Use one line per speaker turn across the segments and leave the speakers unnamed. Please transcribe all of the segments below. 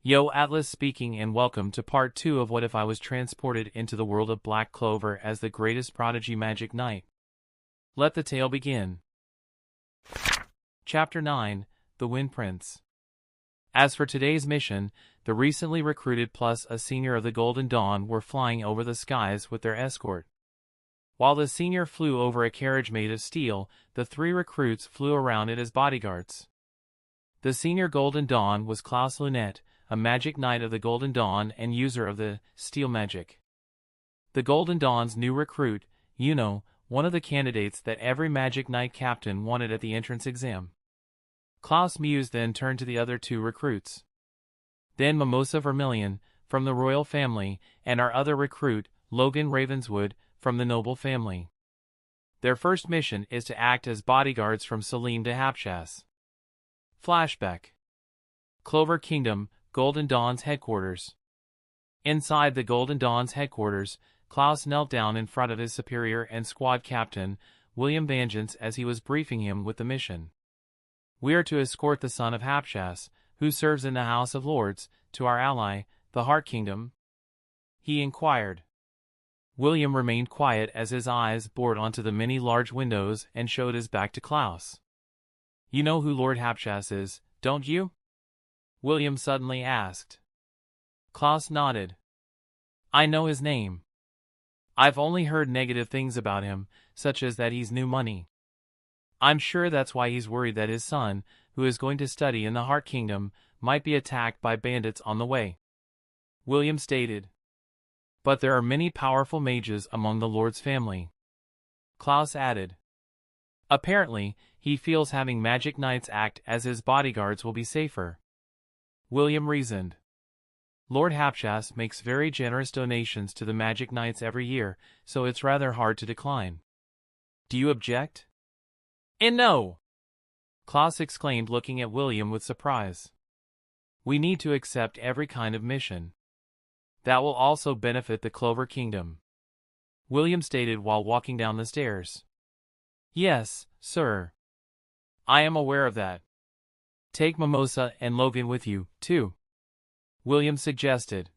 Yo, Atlas speaking, and welcome to part 2 of What If I Was Transported into the World of Black Clover as the Greatest Prodigy Magic Knight. Let the tale begin. Chapter 9, The Wind Prince. As for today's mission, the recently recruited plus a senior of the Golden Dawn were flying over the skies with their escort. While the senior flew over a carriage made of steel, the 3 recruits flew around it as bodyguards. The senior Golden Dawn was Klaus Lunette, a magic knight of the Golden Dawn and user of the steel magic. The Golden Dawn's new recruit, one of the candidates that every magic knight captain wanted at the entrance exam. Klaus mused, then turned to the other 2 recruits. Then Mimosa Vermilion, from the royal family, and our other recruit, Logan Ravenswood, from the noble family. Their first mission is to act as bodyguards from Salim to Hapshas. Flashback. Clover Kingdom, Golden Dawn's headquarters. Inside the Golden Dawn's headquarters, Klaus knelt down in front of his superior and squad captain, William Vengeance, as he was briefing him with the mission. We are to escort the son of Hapshas, who serves in the House of Lords, to our ally, the Heart Kingdom? He inquired. William remained quiet as his eyes bored onto the many large windows and showed his back to Klaus. You know who Lord Hapshas is, don't you? William suddenly asked. Klaus nodded. I know his name. I've only heard negative things about him, such as that he's new money. I'm sure that's why he's worried that his son, who is going to study in the Heart Kingdom, might be attacked by bandits on the way. William stated. But there are many powerful mages among the Lord's family. Klaus added. Apparently, he feels having magic knights act as his bodyguards will be safer. William reasoned. Lord Hapshas makes very generous donations to the magic knights every year, so it's rather hard to decline. Do you object? And no! Klaus exclaimed, looking at William with surprise. We need to accept every kind of mission. That will also benefit the Clover Kingdom. William stated while walking down the stairs. Yes, sir. I am aware of that. Take Mimosa and Logan with you, too. William suggested.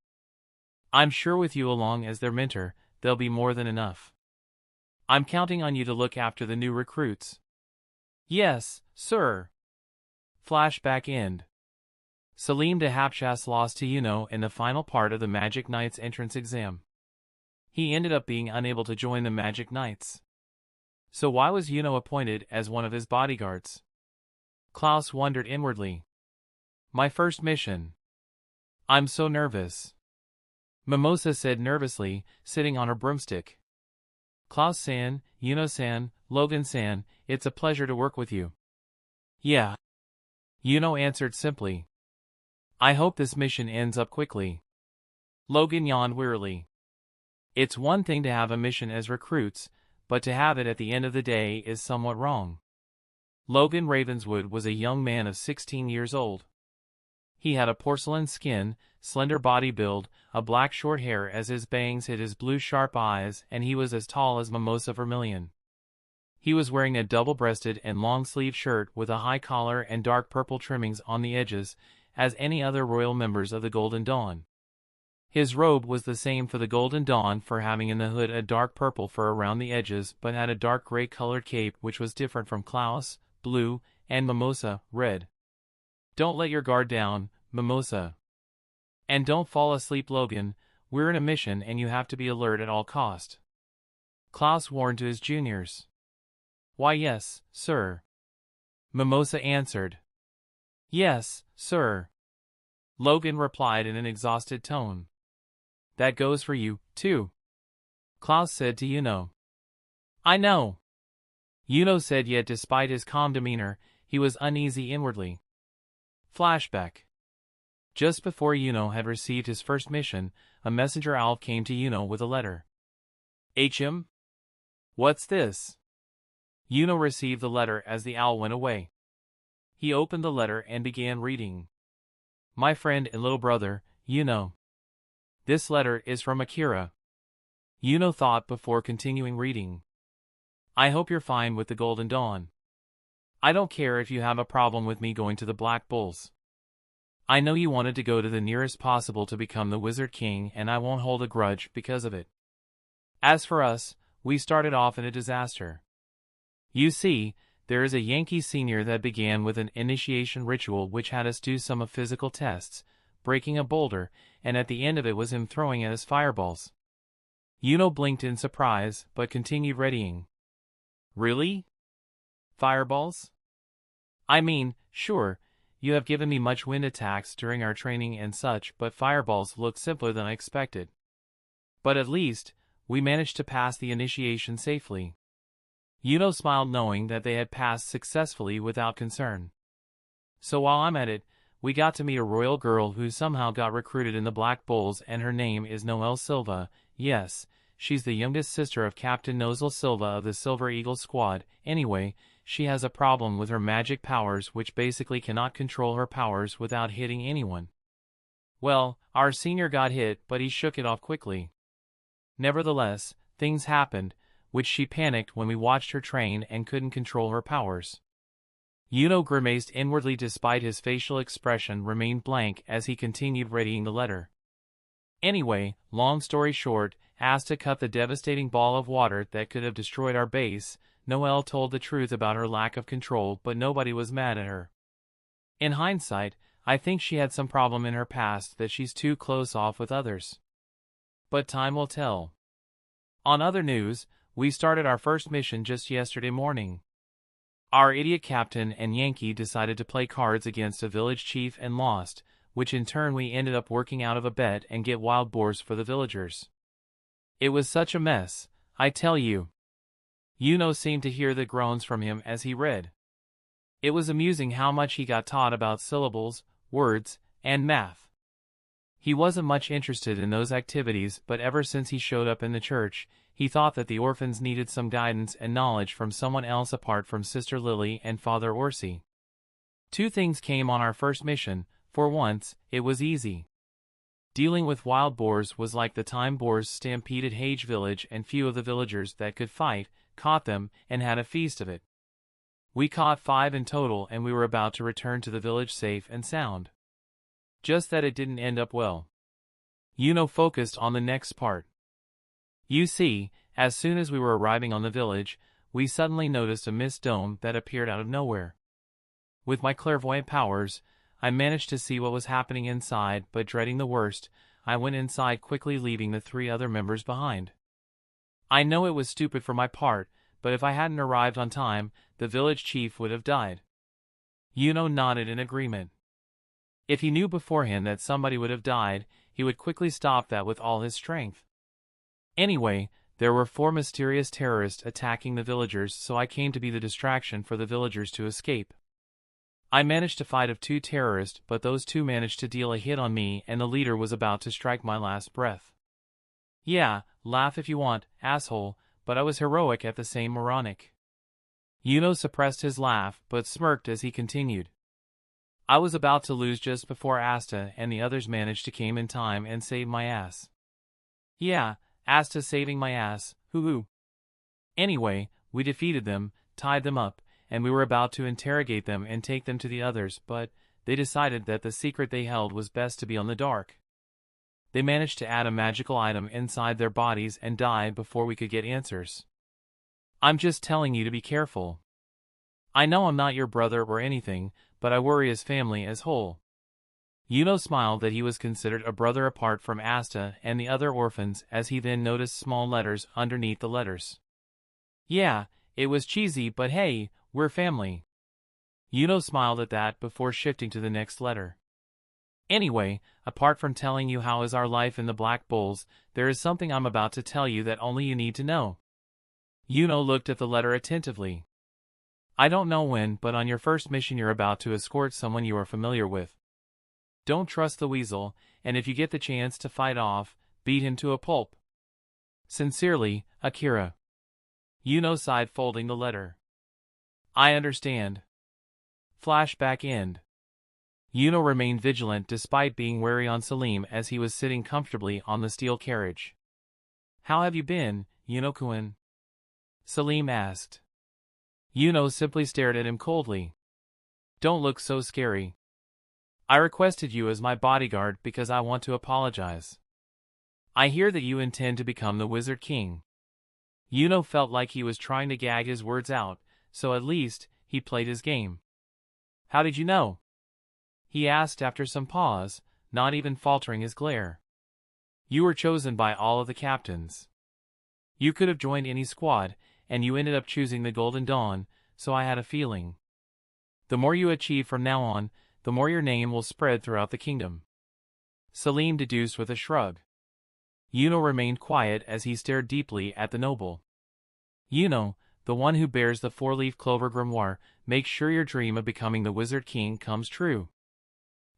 I'm sure with you along as their mentor, they'll be more than enough. I'm counting on you to look after the new recruits. Yes, sir. Flashback end. Salim de Hapshas lost to in the final part of the Magic Knights entrance exam. He ended up being unable to join the Magic Knights. So why was appointed as one of his bodyguards? Klaus wondered inwardly. My first mission. I'm so nervous. Mimosa said nervously, sitting on her broomstick. Klaus-san, Yuno-san, Logan-san, it's a pleasure to work with you. Yeah. Yuno answered simply. I hope this mission ends up quickly. Logan yawned wearily. It's one thing to have a mission as recruits, but to have it at the end of the day is somewhat wrong. Logan Ravenswood was a young man of 16 years old. He had a porcelain skin, slender body build, a black short hair as his bangs hid his blue sharp eyes, and he was as tall as Mimosa Vermilion. He was wearing a double-breasted and long-sleeved shirt with a high collar and dark purple trimmings on the edges, as any other royal members of the Golden Dawn. His robe was the same for the Golden Dawn, for having in the hood a dark purple fur around the edges, but had a dark gray-colored cape which was different from Klaus, blue, and Mimosa, red. Don't let your guard down, Mimosa. And don't fall asleep, Logan. We're in a mission and you have to be alert at all cost. Klaus warned to his juniors. Why yes, sir. Mimosa answered. Yes, sir. Logan replied in an exhausted tone. That goes for you, too. Klaus said to Yuno. I know. Yuno said, yet despite his calm demeanor, he was uneasy inwardly. Flashback. Just before Yuno had received his first mission, a messenger owl came to Yuno with a letter. HM? What's this? Yuno received the letter as the owl went away. He opened the letter and began reading. My friend and little brother, Yuno. This letter is from Akira. Yuno thought before continuing reading. I hope you're fine with the Golden Dawn. I don't care if you have a problem with me going to the Black Bulls. I know you wanted to go to the nearest possible to become the Wizard King, and I won't hold a grudge because of it. As for us, we started off in a disaster. You see, there is a Yankee senior that began with an initiation ritual which had us do some of physical tests, breaking a boulder, and at the end of it was him throwing at us fireballs. Yuno blinked in surprise, but continued readying. Really? Fireballs? I mean, sure, you have given me much wind attacks during our training and such, but fireballs look simpler than I expected. But at least, we managed to pass the initiation safely. Yuno smiled knowing that they had passed successfully without concern. So while I'm at it, we got to meet a royal girl who somehow got recruited in the Black Bulls, and her name is Noelle Silva. Yes, she's the youngest sister of Captain Nozel Silva of the Silver Eagle Squad. Anyway, she has a problem with her magic powers, which basically cannot control her powers without hitting anyone. Well, our senior got hit, but he shook it off quickly. Nevertheless, things happened, which she panicked when we watched her train and couldn't control her powers. Yuno grimaced inwardly despite his facial expression remained blank as he continued readying the letter. Anyway, long story short, Asta cut the devastating ball of water that could have destroyed our base. Noelle told the truth about her lack of control, but nobody was mad at her. In hindsight, I think she had some problem in her past that she's too close off with others. But time will tell. On other news, we started our first mission just yesterday morning. Our idiot captain and Yankee decided to play cards against a village chief and lost, which in turn we ended up working out of a bet and get wild boars for the villagers. It was such a mess, I tell you. Yuno seemed to hear the groans from him as he read. It was amusing how much he got taught about syllables, words, and math. He wasn't much interested in those activities, but ever since he showed up in the church, he thought that the orphans needed some guidance and knowledge from someone else apart from Sister Lily and Father Orsi. Two things came on our first mission. For once, it was easy. Dealing with wild boars was like the time boars stampeded Hage village, and few of the villagers that could fight caught them and had a feast of it. We caught 5 in total, and we were about to return to the village safe and sound. Just that it didn't end up well. Yuno focused on the next part. You see, as soon as we were arriving on the village, we suddenly noticed a mist dome that appeared out of nowhere. With my clairvoyant powers, I managed to see what was happening inside, but dreading the worst, I went inside quickly, leaving the 3 other members behind. I know it was stupid for my part, but if I hadn't arrived on time, the village chief would have died. Yuno nodded in agreement. If he knew beforehand that somebody would have died, he would quickly stop that with all his strength. Anyway, there were 4 mysterious terrorists attacking the villagers, so I came to be the distraction for the villagers to escape. I managed to fight off 2 terrorists, but those 2 managed to deal a hit on me, and the leader was about to strike my last breath. Yeah, laugh if you want, asshole, but I was heroic at the same moronic. Yuno suppressed his laugh, but smirked as he continued. I was about to lose just before Asta and the others managed to came in time and save my ass. Yeah, Asta saving my ass, hoo-hoo. Anyway, we defeated them, tied them up, and we were about to interrogate them and take them to the others, but they decided that the secret they held was best to be on the dark. They managed to add a magical item inside their bodies and die before we could get answers. I'm just telling you to be careful. I know I'm not your brother or anything, but I worry his family as whole. Yuno smiled that he was considered a brother apart from Asta and the other orphans, as he then noticed small letters underneath the letters. Yeah, it was cheesy, but hey, we're family. Yuno smiled at that before shifting to the next letter. Anyway, apart from telling you how is our life in the Black Bulls, there is something I'm about to tell you that only you need to know. Yuno looked at the letter attentively. I don't know when, but on your first mission you're about to escort someone you are familiar with. Don't trust the weasel, and if you get the chance to fight off, beat him to a pulp. Sincerely, Akira. Yuno sighed, folding the letter. I understand. Flashback end. Yuno remained vigilant despite being wary on Salim as he was sitting comfortably on the steel carriage. How have you been, Yuno-kun? Salim asked. Yuno simply stared at him coldly. Don't look so scary. I requested you as my bodyguard because I want to apologize. I hear that you intend to become the Wizard King. Yuno felt like he was trying to gag his words out, so at least, he played his game. How did you know? He asked after some pause, not even faltering his glare. You were chosen by all of the captains. You could have joined any squad, and you ended up choosing the Golden Dawn, so I had a feeling. The more you achieve from now on, the more your name will spread throughout the kingdom. Salim deduced with a shrug. Yuno remained quiet as he stared deeply at the noble. Yuno, the one who bears the four-leaf clover grimoire, make sure your dream of becoming the Wizard King comes true.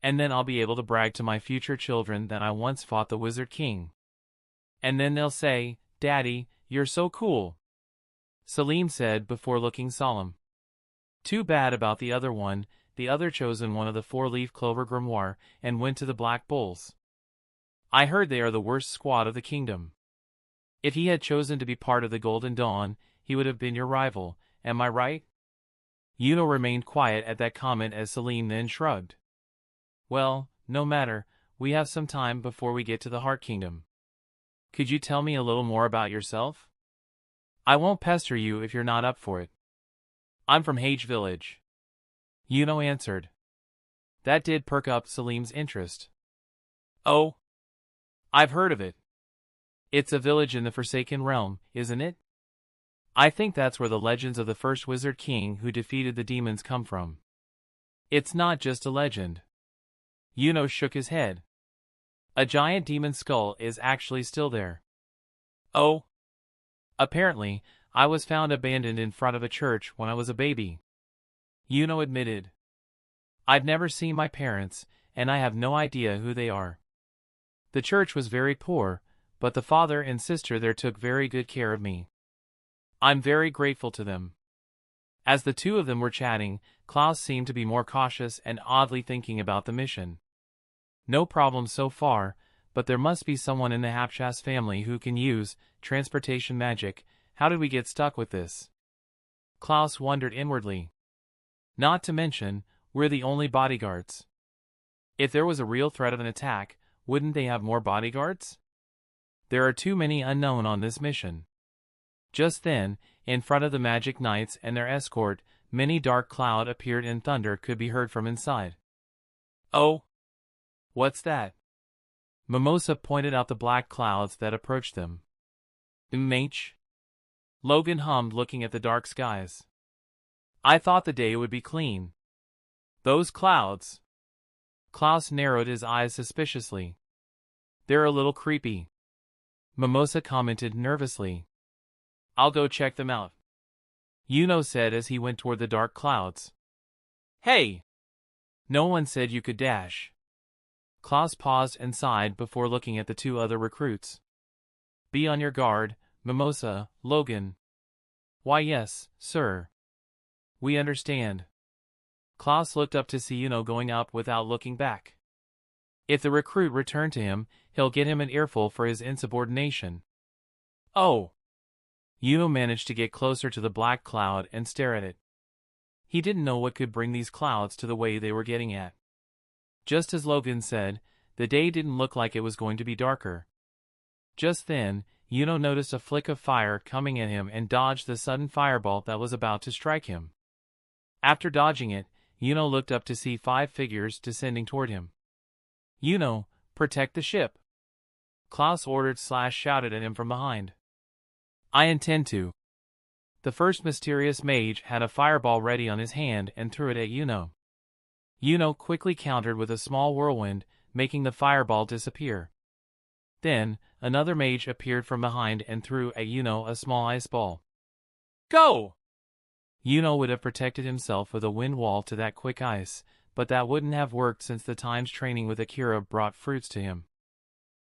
And then I'll be able to brag to my future children that I once fought the Wizard King. And then they'll say, Daddy, you're so cool. Salim said before looking solemn. Too bad about the other one. The other chosen one of the four-leaf clover grimoire and went to the Black Bulls. I heard they are the worst squad of the kingdom. If he had chosen to be part of the Golden Dawn, he would have been your rival, am I right? Yuno remained quiet at that comment as Salim then shrugged. Well, no matter, we have some time before we get to the Heart Kingdom. Could you tell me a little more about yourself? I won't pester you if you're not up for it. I'm from Hage village. Yuno answered. That did perk up Salim's interest. Oh, I've heard of it. It's a village in the Forsaken Realm, isn't it? I think that's where the legends of the first Wizard King who defeated the demons come from. It's not just a legend. Yuno shook his head. A giant demon skull is actually still there. Oh. Apparently, I was found abandoned in front of a church when I was a baby. Yuno admitted. I've never seen my parents, and I have no idea who they are. The church was very poor, but the father and sister there took very good care of me. I'm very grateful to them. As the two of them were chatting, Klaus seemed to be more cautious and oddly thinking about the mission. No problem so far, but there must be someone in the Hapshas family who can use transportation magic. How did we get stuck with this? Klaus wondered inwardly. Not to mention, we're the only bodyguards. If there was a real threat of an attack, wouldn't they have more bodyguards? There are too many unknown on this mission. Just then, in front of the Magic Knights and their escort, many dark cloud appeared and thunder could be heard from inside. Oh! What's that? Mimosa pointed out the black clouds that approached them. Mage? Logan hummed looking at the dark skies. I thought the day would be clean. Those clouds. Klaus narrowed his eyes suspiciously. They're a little creepy. Mimosa commented nervously. I'll go check them out. Yuno said as he went toward the dark clouds. Hey! No one said you could dash. Klaus paused and sighed before looking at the two other recruits. Be on your guard, Mimosa, Logan. Why yes, sir. We understand. Klaus looked up to see Yuno going up without looking back. If the recruit returned to him, he'll get him an earful for his insubordination. Oh! Yuno managed to get closer to the black cloud and stare at it. He didn't know what could bring these clouds to the way they were getting at. Just as Logan said, the day didn't look like it was going to be darker. Just then, Yuno noticed a flick of fire coming at him and dodged the sudden fireball that was about to strike him. After dodging it, Yuno looked up to see 5 figures descending toward him. Yuno, protect the ship. Klaus ordered / shouted at him from behind. I intend to. The first mysterious mage had a fireball ready on his hand and threw it at Yuno. Yuno quickly countered with a small whirlwind, making the fireball disappear. Then, another mage appeared from behind and threw at Yuno a small ice ball. Go! Yuno would have protected himself with a wind wall to that quick ice, but that wouldn't have worked since the time's training with Akira brought fruits to him.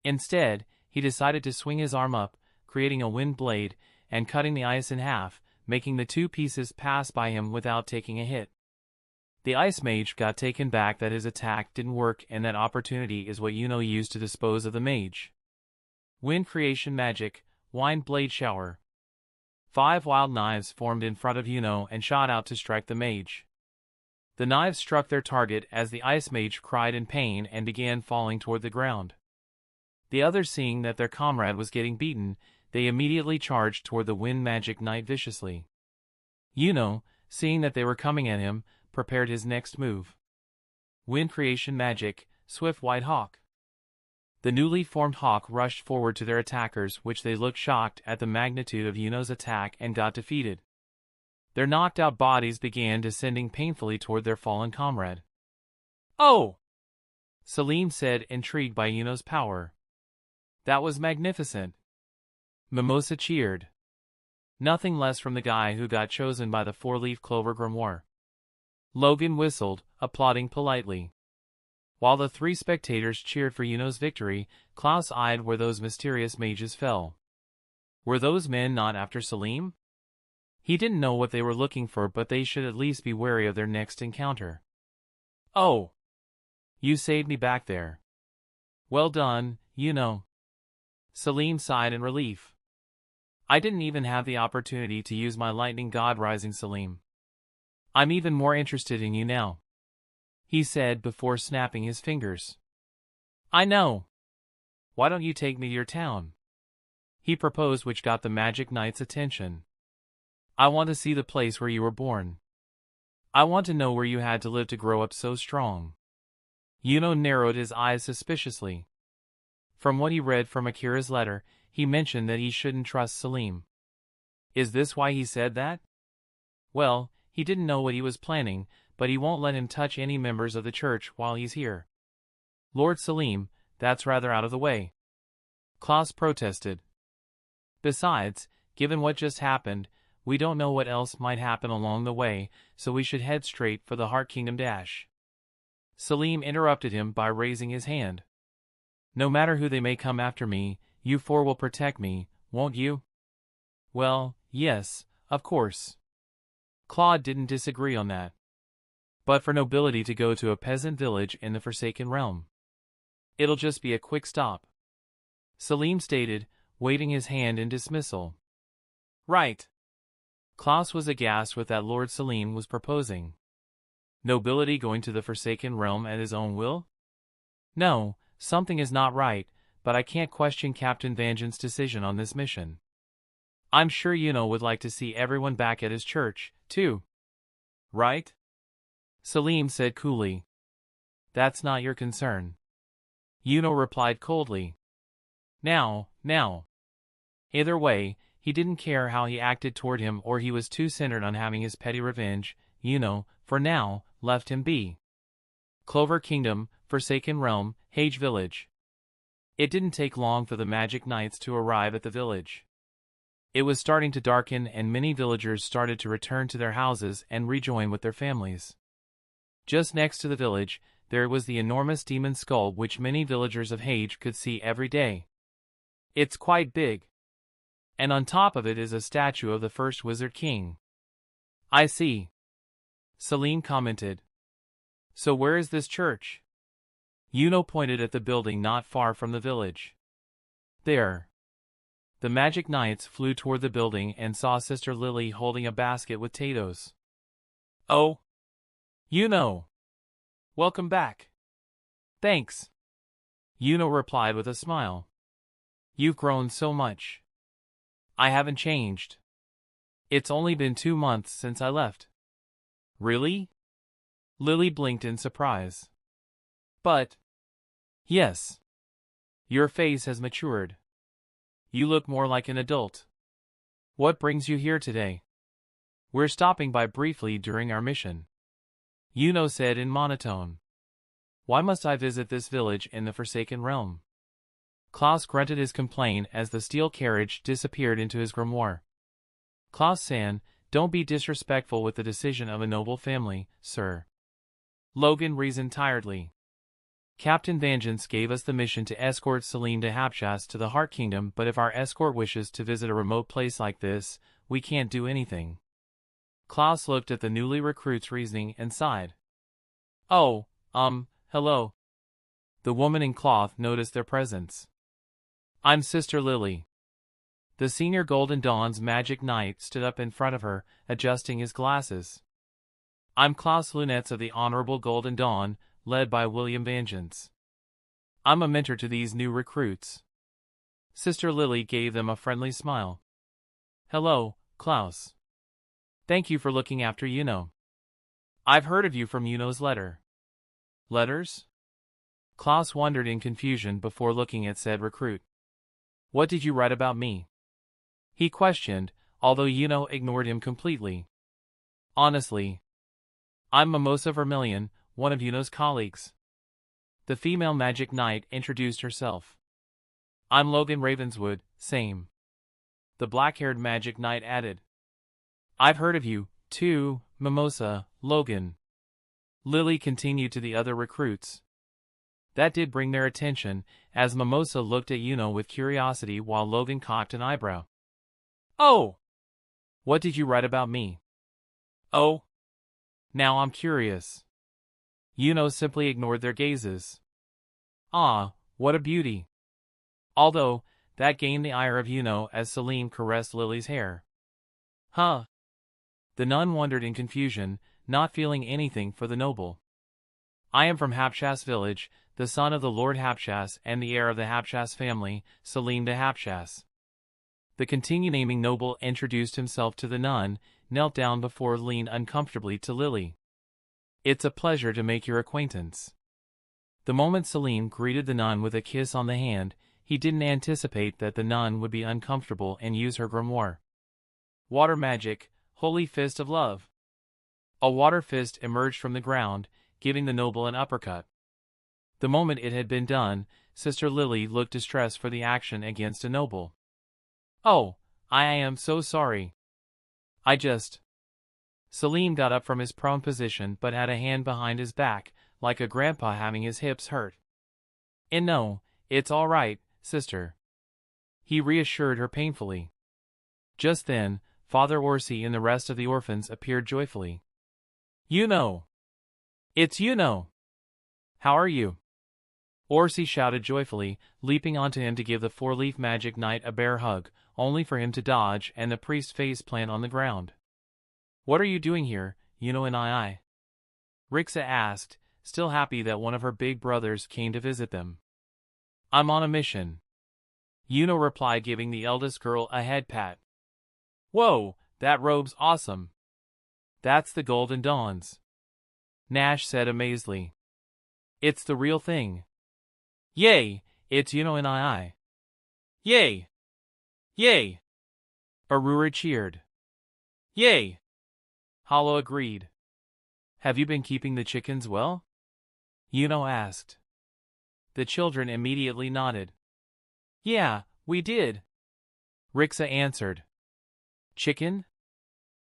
Instead, he decided to swing his arm up, creating a wind blade, and cutting the ice in half, making the 2 pieces pass by him without taking a hit. The Ice Mage got taken back that his attack didn't work, and that opportunity is what Yuno used to dispose of the mage. Wind creation magic, wind blade shower. 5 wild knives formed in front of Yuno and shot out to strike the mage. The knives struck their target as the ice mage cried in pain and began falling toward the ground. The others, seeing that their comrade was getting beaten, they immediately charged toward the wind magic knight viciously. Seeing that they were coming at him, prepared his next move. Wind creation magic, swift white hawk. The newly formed hawk rushed forward to their attackers, which they looked shocked at the magnitude of Yuno's attack and got defeated. Their knocked-out bodies began descending painfully toward their fallen comrade. "Oh!" Selim said, intrigued by Yuno's power. "That was magnificent." Mimosa cheered. Nothing less from the guy who got chosen by the four-leaf clover grimoire. Logan whistled, applauding politely. While the three spectators cheered for Yuno's victory, Klaus eyed where those mysterious mages fell. Were those men not after Selim? He didn't know what they were looking for, but they should at least be wary of their next encounter. "Oh! You saved me back there. Well done, Yuno." Selim sighed in relief. "I didn't even have the opportunity to use my lightning god rising, Selim. I'm even more interested in you now," he said before snapping his fingers. "I know. Why don't you take me to your town?" he proposed, which got the magic knight's attention. "I want to see the place where you were born. I want to know where you had to live to grow up so strong." Yuno narrowed his eyes suspiciously. From what he read from Akira's letter, he mentioned that he shouldn't trust Selim. Is this why he said that? Well, he didn't know what he was planning, but he won't let him touch any members of the church while he's here. "Lord Selim, that's rather out of the way," Klaus protested. "Besides, given what just happened, we don't know what else might happen along the way, so we should head straight for the Heart Kingdom dash." Selim interrupted him by raising his hand. "No matter who they may come after me, you four will protect me, won't you?" "Well, yes, of course." Claude didn't disagree on that. But for nobility to go to a peasant village in the Forsaken Realm, it'll just be a quick stop, Selim stated, waving his hand in dismissal. "Right." Klaus was aghast with that Lord Selim was proposing. Nobility going to the Forsaken Realm at his own will? No, something is not right, but I can't question Captain Vangean's decision on this mission. I'm sure Yuno would like to see everyone back at his church, too. Right? Selim said coolly. "That's not your concern," Yuno replied coldly. Now. Either way, he didn't care how he acted toward him, or he was too centered on having his petty revenge. Yuno, for now, left him be. Clover Kingdom, Forsaken Realm, Hage Village. It didn't take long for the magic knights to arrive at the village. It was starting to darken, and many villagers started to return to their houses and rejoin with their families. Just next to the village, there was the enormous demon skull which many villagers of Hage could see every day. It's quite big. And on top of it is a statue of the first Wizard King. "I see," Selim commented. "So where is this church?" Yuno pointed at the building not far from the village. "There." The magic knights flew toward the building and saw Sister Lily holding a basket with potatoes. "Oh, Yuno! Welcome back." "Thanks," Yuno replied with a smile. "You've grown so much." "I haven't changed. It's only been 2 months since I left." "Really?" Lily blinked in surprise. "But..." "Yes. Your face has matured. You look more like an adult. What brings you here today?" "We're stopping by briefly during our mission," Yuno said in monotone. "Why must I visit this village in the Forsaken Realm?" Klaus grunted his complaint as the steel carriage disappeared into his grimoire. "Klaus-san, don't be disrespectful with the decision of a noble family, sir," Logan reasoned tiredly. "Captain Vangeance gave us the mission to escort Selim de Hapshas to the Heart Kingdom, but if our escort wishes to visit a remote place like this, we can't do anything." Klaus looked at the newly recruits' reasoning and sighed. "Oh, hello." The woman in cloth noticed their presence. "I'm Sister Lily." The senior Golden Dawn's magic knight stood up in front of her, adjusting his glasses. I'm Klaus Lunetz of the Honorable Golden Dawn, led by William Vengeance. I'm a mentor to these new recruits. Sister Lily gave them a friendly smile. Hello, Klaus. Thank you for looking after Yuno. I've heard of you from Yuno's letter. Letters? Klaus wondered in confusion before looking at said recruit. What did you write about me? He questioned, although Yuno ignored him completely. Honestly, I'm Mimosa Vermilion, one of Yuno's colleagues. The female magic knight introduced herself. I'm Logan Ravenswood, same. The black-haired magic knight added. I've heard of you, too, Mimosa, Logan. Lily continued to the other recruits. That did bring their attention, as Mimosa looked at Yuno with curiosity while Logan cocked an eyebrow. Oh! What did you write about me? Oh! Now I'm curious. Yuno simply ignored their gazes. Ah, what a beauty. Although, that gained the ire of Yuno as Selim caressed Lily's hair. Huh? The nun wondered in confusion, not feeling anything for the noble. I am from Hapshas village, the son of the Lord Hapshas and the heir of the Hapshas family, Selim de Hapshas. The continued naming noble introduced himself to the nun, knelt down before leaned uncomfortably to Lily. It's a pleasure to make your acquaintance. The moment Selim greeted the nun with a kiss on the hand, he didn't anticipate that the nun would be uncomfortable and use her grimoire. Water magic, holy fist of love. A water fist emerged from the ground, giving the noble an uppercut. The moment it had been done, Sister Lily looked distressed for the action against a noble. Oh, I am so sorry. Selim got up from his prone position but had a hand behind his back, like a grandpa having his hips hurt. And no, it's all right, sister. He reassured her painfully. Just then, Father Orsi and the rest of the orphans appeared joyfully. Yuno! It's Yuno! How are you? Orsi shouted joyfully, leaping onto him to give the four-leaf magic knight a bear hug, only for him to dodge and the priest face-plant on the ground. What are you doing here, Yuno and I? Rixa asked, still happy that one of her big brothers came to visit them. I'm on a mission. Yuno replied, giving the eldest girl a head pat. Whoa, that robe's awesome. That's the Golden Dawn's. Nash said amazedly. It's the real thing. Yay, it's Yuno and I. Yay! Yay! Aurora cheered. Yay! Hollow agreed. Have you been keeping the chickens well? Yuno asked. The children immediately nodded. Yeah, we did. Rixa answered. Chicken?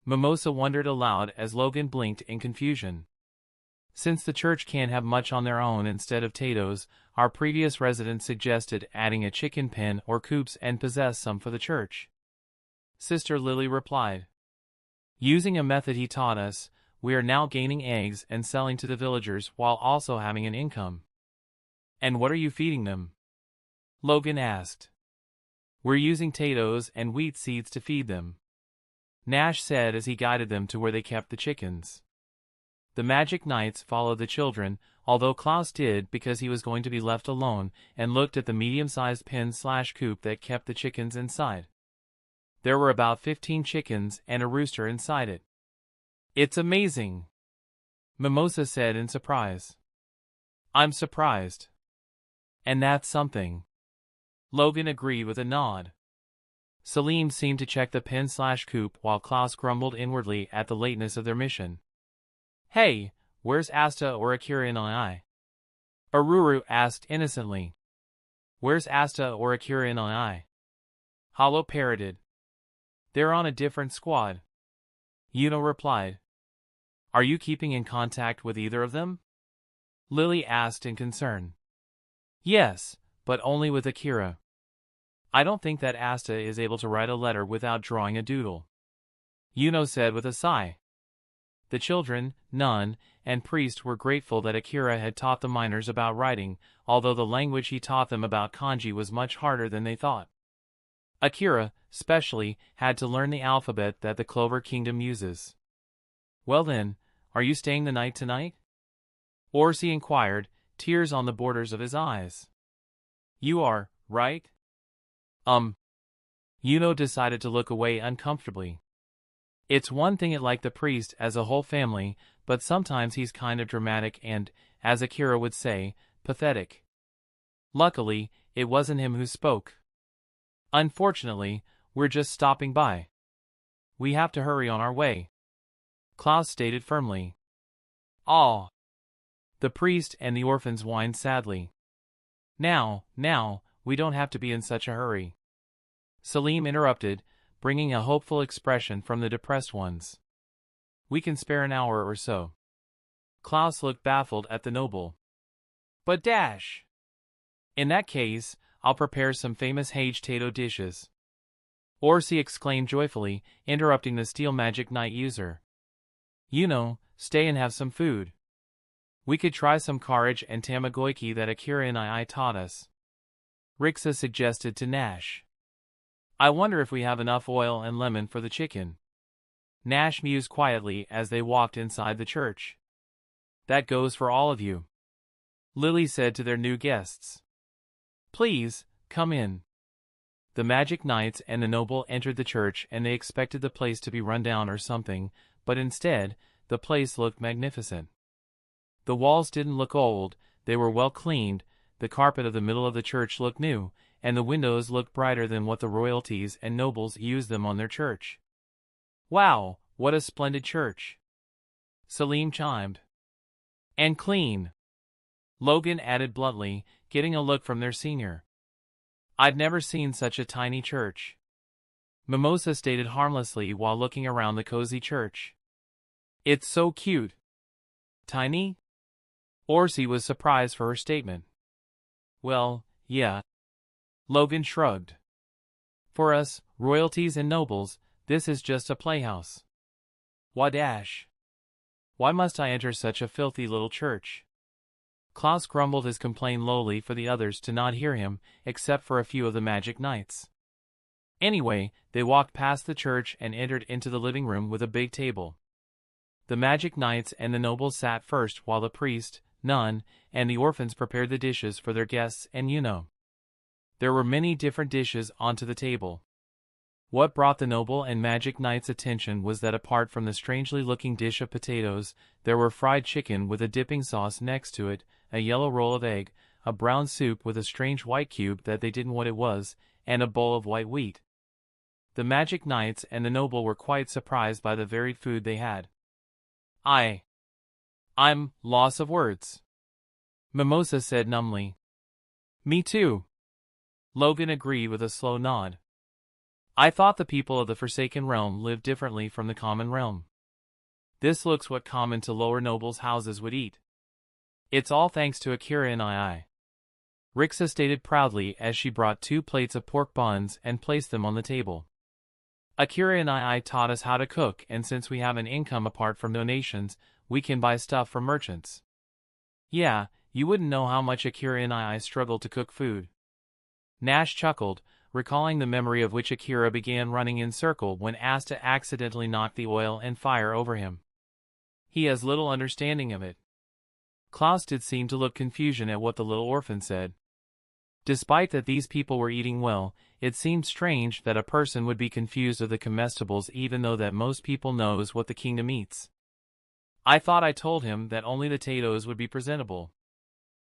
Mimosa wondered aloud as Logan blinked in confusion. Since the church can't have much on their own instead of potatoes, our previous resident suggested adding a chicken pen or coops and possess some for the church. Sister Lily replied. Using a method he taught us, we are now gaining eggs and selling to the villagers while also having an income. And what are you feeding them? Logan asked. We're using potatoes and wheat seeds to feed them. Nash said as he guided them to where they kept the chickens. The magic knights followed the children, although Klaus did because he was going to be left alone, and looked at the medium-sized pen/coop that kept the chickens inside. There were about 15 chickens and a rooster inside it. It's amazing, Mimosa said in surprise. I'm surprised. And that's something. Logan agreed with a nod. Selim seemed to check the pen/coop while Klaus grumbled inwardly at the lateness of their mission. Hey, where's Asta or Akira and I? Aruru asked innocently. Where's Asta or Akira and I? Hollow parroted. They're on a different squad. Yuno replied. Are you keeping in contact with either of them? Lily asked in concern. Yes, but only with Akira. I don't think that Asta is able to write a letter without drawing a doodle. Yuno said with a sigh. The children, nun, and priest were grateful that Akira had taught the minors about writing, although the language he taught them about kanji was much harder than they thought. Akira, especially, had to learn the alphabet that the Clover Kingdom uses. Well then, are you staying the night tonight? Orsi inquired, tears on the borders of his eyes. You are, right? Yuno decided to look away uncomfortably. It's one thing it like the priest as a whole family, but sometimes he's kind of dramatic and, as Akira would say, pathetic. Luckily, it wasn't him who spoke. Unfortunately, we're just stopping by. We have to hurry on our way, Klaus stated firmly. Ah. The priest and the orphans whined sadly. Now, we don't have to be in such a hurry, Salim interrupted, bringing a hopeful expression from the depressed ones. We can spare an hour or so. Klaus looked baffled at the noble. But dash! In that case, I'll prepare some famous Hage tato dishes, Orsi exclaimed joyfully, interrupting the steel magic knight user. Stay and have some food. We could try some courage and tamagoyaki that Akira and I taught us, Rixa suggested to Nash. I wonder if we have enough oil and lemon for the chicken, Nash mused quietly as they walked inside the church. That goes for all of you, Lily said to their new guests. Please, come in. The magic knights and the noble entered the church and they expected the place to be run down or something, but instead, the place looked magnificent. The walls didn't look old, they were well cleaned, the carpet of the middle of the church looked new, and the windows looked brighter than what the royalties and nobles used them on their church. Wow, what a splendid church, Salim chimed. And clean, Logan added bluntly, getting a look from their senior. I've never seen such a tiny church, Mimosa stated harmlessly while looking around the cozy church. It's so cute. Tiny? Orsi was surprised for her statement. Well, yeah. Logan shrugged. For us, royalties and nobles, this is just a playhouse. Wadash. Why must I enter such a filthy little church? Klaus grumbled his complaint lowly for the others to not hear him, except for a few of the magic knights. Anyway, they walked past the church and entered into the living room with a big table. The magic knights and the nobles sat first while the priest, nun, and the orphans prepared the dishes for their guests and there were many different dishes onto the table. What brought the noble and magic knight's attention was that apart from the strangely looking dish of potatoes, there were fried chicken with a dipping sauce next to it, a yellow roll of egg, a brown soup with a strange white cube that they didn't know what it was, and a bowl of white wheat. The magic knights and the noble were quite surprised by the varied food they had. I'm loss of words, Mimosa said numbly. Me too, Logan agreed with a slow nod. I thought the people of the Forsaken Realm lived differently from the common realm. This looks what common to lower nobles' houses would eat. It's all thanks to Akira and I. Rixa stated proudly as she brought 2 plates of pork buns and placed them on the table. Akira and I taught us how to cook, and since we have an income apart from donations, we can buy stuff from merchants. Yeah, you wouldn't know how much Akira and I struggled to cook food. Nash chuckled, recalling the memory of which Akira began running in circle when Asta accidentally knocked the oil and fire over him. He has little understanding of it. Klaus did seem to look confusion at what the little orphan said. Despite that these people were eating well, it seemed strange that a person would be confused of the comestibles even though that most people knows what the kingdom eats. I thought I told him that only the potatoes would be presentable,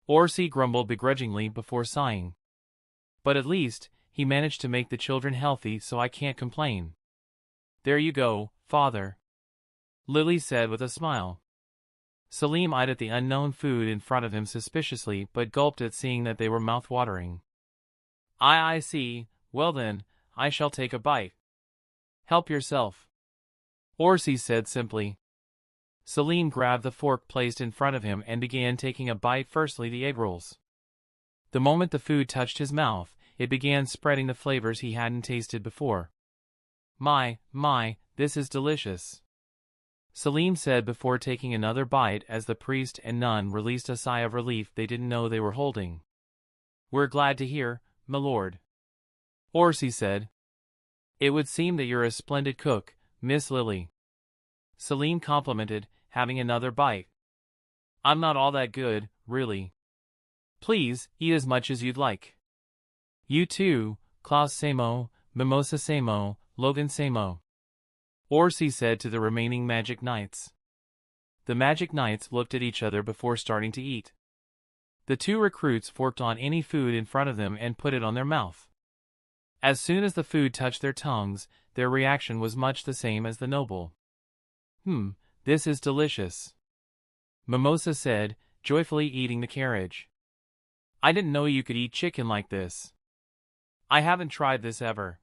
Orsi grumbled begrudgingly before sighing. But at least, he managed to make the children healthy, so I can't complain. There you go, father, Lily said with a smile. Salim eyed at the unknown food in front of him suspiciously but gulped at seeing that they were mouth-watering. I see, well then, I shall take a bite. Help yourself, Orsi said simply. Salim grabbed the fork placed in front of him and began taking a bite, firstly the egg rolls. The moment the food touched his mouth, it began spreading the flavors he hadn't tasted before. My, this is delicious, Salim said before taking another bite as the priest and nun released a sigh of relief they didn't know they were holding. We're glad to hear, my lord, Orsi said. It would seem that you're a splendid cook, Miss Lily, Salim complimented, having another bite. I'm not all that good, really. Please, eat as much as you'd like. You too, Klaus Samo, Mimosa Samo, Logan Samo. Orsi said to the remaining Magic Knights. The Magic Knights looked at each other before starting to eat. The two recruits forked on any food in front of them and put it on their mouth. As soon as the food touched their tongues, their reaction was much the same as the noble. This is delicious. Mimosa said, joyfully eating the carriage. I didn't know you could eat chicken like this. I haven't tried this ever.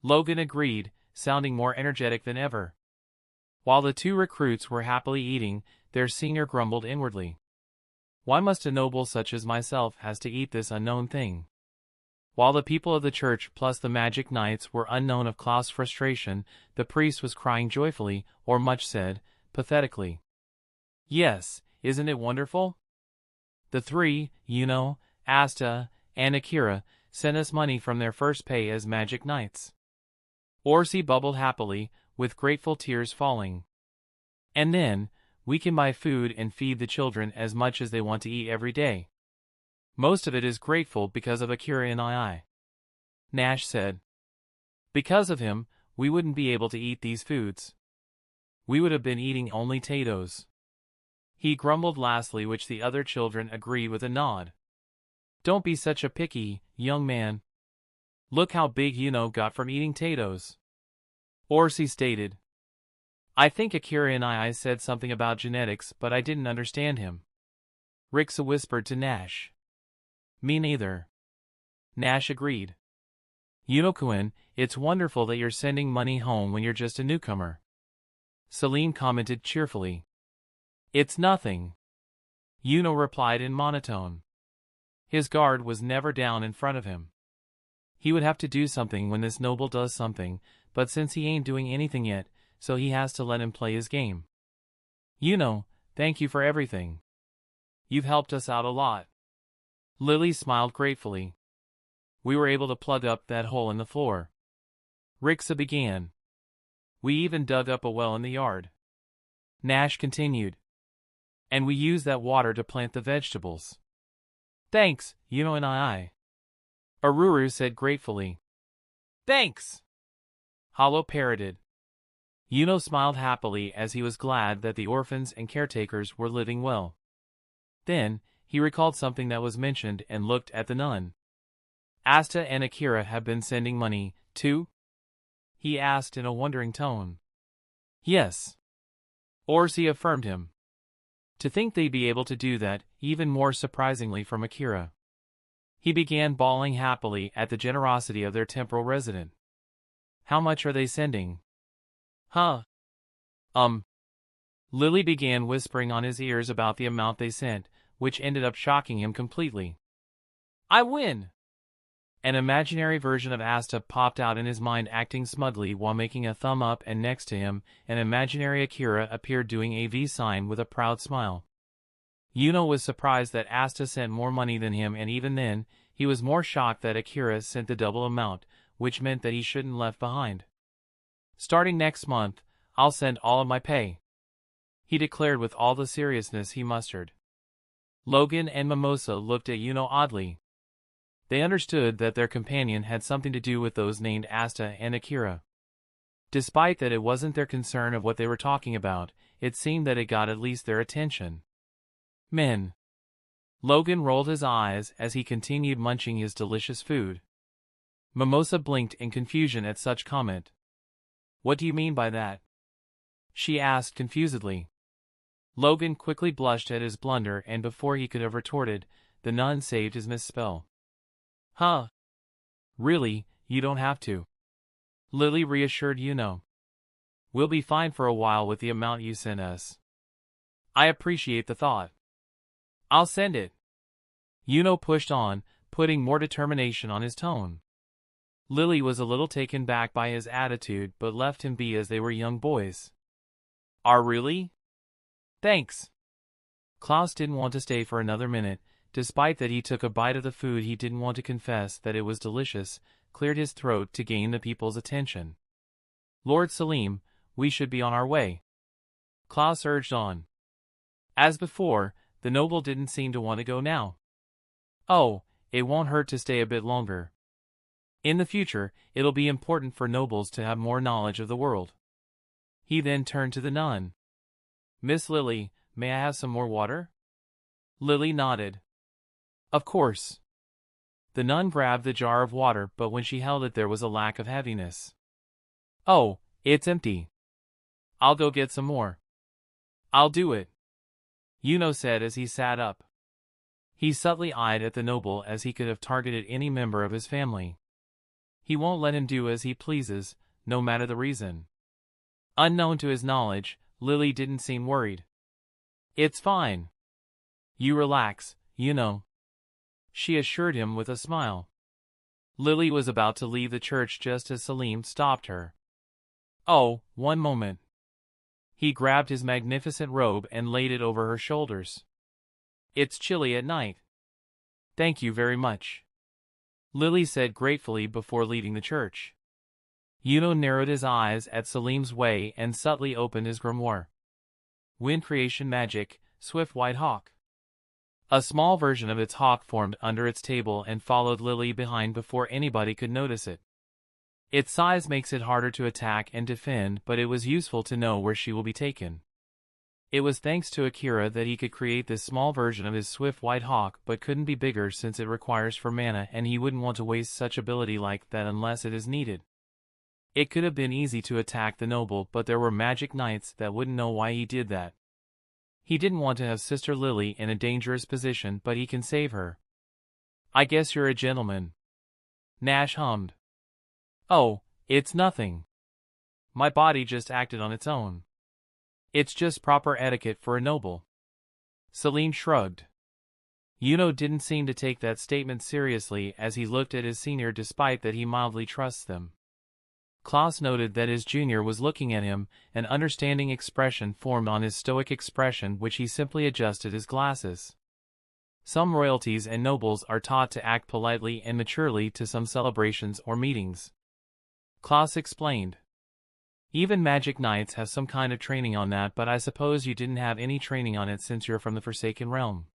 Logan agreed, sounding more energetic than ever. While the two recruits were happily eating, their senior grumbled inwardly. Why must a noble such as myself has to eat this unknown thing? While the people of the church plus the Magic Knights were unknown of Klaus' frustration, the priest was crying joyfully, or much said, pathetically. Yes, isn't it wonderful? The three, Asta, and Akira, sent us money from their first pay as Magic Knights. Orsi bubbled happily, with grateful tears falling. And then, we can buy food and feed the children as much as they want to eat every day. Most of it is grateful because of Akira and I. Nash said. Because of him, we wouldn't be able to eat these foods. We would have been eating only potatoes. He grumbled lastly, which the other children agreed with a nod. Don't be such a picky, young man. Look how big got from eating potatoes. Orsi stated. I think Akira and I said something about genetics, but I didn't understand him. Rixa whispered to Nash. Me neither. Nash agreed. Yuno-kun, it's wonderful that you're sending money home when you're just a newcomer. Celine commented cheerfully. It's nothing. Yuno replied in monotone. His guard was never down in front of him. He would have to do something when this noble does something, but since he ain't doing anything yet, so he has to let him play his game. Thank you for everything. You've helped us out a lot. Lily smiled gratefully. We were able to plug up that hole in the floor. Rixa began. We even dug up a well in the yard. Nash continued. And we used that water to plant the vegetables. Thanks, and I. Aruru said gratefully. Thanks! Hollow parroted. Yuno smiled happily as he was glad that the orphans and caretakers were living well. Then, he recalled something that was mentioned and looked at the nun. Asta and Akira have been sending money, too? He asked in a wondering tone. Yes. Orsi affirmed him. To think they'd be able to do that, even more surprisingly from Akira. He began bawling happily at the generosity of their temporal resident. How much are they sending? Lily began whispering on his ears about the amount they sent, which ended up shocking him completely. I win! An imaginary version of Asta popped out in his mind, acting smugly while making a thumb up, and next to him, an imaginary Akira appeared doing a V sign with a proud smile. Yuno was surprised that Asta sent more money than him, and even then, he was more shocked that Akira sent the double amount, which meant that he shouldn't left behind. Starting next month, I'll send all of my pay, he declared with all the seriousness he mustered. Logan and Mimosa looked at Yuno oddly. They understood that their companion had something to do with those named Asta and Akira. Despite that it wasn't their concern of what they were talking about, it seemed that it got at least their attention. Men. Logan rolled his eyes as he continued munching his delicious food. Mimosa blinked in confusion at such comment. What do you mean by that? She asked confusedly. Logan quickly blushed at his blunder, and before he could have retorted, the nun saved his misspell. Really, you don't have to. Lily reassured Yuno. We'll be fine for a while with the amount you sent us. I appreciate the thought. I'll send it. Yuno pushed on, putting more determination on his tone. Lily was a little taken back by his attitude, but left him be as they were young boys. Really? Thanks. Klaus didn't want to stay for another minute, despite that he took a bite of the food he didn't want to confess that it was delicious, cleared his throat to gain the people's attention. Lord Salim, we should be on our way. Klaus urged on. As before, the noble didn't seem to want to go now. Oh, it won't hurt to stay a bit longer. In the future, it'll be important for nobles to have more knowledge of the world. He then turned to the nun. Miss Lily, may I have some more water? Lily nodded. Of course. The nun grabbed the jar of water, but when she held it there was a lack of heaviness. Oh, it's empty. I'll go get some more. I'll do it, Yuno said as he sat up. He subtly eyed at the noble as he could have targeted any member of his family. He won't let him do as he pleases, no matter the reason. Unknown to his knowledge, Lily didn't seem worried. It's fine. You relax, Yuno, she assured him with a smile. Lily was about to leave the church just as Salim stopped her. Oh, one moment. He grabbed his magnificent robe and laid it over her shoulders. It's chilly at night. Thank you very much, Lily said gratefully before leaving the church. Yuno narrowed his eyes at Salim's way and subtly opened his grimoire. Wind creation magic, swift white hawk. A small version of its hawk formed under its table and followed Lily behind before anybody could notice it. Its size makes it harder to attack and defend, but it was useful to know where she will be taken. It was thanks to Akira that he could create this small version of his swift white hawk, but couldn't be bigger since it requires 4 mana and he wouldn't want to waste such ability like that unless it is needed. It could have been easy to attack the noble, but there were magic knights that wouldn't know why he did that. He didn't want to have Sister Lily in a dangerous position, but he can save her. I guess you're a gentleman, Nash hummed. Oh, it's nothing. My body just acted on its own. It's just proper etiquette for a noble. Salim shrugged. Yuno didn't seem to take that statement seriously as he looked at his senior despite that he mildly trusts them. Klaus noted that his junior was looking at him, an understanding expression formed on his stoic expression which he simply adjusted his glasses. Some royalties and nobles are taught to act politely and maturely to some celebrations or meetings, Klaus explained. Even magic knights have some kind of training on that, but I suppose you didn't have any training on it since you're from the Forsaken Realm.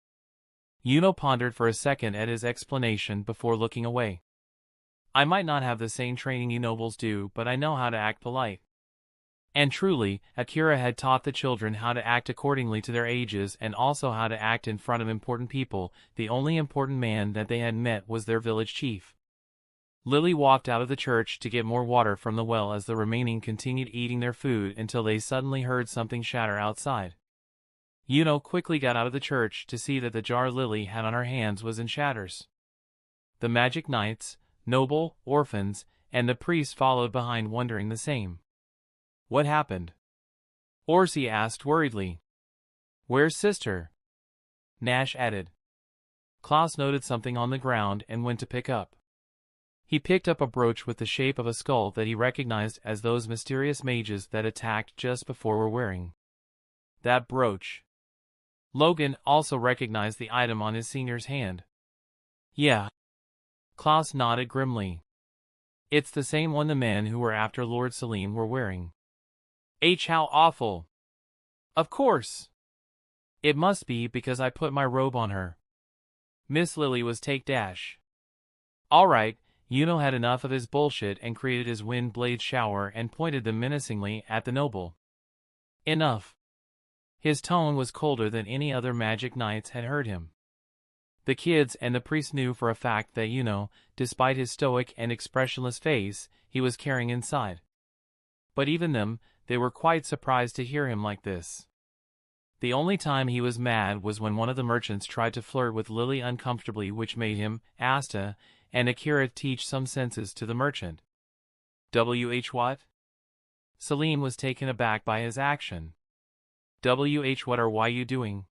Yuno pondered for a second at his explanation before looking away. I might not have the same training you nobles do, but I know how to act polite. And truly, Akira had taught the children how to act accordingly to their ages and also how to act in front of important people. The only important man that they had met was their village chief. Lily walked out of the church to get more water from the well as the remaining continued eating their food until they suddenly heard something shatter outside. Yuno quickly got out of the church to see that the jar Lily had on her hands was in shatters. The magic knights, noble, orphans, and the priest followed behind wondering the same. What happened? Orsi asked worriedly. Where's sister? Nash added. Klaus noted something on the ground and went to pick up. He picked up a brooch with the shape of a skull that he recognized as those mysterious mages that attacked just before were wearing. That brooch. Logan also recognized the item on his senior's hand. Yeah. Klaus nodded grimly. It's the same one the men who were after Lord Salim were wearing. How awful. Of course. It must be because I put my robe on her. Miss Lily was take dash. Alright, Yuno had enough of his bullshit and created his wind blade shower and pointed them menacingly at the noble. Enough. His tone was colder than any other magic knights had heard him. The kids and the priest knew for a fact that Yuno, despite his stoic and expressionless face, he was carrying inside. But even them, they were quite surprised to hear him like this. The only time he was mad was when one of the merchants tried to flirt with Lily uncomfortably, which made him, Asta, and Akira teach some senses to the merchant. What? Salim was taken aback by his action. What or why you doing?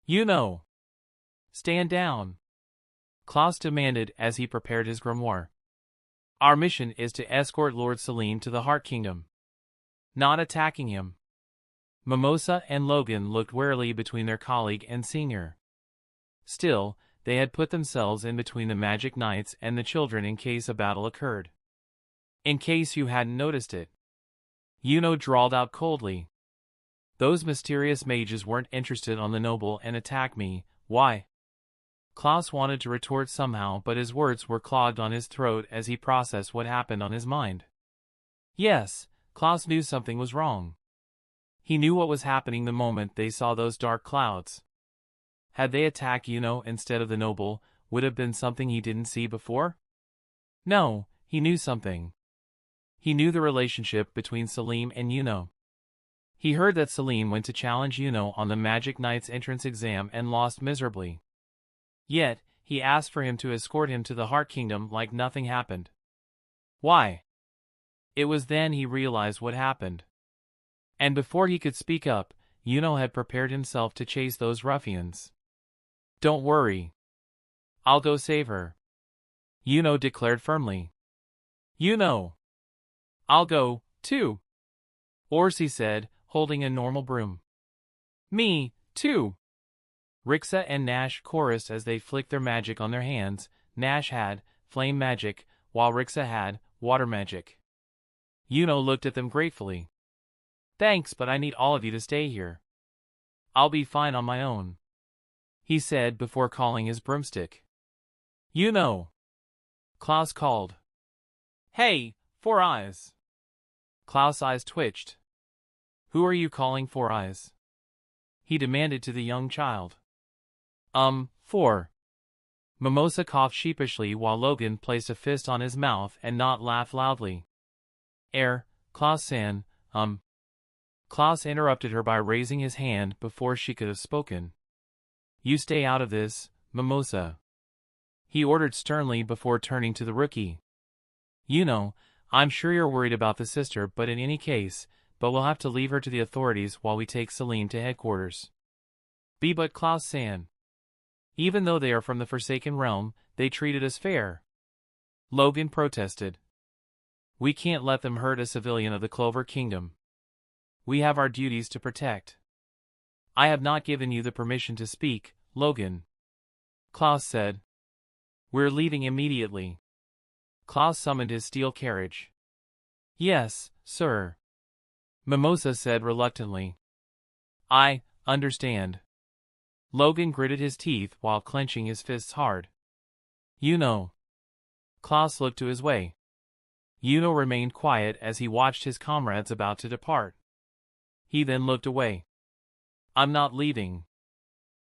You know. Stand down, Klaus demanded as he prepared his grimoire. Our mission is to escort Lord Salim to the Heart Kingdom, not attacking him. Mimosa and Logan looked warily between their colleague and senior. Still, they had put themselves in between the magic knights and the children in case a battle occurred. In case you hadn't noticed it, Yuno drawled out coldly. Those mysterious mages weren't interested on the noble and attacked me, why? Klaus wanted to retort somehow, but his words were clogged on his throat as he processed what happened on his mind. Yes, Klaus knew something was wrong. He knew what was happening the moment they saw those dark clouds. Had they attacked instead of the noble, would have been something he didn't see before? No, he knew something. He knew the relationship between Selim and He heard that Selim went to challenge on the Magic Knight's entrance exam and lost miserably. Yet, he asked for him to escort him to the Heart Kingdom like nothing happened. Why? It was then he realized what happened. And before he could speak up, had prepared himself to chase those ruffians. Don't worry. I'll go save her. Declared firmly. I'll go, too. Orsi said, holding a normal broom. Me, too. Rixa and Nash chorused as they flicked their magic on their hands. Nash had flame magic, while Rixa had water magic. Looked at them gratefully. Thanks, but I need all of you to stay here. I'll be fine on my own, he said before calling his broomstick. Klaus called. Hey, Four Eyes. Klaus' eyes twitched. Who are you calling Four Eyes? He demanded to the young child. Four. Mimosa coughed sheepishly while Logan placed a fist on his mouth and not laughed loudly. Klaus-san, Klaus interrupted her by raising his hand before she could have spoken. You stay out of this, Mimosa. He ordered sternly before turning to the rookie. I'm sure you're worried about the sister, but in any case, we'll have to leave her to the authorities while we take Selim to headquarters. But Klaus-san. Even though they are from the Forsaken Realm, they treated us fair. Logan protested. We can't let them hurt a civilian of the Clover Kingdom. We have our duties to protect. I have not given you the permission to speak, Logan. Klaus said. We're leaving immediately. Klaus summoned his steel carriage. Yes, sir. Mimosa said reluctantly. I understand. Logan gritted his teeth while clenching his fists hard. Klaus looked to his way. Remained quiet as he watched his comrades about to depart. He then looked away. I'm not leaving,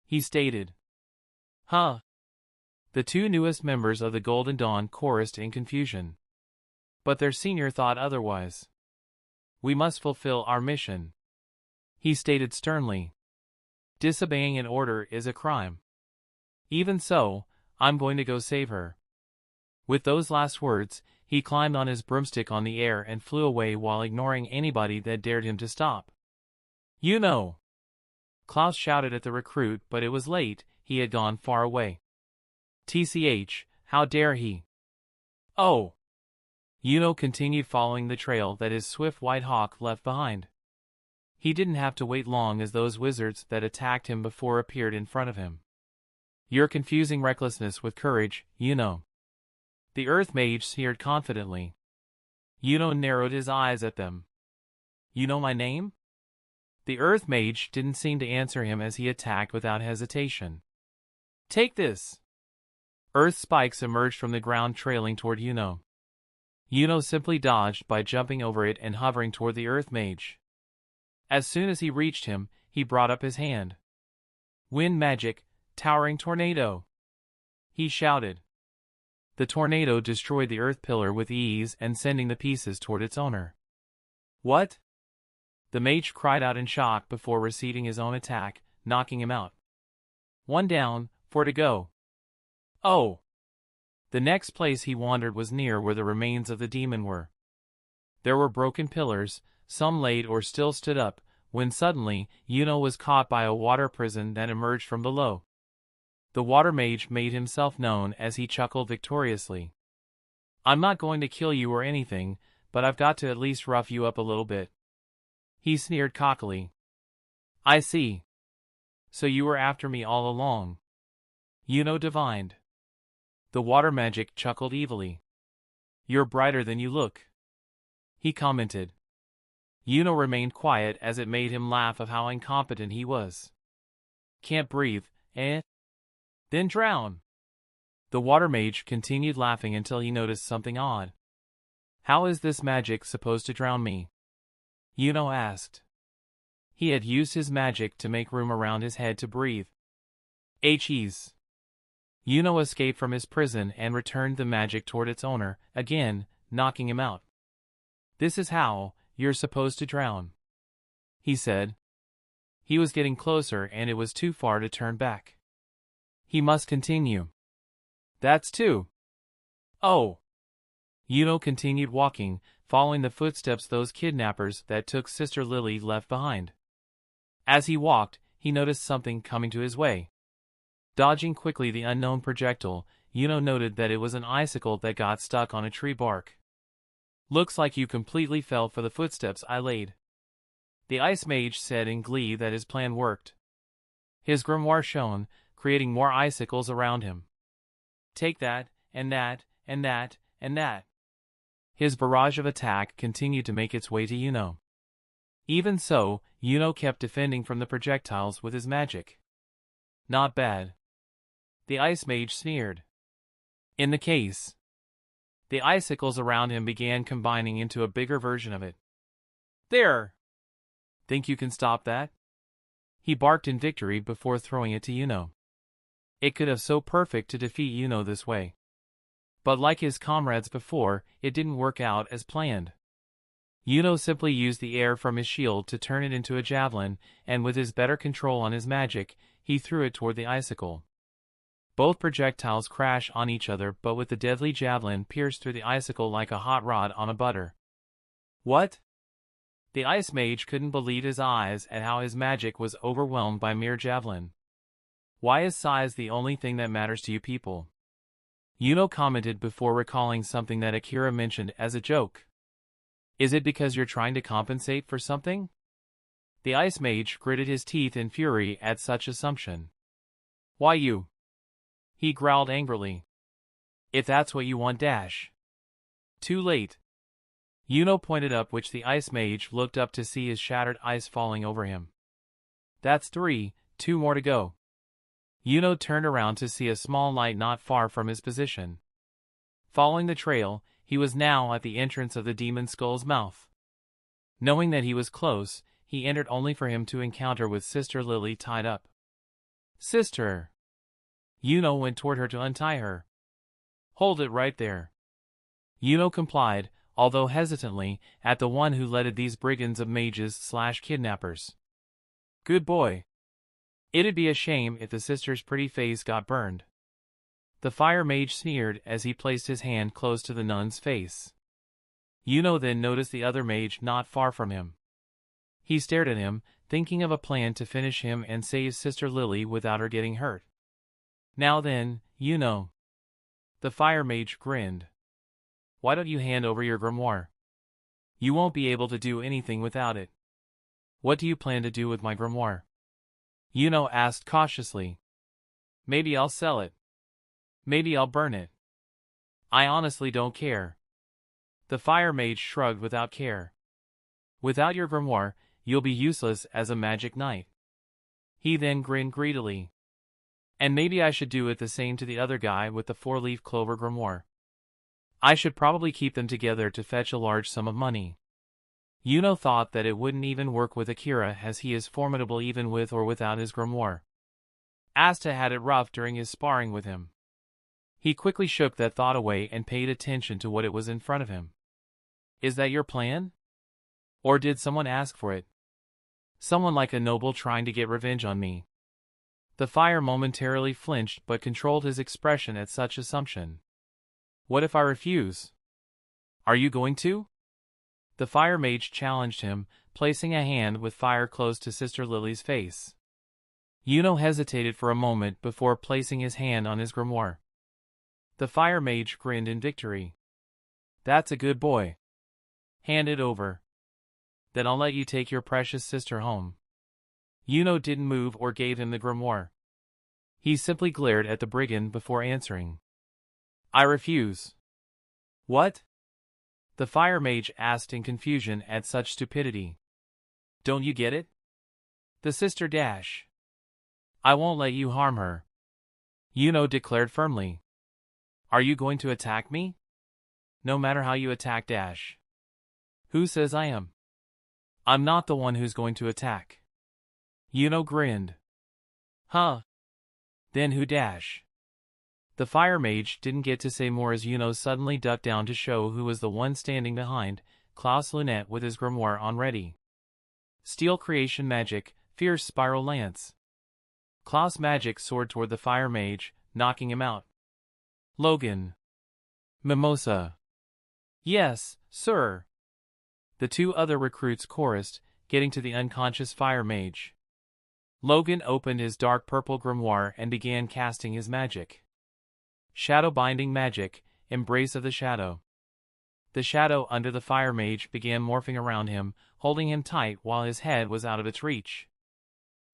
he stated. Huh? The two newest members of the Golden Dawn chorused in confusion. But their senior thought otherwise. We must fulfill our mission, he stated sternly. Disobeying an order is a crime. Even so, I'm going to go save her. With those last words, he climbed on his broomstick on the air and flew away while ignoring anybody that dared him to stop. Klaus shouted at the recruit, but it was late, he had gone far away. TCH, how dare he? Oh! Continued following the trail that his swift white hawk left behind. He didn't have to wait long as those wizards that attacked him before appeared in front of him. You're confusing recklessness with courage, The Earth Mage sneered confidently. Narrowed his eyes at them. You know my name? The Earth Mage didn't seem to answer him as he attacked without hesitation. Take this! Earth spikes emerged from the ground trailing toward simply dodged by jumping over it and hovering toward the Earth Mage. As soon as he reached him, he brought up his hand. Wind magic, towering tornado! He shouted. The tornado destroyed the earth pillar with ease and sending the pieces toward its owner. What? The mage cried out in shock before receiving his own attack, knocking him out. 1 down, 4 to go. Oh! The next place he wandered was near where the remains of the demon were. There were broken pillars, some laid or still stood up, when suddenly, was caught by a water prison that emerged from below. The water mage made himself known as he chuckled victoriously. I'm not going to kill you or anything, but I've got to at least rough you up a little bit. He sneered cockily. I see. So you were after me all along. Divined. The water magic chuckled evilly. You're brighter than you look, he commented. Yuno remained quiet as it made him laugh of how incompetent he was. Can't breathe, eh? Then drown. The water mage continued laughing until he noticed something odd. How is this magic supposed to drown me? Yuno asked. He had used his magic to make room around his head to breathe. H's. Yuno escaped from his prison and returned the magic toward its owner, again, knocking him out. This is how you're supposed to drown, he said. He was getting closer and it was too far to turn back. He must continue. That's two. Oh. Yuno continued walking, following the footsteps those kidnappers that took Sister Lily left behind. As he walked, he noticed something coming to his way. Dodging quickly the unknown projectile, Yuno noted that it was an icicle that got stuck on a tree bark. Looks like you completely fell for the footsteps I laid. The ice mage said in glee that his plan worked. His grimoire shone, creating more icicles around him. Take that, and that, and that, and that. His barrage of attack continued to make its way to Yuno. Even so, Yuno kept defending from the projectiles with his magic. Not bad. The ice mage sneered. In the case, the icicles around him began combining into a bigger version of it. There! Think you can stop that? He barked in victory before throwing it to Yuno. It could have so perfect to defeat Yuno this way. But like his comrades before, it didn't work out as planned. Yuno simply used the air from his shield to turn it into a javelin, and with his better control on his magic, he threw it toward the icicle. Both projectiles crash on each other, but with the deadly javelin pierced through the icicle like a hot rod on a butter. What? The ice mage couldn't believe his eyes at how his magic was overwhelmed by mere javelin. Why is size the only thing that matters to you people? Yuno commented before recalling something that Akira mentioned as a joke. Is it because you're trying to compensate for something? The ice mage gritted his teeth in fury at such assumption. Why you? He growled angrily. If that's what you want, dash. Too late. Yuno pointed up, which the ice mage looked up to see his shattered ice falling over him. That's 3, 2 more to go. Yuno turned around to see a small light not far from his position. Following the trail, he was now at the entrance of the demon skull's mouth. Knowing that he was close, he entered only for him to encounter with Sister Lily tied up. Sister! Yuno went toward her to untie her. Hold it right there. Yuno complied, although hesitantly, at the one who led these brigands of mages/kidnappers. Good boy. It'd be a shame if the sister's pretty face got burned. The fire mage sneered as he placed his hand close to the nun's face. Yuno then noticed the other mage not far from him. He stared at him, thinking of a plan to finish him and save Sister Lily without her getting hurt. Now then, Yuno. The fire mage grinned. Why don't you hand over your grimoire? You won't be able to do anything without it. What do you plan to do with my grimoire? Yuno asked cautiously. Maybe I'll sell it. Maybe I'll burn it. I honestly don't care. The fire mage shrugged without care. Without your grimoire, you'll be useless as a magic knight. He then grinned greedily. And maybe I should do it the same to the other guy with the 4-leaf clover grimoire. I should probably keep them together to fetch a large sum of money. Yuno thought that it wouldn't even work with Akira, as he is formidable even with or without his grimoire. Asta had it rough during his sparring with him. He quickly shook that thought away and paid attention to what it was in front of him. Is that your plan? Or did someone ask for it? Someone like a noble trying to get revenge on me. The fire momentarily flinched but controlled his expression at such assumption. What if I refuse? Are you going to? The fire mage challenged him, placing a hand with fire close to Sister Lily's face. Yuno hesitated for a moment before placing his hand on his grimoire. The fire mage grinned in victory. That's a good boy. Hand it over. Then I'll let you take your precious sister home. Yuno didn't move or gave him the grimoire. He simply glared at the brigand before answering. I refuse. What? The fire mage asked in confusion at such stupidity. Don't you get it? The sister dash. I won't let you harm her. Declared firmly. Are you going to attack me? No matter how you attack Dash. Who says I am? I'm not the one who's going to attack. Grinned. Huh? Then who Dash? The fire mage didn't get to say more as suddenly ducked down to show who was the one standing behind, Klaus Lunette with his grimoire on ready. Steel creation magic, fierce spiral lance. Klaus' magic soared toward the fire mage, knocking him out. Logan. Mimosa. Yes, sir. The two other recruits chorused, getting to the unconscious fire mage. Logan opened his dark purple grimoire and began casting his magic. Shadow binding magic, embrace of the shadow. The shadow under the fire mage began morphing around him, holding him tight while his head was out of its reach.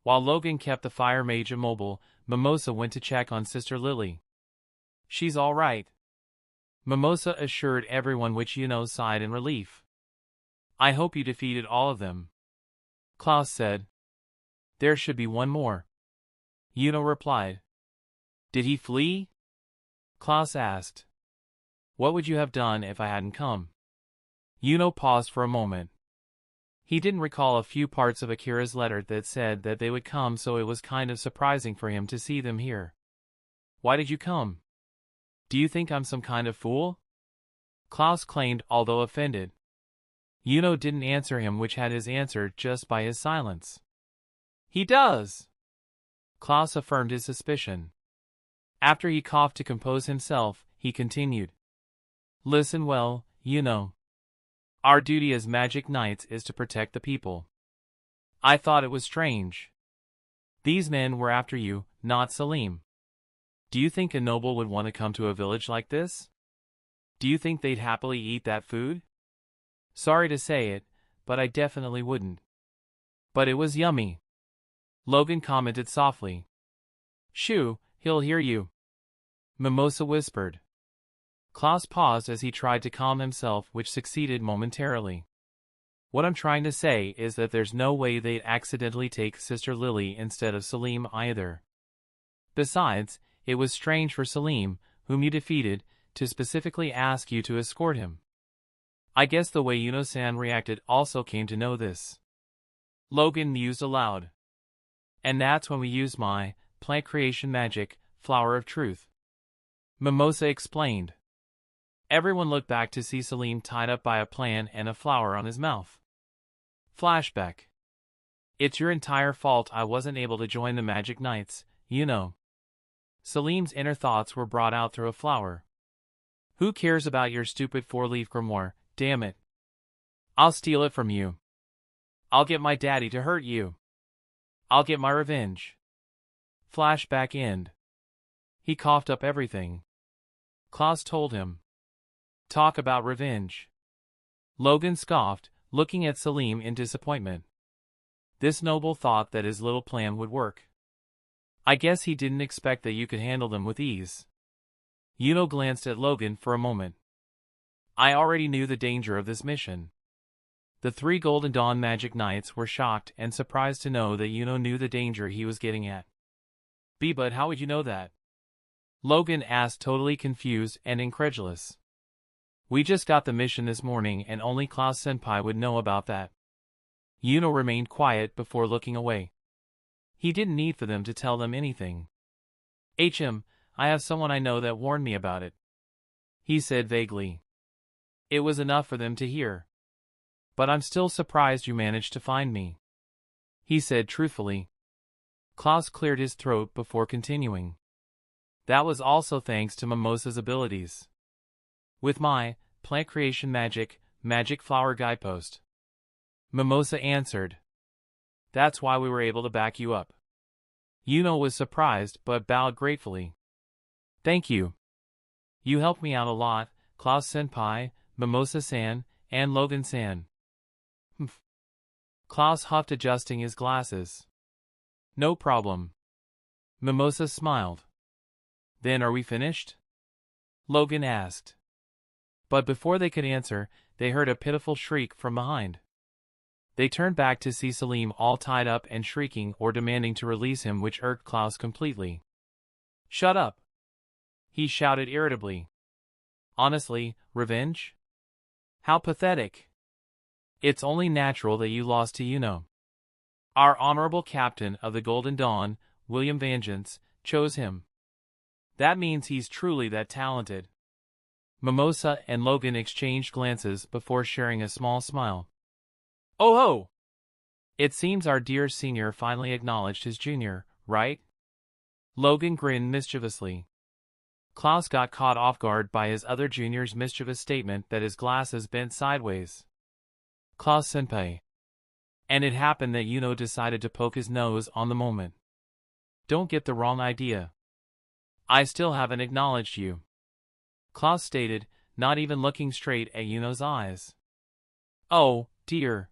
While Logan kept the fire mage immobile, Mimosa went to check on Sister Lily. She's all right. Mimosa assured everyone, which sighed in relief. I hope you defeated all of them. Klaus said. There should be one more. Replied. Did he flee? Klaus asked. What would you have done if I hadn't come? Paused for a moment. He didn't recall a few parts of Akira's letter that said that they would come, so it was kind of surprising for him to see them here. Why did you come? Do you think I'm some kind of fool? Klaus claimed, although offended. Didn't answer him, which had his answer just by his silence. He does! Klaus affirmed his suspicion. After he coughed to compose himself, he continued. Listen well, Our duty as magic knights is to protect the people. I thought it was strange. These men were after you, not Selim. Do you think a noble would want to come to a village like this? Do you think they'd happily eat that food? Sorry to say it, but I definitely wouldn't. But it was yummy. Logan commented softly. Shoo, he'll hear you. Mimosa whispered. Klaus paused as he tried to calm himself, which succeeded momentarily. What I'm trying to say is that there's no way they'd accidentally take Sister Lily instead of Selim either. Besides, it was strange for Selim, whom you defeated, to specifically ask you to escort him. I guess the way Yuno-san reacted also came to know this. Logan mused aloud. And that's when we used my plant creation magic, Flower of Truth. Mimosa explained. Everyone looked back to see Selim tied up by a plant and a flower on his mouth. Flashback. It's your entire fault I wasn't able to join the Magic Knights, Selim's inner thoughts were brought out through a flower. Who cares about your stupid four-leaf grimoire, damn it. I'll steal it from you. I'll get my daddy to hurt you. I'll get my revenge. Flashback end. He coughed up everything. Klaus told him. Talk about revenge. Logan scoffed, looking at Selim in disappointment. This noble thought that his little plan would work. I guess he didn't expect that you could handle them with ease. Glanced at Logan for a moment. I already knew the danger of this mission. The three Golden Dawn Magic Knights were shocked and surprised to know that knew the danger he was getting at. But how would you know that? Logan asked, totally confused and incredulous. We just got the mission this morning and only Klaus-senpai would know about that. Remained quiet before looking away. He didn't need for them to tell them anything. I have someone I know that warned me about it. He said vaguely. It was enough for them to hear. But I'm still surprised you managed to find me. He said truthfully. Klaus cleared his throat before continuing. That was also thanks to Mimosa's abilities. With my plant creation magic flower guidepost. Mimosa answered. That's why we were able to back you up. Was surprised but bowed gratefully. Thank you. You helped me out a lot, Klaus-senpai, Mimosa-san, and Logan-san. Humph. Klaus huffed, adjusting his glasses. No problem. Mimosa smiled. Then are we finished? Logan asked. But before they could answer, they heard a pitiful shriek from behind. They turned back to see Selim all tied up and shrieking or demanding to release him, which irked Klaus completely. "Shut up!" he shouted irritably. "Honestly, revenge? How pathetic. It's only natural that you lost to Our honorable captain of the Golden Dawn, William Vengeance, chose him. That means he's truly that talented." Mimosa and Logan exchanged glances before sharing a small smile. "Oh ho! It seems our dear senior finally acknowledged his junior, right?" Logan grinned mischievously. Klaus got caught off guard by his other junior's mischievous statement that his glasses bent sideways. "Klaus-senpai." And it happened that decided to poke his nose on the moment. "Don't get the wrong idea. I still haven't acknowledged you," Klaus stated, not even looking straight at Yuno's eyes. "Oh, dear."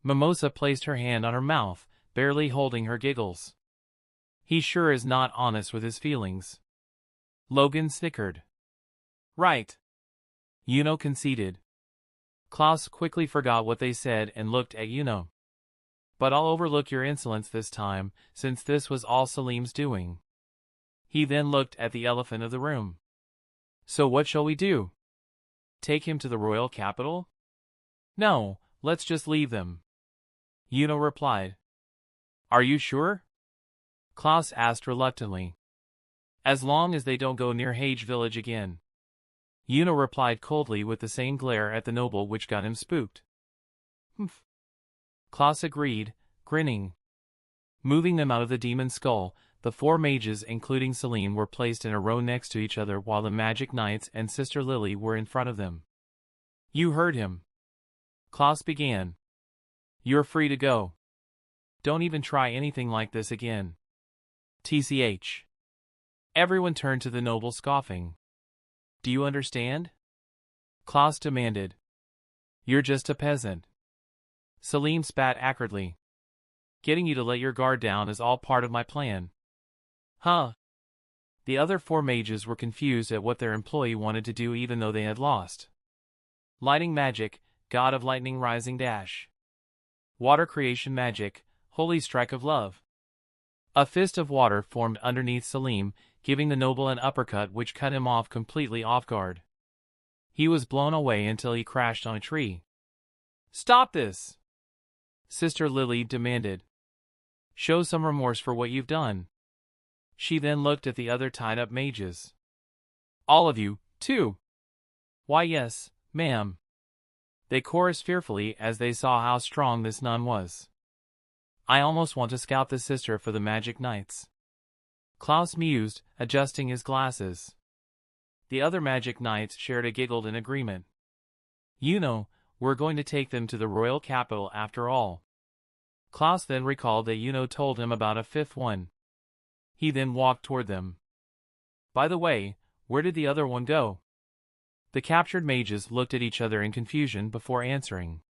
Mimosa placed her hand on her mouth, barely holding her giggles. "He sure is not honest with his feelings." Logan snickered. "Right," Yuno conceded. Klaus quickly forgot what they said and looked at Yuno. "But I'll overlook your insolence this time, since this was all Selim's doing." He then looked at the elephant of the room. "So what shall we do? Take him to the royal capital?" "No, let's just leave them," Yuno replied. "Are you sure?" Klaus asked reluctantly. "As long as they don't go near Hage village again," Yuno replied coldly with the same glare at the noble which got him spooked. "Humph," Klaus agreed, grinning. Moving them out of the demon skull, the four mages including Selim were placed in a row next to each other while the magic knights and Sister Lily were in front of them. "You heard him," Klaus began. "You're free to go. Don't even try anything like this again. TCH. Everyone turned to the noble scoffing. "Do you understand?" Klaus demanded. "You're just a peasant." Selim spat acridly. "Getting you to let your guard down is all part of my plan." "Huh?" The other four mages were confused at what their employee wanted to do even though they had lost. Lighting magic, god of lightning rising dash. Water creation magic, holy strike of love. A fist of water formed underneath Selim, giving the noble an uppercut which cut him off completely off guard. He was blown away until he crashed on a tree. "Stop this!" Sister Lily demanded. "Show some remorse for what you've done." She then looked at the other tied-up mages. "All of you, too?" "Why yes, ma'am." They chorused fearfully as they saw how strong this nun was. "I almost want to scout the sister for the magic knights," Klaus mused, adjusting his glasses. The other magic knights shared a giggled in agreement. We're going to take them to the royal capital after all." Klaus then recalled that Yuno told him about a fifth one. He then walked toward them. "By the way, where did the other one go?" The captured mages looked at each other in confusion before answering.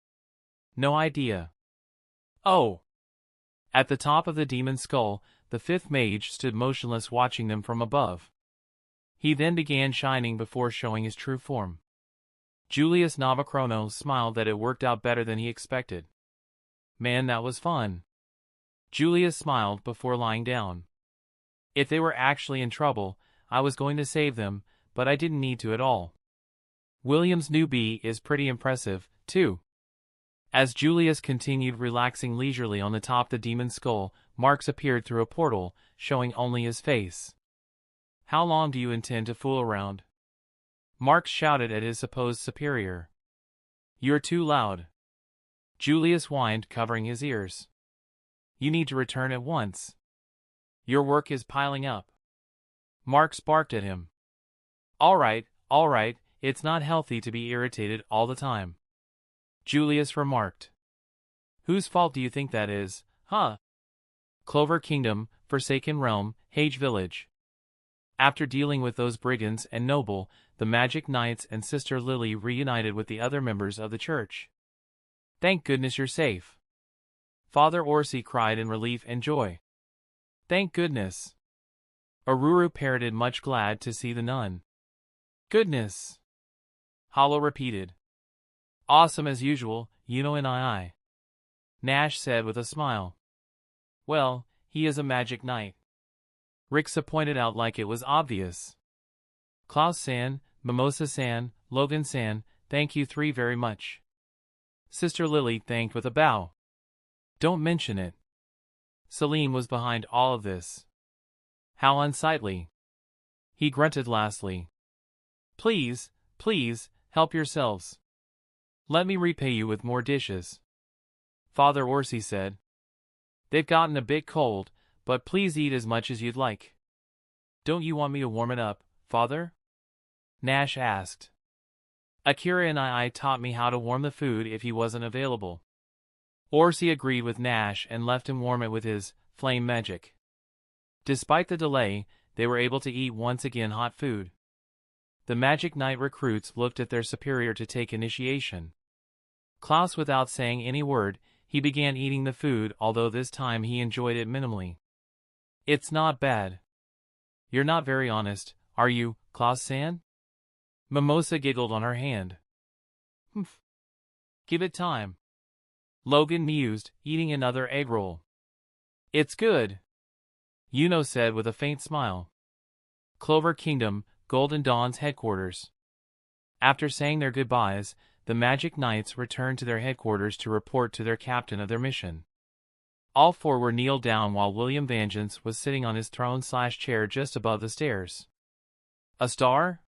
"No idea." "Oh." At the top of the demon skull, the fifth mage stood motionless watching them from above. He then began shining before showing his true form. Julius Navachrono smiled that it worked out better than he expected. "Man, that was fun." Julius smiled before lying down. "If they were actually in trouble, I was going to save them, but I didn't need to at all." William's new bee is pretty impressive, too. As Julius continued relaxing leisurely on the top of the demon skull, Marks appeared through a portal, showing only his face. "How long do you intend to fool around?" Marks shouted at his supposed superior. "You're too loud." Julius whined, covering his ears. "You need to return at once. Your work is piling up." Marks barked at him. All right, it's not healthy to be irritated all the time," Julius remarked. "Whose fault do you think that is, huh?" "Clover Kingdom, Forsaken Realm, Hage Village. After dealing with those brigands and noble, the Magic Knights and Sister Lily reunited with the other members of the church." "Thank goodness you're safe," Father Orsi cried in relief and joy. "Thank goodness." Aruru parroted, much glad to see the nun. "Goodness." Hollow repeated. Awesome as usual, and I. Nash said with a smile. Well, he is a magic knight. Rixa pointed out like it was obvious. Klaus-san, Mimosa-san, Logan-san, thank you three very much. Sister Lily thanked with a bow. Don't mention it. Selim was behind all of this. How unsightly. He grunted lastly. Please, please, help yourselves. Let me repay you with more dishes. Father Orsi said. They've gotten a bit cold, but please eat as much as you'd like. Don't you want me to warm it up, Father? Nash asked. Akira and I taught me how to warm the food if he wasn't available. Orsi agreed with Nash and left him warm it with his flame magic. Despite the delay, they were able to eat once again hot food. The Magic Knight recruits looked at their superior to take initiation. Klaus, without saying any word, he began eating the food, although this time he enjoyed it minimally. It's not bad. You're not very honest, are you, Klaus-san? Mimosa giggled on her hand. Humph. Give it time. Logan mused, eating another egg roll. It's good, said with a faint smile. Clover Kingdom, Golden Dawn's headquarters. After saying their goodbyes, the Magic Knights returned to their headquarters to report to their captain of their mission. All four were kneeled down while William Vengeance was sitting on his throne/chair just above the stairs. A star?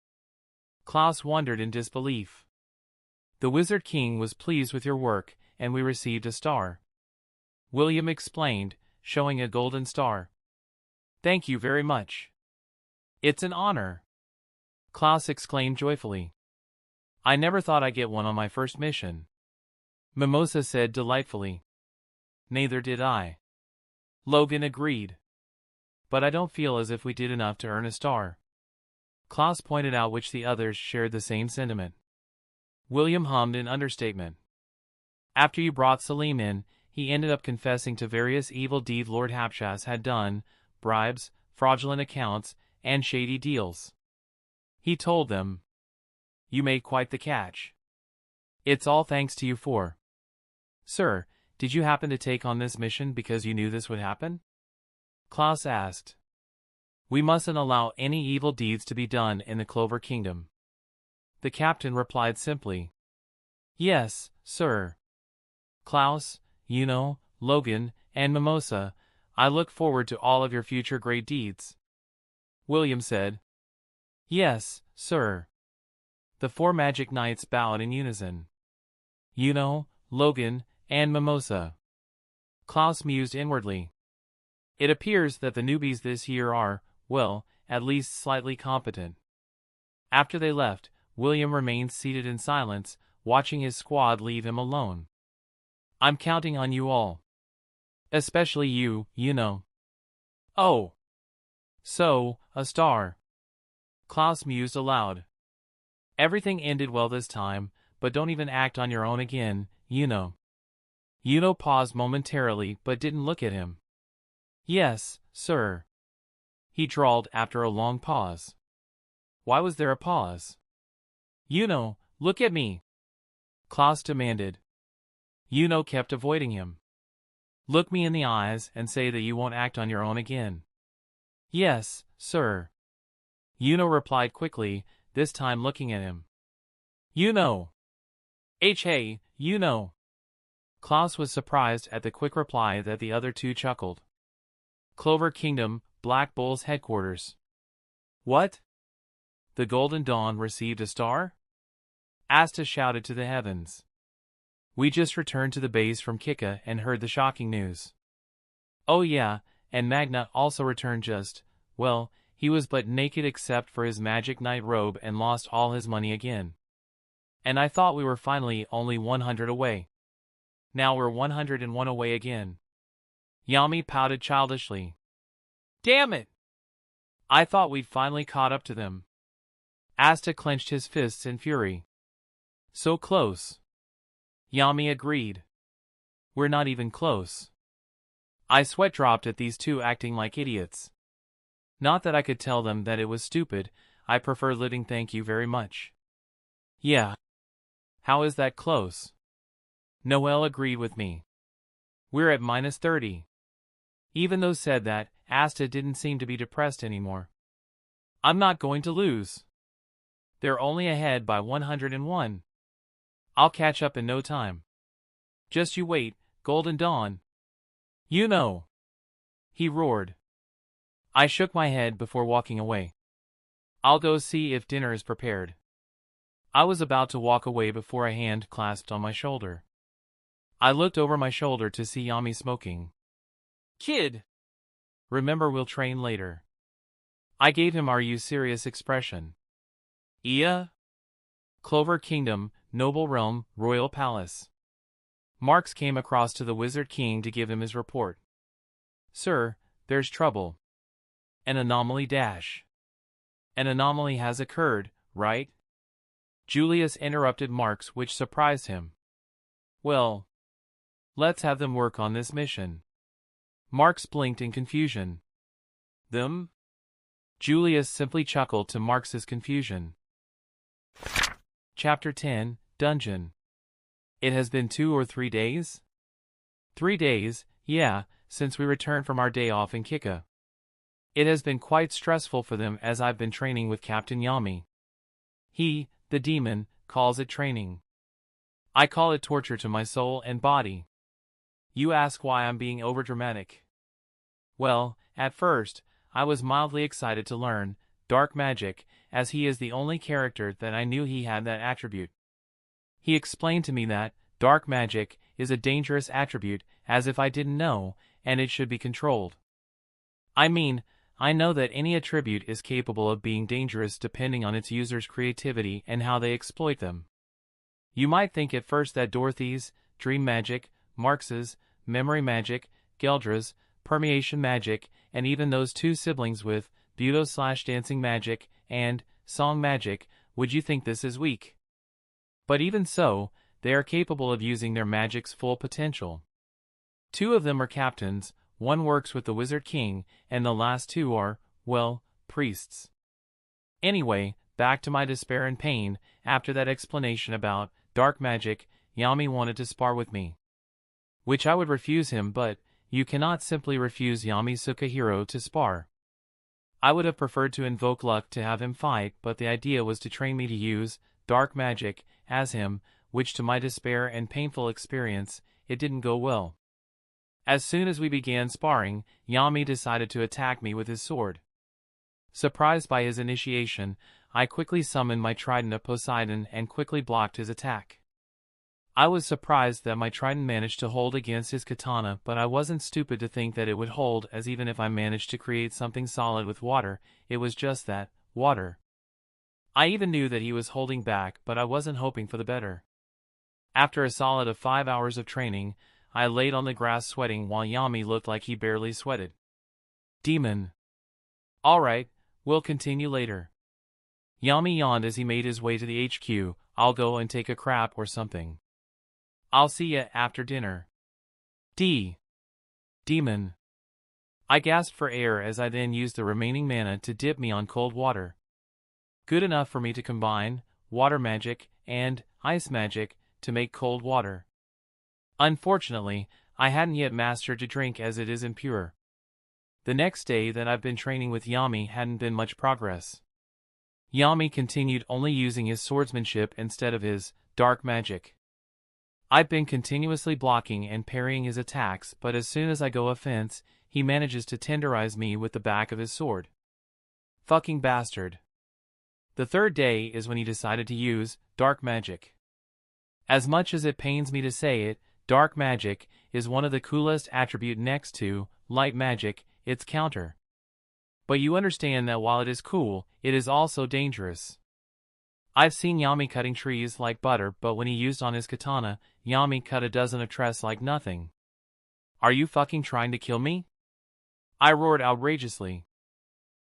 Klaus wondered in disbelief. The Wizard King was pleased with your work, and we received a star. William explained, showing a golden star. Thank you very much. It's an honor. Klaus exclaimed joyfully. I never thought I'd get one on my first mission. Mimosa said delightfully. Neither did I. Logan agreed. But I don't feel as if we did enough to earn a star. Klaus pointed out which the others shared the same sentiment. William hummed in understatement. After you brought Selim in, he ended up confessing to various evil deeds Lord Hapshas had done, bribes, fraudulent accounts, and shady deals. He told them. You made quite the catch. It's all thanks to you four. Sir, did you happen to take on this mission because you knew this would happen? Klaus asked. We mustn't allow any evil deeds to be done in the Clover Kingdom. The captain replied simply. Yes, sir. Klaus, Logan, and Mimosa, I look forward to all of your future great deeds. William said. Yes, sir. The four Magic Knights bowed in unison. Logan, and Mimosa. Klaus mused inwardly. It appears that the newbies this year are, well, at least slightly competent. After they left, William remained seated in silence, watching his squad leave him alone. I'm counting on you all. Especially you, Oh. So, a star. Klaus mused aloud. Everything ended well this time, but don't even act on your own again, paused momentarily but didn't look at him. Yes, sir. He drawled after a long pause. Why was there a pause? Look at me. Klaus demanded. Kept avoiding him. Look me in the eyes and say that you won't act on your own again. Yes, sir. Replied quickly, this time looking at him. Hey, Klaus was surprised at the quick reply that the other two chuckled. Clover Kingdom, Black Bull's headquarters. What? The Golden Dawn received a star? Asta shouted to the heavens. We just returned to the base from Kika and heard the shocking news. Oh yeah, and Magna also returned he was but naked except for his Magic Knight robe and lost all his money again. And I thought we were finally only 100 away. Now we're 101 away again. Yami pouted childishly. Damn it! I thought we'd finally caught up to them. Asta clenched his fists in fury. So close. Yami agreed. We're not even close. I sweat dropped at these two acting like idiots. Not that I could tell them that it was stupid, I prefer living, thank you very much. Yeah. How is that close? Noel agreed with me. We're at -30. Even though said that, Asta didn't seem to be depressed anymore. I'm not going to lose. They're only ahead by 101. I'll catch up in no time. Just you wait, Golden Dawn. You know. He roared. I shook my head before walking away. I'll go see if dinner is prepared. I was about to walk away before a hand clasped on my shoulder. I looked over my shoulder to see Yami smoking. Kid! Remember, we'll train later. I gave him "Are you serious" expression. Ia? Clover Kingdom, Noble Realm, Royal Palace. Marks came across to the Wizard King to give him his report. Sir, there's trouble. An anomaly dash. An anomaly has occurred, right? Julius interrupted Marks, which surprised him. Well, let's have them work on this mission. Marks blinked in confusion. Them? Julius simply chuckled to Marks's confusion. Chapter 10, Dungeon. It has been 2 or 3 days? 3 days, yeah, since we returned from our day off in Kika. It has been quite stressful for them as I've been training with Captain Yami. He, the demon, calls it training. I call it torture to my soul and body. You ask why I'm being overdramatic. Well, at first, I was mildly excited to learn dark magic, as he is the only character that I knew he had that attribute. He explained to me that dark magic is a dangerous attribute, as if I didn't know, and it should be controlled. I mean, I know that any attribute is capable of being dangerous depending on its user's creativity and how they exploit them. You might think at first that Dorothy's, dream magic, Marx's, memory magic, Geldra's, permeation magic, and even those 2 siblings with Buto/dancing magic and song magic, would you think this is weak? But even so, they are capable of using their magic's full potential. 2 of them are captains, 1 works with the Wizard King, and the last 2 are, well, priests. Anyway, back to my despair and pain. After that explanation about dark magic, Yami wanted to spar with me. Which I would refuse him, but you cannot simply refuse Yami Sukahiro to spar. I would have preferred to invoke luck to have him fight, but the idea was to train me to use dark magic as him, which to my despair and painful experience, it didn't go well. As soon as we began sparring, Yami decided to attack me with his sword. Surprised by his initiation, I quickly summoned my trident of Poseidon and quickly blocked his attack. I was surprised that my trident managed to hold against his katana, but I wasn't stupid to think that it would hold, as even if I managed to create something solid with water, it was just that, water. I even knew that he was holding back, but I wasn't hoping for the better. After a solid of 5 hours of training, I laid on the grass sweating while Yami looked like he barely sweated. Demon. Alright, we'll continue later. Yami yawned as he made his way to the HQ. I'll go and take a crap or something. I'll see ya after dinner. Demon. I gasped for air as I then used the remaining mana to dip me on cold water. Good enough for me to combine water magic and ice magic to make cold water. Unfortunately, I hadn't yet mastered to drink as it is impure. The next day that I've been training with Yami hadn't been much progress. Yami continued only using his swordsmanship instead of his dark magic. I've been continuously blocking and parrying his attacks, but as soon as I go offense, he manages to tenderize me with the back of his sword. Fucking bastard. The 3rd day is when he decided to use dark magic. As much as it pains me to say it, dark magic is one of the coolest attributes next to light magic, its counter. But you understand that while it is cool, it is also dangerous. I've seen Yami cutting trees like butter, but when he used on his katana, Yami cut a dozen of trees like nothing. Are you fucking trying to kill me? I roared outrageously.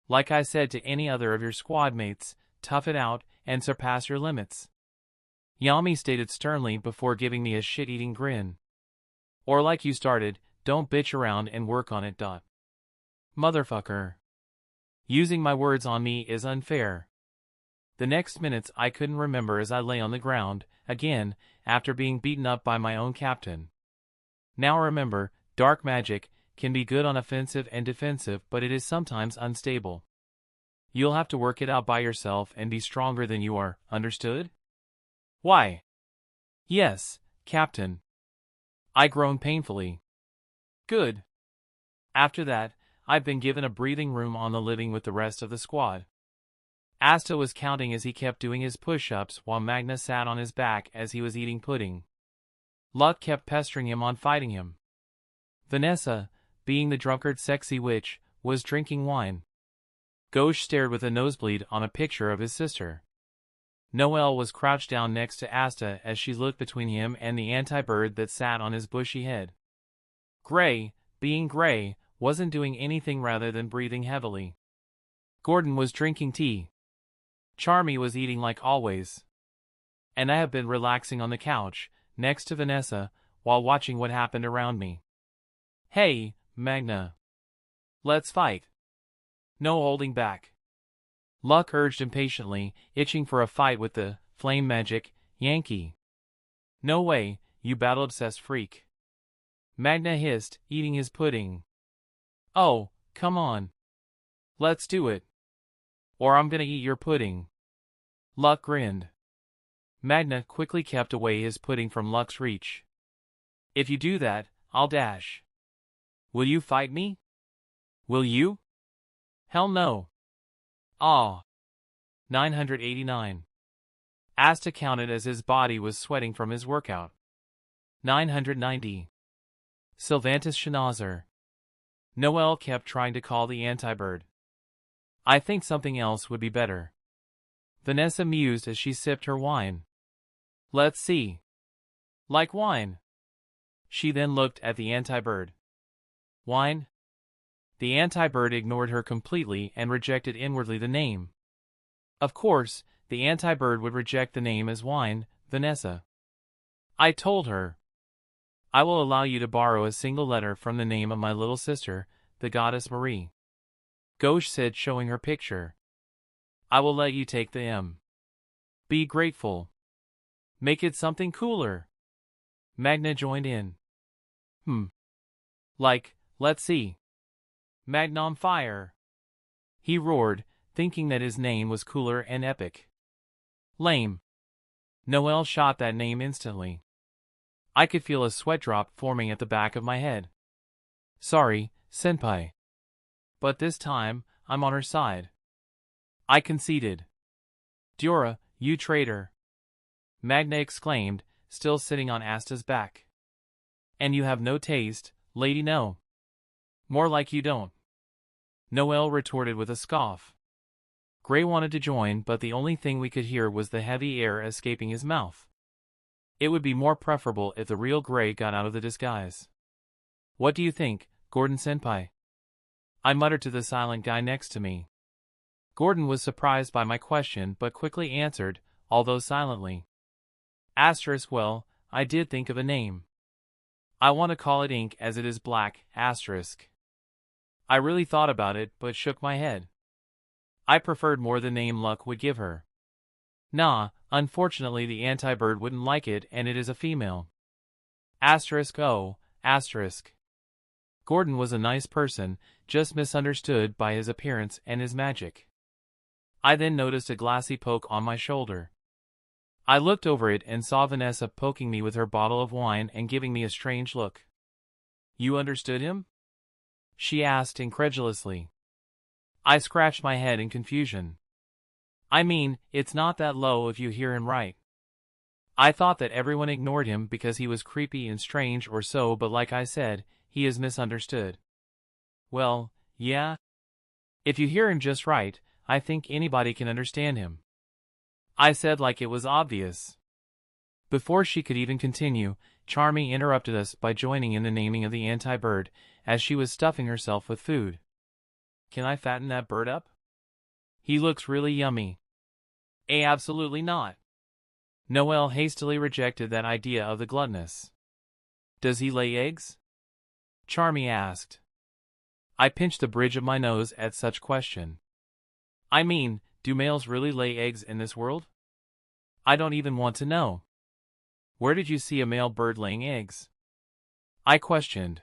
Like I said to any other of your squad mates, tough it out and surpass your limits. Yami stated sternly before giving me a shit-eating grin. Or like you started, don't bitch around and work on it. Motherfucker. Using my words on me is unfair. The next minutes I couldn't remember as I lay on the ground, again, after being beaten up by my own captain. Now remember, dark magic can be good on offensive and defensive, but it is sometimes unstable. You'll have to work it out by yourself and be stronger than you are, understood? Why? Yes, Captain. I groaned painfully. Good. After that, I've been given a breathing room on the living with the rest of the squad. Asta was counting as he kept doing his push-ups while Magna sat on his back as he was eating pudding. Luck kept pestering him on fighting him. Vanessa, being the drunkard sexy witch, was drinking wine. Gauche stared with a nosebleed on a picture of his sister. Noelle was crouched down next to Asta as she looked between him and the anti-bird that sat on his bushy head. Gray, being Gray, wasn't doing anything rather than breathing heavily. Gordon was drinking tea. Charmy was eating like always. And I have been relaxing on the couch, next to Vanessa, while watching what happened around me. Hey, Magna. Let's fight. No holding back. Luck urged impatiently, itching for a fight with the flame magic Yankee. No way, you battle-obsessed freak. Magna hissed, eating his pudding. Oh, come on. Let's do it. Or I'm gonna eat your pudding. Luck grinned. Magna quickly kept away his pudding from Luck's reach. If you do that, I'll dash. Will you fight me? Will you? Hell no. Ah. 989. Asta counted as his body was sweating from his workout. 990. Sylvantus Schnauzer. Noelle kept trying to call the anti-bird. I think something else would be better. Vanessa mused as she sipped her wine. Let's see. Like wine. She then looked at the anti-bird. Wine? The anti-bird ignored her completely and rejected inwardly the name. Of course, the anti-bird would reject the name as wine, Vanessa. I told her. I will allow you to borrow a single letter from the name of my little sister, the goddess Marie. Gauche said, showing her picture. I will let you take the M. Be grateful. Make it something cooler. Magna joined in. Like, let's see. Magnum fire. He roared, thinking that his name was cooler and epic. Lame. Noelle shot that name instantly. I could feel a sweat drop forming at the back of my head. Sorry, senpai. But this time, I'm on her side. I conceded. Dura, you traitor. Magna exclaimed, still sitting on Asta's back. And you have no taste, lady no. More like you don't. Noelle retorted with a scoff. Gray wanted to join, but the only thing we could hear was the heavy air escaping his mouth. It would be more preferable if the real Gray got out of the disguise. What do you think, Gordon-senpai? I muttered to the silent guy next to me. Gordon was surprised by my question but quickly answered, although silently. Well, I did think of a name. I want to call it Ink as it is black, asterisk. I really thought about it but shook my head. I preferred more the name Luck would give her. Nah, unfortunately the anti-bird wouldn't like it and it is a female. Oh, asterisk. Gordon was a nice person, just misunderstood by his appearance and his magic. I then noticed a glassy poke on my shoulder. I looked over it and saw Vanessa poking me with her bottle of wine and giving me a strange look. You understood him? She asked incredulously. I scratched my head in confusion. I mean, it's not that low if you hear him right. I thought that everyone ignored him because he was creepy and strange or so, but like I said, he is misunderstood. Well, yeah. If you hear him just right, I think anybody can understand him. I said like it was obvious. Before she could even continue, Charmy interrupted us by joining in the naming of the anti-bird, as she was stuffing herself with food. Can I fatten that bird up? He looks really yummy. Absolutely not. Noelle hastily rejected that idea of the gluttonous. Does he lay eggs? Charmy asked. I pinched the bridge of my nose at such question. I mean, Do males really lay eggs in this world? I don't even want to know. Where did you see a male bird laying eggs? I questioned.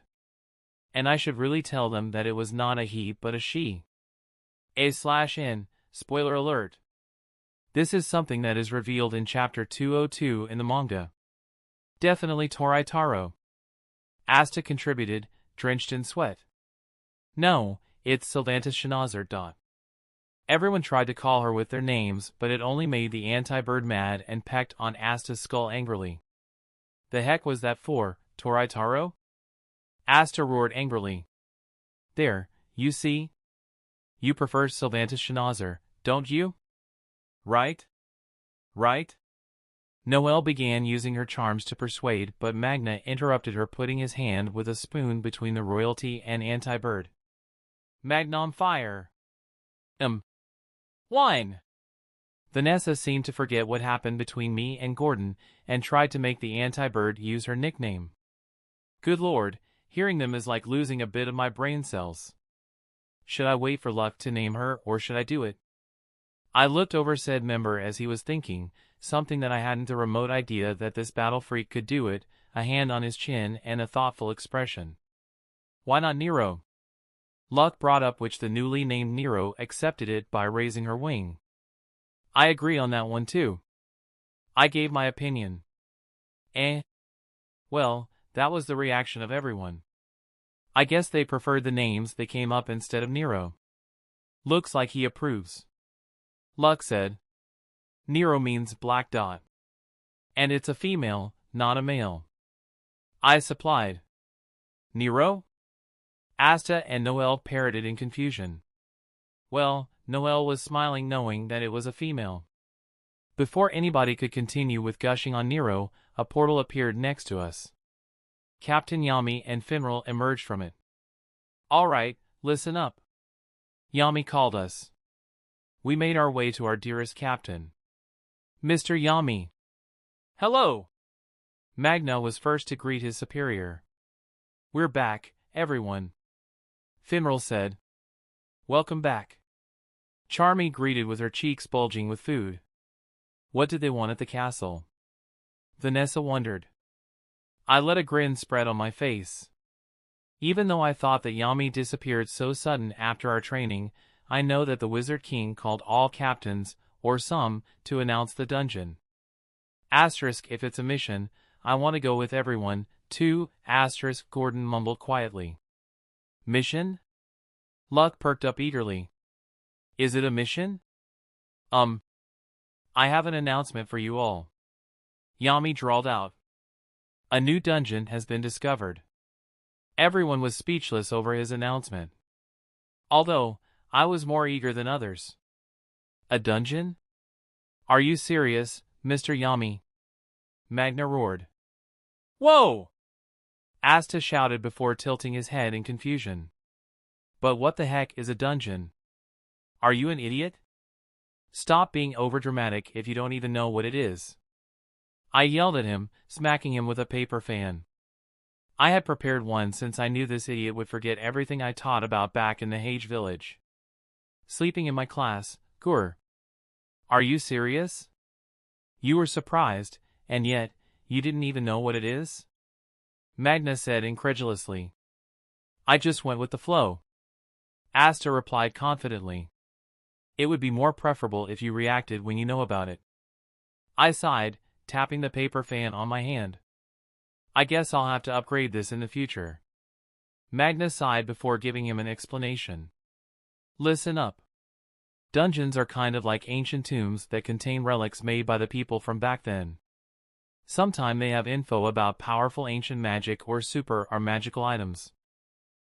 And I should really tell them that it was not a he but a she. A/N, spoiler alert. This is something that is revealed in chapter 202 in the manga. Definitely Torai Taro. Asta contributed, drenched in sweat. No, it's Sylvanus Schnauzert. Everyone tried to call her with their names, but it only made the anti-bird mad and pecked on Asta's skull angrily. The heck was that for, Torai Taro? Asta roared angrily. There, you see? You prefer Sylvanus Schnauzert, don't you? Right? Right? Noelle began using her charms to persuade, but Magna interrupted her, putting his hand with a spoon between the royalty and anti-bird. Magnum fire. Wine. Vanessa seemed to forget what happened between me and Gordon, and tried to make the anti-bird use her nickname. Good lord, hearing them is like losing a bit of my brain cells. Should I wait for Luck to name her, or should I do it? I looked over said member as he was thinking, something that I hadn't a remote idea that this battle freak could do it, a hand on his chin and a thoughtful expression. Why not Nero? Luck brought up, which the newly named Nero accepted it by raising her wing. I agree on that one too. I gave my opinion. Well, that was the reaction of everyone. I guess they preferred the names that came up instead of Nero. Looks like he approves. Luck said. Nero means black dot. And it's a female, not a male. I supplied. Nero? Asta and Noelle parroted in confusion. Well, Noelle was smiling knowing that it was a female. Before anybody could continue with gushing on Nero, a portal appeared next to us. Captain Yami and Finral emerged from it. All right, listen up. Yami called us. We made our way to our dearest captain. Mr. Yami. Hello. Magna was first to greet his superior. We're back, everyone. Finral said. Welcome back. Charmy greeted with her cheeks bulging with food. What did they want at the castle? Vanessa wondered. I let a grin spread on my face. Even though I thought that Yami disappeared so sudden after our training, I know that the Wizard King called all captains, or some, to announce the dungeon. Asterisk if it's a mission, I want to go with everyone, too, asterisk Gordon mumbled quietly. Mission? Luck perked up eagerly. Is it a mission? I have an announcement for you all. Yami drawled out. A new dungeon has been discovered. Everyone was speechless over his announcement. Although, I was more eager than others. A dungeon? Are you serious, Mr. Yami? Magna roared. Whoa! Asta shouted before tilting his head in confusion. But what the heck is a dungeon? Are you an idiot? Stop being overdramatic if you don't even know what it is. I yelled at him, smacking him with a paper fan. I had prepared one since I knew this idiot would forget everything I taught about back in the Hage village. Sleeping in my class, Gur. Are you serious? You were surprised, and yet, you didn't even know what it is? Magna said incredulously. I just went with the flow. Asta replied confidently. It would be more preferable if you reacted when you know about it. I sighed, tapping the paper fan on my hand. I guess I'll have to upgrade this in the future. Magna sighed before giving him an explanation. Listen up. Dungeons are kind of like ancient tombs that contain relics made by the people from back then. Sometimes they have info about powerful ancient magic or super or magical items.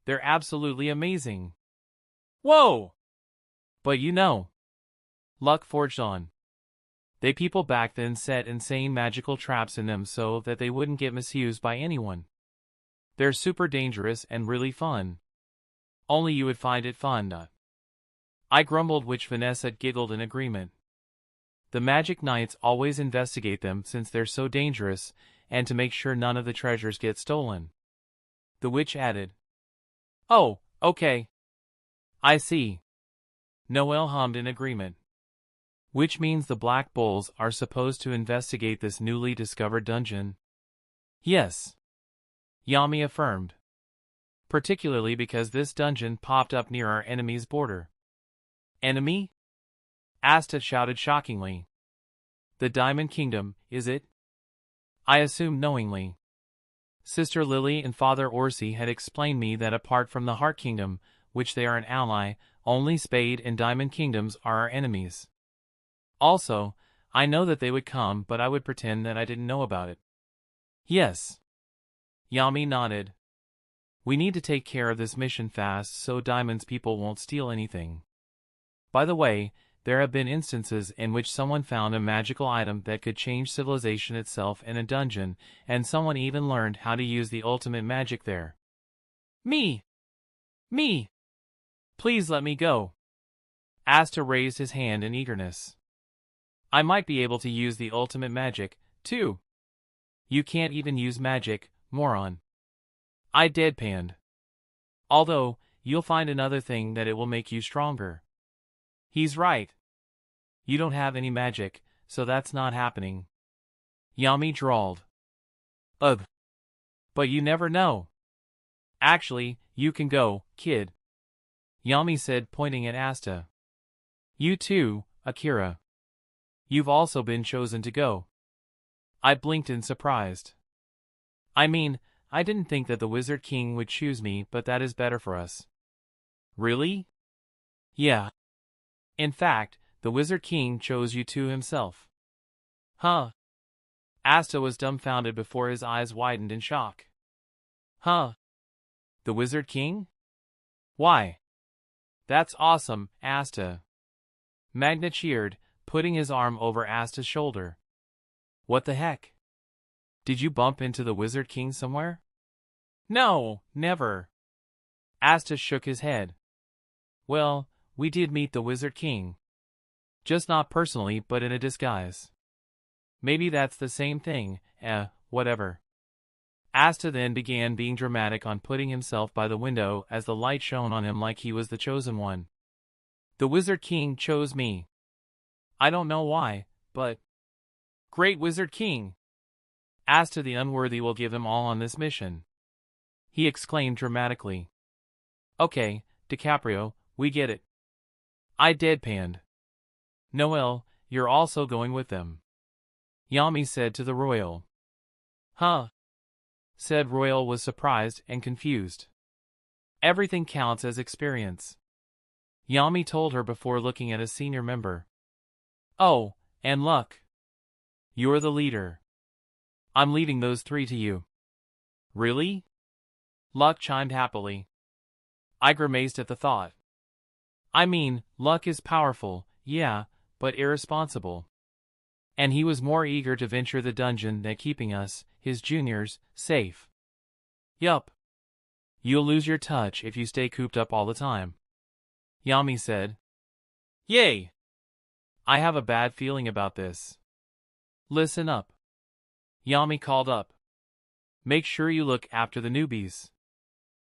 They're absolutely amazing. Whoa! But you know. Luck forged on. They people back then set insane magical traps in them so that they wouldn't get misused by anyone. They're super dangerous and really fun. Only you would find it fun. I grumbled, which Vanessa giggled in agreement. The Magic Knights always investigate them since they're so dangerous, and to make sure none of the treasures get stolen. The witch added. Oh, okay. I see. Noelle hummed in agreement. Which means the Black Bulls are supposed to investigate this newly discovered dungeon? Yes, Yami affirmed. Particularly because this dungeon popped up near our enemy's border. Enemy? Asta shouted shockingly. The Diamond Kingdom, is it? I assumed knowingly. Sister Lily and Father Orsi had explained me that apart from the Heart Kingdom, which they are an ally, only Spade and Diamond Kingdoms are our enemies. Also, I know that they would come, but I would pretend that I didn't know about it. Yes. Yami nodded. We need to take care of this mission fast so Diamond's people won't steal anything. By the way, there have been instances in which someone found a magical item that could change civilization itself in a dungeon, and someone even learned how to use the ultimate magic there. Me! Me! Please let me go. Asta raised his hand in eagerness. I might be able to use the ultimate magic, too. You can't even use magic, moron. I deadpanned. Although, you'll find another thing that it will make you stronger. He's right. You don't have any magic, so that's not happening. Yami drawled. Ugh. But you never know. Actually, you can go, kid. Yami said, pointing at Asta. You too, Akira. You've also been chosen to go. I blinked in surprise. I mean, I didn't think that the Wizard King would choose me, but that is better for us. Really? Yeah. In fact, the Wizard King chose you two himself. Huh? Asta was dumbfounded before his eyes widened in shock. Huh? The Wizard King? Why? That's awesome, Asta. Magna cheered, putting his arm over Asta's shoulder. What the heck? Did you bump into the Wizard King somewhere? No, never. Asta shook his head. Well, we did meet the Wizard King. Just not personally, but in a disguise. Maybe that's the same thing, whatever. Asta then began being dramatic on putting himself by the window as the light shone on him like he was the chosen one. The Wizard King chose me. I don't know why, but... Great Wizard King! Asta the Unworthy will give them all on this mission. He exclaimed dramatically. Okay, DiCaprio, we get it. I deadpanned. Noel, you're also going with them. Yami said to the Royal. Huh? Said Royal was surprised and confused. Everything counts as experience. Yami told her before looking at a senior member. Oh, and luck. You're the leader. I'm leaving those three to you. Really? Luck chimed happily. I grimaced at the thought. I mean, Luck is powerful, yeah, but irresponsible. And he was more eager to venture the dungeon than keeping us, his juniors, safe. Yup. You'll lose your touch if you stay cooped up all the time. Yami said. Yay! I have a bad feeling about this. Listen up. Yami called up. Make sure you look after the newbies.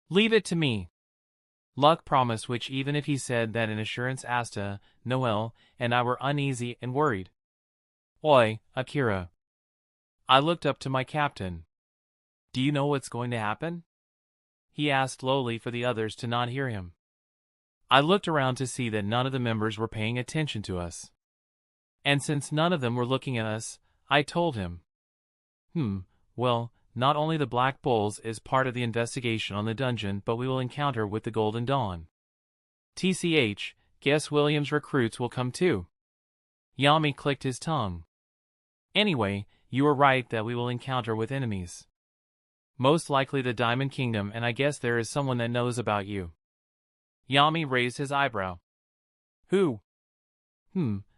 Leave it to me. Luck promised, which even if he said that in assurance Asta, Noel, and I were uneasy and worried. Oi, Akira. I looked up to my captain. Do you know what's going to happen? He asked lowly for the others to not hear him. I looked around to see that none of the members were paying attention to us. And since none of them were looking at us, I told him. Well, not only the Black Bulls is part of the investigation on the dungeon, but we will encounter with the Golden Dawn. TCH, guess William's recruits will come too. Yami clicked his tongue. Anyway, you were right that we will encounter with enemies. Most likely the Diamond Kingdom, and I guess there is someone that knows about you. Yami raised his eyebrow. Who?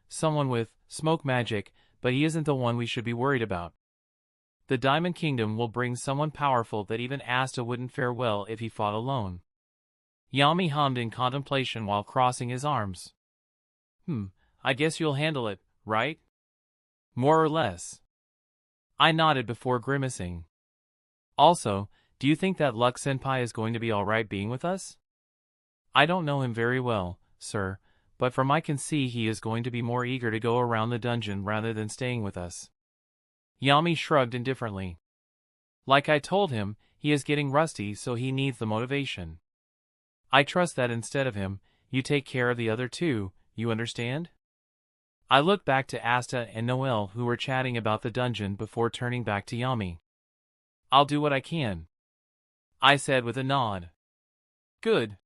Someone with smoke magic, but he isn't the one we should be worried about. The Diamond Kingdom will bring someone powerful that even Asta wouldn't fare well if he fought alone. Yami hummed in contemplation while crossing his arms. I guess you'll handle it, right? More or less. I nodded before grimacing. Also, do you think that Luck-senpai is going to be alright being with us? I don't know him very well, sir, but from I can see he is going to be more eager to go around the dungeon rather than staying with us. Yami shrugged indifferently. Like I told him, he is getting rusty, so he needs the motivation. I trust that instead of him, you take care of the other two, you understand? I looked back to Asta and Noel, who were chatting about the dungeon before turning back to Yami. I'll do what I can, I said with a nod. Good.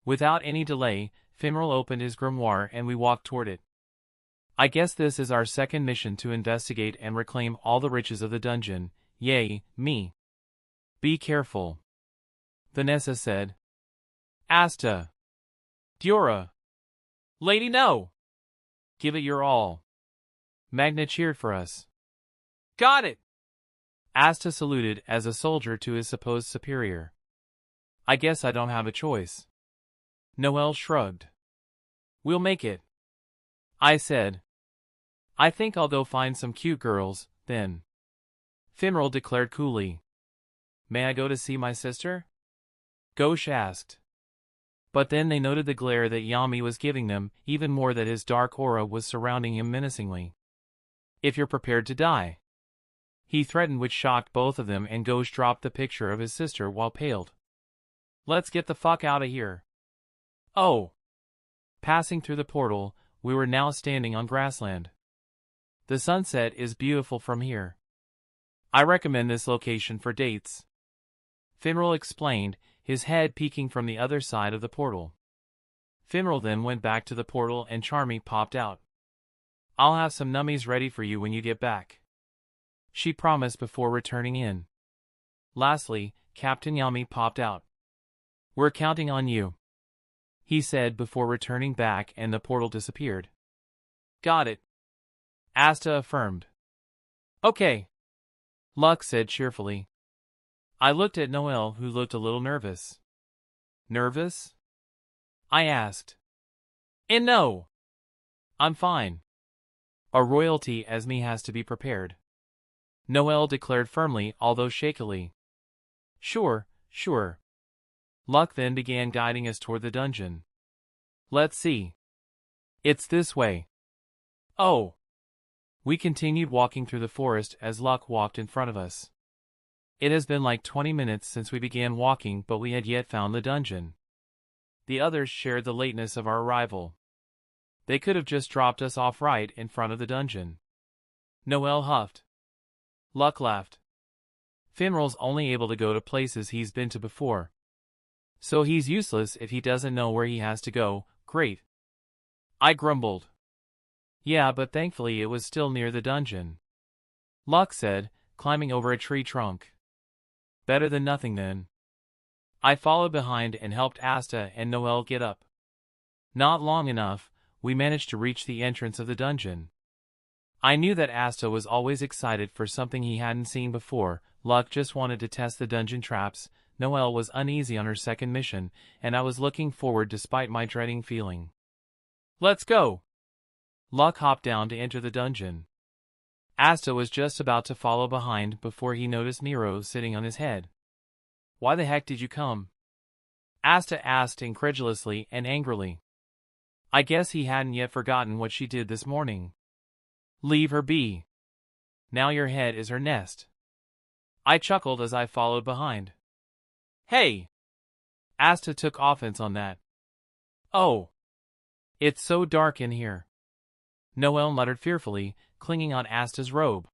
Without any delay, Finral opened his grimoire and we walked toward it. I guess this is our second mission to investigate and reclaim all the riches of the dungeon. Yay, me. Be careful, Vanessa said. Asta. Diora. Lady, no! Give it your all. Magna cheered for us. Got it! Asta saluted as a soldier to his supposed superior. I guess I don't have a choice. Noel shrugged. We'll make it, I said. I think I'll go find some cute girls, then. Finral declared coolly. May I go to see my sister? Ghosh asked. But then they noted the glare that Yami was giving them, even more that his dark aura was surrounding him menacingly. If you're prepared to die, he threatened, which shocked both of them, and Ghosh dropped the picture of his sister while paled. Let's get the fuck out of here. Oh. Passing through the portal, we were now standing on grassland. The sunset is beautiful from here. I recommend this location for dates, Finral explained, his head peeking from the other side of the portal. Finral then went back to the portal and Charmy popped out. I'll have some nummies ready for you when you get back, she promised before returning in. Lastly, Captain Yami popped out. We're counting on you, he said before returning back, and the portal disappeared. Got it, Asta affirmed. Okay, Luck said cheerfully. I looked at Noel, who looked a little nervous. Nervous? I asked. And no, I'm fine. A royalty as me has to be prepared, Noel declared firmly, although shakily. Sure, sure. Luck then began guiding us toward the dungeon. Let's see. It's this way. Oh. We continued walking through the forest as Luck walked in front of us. It has been like 20 minutes since we began walking, but we had yet found the dungeon. The others shared the lateness of our arrival. They could have just dropped us off right in front of the dungeon. Noel huffed. Luck laughed. Finral's only able to go to places he's been to before, so he's useless if he doesn't know where he has to go. Great, I grumbled. Yeah, but thankfully it was still near the dungeon, Luck said, climbing over a tree trunk. Better than nothing then. I followed behind and helped Asta and Noel get up. Not long enough, we managed to reach the entrance of the dungeon. I knew that Asta was always excited for something he hadn't seen before. Luck just wanted to test the dungeon traps. Noel was uneasy on her second mission, and I was looking forward despite my dreading feeling. Let's go! Luck hopped down to enter the dungeon. Asta was just about to follow behind before he noticed Nero sitting on his head. Why the heck did you come? Asta asked incredulously and angrily. I guess he hadn't yet forgotten what she did this morning. Leave her be. Now your head is her nest. I chuckled as I followed behind. Hey! Asta took offense on that. Oh! It's so dark in here, Noel muttered fearfully, clinging on Asta's robe.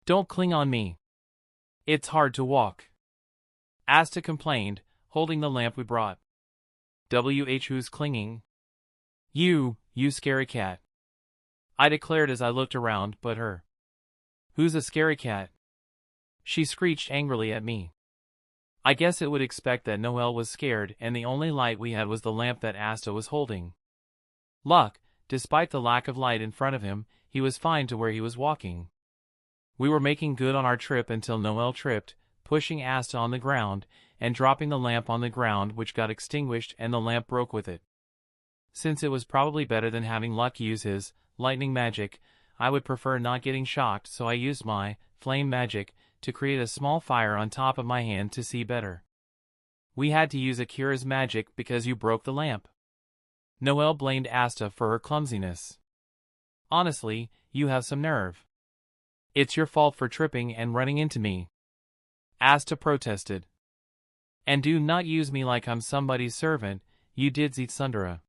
Don't cling on me. It's hard to walk, Asta complained, holding the lamp we brought. Who's clinging? You scary cat, I declared as I looked around, but her. Who's a scary cat? She screeched angrily at me. I guess it would expect that Noel was scared, and the only light we had was the lamp that Asta was holding. Luck, despite the lack of light in front of him, he was fine to where he was walking. We were making good on our trip until Noel tripped, pushing Asta on the ground, and dropping the lamp on the ground, which got extinguished and the lamp broke with it. Since it was probably better than having Luck use his lightning magic, I would prefer not getting shocked, so I used my flame magic to create a small fire on top of my hand to see better. We had to use Akira's magic because you broke the lamp, Noelle blamed Asta for her clumsiness. Honestly, you have some nerve. It's your fault for tripping and running into me. Asta protested. And do not use me like I'm somebody's servant, you didsy tsundere.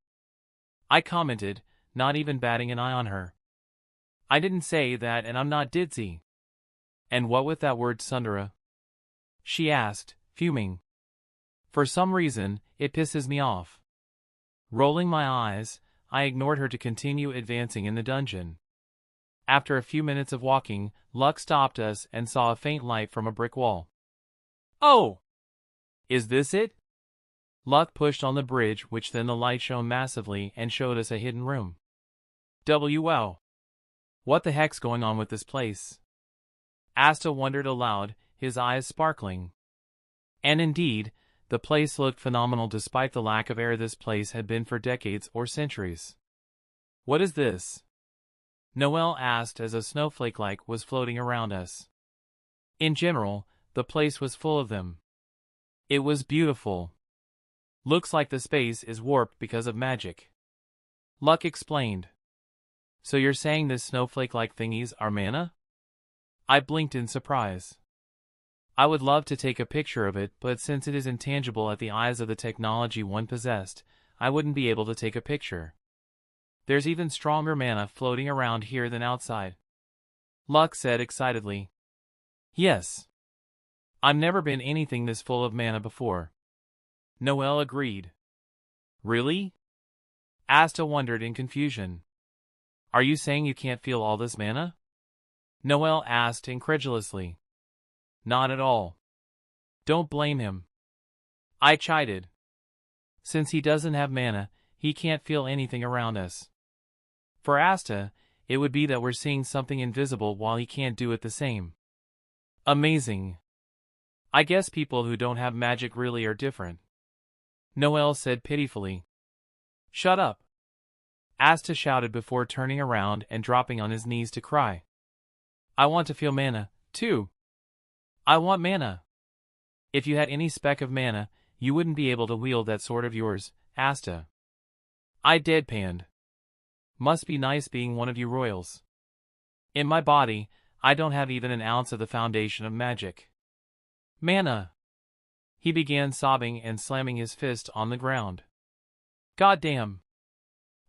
I commented, not even batting an eye on her. I didn't say that and I'm not didsy. And what with that word tsundere? She asked, fuming. For some reason, it pisses me off. Rolling my eyes, I ignored her to continue advancing in the dungeon. After a few minutes of walking, Luck stopped us and saw a faint light from a brick wall. Oh! Is this it? Luck pushed on the bridge, which then the light shone massively and showed us a hidden room. Wow. What the heck's going on with this place? Asta wondered aloud, his eyes sparkling. And indeed, the place looked phenomenal despite the lack of air this place had been for decades or centuries. What is this? Noelle asked as a snowflake-like was floating around us. In general, the place was full of them. It was beautiful. Looks like the space is warped because of magic. Luck explained. So you're saying this snowflake-like thingies are mana? I blinked in surprise. I would love to take a picture of it, but since it is intangible at the eyes of the technology one possessed, I wouldn't be able to take a picture. There's even stronger mana floating around here than outside. Luck said excitedly. Yes. I've never been anything this full of mana before. Noelle agreed. Really? Asta wondered in confusion. Are you saying you can't feel all this mana? Noelle asked incredulously. Not at all. Don't blame him. I chided. Since he doesn't have mana, he can't feel anything around us. For Asta, it would be that we're seeing something invisible while he can't do it the same. Amazing. I guess people who don't have magic really are different. Noelle said pitifully. Shut up. Asta shouted before turning around and dropping on his knees to cry. I want to feel mana, too. I want mana. If you had any speck of mana, you wouldn't be able to wield that sword of yours, Asta. I deadpanned. Must be nice being one of you royals. In my body, I don't have even an ounce of the foundation of magic. Mana. He began sobbing and slamming his fist on the ground. Goddamn.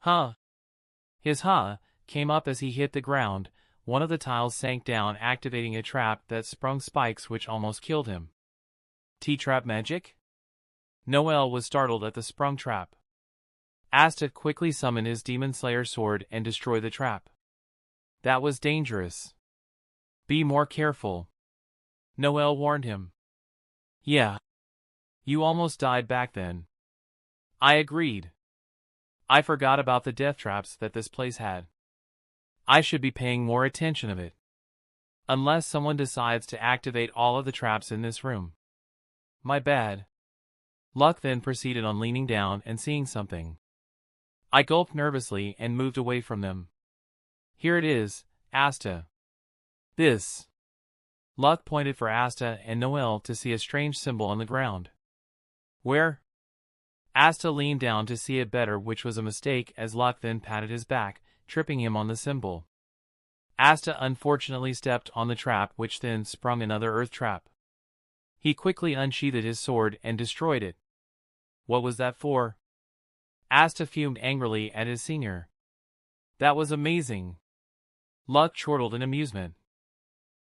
Huh. His came up as he hit the ground. One of the tiles sank down, activating a trap that sprung spikes which almost killed him. T-trap magic? Noelle was startled at the sprung trap. Asta quickly summoned his Demon Slayer sword and destroyed the trap. That was dangerous. Be more careful. Noelle warned him. Yeah. You almost died back then. I agreed. I forgot about the death traps that this place had. I should be paying more attention of it. Unless someone decides to activate all of the traps in this room. My bad. Luck then proceeded on leaning down and seeing something. I gulped nervously and moved away from them. Here it is, Asta. This. Luck pointed for Asta and Noelle to see a strange symbol on the ground. Where? Asta leaned down to see it better, which was a mistake, as Luck then patted his back, tripping him on the symbol. Asta unfortunately stepped on the trap, which then sprung another earth trap. He quickly unsheathed his sword and destroyed it. What was that for? Asta fumed angrily at his senior. That was amazing. Luck chortled in amusement.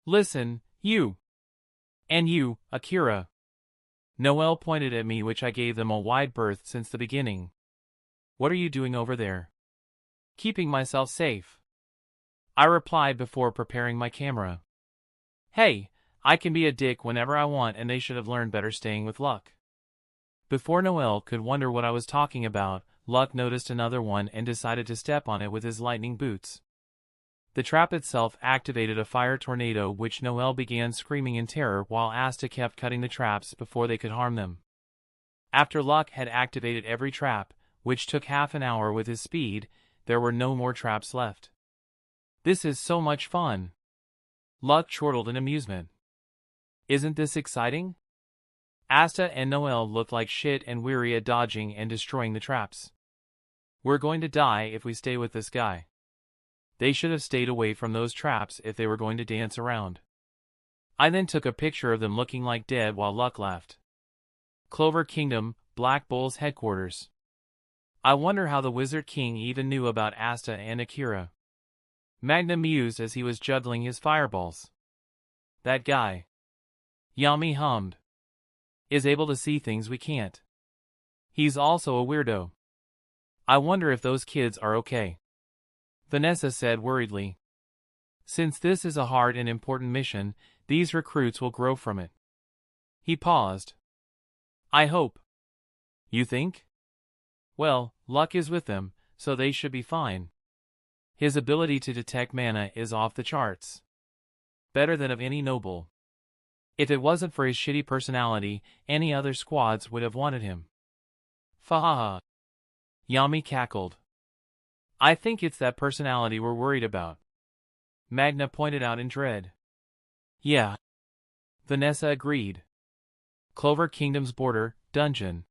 Listen, you. And you, Akira. Noelle pointed at me, which I gave them a wide berth since the beginning. What are you doing over there? Keeping myself safe. I replied before preparing my camera. Hey, I can be a dick whenever I want, and they should have learned better staying with Luck. Before Noelle could wonder what I was talking about, Luck noticed another one and decided to step on it with his lightning boots. The trap itself activated a fire tornado, which Noelle began screaming in terror while Asta kept cutting the traps before they could harm them. After Luck had activated every trap, which took half an hour with his speed, there were no more traps left. This is so much fun. Luck chortled in amusement. Isn't this exciting? Asta and Noelle looked like shit and weary at dodging and destroying the traps. We're going to die if we stay with this guy. They should have stayed away from those traps if they were going to dance around. I then took a picture of them looking like dead while Luck laughed. Clover Kingdom, Black Bull's headquarters. I wonder how the Wizard King even knew about Asta and Akira. Magna mused as he was juggling his fireballs. That guy, Yami hummed, is able to see things we can't. He's also a weirdo. I wonder if those kids are okay. Vanessa said worriedly. Since this is a hard and important mission, these recruits will grow from it. He paused. I hope. You think? Well, Luck is with them, so they should be fine. His ability to detect mana is off the charts. Better than of any noble. If it wasn't for his shitty personality, any other squads would have wanted him. Fahaha. Yami cackled. I think it's that personality we're worried about. Magna pointed out in dread. Yeah. Vanessa agreed. Clover Kingdom's border, dungeon.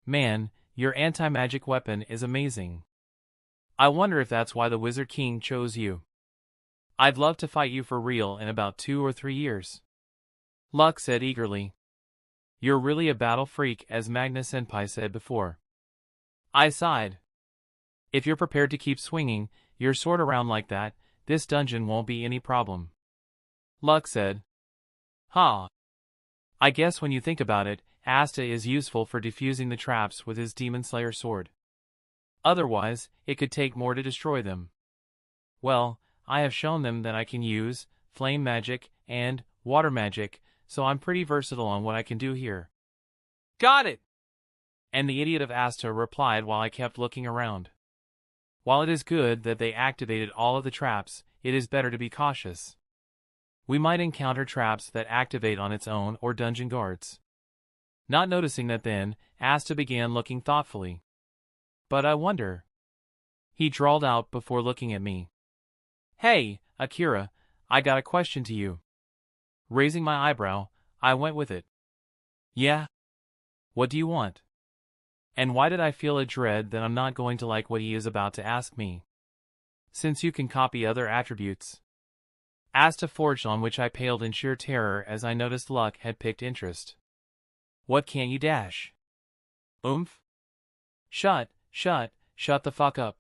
Man, your anti-magic weapon is amazing. I wonder if that's why the Wizard King chose you. I'd love to fight you for real in about 2 or 3 years. Luck said eagerly. You're really a battle freak, as Magna Senpai said before. I sighed. If you're prepared to keep swinging your sword around like that, this dungeon won't be any problem. Luck said. Ha. I guess when you think about it, Asta is useful for defusing the traps with his Demon Slayer sword. Otherwise, it could take more to destroy them. Well, I have shown them that I can use flame magic and water magic, so I'm pretty versatile on what I can do here. Got it! And the idiot of Asta replied while I kept looking around. While it is good that they activated all of the traps, it is better to be cautious. We might encounter traps that activate on its own or dungeon guards. Not noticing that then, Asta began looking thoughtfully. But I wonder. He drawled out before looking at me. Hey, Akira, I got a question to you. Raising my eyebrow, I went with it. Yeah? What do you want? And why did I feel a dread that I'm not going to like what he is about to ask me? Since you can copy other attributes. Asta forged, on which I paled in sheer terror as I noticed Luck had picked interest. What can't you dash? Oomph? Shut the fuck up.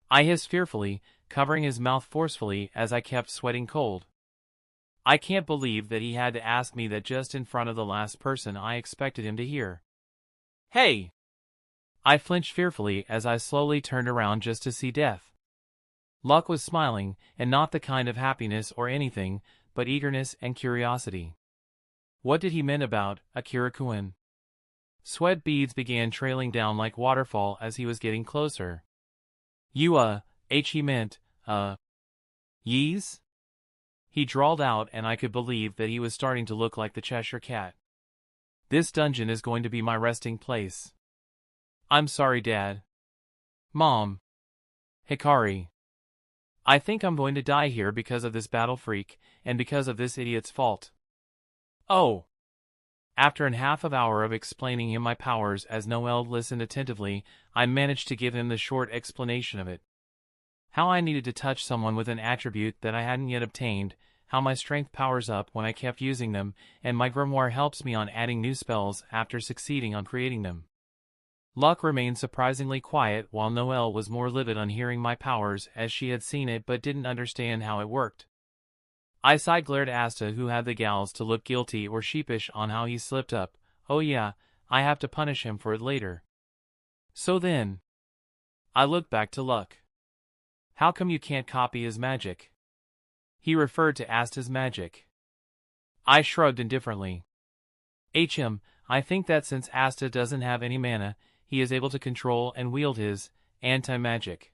I hissed fearfully, covering his mouth forcefully as I kept sweating cold. I can't believe that he had to ask me that just in front of the last person I expected him to hear. Hey! I flinched fearfully as I slowly turned around just to see Death. Luck was smiling, and not the kind of happiness or anything, but eagerness and curiosity. What did he mean about Akira-kun? Sweat beads began trailing down like waterfall as he was getting closer. You, he meant, yees? He drawled out, and I could believe that he was starting to look like the Cheshire Cat. This dungeon is going to be my resting place. I'm sorry, Dad. Mom. Hikari. I think I'm going to die here because of this battle freak, and because of this idiot's fault. Oh. After half an hour of explaining him my powers as Noel listened attentively, I managed to give him the short explanation of it. How I needed to touch someone with an attribute that I hadn't yet obtained, how my strength powers up when I kept using them, and my grimoire helps me on adding new spells after succeeding on creating them. Luck remained surprisingly quiet while Noelle was more livid on hearing my powers as she had seen it but didn't understand how it worked. I side-glared Asta, who had the gals to look guilty or sheepish on how he slipped up. Oh yeah, I have to punish him for it later. So then, I looked back to Luck. How come you can't copy his magic? He referred to Asta's magic. I shrugged indifferently. I think that since Asta doesn't have any mana, he is able to control and wield his anti-magic.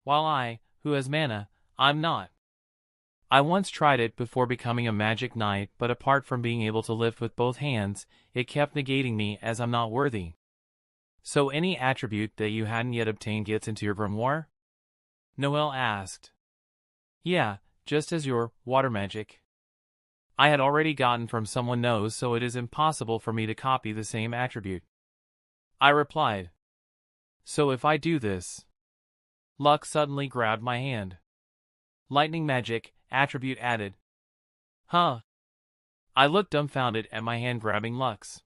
While I, who has mana, I'm not. I once tried it before becoming a magic knight, but apart from being able to lift with both hands, it kept negating me as I'm not worthy. So any attribute that you hadn't yet obtained gets into your grimoire? Noelle asked. Yeah, just as your water magic. I had already gotten from someone knows, so it is impossible for me to copy the same attribute. I replied. So if I do this... Luck suddenly grabbed my hand. Lightning magic, attribute added. Huh? I looked dumbfounded at my hand grabbing Luck's.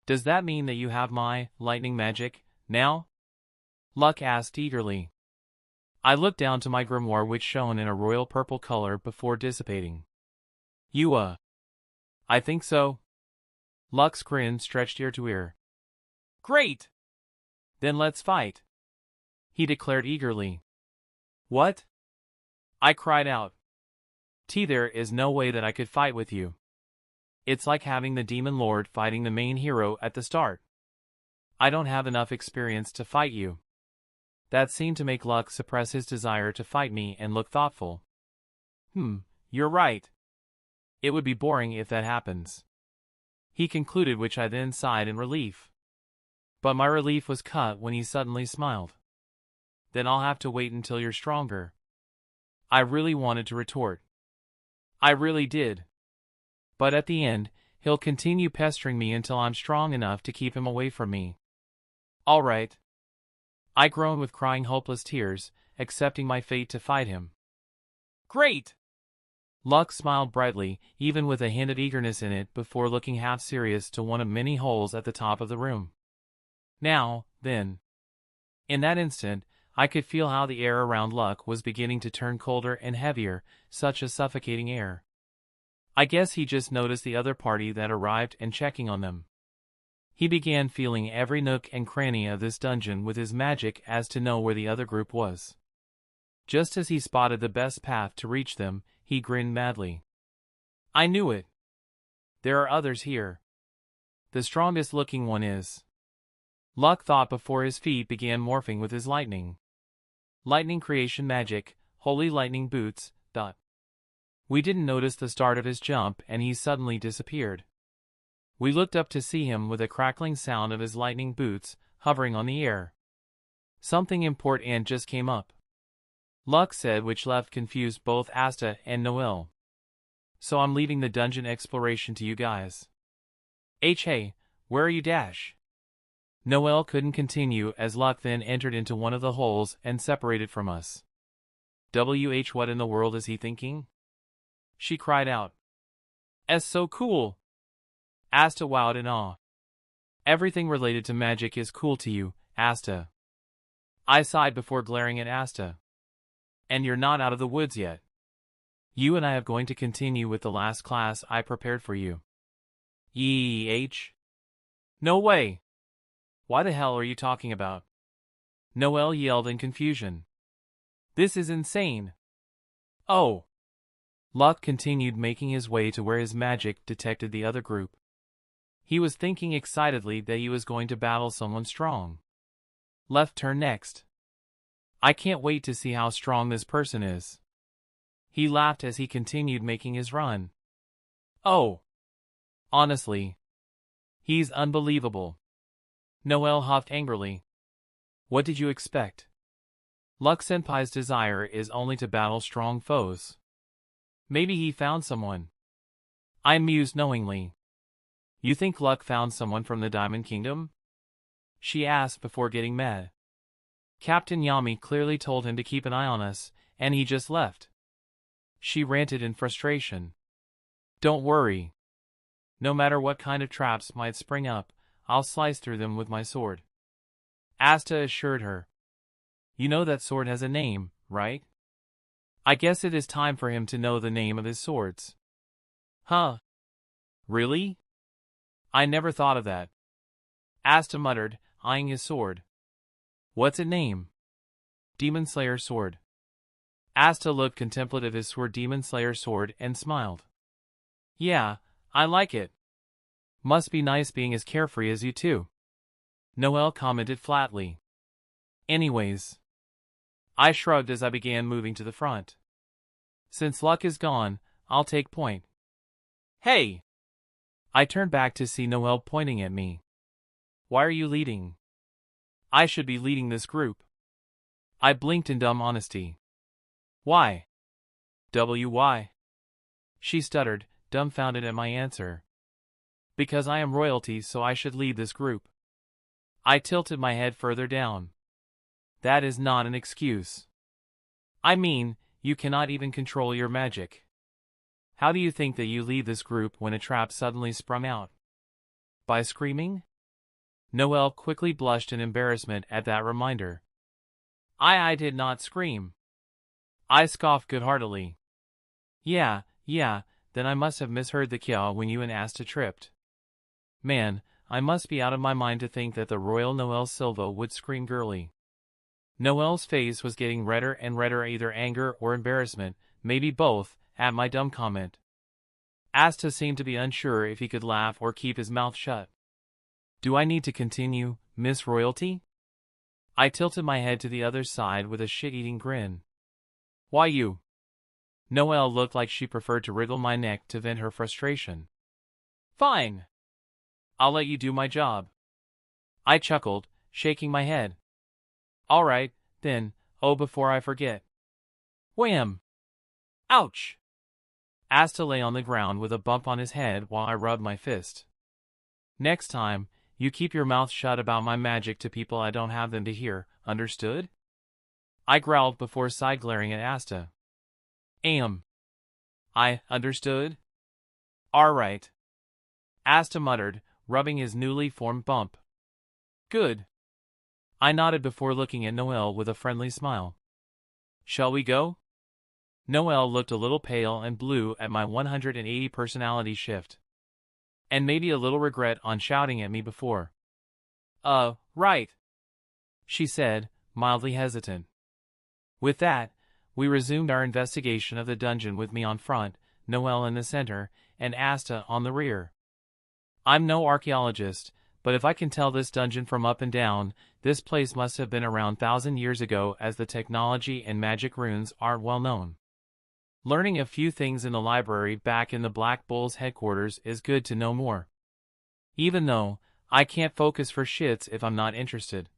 Does that mean that you have my lightning magic now? Luck asked eagerly. I looked down to my grimoire, which shone in a royal purple color before dissipating. You, I think so. Luck's grin stretched ear to ear. Great! Then let's fight, he declared eagerly. What? I cried out. There is no way that I could fight with you. It's like having the demon lord fighting the main hero at the start. I don't have enough experience to fight you. That seemed to make Luck suppress his desire to fight me and look thoughtful. You're right. It would be boring if that happens, he concluded, which I then sighed in relief. But my relief was cut when he suddenly smiled. Then I'll have to wait until you're stronger. I really wanted to retort. I really did. But at the end, he'll continue pestering me until I'm strong enough to keep him away from me. All right. I groaned with crying hopeless tears, accepting my fate to fight him. Great! Luck smiled brightly, even with a hint of eagerness in it, before looking half serious to one of many holes at the top of the room. Now, then. In that instant, I could feel how the air around Luck was beginning to turn colder and heavier, such a suffocating air. I guess he just noticed the other party that arrived and checking on them. He began feeling every nook and cranny of this dungeon with his magic as to know where the other group was. Just as he spotted the best path to reach them, he grinned madly. I knew it. There are others here. The strongest looking one is. Luck thought before his feet began morphing with his lightning. Lightning creation magic, holy lightning boots, ... We didn't notice the start of his jump and he suddenly disappeared. We looked up to see him with a crackling sound of his lightning boots hovering on the air. Something important just came up, Luck said, which left confused both Asta and Noel. So I'm leaving the dungeon exploration to you guys. Hey, where are you dash? Noel couldn't continue as Luck then entered into one of the holes and separated from us. What in the world is he thinking? She cried out. "Es so cool!" Asta wowed in awe. Everything related to magic is cool to you, Asta. I sighed before glaring at Asta. And you're not out of the woods yet. You and I are going to continue with the last class I prepared for you. H? No way! Why the hell are you talking about? Noel yelled in confusion. This is insane. Oh! Luck continued making his way to where his magic detected the other group. He was thinking excitedly that he was going to battle someone strong. Left turn next. I can't wait to see how strong this person is. He laughed as he continued making his run. Oh! Honestly. He's unbelievable. Noel huffed angrily. What did you expect? Luck-senpai's desire is only to battle strong foes. Maybe he found someone. I mused knowingly. You think Luck found someone from the Diamond Kingdom? She asked before getting mad. Captain Yami clearly told him to keep an eye on us, and he just left. She ranted in frustration. Don't worry. No matter what kind of traps might spring up, I'll slice through them with my sword. Asta assured her. You know that sword has a name, right? I guess it is time for him to know the name of his swords. Huh? Really? I never thought of that. Asta muttered, eyeing his sword. What's it name? Demon Slayer sword. Asta looked contemplative of his sword, Demon Slayer sword, and smiled. Yeah, I like it. Must be nice being as carefree as you two. Noel commented flatly. Anyways. I shrugged as I began moving to the front. Since Luck is gone, I'll take point. Hey! I turned back to see Noel pointing at me. Why are you leading? I should be leading this group. I blinked in dumb honesty. Why? Why? She stuttered, dumbfounded at my answer. Because I am royalty, so I should lead this group. I tilted my head further down. That is not an excuse. I mean, you cannot even control your magic. How do you think that you lead this group when a trap suddenly sprung out? By screaming? Noelle quickly blushed in embarrassment at that reminder. I did not scream. I scoffed good-heartedly. Yeah, then I must have misheard the kia when you and Asta tripped. Man, I must be out of my mind to think that the Royal Noelle Silva would scream girly. Noelle's face was getting redder and redder, either anger or embarrassment, maybe both, at my dumb comment. Asta seemed to be unsure if he could laugh or keep his mouth shut. Do I need to continue, Miss Royalty? I tilted my head to the other side with a shit-eating grin. Why you? Noelle looked like she preferred to wriggle my neck to vent her frustration. Fine. I'll let you do my job. I chuckled, shaking my head. All right, then, before I forget. Wham! Ouch! Asta lay on the ground with a bump on his head while I rubbed my fist. Next time, you keep your mouth shut about my magic to people I don't have them to hear, understood? I growled before side-glaring at Asta. I understood? All right. Asta muttered, rubbing his newly formed bump. Good. I nodded before looking at Noelle with a friendly smile. Shall we go? Noelle looked a little pale and blue at my 180 personality shift. And maybe a little regret on shouting at me before. Right. She said, mildly hesitant. With that, we resumed our investigation of the dungeon with me on front, Noelle in the center, and Asta on the rear. I'm no archaeologist, but if I can tell this dungeon from up and down, this place must have been around 1,000 years ago, as the technology and magic runes aren't well known. Learning a few things in the library back in the Black Bull's headquarters is good to know more. Even though, I can't focus for shits if I'm not interested.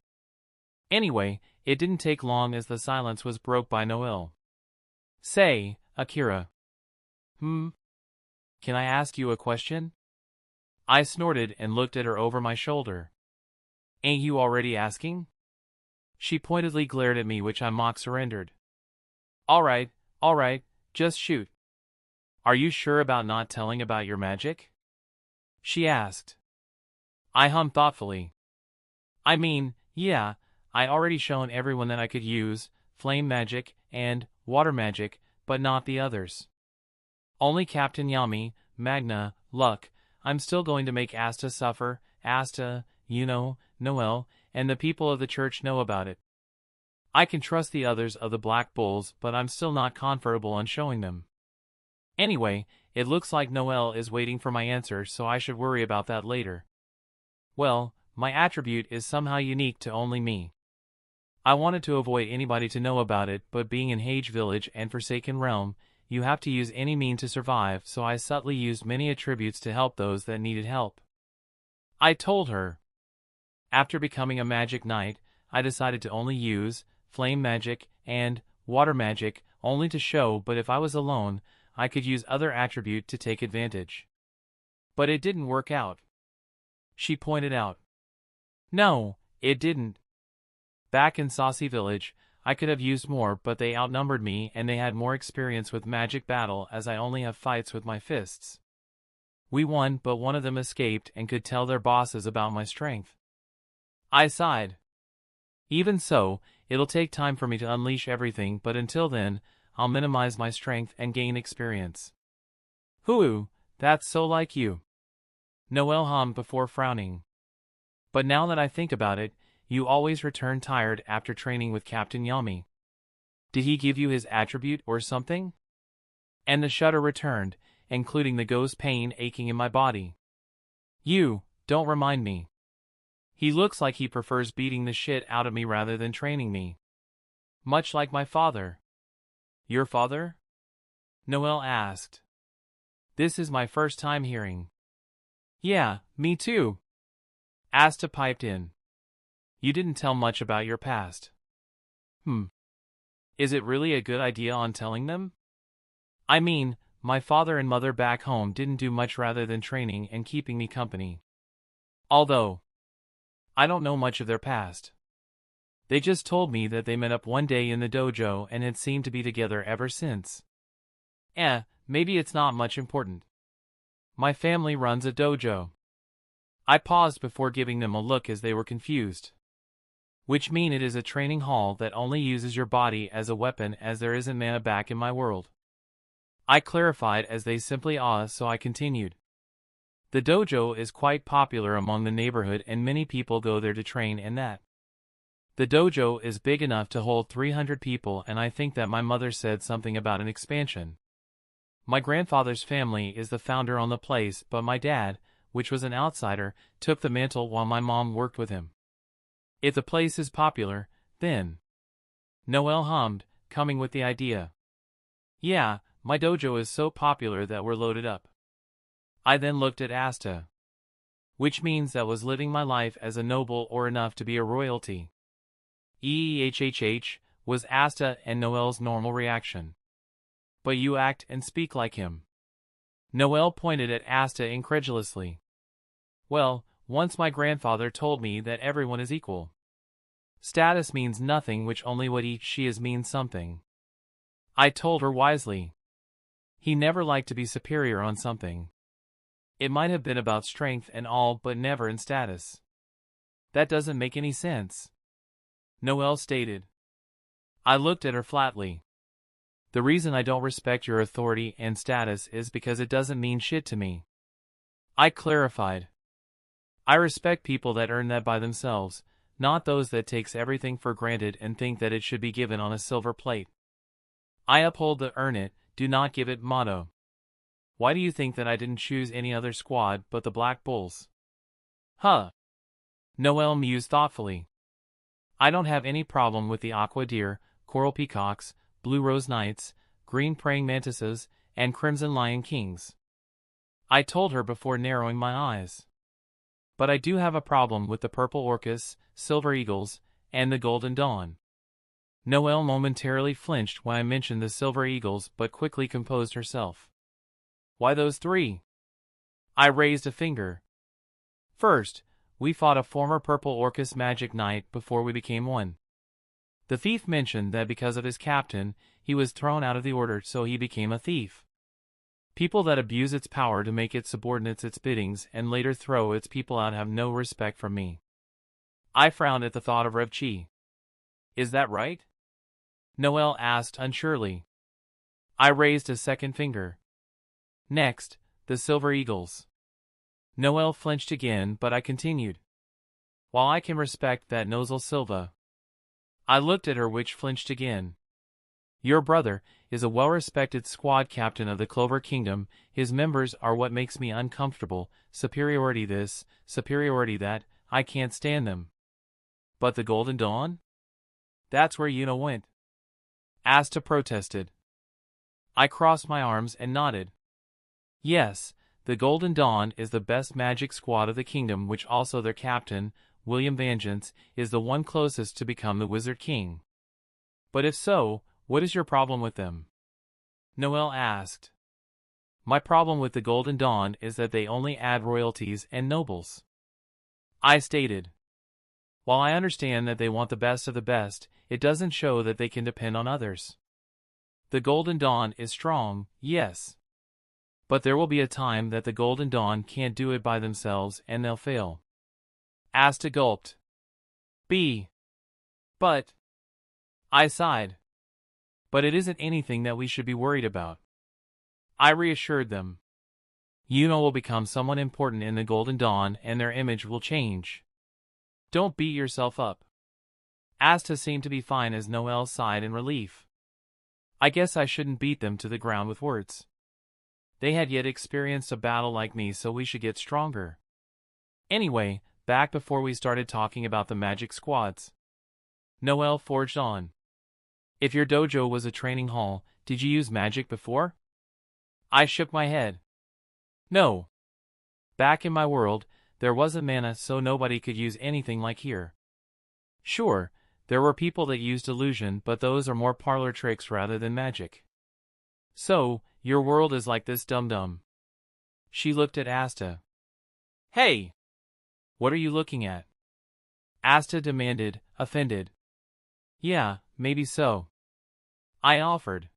Anyway, it didn't take long as the silence was broke by Noelle. Say, Akira. Can I ask you a question? I snorted and looked at her over my shoulder. Ain't you already asking? She pointedly glared at me, which I mock surrendered. All right, just shoot. Are you sure about not telling about your magic? She asked. I hummed thoughtfully. I mean, yeah, I already shown everyone that I could use flame magic and water magic, but not the others. Only Captain Yami, Magna, Luck. I'm still going to make Asta suffer. Asta, Noelle, and the people of the church know about it. I can trust the others of the Black Bulls, but I'm still not comfortable on showing them. Anyway, it looks like Noelle is waiting for my answer, so I should worry about that later. Well, my attribute is somehow unique to only me. I wanted to avoid anybody to know about it, but being in Hage Village and Forsaken Realm, you have to use any mean to survive, so I subtly used many attributes to help those that needed help. I told her. After becoming a magic knight, I decided to only use flame magic and water magic only to show, but if I was alone, I could use other attribute to take advantage. But it didn't work out. She pointed out. No, it didn't. Back in Saucy Village, I could have used more, but they outnumbered me and they had more experience with magic battle, as I only have fights with my fists. We won, but one of them escaped and could tell their bosses about my strength. I sighed. Even so, it'll take time for me to unleash everything, but until then, I'll minimize my strength and gain experience. Hoo, that's so like you. Noelle hummed before frowning. But now that I think about it, you always return tired after training with Captain Yami. Did he give you his attribute or something? And the shudder returned, including the ghost pain aching in my body. You, don't remind me. He looks like he prefers beating the shit out of me rather than training me. Much like my father. Your father? Noelle asked. This is my first time hearing. Yeah, me too. Asta piped in. You didn't tell much about your past. Is it really a good idea on telling them? I mean, my father and mother back home didn't do much rather than training and keeping me company. Although, I don't know much of their past. They just told me that they met up one day in the dojo and had seemed to be together ever since. Maybe it's not much important. My family runs a dojo. I paused before giving them a look as they were confused. Which mean it is a training hall that only uses your body as a weapon, as there isn't mana back in my world. I clarified as they simply so I continued. The dojo is quite popular among the neighborhood and many people go there to train, and that the dojo is big enough to hold 300 people, and I think that my mother said something about an expansion. My grandfather's family is the founder on the place, but my dad, which was an outsider, took the mantle while my mom worked with him. If the place is popular, then... Noelle hummed, coming with the idea. Yeah, my dojo is so popular that we're loaded up. I then looked at Asta. Which means that was living my life as a noble or enough to be a royalty. Was Asta and Noelle's normal reaction. But you act and speak like him. Noelle pointed at Asta incredulously. Well, once my grandfather told me that everyone is equal. Status means nothing, which only what she is means something. I told her wisely. He never liked to be superior on something. It might have been about strength and all, but never in status. That doesn't make any sense, Noelle stated. I looked at her flatly. The reason I don't respect your authority and status is because it doesn't mean shit to me. I clarified. I respect people that earn that by themselves, not those that takes everything for granted and think that it should be given on a silver plate. I uphold the earn it, do not give it motto. Why do you think that I didn't choose any other squad but the Black Bulls? Noelle mused thoughtfully. I don't have any problem with the Aqua Deer, Coral Peacocks, Blue Rose Knights, Green Praying Mantises, and Crimson Lion Kings. I told her before narrowing my eyes. But I do have a problem with the Purple Orcus, Silver Eagles, and the Golden Dawn. Noelle momentarily flinched when I mentioned the Silver Eagles, but quickly composed herself. Why those three? I raised a finger. First, we fought a former Purple Orcus Magic Knight before we became one. The thief mentioned that because of his captain, he was thrown out of the order, so he became a thief. People that abuse its power to make its subordinates its biddings and later throw its people out have no respect from me. I frowned at the thought of Rev Chi. Is that right? Noelle asked unsurely. I raised a second finger. Next, the Silver Eagles. Noelle flinched again, but I continued. While I can respect that Nozel Silva. I looked at her, which flinched again. Your brother is a well-respected squad captain of the Clover Kingdom. His members are what makes me uncomfortable. Superiority this, superiority that, I can't stand them. But the Golden Dawn? That's where Yuna went. Asta protested. I crossed my arms and nodded. Yes, the Golden Dawn is the best magic squad of the kingdom, which also their captain, William Vengeance, is the one closest to become the Wizard King. But if so, what is your problem with them? Noelle asked. My problem with the Golden Dawn is that they only add royalties and nobles. I stated. While I understand that they want the best of the best, it doesn't show that they can depend on others. The Golden Dawn is strong, yes. But there will be a time that the Golden Dawn can't do it by themselves and they'll fail. Asta gulped. But... I sighed. But it isn't anything that we should be worried about. I reassured them. Yuna will become someone important in the Golden Dawn and their image will change. Don't beat yourself up. Asta seemed to be fine as Noelle sighed in relief. I guess I shouldn't beat them to the ground with words. They had yet experienced a battle like me, so we should get stronger. Anyway, back before we started talking about the magic squads. Noelle forged on. If your dojo was a training hall, did you use magic before? I shook my head. No. Back in my world, there wasn't mana, so nobody could use anything like here. Sure, there were people that used illusion, but those are more parlor tricks rather than magic. So, your world is like this, dum-dum. She looked at Asta. Hey! What are you looking at? Asta demanded, offended. Yeah, maybe so. I offered.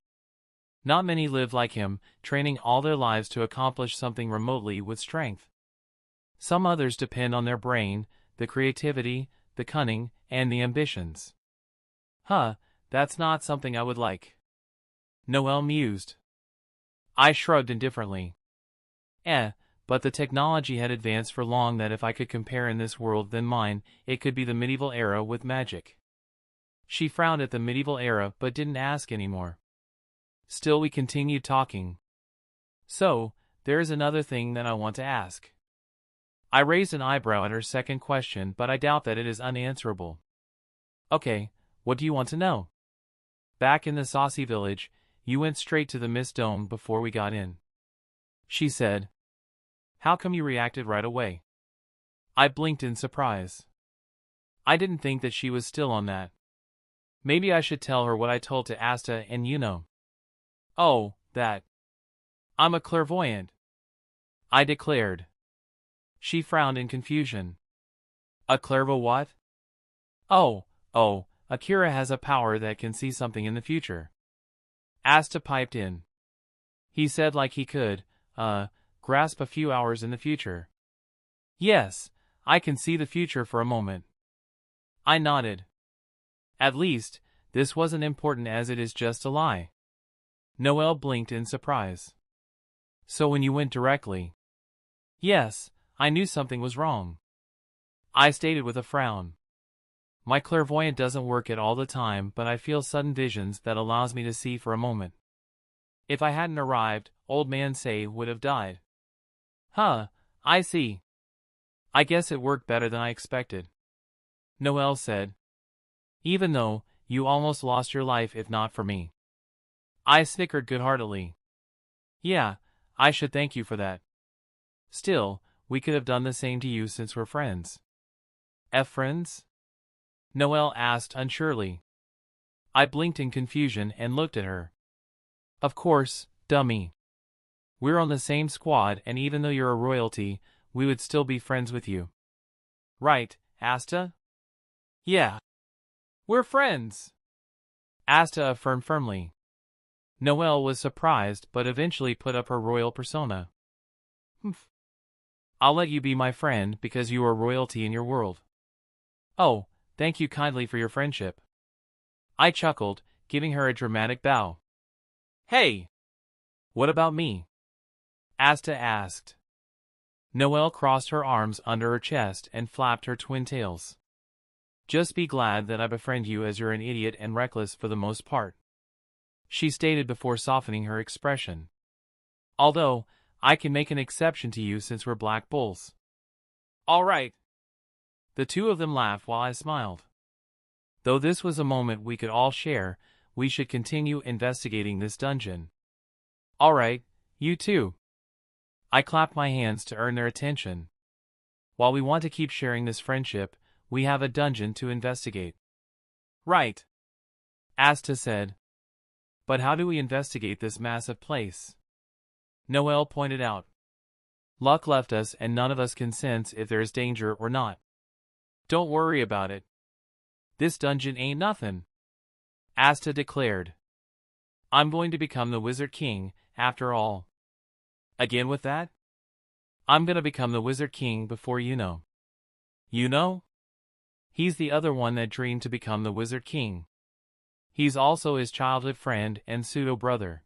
Not many live like him, training all their lives to accomplish something remotely with strength. Some others depend on their brain, the creativity, the cunning, and the ambitions. Huh, that's not something I would like. Noelle mused. I shrugged indifferently. But the technology had advanced for long that if I could compare in this world than mine, it could be the medieval era with magic. She frowned at the medieval era but didn't ask anymore. Still we continued talking. So, there is another thing that I want to ask. I raised an eyebrow at her second question, but I doubt that it is unanswerable. Okay, what do you want to know? Back in the Saucy Village, you went straight to the Mist Dome before we got in. She said. How come you reacted right away? I blinked in surprise. I didn't think that she was still on that. Maybe I should tell her what I told to Asta and you know. Oh, that. I'm a clairvoyant, I declared. She frowned in confusion. A clairvo what? Oh, Akira has a power that can see something in the future. Asta piped in. He said like he could, grasp a few hours in the future. Yes, I can see the future for a moment. I nodded. At least, this wasn't important as it is just a lie. Noelle blinked in surprise. So when you went directly? Yes, I knew something was wrong. I stated with a frown. My clairvoyant doesn't work it all the time, but I feel sudden visions that allows me to see for a moment. If I hadn't arrived, Old Man Say would have died. Huh, I see. I guess it worked better than I expected. Noelle said. Even though, you almost lost your life if not for me. I snickered good-heartedly. Yeah, I should thank you for that. Still, we could have done the same to you since we're friends. Friends? Noelle asked unsurely. I blinked in confusion and looked at her. Of course, dummy. We're on the same squad and even though you're a royalty, we would still be friends with you. Right, Asta? Yeah. We're friends. Asta affirmed firmly. Noelle was surprised but eventually put up her royal persona. Humph. I'll let you be my friend because you are royalty in your world. Oh, thank you kindly for your friendship. I chuckled, giving her a dramatic bow. Hey! What about me? Asta asked. Noelle crossed her arms under her chest and flapped her twin tails. Just be glad that I befriend you as you're an idiot and reckless for the most part. She stated before softening her expression. Although, I can make an exception to you since we're black bulls. All right. The two of them laughed while I smiled. Though this was a moment we could all share, we should continue investigating this dungeon. All right, you too. I clapped my hands to earn their attention. While we want to keep sharing this friendship, we have a dungeon to investigate. Right. Asta said. But how do we investigate this massive place? Noelle pointed out. Luck left us and none of us can sense if there is danger or not. Don't worry about it. This dungeon ain't nothing. Asta declared. I'm going to become the Wizard King, after all. Again with that? I'm gonna become the Wizard King before you know. You know? He's the other one that dreamed to become the Wizard King. He's also his childhood friend and pseudo-brother.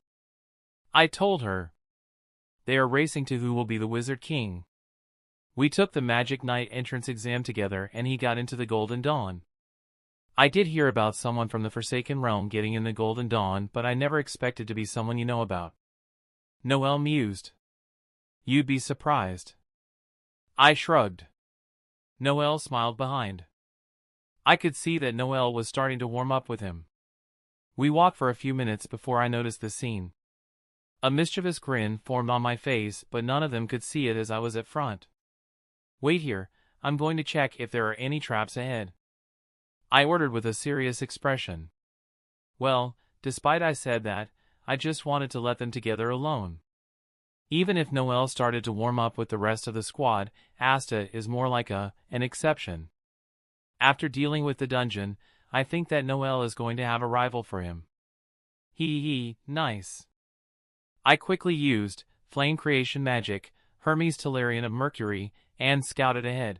I told her. They are racing to who will be the Wizard King. We took the Magic Knight entrance exam together and he got into the Golden Dawn. I did hear about someone from the Forsaken Realm getting in the Golden Dawn, but I never expected to be someone you know about. Noelle mused. You'd be surprised. I shrugged. Noelle smiled behind. I could see that Noelle was starting to warm up with him. We walked for a few minutes before I noticed the scene. A mischievous grin formed on my face, but none of them could see it as I was at front. Wait here, I'm going to check if there are any traps ahead. I ordered with a serious expression. Well, despite I said that, I just wanted to let them together alone. Even if Noelle started to warm up with the rest of the squad, Asta is more like an exception. After dealing with the dungeon, I think that Noel is going to have a rival for him. Hee, nice. I quickly used flame creation magic, Hermes Tellurian of Mercury, and scouted ahead.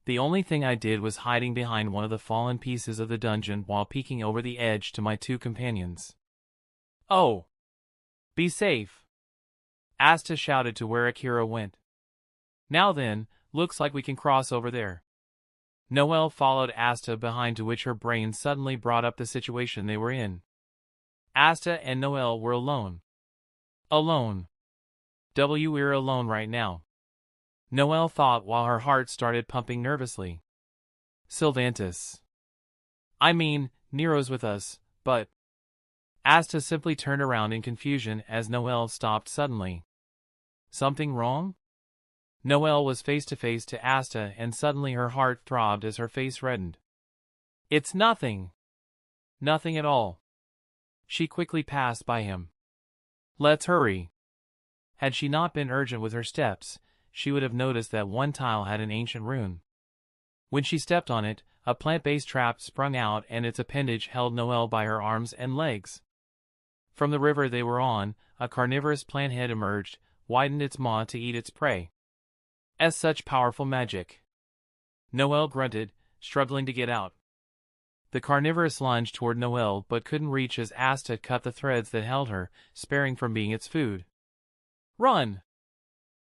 The only thing I did was hiding behind one of the fallen pieces of the dungeon while peeking over the edge to my two companions. Oh! Be safe! Asta shouted to where Akira went. Now then, looks like we can cross over there. Noel followed Asta behind, to which her brain suddenly brought up the situation they were in. Asta and Noel were alone. Alone. We're alone right now. Noel thought while her heart started pumping nervously. Sylvantis. I mean, Nero's with us, but... Asta simply turned around in confusion as Noel stopped suddenly. Something wrong? Noel was face to face to Asta, and suddenly her heart throbbed as her face reddened. It's nothing. Nothing at all. She quickly passed by him. Let's hurry. Had she not been urgent with her steps, she would have noticed that one tile had an ancient rune. When she stepped on it, a plant-based trap sprung out and its appendage held Noel by her arms and legs. From the river they were on, a carnivorous plant head emerged, widened its maw to eat its prey. As such powerful magic. Noel grunted, struggling to get out. The carnivorous lunged toward Noel but couldn't reach as Asta cut the threads that held her, sparing from being its food. Run!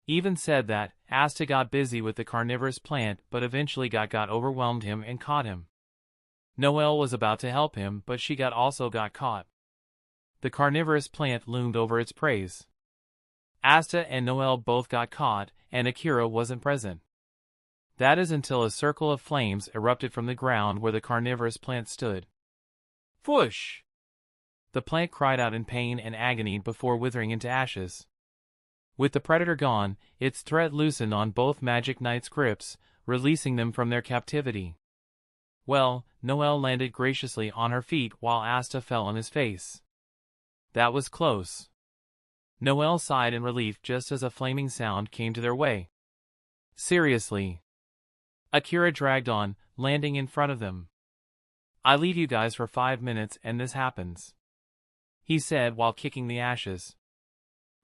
Even said that, Asta got busy with the carnivorous plant but eventually got overwhelmed him and caught him. Noel was about to help him, but she also got caught. The carnivorous plant loomed over its prey. Asta and Noel both got caught, and Akira wasn't present. That is until a circle of flames erupted from the ground where the carnivorous plant stood. Whoosh! The plant cried out in pain and agony before withering into ashes. With the predator gone, its threat loosened on both Magic Knight's grips, releasing them from their captivity. Well, Noel landed graciously on her feet while Asta fell on his face. That was close. Noel sighed in relief just as a flaming sound came to their way. Seriously. Akira dragged on, landing in front of them. I leave you guys for 5 minutes and this happens, he said while kicking the ashes.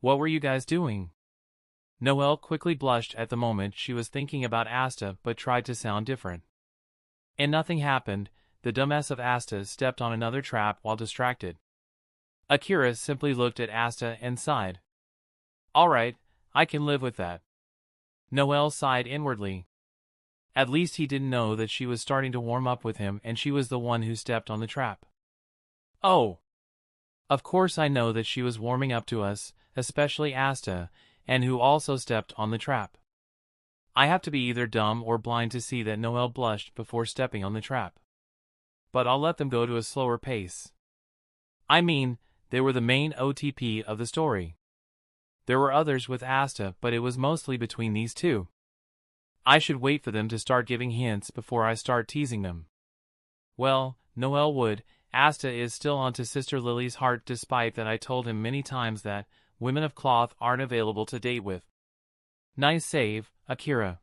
What were you guys doing? Noel quickly blushed at the moment. She was thinking about Asta but tried to sound different. And nothing happened. The dumbass of Asta stepped on another trap while distracted. Akira simply looked at Asta and sighed. Alright, I can live with that. Noel sighed inwardly. At least he didn't know that she was starting to warm up with him and she was the one who stepped on the trap. Oh! Of course I know that she was warming up to us, especially Asta, and who also stepped on the trap. I have to be either dumb or blind to see that Noel blushed before stepping on the trap. But I'll let them go to a slower pace. I mean, they were the main OTP of the story. There were others with Asta, but it was mostly between these two. I should wait for them to start giving hints before I start teasing them. Well, Noel would. Asta is still onto Sister Lily's heart despite that I told him many times that women of cloth aren't available to date with. Nice save, Akira.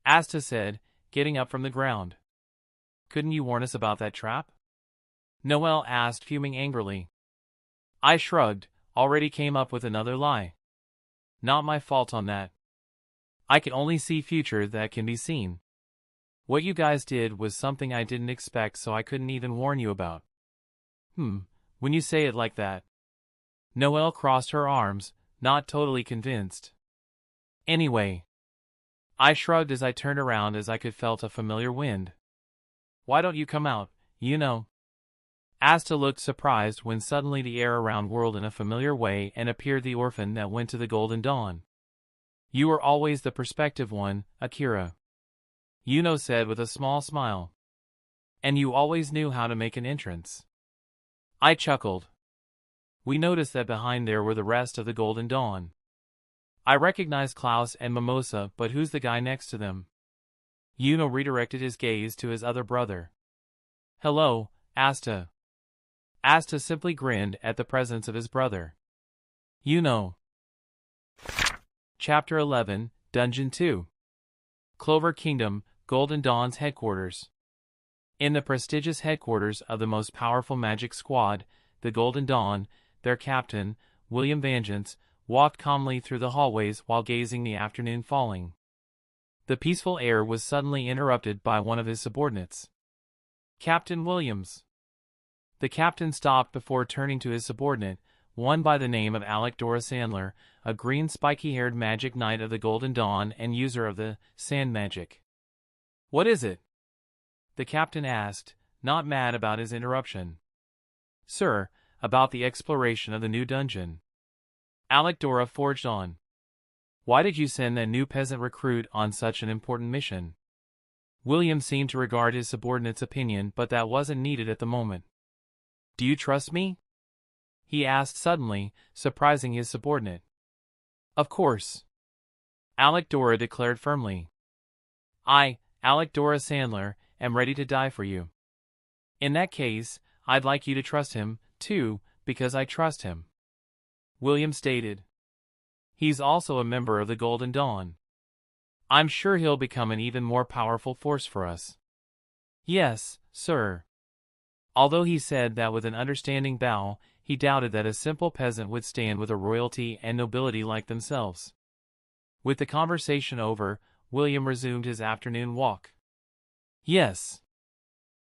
Asta said, getting up from the ground. Couldn't you warn us about that trap? Noel asked, fuming angrily. I shrugged, already came up with another lie. Not my fault on that. I can only see future that can be seen. What you guys did was something I didn't expect, so I couldn't even warn you about. When you say it like that. Noel crossed her arms, not totally convinced. Anyway. I shrugged as I turned around as I could felt a familiar wind. Why don't you come out, you know? Asta looked surprised when suddenly the air around whirled in a familiar way and appeared the orphan that went to the Golden Dawn. You were always the perspective one, Akira. Yuno said with a small smile. And you always knew how to make an entrance. I chuckled. We noticed that behind there were the rest of the Golden Dawn. I recognized Klaus and Mimosa, but who's the guy next to them? Yuno redirected his gaze to his other brother. Hello, Asta. Asta simply grinned at the presence of his brother. Yuno. Chapter 11, Dungeon 2. Clover Kingdom, Golden Dawn's headquarters. In the prestigious headquarters of the most powerful magic squad, the Golden Dawn, their captain, William Vengeance, walked calmly through the hallways while gazing the afternoon falling. The peaceful air was suddenly interrupted by one of his subordinates. "Captain Williams." The captain stopped before turning to his subordinate, one by the name of Dora Sandler, a green spiky-haired magic knight of the Golden Dawn and user of the sand magic. "What is it?" the captain asked, not mad about his interruption. "Sir, about the exploration of the new dungeon." Dora forged on. "Why did you send that new peasant recruit on such an important mission?" William seemed to regard his subordinate's opinion, but that wasn't needed at the moment. "Do you trust me?" he asked suddenly, surprising his subordinate. "Of course," Dora declared firmly. "I, Dora Sandler, am ready to die for you." "In that case, I'd like you to trust him, too, because I trust him," William stated. "He's also a member of the Golden Dawn. I'm sure he'll become an even more powerful force for us." "Yes, sir." Although he said that with an understanding bow, he doubted that a simple peasant would stand with a royalty and nobility like themselves. With the conversation over, William resumed his afternoon walk. "Yes.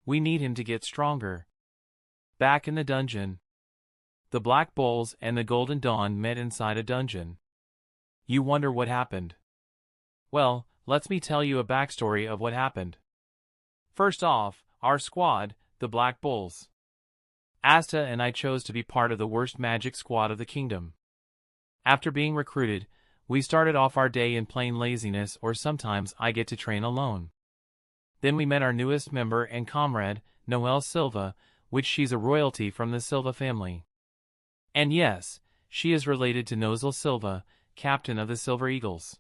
We need him to get stronger." Back in the dungeon, the Black Bulls and the Golden Dawn met inside a dungeon. You wonder what happened? Well, let me tell you a backstory of what happened. First off, our squad, the Black Bulls. Asta and I chose to be part of the worst magic squad of the kingdom. After being recruited, we started off our day in plain laziness, or sometimes I get to train alone. Then we met our newest member and comrade, Noelle Silva, which she's a royalty from the Silva family. And yes, she is related to Nozel Silva, captain of the Silver Eagles.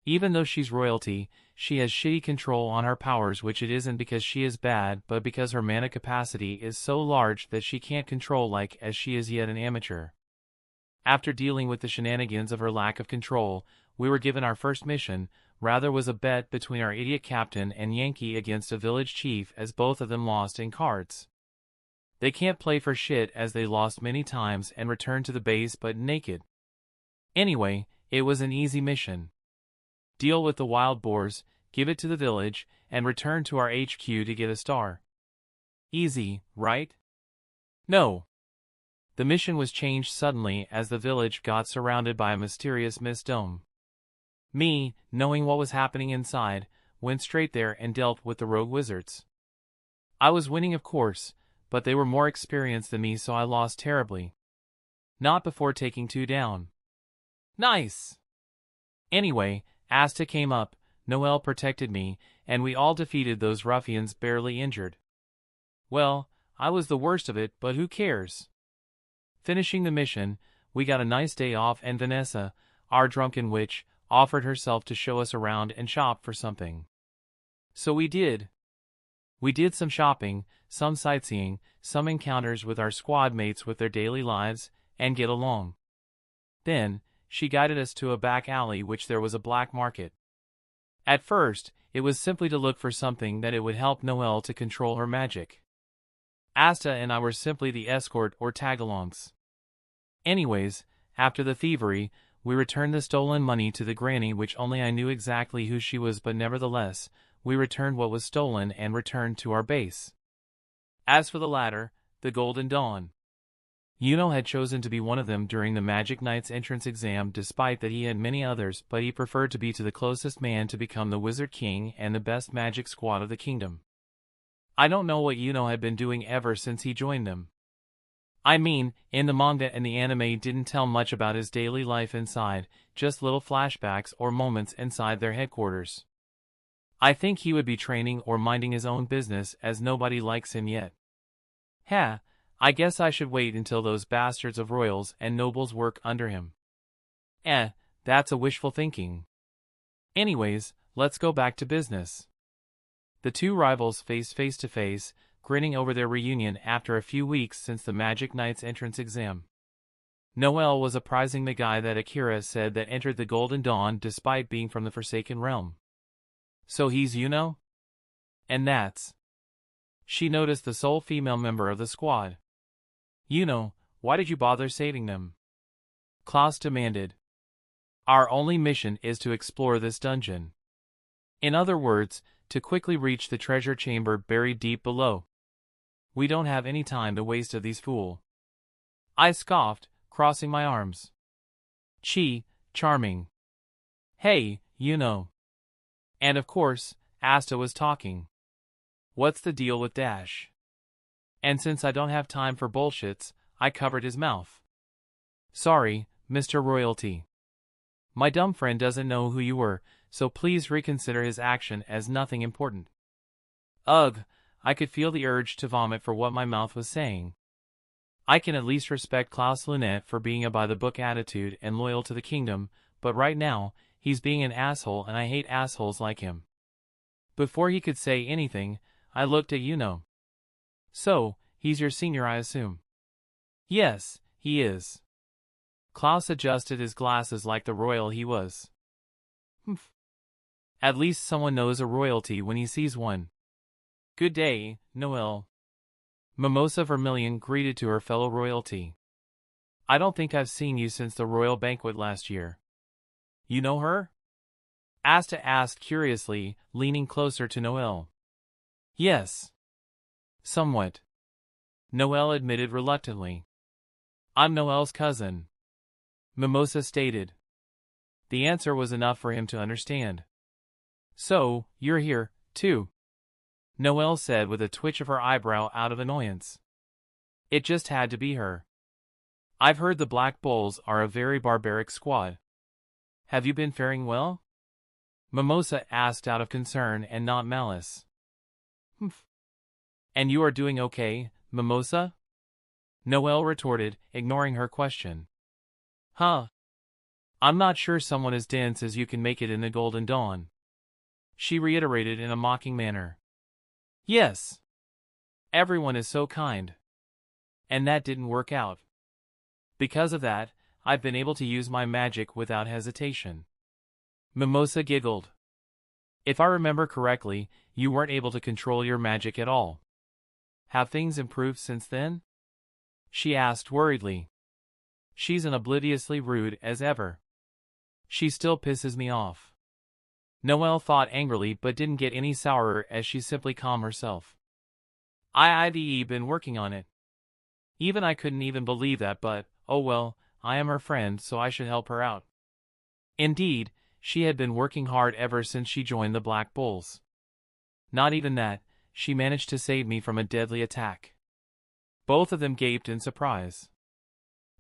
Even though she's royalty, she has shitty control on her powers, which it isn't because she is bad, but because her mana capacity is so large that she can't control like as she is yet an amateur. After dealing with the shenanigans of her lack of control, we were given our first mission. Rather was a bet between our idiot captain and Yankee against a village chief, as both of them lost in cards. They can't play for shit as they lost many times and returned to the base but naked. Anyway, it was an easy mission. Deal with the wild boars, give it to the village, and return to our HQ to get a star. Easy, right? No. The mission was changed suddenly as the village got surrounded by a mysterious mist dome. Me, knowing what was happening inside, went straight there and dealt with the rogue wizards. I was winning, of course, but they were more experienced than me, so I lost terribly. Not before taking 2 down. Nice! Anyway, Asta came up, Noelle protected me, and we all defeated those ruffians, barely injured. Well, I was the worst of it, but who cares? Finishing the mission, we got a nice day off, and Vanessa, our drunken witch, offered herself to show us around and shop for something. So we did. We did some shopping, some sightseeing, some encounters with our squad mates with their daily lives, and get along. Then, she guided us to a back alley which there was a black market. At first, it was simply to look for something that it would help Noelle to control her magic. Asta and I were simply the escort or tagalongs. Anyways, after the thievery, we returned the stolen money to the granny, which only I knew exactly who she was, but nevertheless, we returned what was stolen and returned to our base. As for the latter, the Golden Dawn. Yuno had chosen to be one of them during the Magic Knight's entrance exam, despite that he had many others, but he preferred to be to the closest man to become the Wizard King and the best magic squad of the kingdom. I don't know what Yuno had been doing ever since he joined them. I mean, in the manga and the anime didn't tell much about his daily life inside, just little flashbacks or moments inside their headquarters. I think he would be training or minding his own business, as nobody likes him yet. I guess I should wait until those bastards of royals and nobles work under him. That's a wishful thinking. Anyways, let's go back to business. The two rivals faced face to face, grinning over their reunion after a few weeks since the Magic Knight's entrance exam. Noelle was apprising the guy that Akira said that entered the Golden Dawn despite being from the Forsaken Realm. So he's Yuno? And that's... She noticed the sole female member of the squad. Yuno, why did you bother saving them? Klaus demanded. Our only mission is to explore this dungeon. In other words, to quickly reach the treasure chamber buried deep below. We don't have any time to waste of these fools. I scoffed, crossing my arms. Charming. Hey, Yuno. And of course, Asta was talking. What's the deal with Dash? And since I don't have time for bullshits, I covered his mouth. Sorry, Mr. Royalty. My dumb friend doesn't know who you were, so please reconsider his action as nothing important. Ugh, I could feel the urge to vomit for what my mouth was saying. I can at least respect Klaus Lunette for being a by-the-book attitude and loyal to the kingdom, but right now, he's being an asshole and I hate assholes like him. Before he could say anything, I looked at Yuno. So, he's your senior, I assume? Yes, he is. Klaus adjusted his glasses like the royal he was. Humph. At least someone knows a royalty when he sees one. Good day, Noel. Mimosa Vermilion greeted to her fellow royalty. I don't think I've seen you since the royal banquet last year. You know her? Asta asked curiously, leaning closer to Noel. Yes. Somewhat. Noel admitted reluctantly. I'm Noel's cousin. Mimosa stated. The answer was enough for him to understand. So, you're here, too. Noel said with a twitch of her eyebrow out of annoyance. It just had to be her. I've heard the Black Bulls are a very barbaric squad. Have you been faring well? Mimosa asked out of concern and not malice. Humph. And you are doing okay, Mimosa? Noel retorted, ignoring her question. Huh. I'm not sure someone as dense as you can make it in the Golden Dawn. She reiterated in a mocking manner. Yes. Everyone is so kind. And that didn't work out. Because of that, I've been able to use my magic without hesitation. Mimosa giggled. If I remember correctly, you weren't able to control your magic at all. Have things improved since then? She asked worriedly. She's as obliviously rude as ever. She still pisses me off. Noel thought angrily but didn't get any sourer as she simply calmed herself. I've been working on it. Even I couldn't even believe that, but, oh well, I am her friend so I should help her out. Indeed, she had been working hard ever since she joined the Black Bulls. Not even that, she managed to save me from a deadly attack. Both of them gaped in surprise.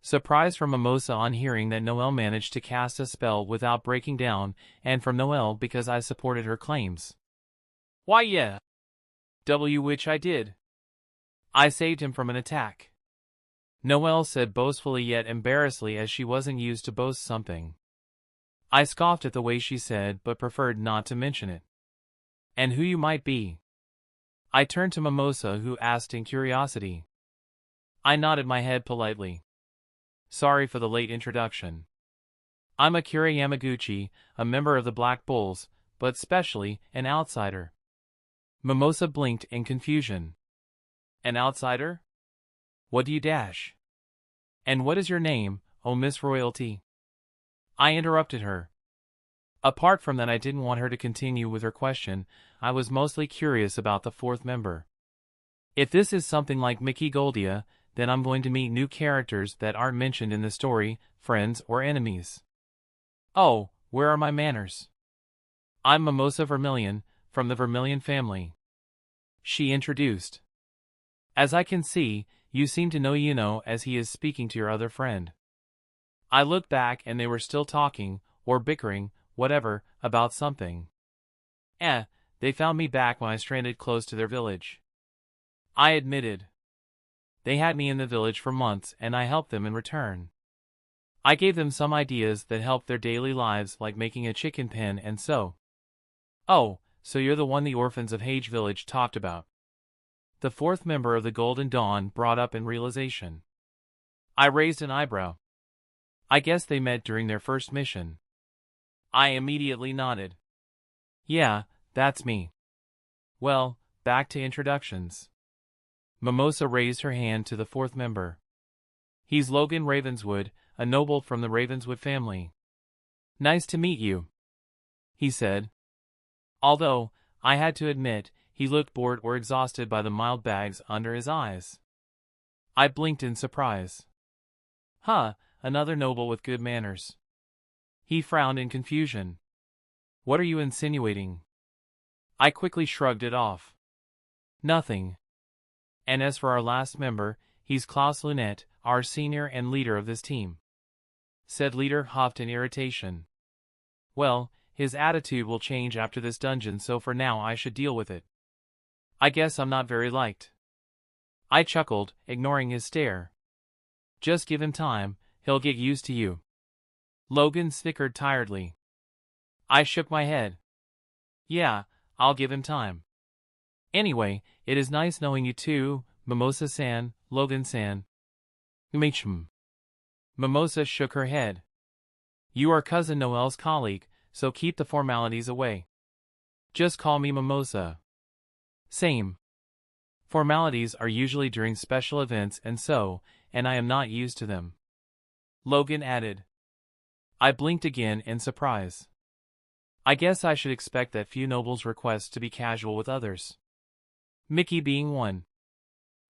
Surprise from Mimosa on hearing that Noel managed to cast a spell without breaking down, and from Noel because I supported her claims. Why yeah. Which I did. I saved him from an attack. Noel said boastfully yet embarrassedly as she wasn't used to boast something. I scoffed at the way she said but preferred not to mention it. And who you might be? I turned to Mimosa who asked in curiosity. I nodded my head politely. Sorry for the late introduction. I'm Akira Yamaguchi, a member of the Black Bulls, but specially an outsider. Mimosa blinked in confusion. An outsider? What do you dash? And what is your name, oh Miss Royalty? I interrupted her. Apart from that, I didn't want her to continue with her question. I was mostly curious about the fourth member. If this is something like Mickey Goldia, then I'm going to meet new characters that aren't mentioned in the story, friends or enemies. Oh, where are my manners? I'm Mimosa Vermilion, from the Vermilion family. She introduced. As I can see, you seem to know Yuno as he is speaking to your other friend. I looked back and they were still talking, or bickering, whatever, about something. They found me back when I stranded close to their village. I admitted. They had me in the village for months and I helped them in return. I gave them some ideas that helped their daily lives like making a chicken pen and so. Oh, so you're the one the orphans of Hage village talked about. The fourth member of the Golden Dawn brought up in realization. I raised an eyebrow. I guess they met during their first mission. I immediately nodded. Yeah, That's me. Well, back to introductions. Mimosa raised her hand to the fourth member. He's Logan Ravenswood, a noble from the Ravenswood family. Nice to meet you, he said. Although, I had to admit, he looked bored or exhausted by the mild bags under his eyes. I blinked in surprise. Huh, another noble with good manners. He frowned in confusion. What are you insinuating? I quickly shrugged it off. Nothing. And as for our last member, he's Klaus Lunette, our senior and leader of this team. Said leader huffed in irritation. Well, his attitude will change after this dungeon, so for now I should deal with it. I guess I'm not very liked. I chuckled, ignoring his stare. Just give him time, he'll get used to you. Logan snickered tiredly. I shook my head. Yeah, I'll give him time. Anyway, it is nice knowing you too, Mimosa-san, Logan-san. Mimosa shook her head. You are Cousin Noel's colleague, so keep the formalities away. Just call me Mimosa. Same. Formalities are usually during special events and I am not used to them. Logan added. I blinked again in surprise. I guess I should expect that few nobles request to be casual with others. Mickey being one.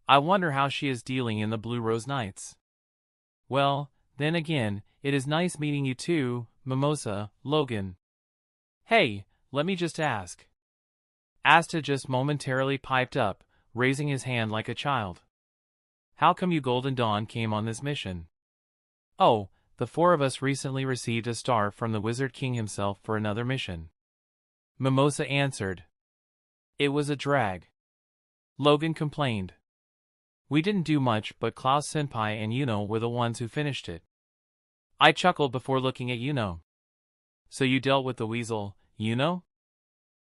I wonder how she is dealing in the Blue Rose Nights. Well, then again, it is nice meeting you too, Mimosa, Logan. Hey, let me just ask. Asta just momentarily piped up, raising his hand like a child. How come you Golden Dawn came on this mission? Oh, the four of us recently received a star from the Wizard King himself for another mission. Mimosa answered. It was a drag. Logan complained. We didn't do much, but Klaus Senpai and Yuno were the ones who finished it. I chuckled before looking at Yuno. So you dealt with the weasel, Yuno?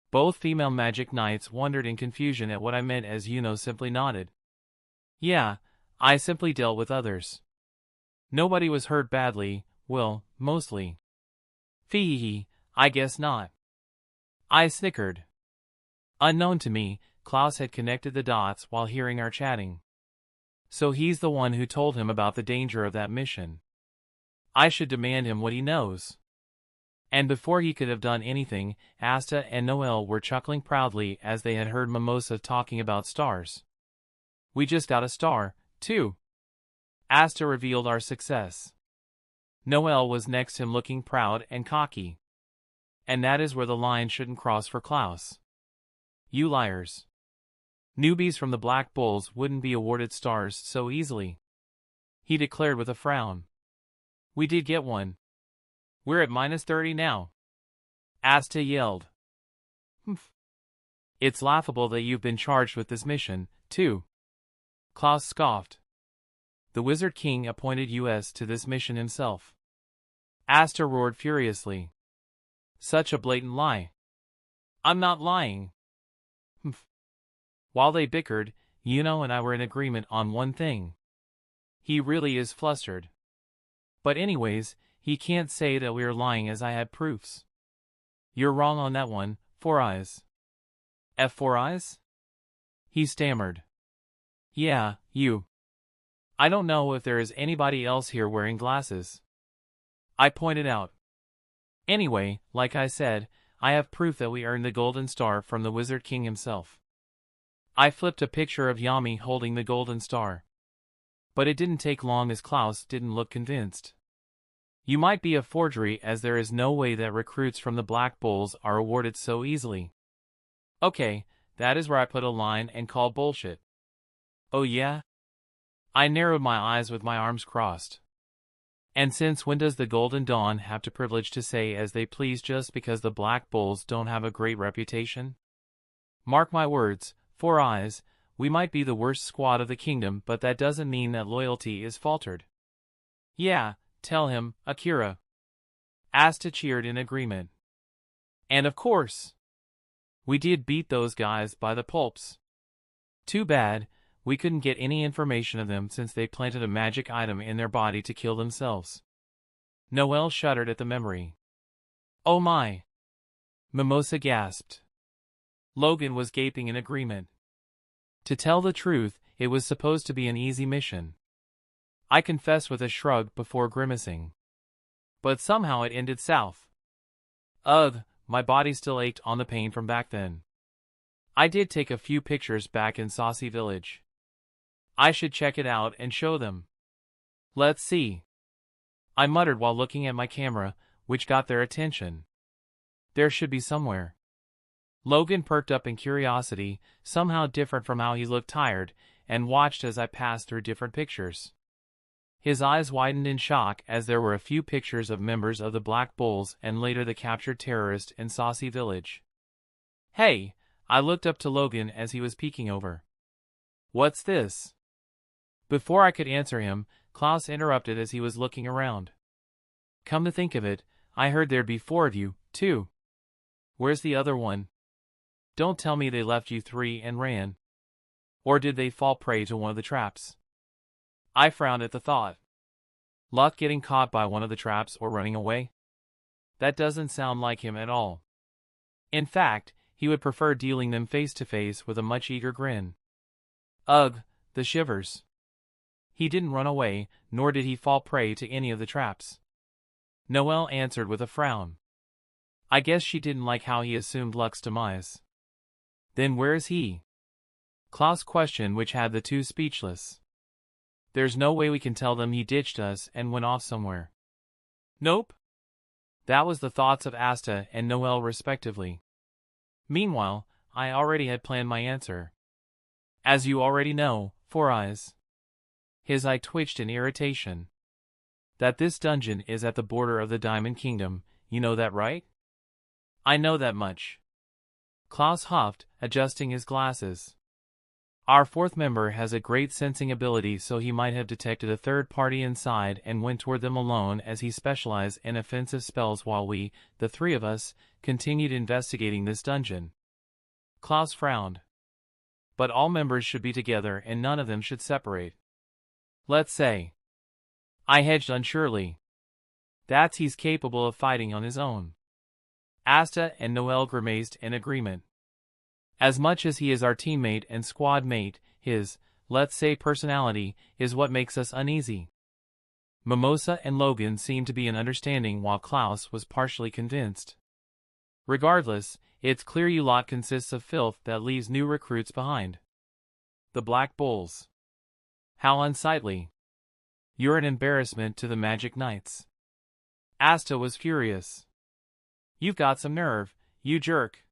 Both female magic knights wondered in confusion at what I meant as Yuno simply nodded. Yeah, I simply dealt with others. Nobody was hurt badly, well, mostly. Fee, I guess not. I snickered. Unknown to me, Klaus had connected the dots while hearing our chatting. So he's the one who told him about the danger of that mission. I should demand him what he knows. And before he could have done anything, Asta and Noel were chuckling proudly as they had heard Mimosa talking about stars. We just got a star, too. Asta revealed our success. Noel was next to him looking proud and cocky. And that is where the line shouldn't cross for Klaus. You liars. Newbies from the Black Bulls wouldn't be awarded stars so easily. He declared with a frown. We did get one. We're at -30 now. Asta yelled. Humph. It's laughable that you've been charged with this mission, too. Klaus scoffed. The Wizard King appointed us to this mission himself. Asta roared furiously. Such a blatant lie. I'm not lying. Humph. While they bickered, Yuno and I were in agreement on one thing. He really is flustered. But anyways, he can't say that we are lying as I had proofs. You're wrong on that one, Four Eyes. Four Eyes? He stammered. Yeah, you. I don't know if there is anybody else here wearing glasses. I pointed out. Anyway, like I said, I have proof that we earned the Golden Star from the Wizard King himself. I flipped a picture of Yami holding the Golden Star. But it didn't take long as Klaus didn't look convinced. You might be a forgery as there is no way that recruits from the Black Bulls are awarded so easily. Okay, that is where I put a line and called bullshit. Oh yeah? I narrowed my eyes with my arms crossed. And since when does the Golden Dawn have the privilege to say as they please just because the Black Bulls don't have a great reputation? Mark my words, Four Eyes, we might be the worst squad of the kingdom, but that doesn't mean that loyalty is faltered. Yeah, tell him, Akira. Asta cheered in agreement. And of course, we did beat those guys by the pulps. Too bad, we couldn't get any information of them since they planted a magic item in their body to kill themselves. Noel shuddered at the memory. Oh my! Mimosa gasped. Logan was gaping in agreement. To tell the truth, it was supposed to be an easy mission. I confessed with a shrug before grimacing. But somehow it ended south. Ugh, my body still ached on the pain from back then. I did take a few pictures back in Saucy Village. I should check it out and show them. Let's see. I muttered while looking at my camera, which got their attention. There should be somewhere. Logan perked up in curiosity, somehow different from how he looked tired, and watched as I passed through different pictures. His eyes widened in shock as there were a few pictures of members of the Black Bulls and later the captured terrorist in Saucy Village. Hey, I looked up to Logan as he was peeking over. What's this? Before I could answer him, Klaus interrupted as he was looking around. Come to think of it, I heard there'd be 4 of you, too. Where's the other one? Don't tell me they left you 3 and ran. Or did they fall prey to one of the traps? I frowned at the thought. Luck getting caught by one of the traps or running away? That doesn't sound like him at all. In fact, he would prefer dealing them face to face with a much eager grin. Ugh, the shivers. He didn't run away, nor did he fall prey to any of the traps. Noelle answered with a frown. I guess she didn't like how he assumed Luck's demise. Then where is he? Klaus questioned, which had the two speechless. There's no way we can tell them he ditched us and went off somewhere. Nope. That was the thoughts of Asta and Noelle respectively. Meanwhile, I already had planned my answer. As you already know, Four Eyes. His eye twitched in irritation. That this dungeon is at the border of the Diamond Kingdom, you know that, right? I know that much. Klaus huffed, adjusting his glasses. Our 4th member has a great sensing ability, so he might have detected a third party inside and went toward them alone, as he specialized in offensive spells, while we, the 3 of us, continued investigating this dungeon. Klaus frowned. But all members should be together and none of them should separate. Let's say. I hedged unsurely. That's he's capable of fighting on his own. Asta and Noelle grimaced in agreement. As much as he is our teammate and squad mate, his, let's say, personality is what makes us uneasy. Mimosa and Logan seemed to be in understanding while Klaus was partially convinced. Regardless, it's clear you lot consists of filth that leaves new recruits behind. The Black Bulls. How unsightly. You're an embarrassment to the Magic Knights. Asta was furious. You've got some nerve, you jerk.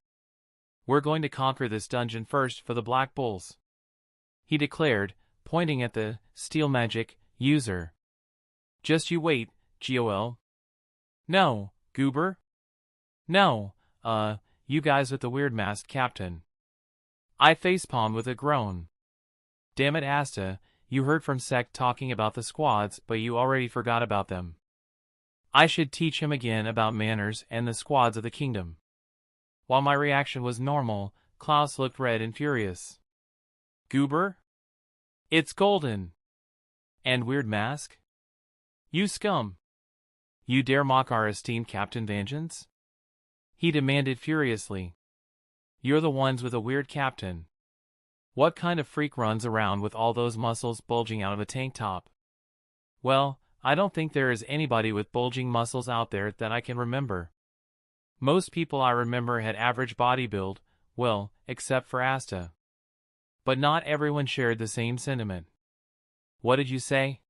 We're going to conquer this dungeon first for the Black Bulls, he declared, pointing at the steel magic user. Just you wait, GOL. No, Goober. No, you guys with the weird masked captain. I facepalmed with a groan. Damn it, Asta, you heard from Sect talking about the squads, but you already forgot about them. I should teach him again about manners and the squads of the kingdom. While my reaction was normal, Klaus looked red and furious. Goober? It's Golden. And Weird Mask? You scum. You dare mock our esteemed Captain Vengeance? He demanded furiously. You're the ones with a weird captain. What kind of freak runs around with all those muscles bulging out of a tank top? Well, I don't think there is anybody with bulging muscles out there that I can remember. Most people I remember had average body build, well, except for Asta. But not everyone shared the same sentiment. What did you say?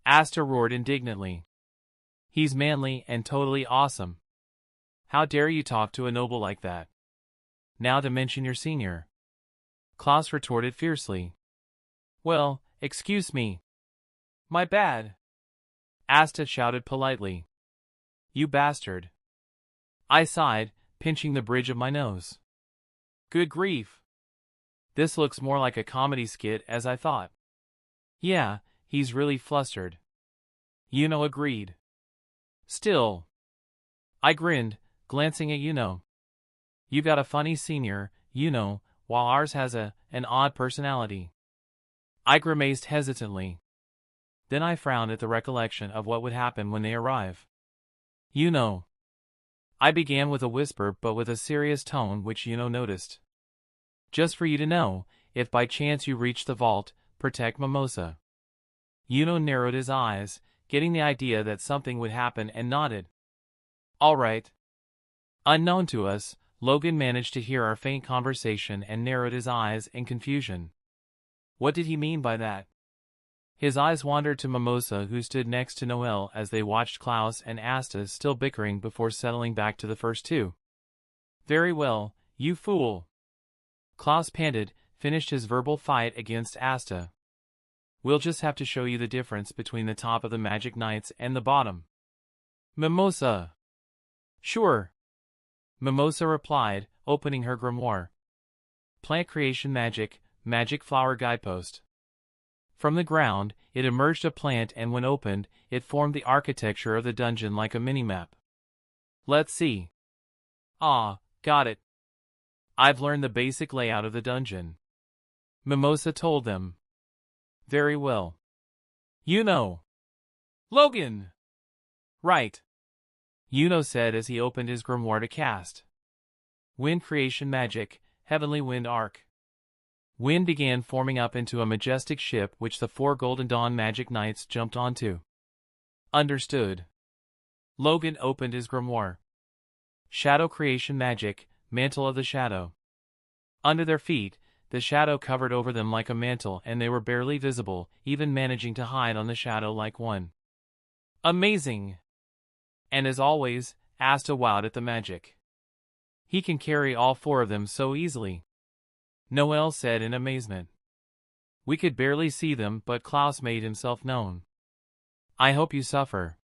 Asta roared indignantly. He's manly and totally awesome. How dare you talk to a noble like that? Now to mention your senior. Klaus retorted fiercely. Well, excuse me. My bad. Asta shouted politely. You bastard. I sighed, pinching the bridge of my nose. Good grief. This looks more like a comedy skit as I thought. Yeah, he's really flustered. Yuno agreed. Still. I grinned, glancing at Yuno. You got a funny senior, Yuno, while ours has an odd personality. I grimaced hesitantly. Then I frowned at the recollection of what would happen when they arrive. Yuno. I began with a whisper but with a serious tone which Yuno noticed. Just for you to know, if by chance you reach the vault, protect Mimosa. Yuno narrowed his eyes, getting the idea that something would happen, and nodded. All right. Unknown to us, Logan managed to hear our faint conversation and narrowed his eyes in confusion. What did he mean by that? His eyes wandered to Mimosa, who stood next to Noel, as they watched Klaus and Asta still bickering before settling back to the first two. Very well, you fool. Klaus panted, finished his verbal fight against Asta. We'll just have to show you the difference between the top of the Magic Knights and the bottom. Mimosa. Sure. Mimosa replied, opening her grimoire. Plant Creation Magic, Magic Flower Guidepost. From the ground, it emerged a plant, and when opened, it formed the architecture of the dungeon like a minimap. Let's see. Ah, got it. I've learned the basic layout of the dungeon. Mimosa told them. Very well. Yuno. Logan. Right. Yuno said as he opened his grimoire to cast. Wind Creation Magic, Heavenly Wind Arc. Wind began forming up into a majestic ship which the 4 Golden Dawn Magic Knights jumped onto. Understood. Logan opened his grimoire. Shadow Creation Magic, Mantle of the Shadow. Under their feet, the shadow covered over them like a mantle, and they were barely visible, even managing to hide on the shadow like one. Amazing! And as always, Asta wowed at the magic. He can carry all 4 of them so easily. Noel said in amazement. We could barely see them, but Klaus made himself known. I hope you suffer.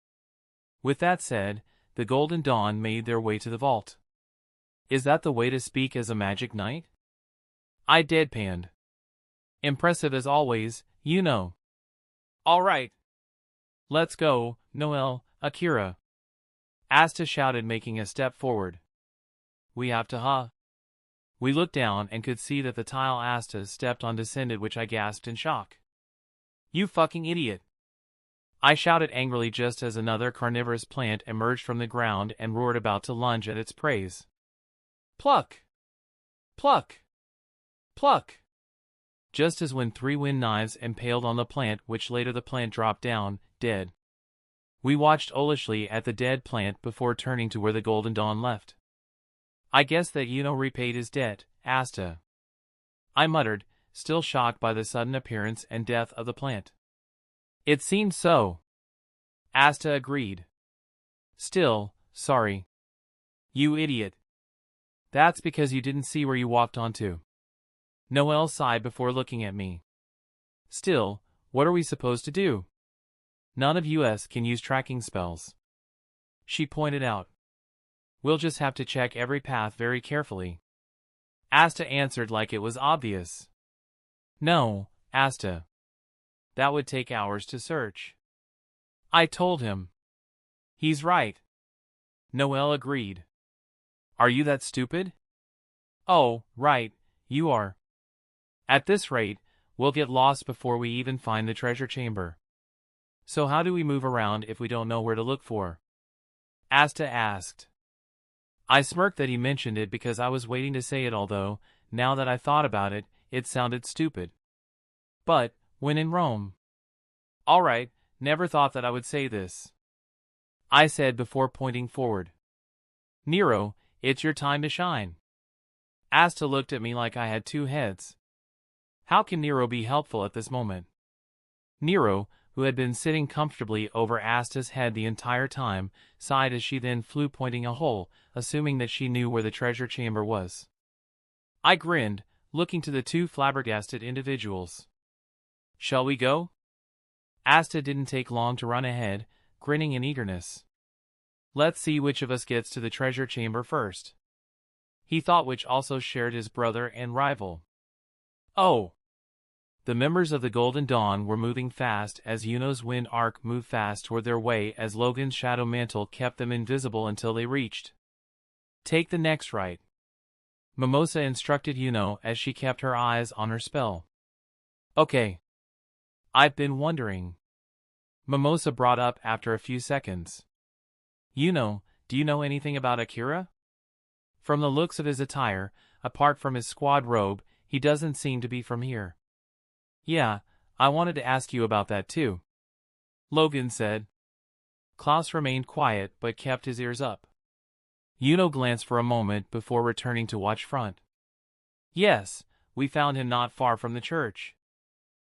With that said, the Golden Dawn made their way to the vault. Is that the way to speak as a magic knight? I deadpanned. Impressive as always, you know. All right. Let's go, Noel, Akira. Asta shouted, making a step forward. We have to, We looked down and could see that the tile Asta stepped on descended, which I gasped in shock. You fucking idiot! I shouted angrily just as another carnivorous plant emerged from the ground and roared, about to lunge at its prey. Pluck! Pluck! Pluck! Just as when 3 wind knives impaled on the plant, which later the plant dropped down, dead. We watched owlishly at the dead plant before turning to where the Golden Dawn left. I guess that Yuno repaid his debt, Asta. I muttered, still shocked by the sudden appearance and death of the plant. It seemed so. Asta agreed. Still, sorry. You idiot. That's because you didn't see where you walked onto. Noel sighed before looking at me. Still, what are we supposed to do? None of us can use tracking spells. She pointed out. We'll just have to check every path very carefully. Asta answered like it was obvious. No, Asta. That would take hours to search. I told him. He's right. Noel agreed. Are you that stupid? Oh, right, you are. At this rate, we'll get lost before we even find the treasure chamber. So how do we move around if we don't know where to look for? Asta asked. I smirked that he mentioned it because I was waiting to say it, although, now that I thought about it, it sounded stupid. But, when in Rome. All right, never thought that I would say this. I said before pointing forward. Nero, it's your time to shine. Asta looked at me like I had 2 heads. How can Nero be helpful at this moment? Nero, who had been sitting comfortably over Asta's head the entire time, sighed as she then flew, pointing a hole, assuming that she knew where the treasure chamber was. I grinned, looking to the 2 flabbergasted individuals. Shall we go? Asta didn't take long to run ahead, grinning in eagerness. Let's see which of us gets to the treasure chamber first. He thought, which also shared his brother and rival. Oh! The members of the Golden Dawn were moving fast as Yuno's wind arc moved fast toward their way, as Logan's shadow mantle kept them invisible until they reached. Take the next right. Mimosa instructed Yuno as she kept her eyes on her spell. Okay. I've been wondering. Mimosa brought up after a few seconds. Yuno, do you know anything about Akira? From the looks of his attire, apart from his squad robe, he doesn't seem to be from here. Yeah, I wanted to ask you about that too, Logan said. Klaus remained quiet but kept his ears up. Yuno glanced for a moment before returning to watch front. Yes, we found him not far from the church.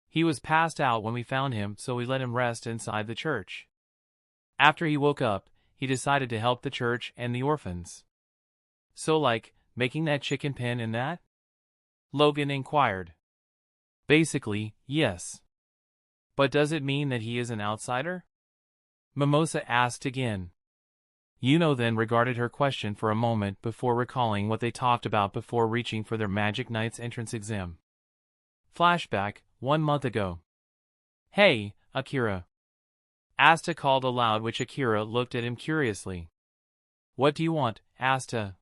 He was passed out when we found him, so we let him rest inside the church. After he woke up, he decided to help the church and the orphans. So like, making that chicken pen and that? Logan inquired. Basically, yes. But does it mean that he is an outsider? Mimosa asked again. Yuno then regarded her question for a moment before recalling what they talked about before reaching for their Magic Knight's entrance exam. Flashback, 1 month ago. Hey, Akira. Asta called aloud, which Akira looked at him curiously. What do you want, Asta?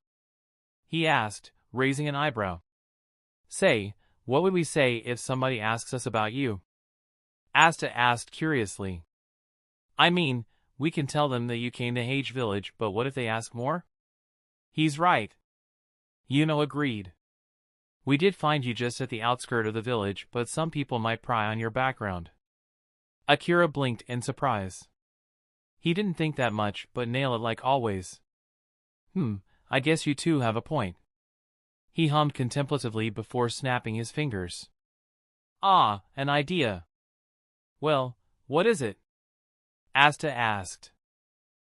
He asked, raising an eyebrow. Say, what would we say if somebody asks us about you? Asta asked curiously. I mean, we can tell them that you came to Hage village, but what if they ask more? He's right. Yuno agreed. We did find you just at the outskirt of the village, but some people might pry on your background. Akira blinked in surprise. He didn't think that much, but nail it like always. I guess you two have a point. He hummed contemplatively before snapping his fingers. Ah, an idea. Well, what is it? Asta asked.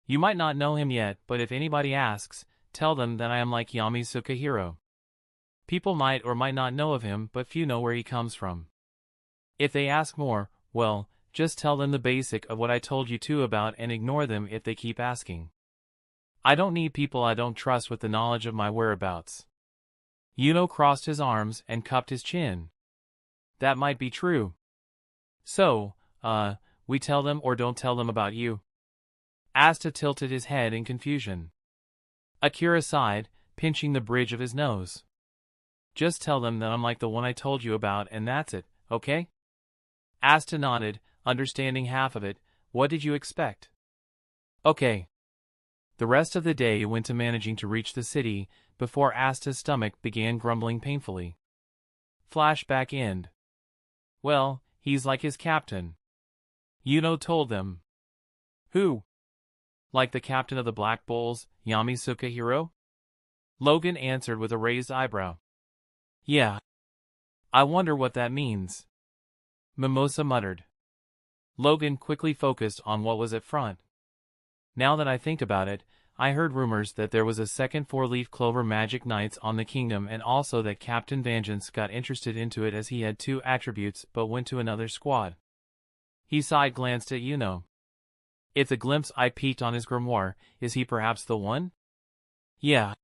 You might not know him yet, but if anybody asks, tell them that I am like Yami Sukahiro. People might or might not know of him, but few know where he comes from. If they ask more, well, just tell them the basic of what I told you two about and ignore them if they keep asking. I don't need people I don't trust with the knowledge of my whereabouts. Yuno crossed his arms and cupped his chin. That might be true. So, we tell them or don't tell them about you? Asta tilted his head in confusion. Akira sighed, pinching the bridge of his nose. Just tell them that I'm like the one I told you about and that's it, okay? Asta nodded, understanding half of it. What did you expect? Okay. The rest of the day went to managing to reach the city, before Asta's stomach began grumbling painfully. Flashback end. Well, he's like his captain. Yuno told them. Who? Like the captain of the Black Bulls, Yami Sukahiro? Logan answered with a raised eyebrow. Yeah. I wonder what that means. Mimosa muttered. Logan quickly focused on what was at front. Now that I think about it, I heard rumors that there was a second 4-leaf Clover Magic Knights on the kingdom and also that Captain Vengeance got interested into it as he had 2 attributes but went to another squad. He side-glanced at Yuno. If the glimpse I peeked on his grimoire, is he perhaps the one? Yeah.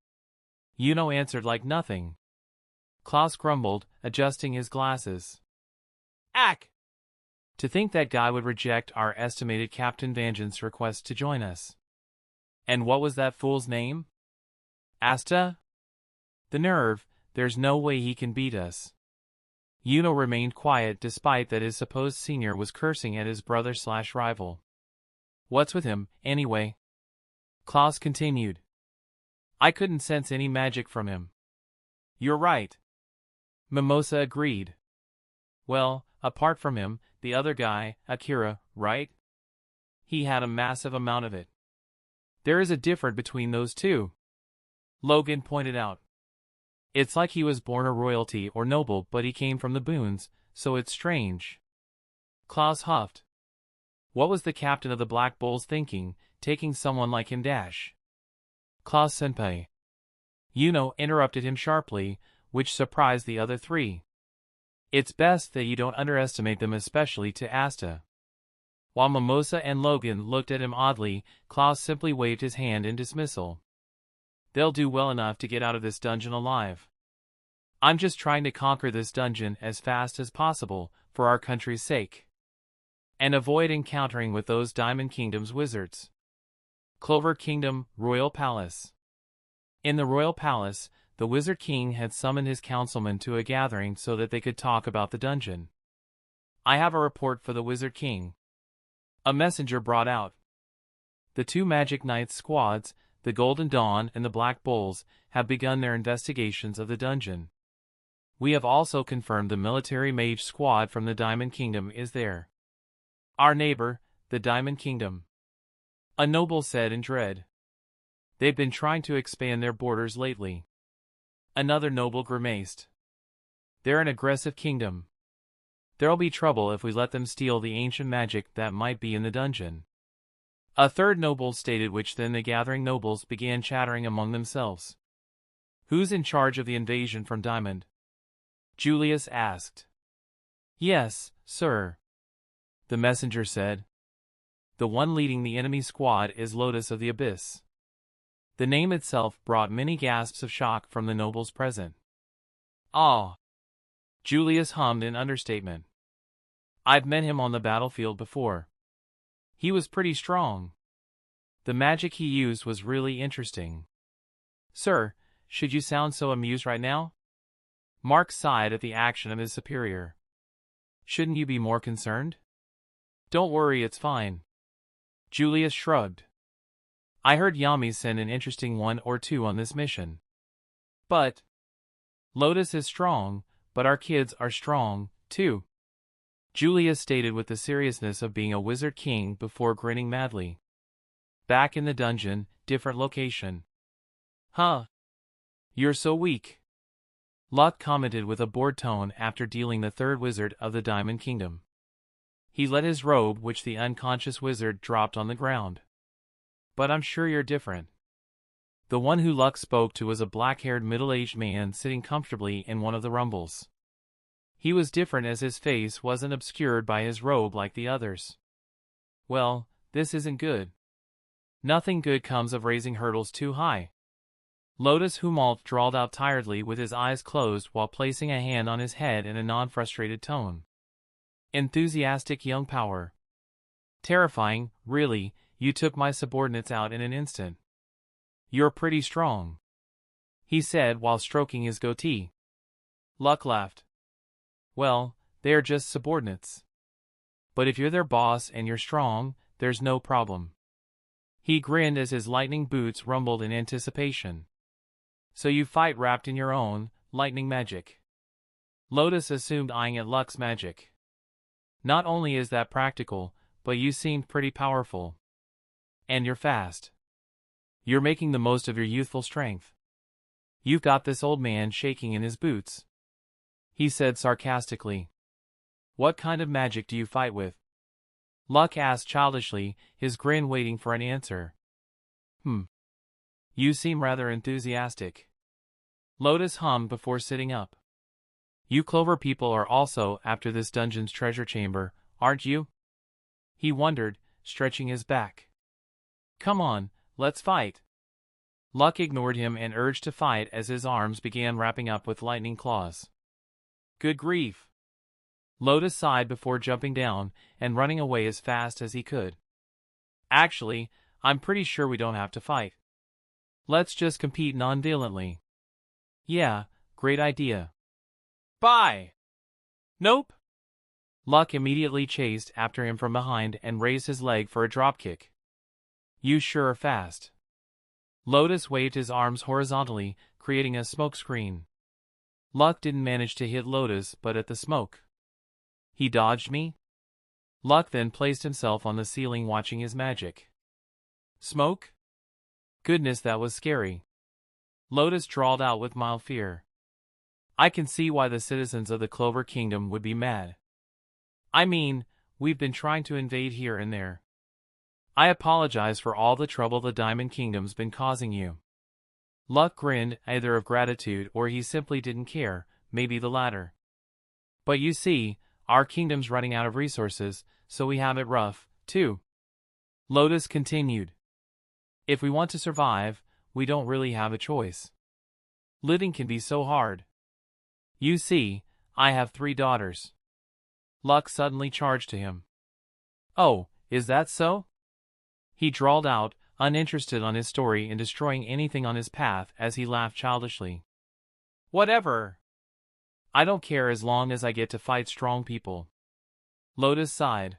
Yuno answered like nothing. Klaus grumbled, adjusting his glasses. Ack! To think that guy would reject our estimated Captain Vengeance request to join us. And what was that fool's name? Asta? The nerve, there's no way he can beat us. Yuno remained quiet despite that his supposed senior was cursing at his brother/rival. What's with him, anyway? Klaus continued. I couldn't sense any magic from him. You're right. Mimosa agreed. Well, apart from him, the other guy, Akira, right? He had a massive amount of it. There is a difference between those two. Logan pointed out. It's like he was born a royalty or noble but he came from the boons, so it's strange. Klaus huffed. What was the captain of the Black Bulls thinking, taking someone like him dash? Klaus-senpai. Yuno interrupted him sharply, which surprised the other 3. It's best that you don't underestimate them, especially to Asta. While Mimosa and Logan looked at him oddly, Klaus simply waved his hand in dismissal. They'll do well enough to get out of this dungeon alive. I'm just trying to conquer this dungeon as fast as possible, for our country's sake. And avoid encountering with those Diamond Kingdom's wizards. Clover Kingdom, Royal Palace. In the Royal Palace, the Wizard King had summoned his councilmen to a gathering so that they could talk about the dungeon. I have a report for the Wizard King. A messenger brought out. The 2 Magic Knights squads, the Golden Dawn and the Black Bulls have begun their investigations of the dungeon. We have also confirmed the military mage squad from the Diamond Kingdom is there. Our neighbor, the Diamond Kingdom. A noble said in dread. They've been trying to expand their borders lately. Another noble grimaced. They're an aggressive kingdom. There'll be trouble if we let them steal the ancient magic that might be in the dungeon. A third noble stated, which then the gathering nobles began chattering among themselves. Who's in charge of the invasion from Diamond? Julius asked. Yes, sir. The messenger said. The one leading the enemy squad is Lotus of the Abyss. The name itself brought many gasps of shock from the nobles present. Ah! Julius hummed in understatement. I've met him on the battlefield before. He was pretty strong. The magic he used was really interesting. Sir, should you sound so amused right now? Mark sighed at the action of his superior. Shouldn't you be more concerned? Don't worry, it's fine. Julius shrugged. I heard Yami send an interesting one or two on this mission. But Lotus is strong, but our kids are strong, too. Julius stated with the seriousness of being a wizard king before grinning madly. Back in the dungeon, different location. Huh. You're so weak. Luck commented with a bored tone after dealing the third wizard of the Diamond Kingdom. He let his robe, which the unconscious wizard dropped on the ground. But I'm sure you're different. The one who Luck spoke to was a black-haired middle-aged man sitting comfortably in one of the rumbles. He was different as his face wasn't obscured by his robe like the others. Well, this isn't good. Nothing good comes of raising hurdles too high. Lotus Humalt drawled out tiredly with his eyes closed while placing a hand on his head in a non-frustrated tone. Enthusiastic young power. Terrifying, really, you took my subordinates out in an instant. You're pretty strong, he said while stroking his goatee. Luck laughed. Well, they are just subordinates. But if you're their boss and you're strong, there's no problem. He grinned as his lightning boots rumbled in anticipation. So you fight wrapped in your own lightning magic. Lotus assumed, eyeing at Luck's magic. Not only is that practical, but you seemed pretty powerful. And you're fast. You're making the most of your youthful strength. You've got this old man shaking in his boots, he said sarcastically. What kind of magic do you fight with? Luck asked childishly, his grin waiting for an answer. You seem rather enthusiastic. Lotus hummed before sitting up. You Clover people are also after this dungeon's treasure chamber, aren't you? He wondered, stretching his back. Come on, let's fight. Luck ignored him and urged to fight as his arms began wrapping up with lightning claws. Good grief. Lotus sighed before jumping down and running away as fast as he could. Actually, I'm pretty sure we don't have to fight. Let's just compete non-violently. Yeah, great idea. Bye! Nope. Luck immediately chased after him from behind and raised his leg for a dropkick. You sure are fast. Lotus waved his arms horizontally, creating a smoke screen. Luck didn't manage to hit Lotus but at the smoke. He dodged me? Luck then placed himself on the ceiling watching his magic. Smoke? Goodness, that was scary. Lotus drawled out with mild fear. I can see why the citizens of the Clover Kingdom would be mad. I mean, we've been trying to invade here and there. I apologize for all the trouble the Diamond Kingdom's been causing you. Luck grinned, either of gratitude or he simply didn't care, maybe the latter. But you see, our kingdom's running out of resources, so we have it rough, too. Lotus continued. If we want to survive, we don't really have a choice. Living can be so hard. You see, I have 3 daughters. Luck suddenly charged to him. Oh, is that so? He drawled out, uninterested on his story in destroying anything on his path as he laughed childishly. Whatever. I don't care as long as I get to fight strong people. Lotus sighed.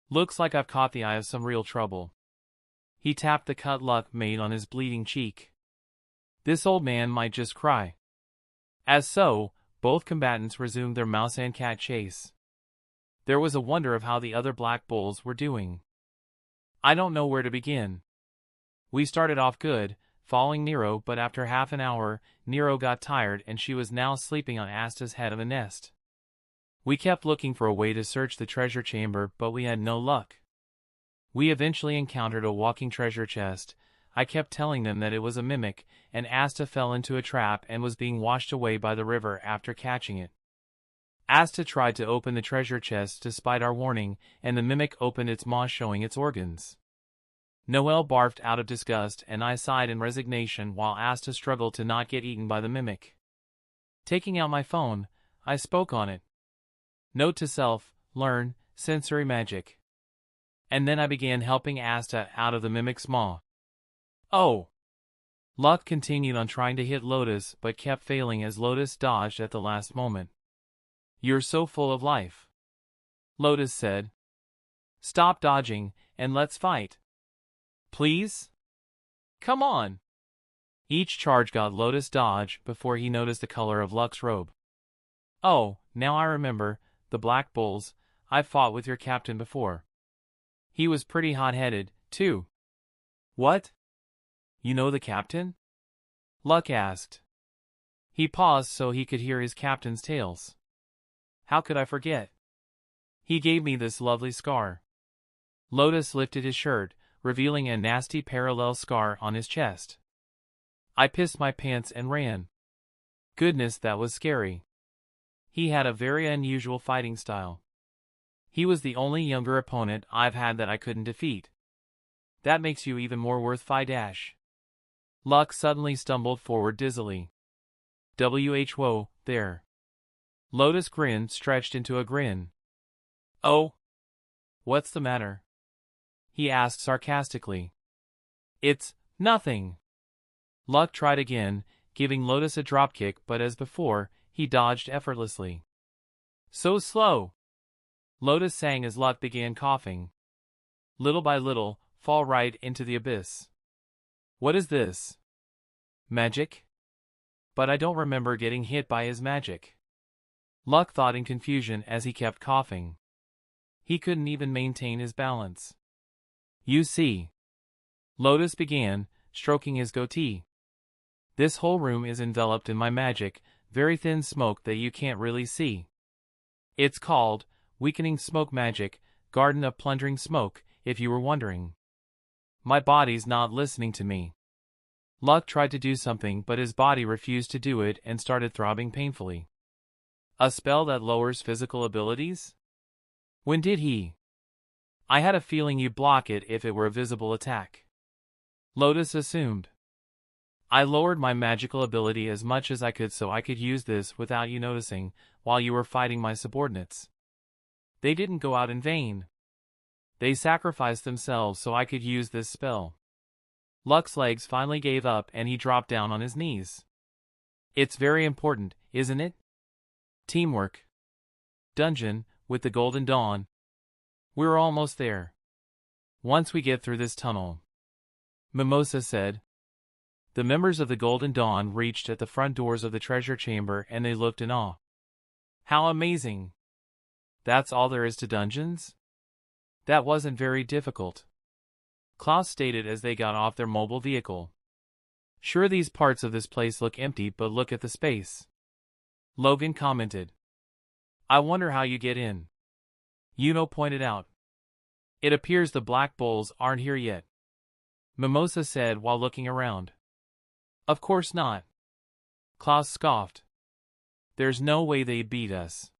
Looks like I've caught the eye of some real trouble. He tapped the cut Luck made on his bleeding cheek. This old man might just cry. As so, both combatants resumed their mouse and cat chase. There was a wonder of how the other black bulls were doing. I don't know where to begin. We started off good, following Nero, but after half an hour, Nero got tired and she was now sleeping on Asta's head of a nest. We kept looking for a way to search the treasure chamber, but we had no luck. We eventually encountered a walking treasure chest. I kept telling them that it was a mimic, and Asta fell into a trap and was being washed away by the river after catching it. Asta tried to open the treasure chest despite our warning, and the mimic opened its maw showing its organs. Noelle barfed out of disgust and I sighed in resignation while Asta struggled to not get eaten by the mimic. Taking out my phone, I spoke on it. Note to self, learn sensory magic. And then I began helping Asta out of the mimic's maw. Oh! Luck continued on trying to hit Lotus but kept failing as Lotus dodged at the last moment. You're so full of life. Lotus said. Stop dodging, and let's fight. Please? Come on. Each charge got Lotus dodge before he noticed the color of Luck's robe. Oh, now I remember, the Black Bulls. I've fought with your captain before. He was pretty hot-headed, too. What? You know the captain? Luck asked. He paused so he could hear his captain's tales. How could I forget? He gave me this lovely scar. Lotus lifted his shirt, revealing a nasty parallel scar on his chest. I pissed my pants and ran. Goodness, that was scary. He had a very unusual fighting style. He was the only younger opponent I've had that I couldn't defeat. That makes you even more worth fight. Luck suddenly stumbled forward dizzily. Whoa, there. Lotus grinned stretched into a grin. Oh? What's the matter? He asked sarcastically. It's nothing. Luck tried again, giving Lotus a dropkick, but as before, he dodged effortlessly. So slow. Lotus sang as Luck began coughing. Little by little, fall right into the abyss. What is this? Magic? But I don't remember getting hit by his magic. Luck thought in confusion as he kept coughing. He couldn't even maintain his balance. You see. Lotus began, stroking his goatee. This whole room is enveloped in my magic, very thin smoke that you can't really see. It's called, weakening smoke magic, garden of plundering smoke, if you were wondering. My body's not listening to me. Luck tried to do something but his body refused to do it and started throbbing painfully. A spell that lowers physical abilities? When did he? I had a feeling you'd block it if it were a visible attack. Lotus assumed. I lowered my magical ability as much as I could so I could use this without you noticing while you were fighting my subordinates. They didn't go out in vain. They sacrificed themselves so I could use this spell. Luck's legs finally gave up and he dropped down on his knees. It's very important, isn't it? Teamwork. Dungeon, with the Golden Dawn. We're almost there. Once we get through this tunnel. Mimosa said. The members of the Golden Dawn reached at the front doors of the treasure chamber and they looked in awe. How amazing! That's all there is to dungeons? That wasn't very difficult. Klaus stated as they got off their mobile vehicle. Sure, these parts of this place look empty, but look at the space. Logan commented. I wonder how you get in. Yuno pointed out. It appears the Black Bulls aren't here yet. Mimosa said while looking around. Of course not. Klaus scoffed. There's no way they'd beat us.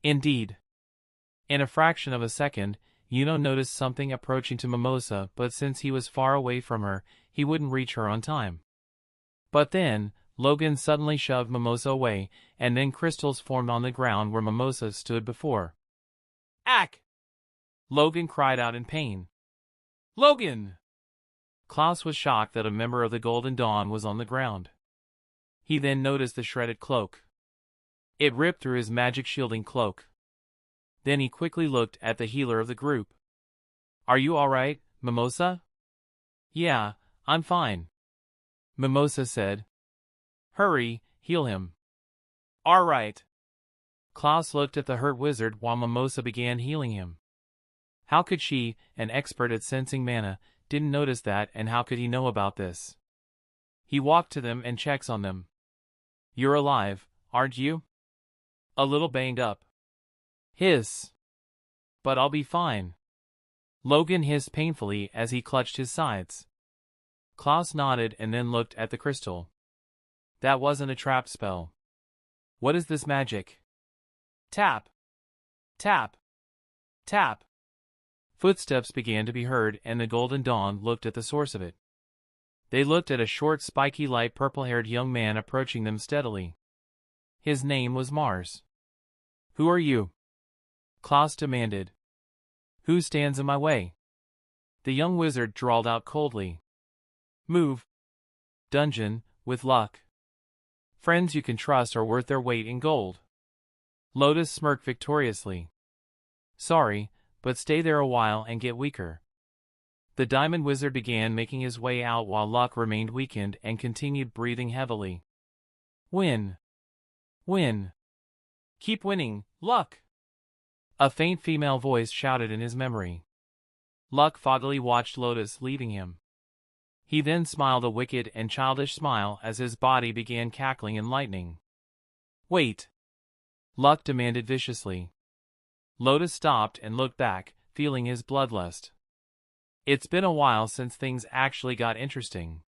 Indeed. In a fraction of a second, Yuno noticed something approaching to Mimosa, but since he was far away from her, he wouldn't reach her on time. But then, Logan suddenly shoved Mimosa away, and then crystals formed on the ground where Mimosa stood before. Ack! Logan cried out in pain. Logan! Klaus was shocked that a member of the Golden Dawn was on the ground. He then noticed the shredded cloak. It ripped through his magic shielding cloak. Then he quickly looked at the healer of the group. Are you alright, Mimosa? Yeah, I'm fine, Mimosa said. Hurry, heal him. All right. Klaus looked at the hurt wizard while Mimosa began healing him. How could she, an expert at sensing mana, didn't notice that, and how could he know about this? He walked to them and checks on them. You're alive, aren't you? A little banged up. Hiss. But I'll be fine. Logan hissed painfully as he clutched his sides. Klaus nodded and then looked at the crystal. That wasn't a trap spell. What is this magic? Tap. Tap. Tap. Footsteps began to be heard and the Golden Dawn looked at the source of it. They looked at a short, spiky, light purple-haired young man approaching them steadily. His name was Mars. Who are you? Klaus demanded. Who stands in my way? The young wizard drawled out coldly. Move. Dungeon, with luck. Friends you can trust are worth their weight in gold. Lotus smirked victoriously. Sorry, but stay there a while and get weaker. The diamond wizard began making his way out while Luck remained weakened and continued breathing heavily. Win. Win. Keep winning, Luck. A faint female voice shouted in his memory. Luck foggily watched Lotus leaving him. He then smiled a wicked and childish smile as his body began cackling in lightning. Wait. Luck demanded viciously. Lotus stopped and looked back, feeling his bloodlust. It's been a while since things actually got interesting.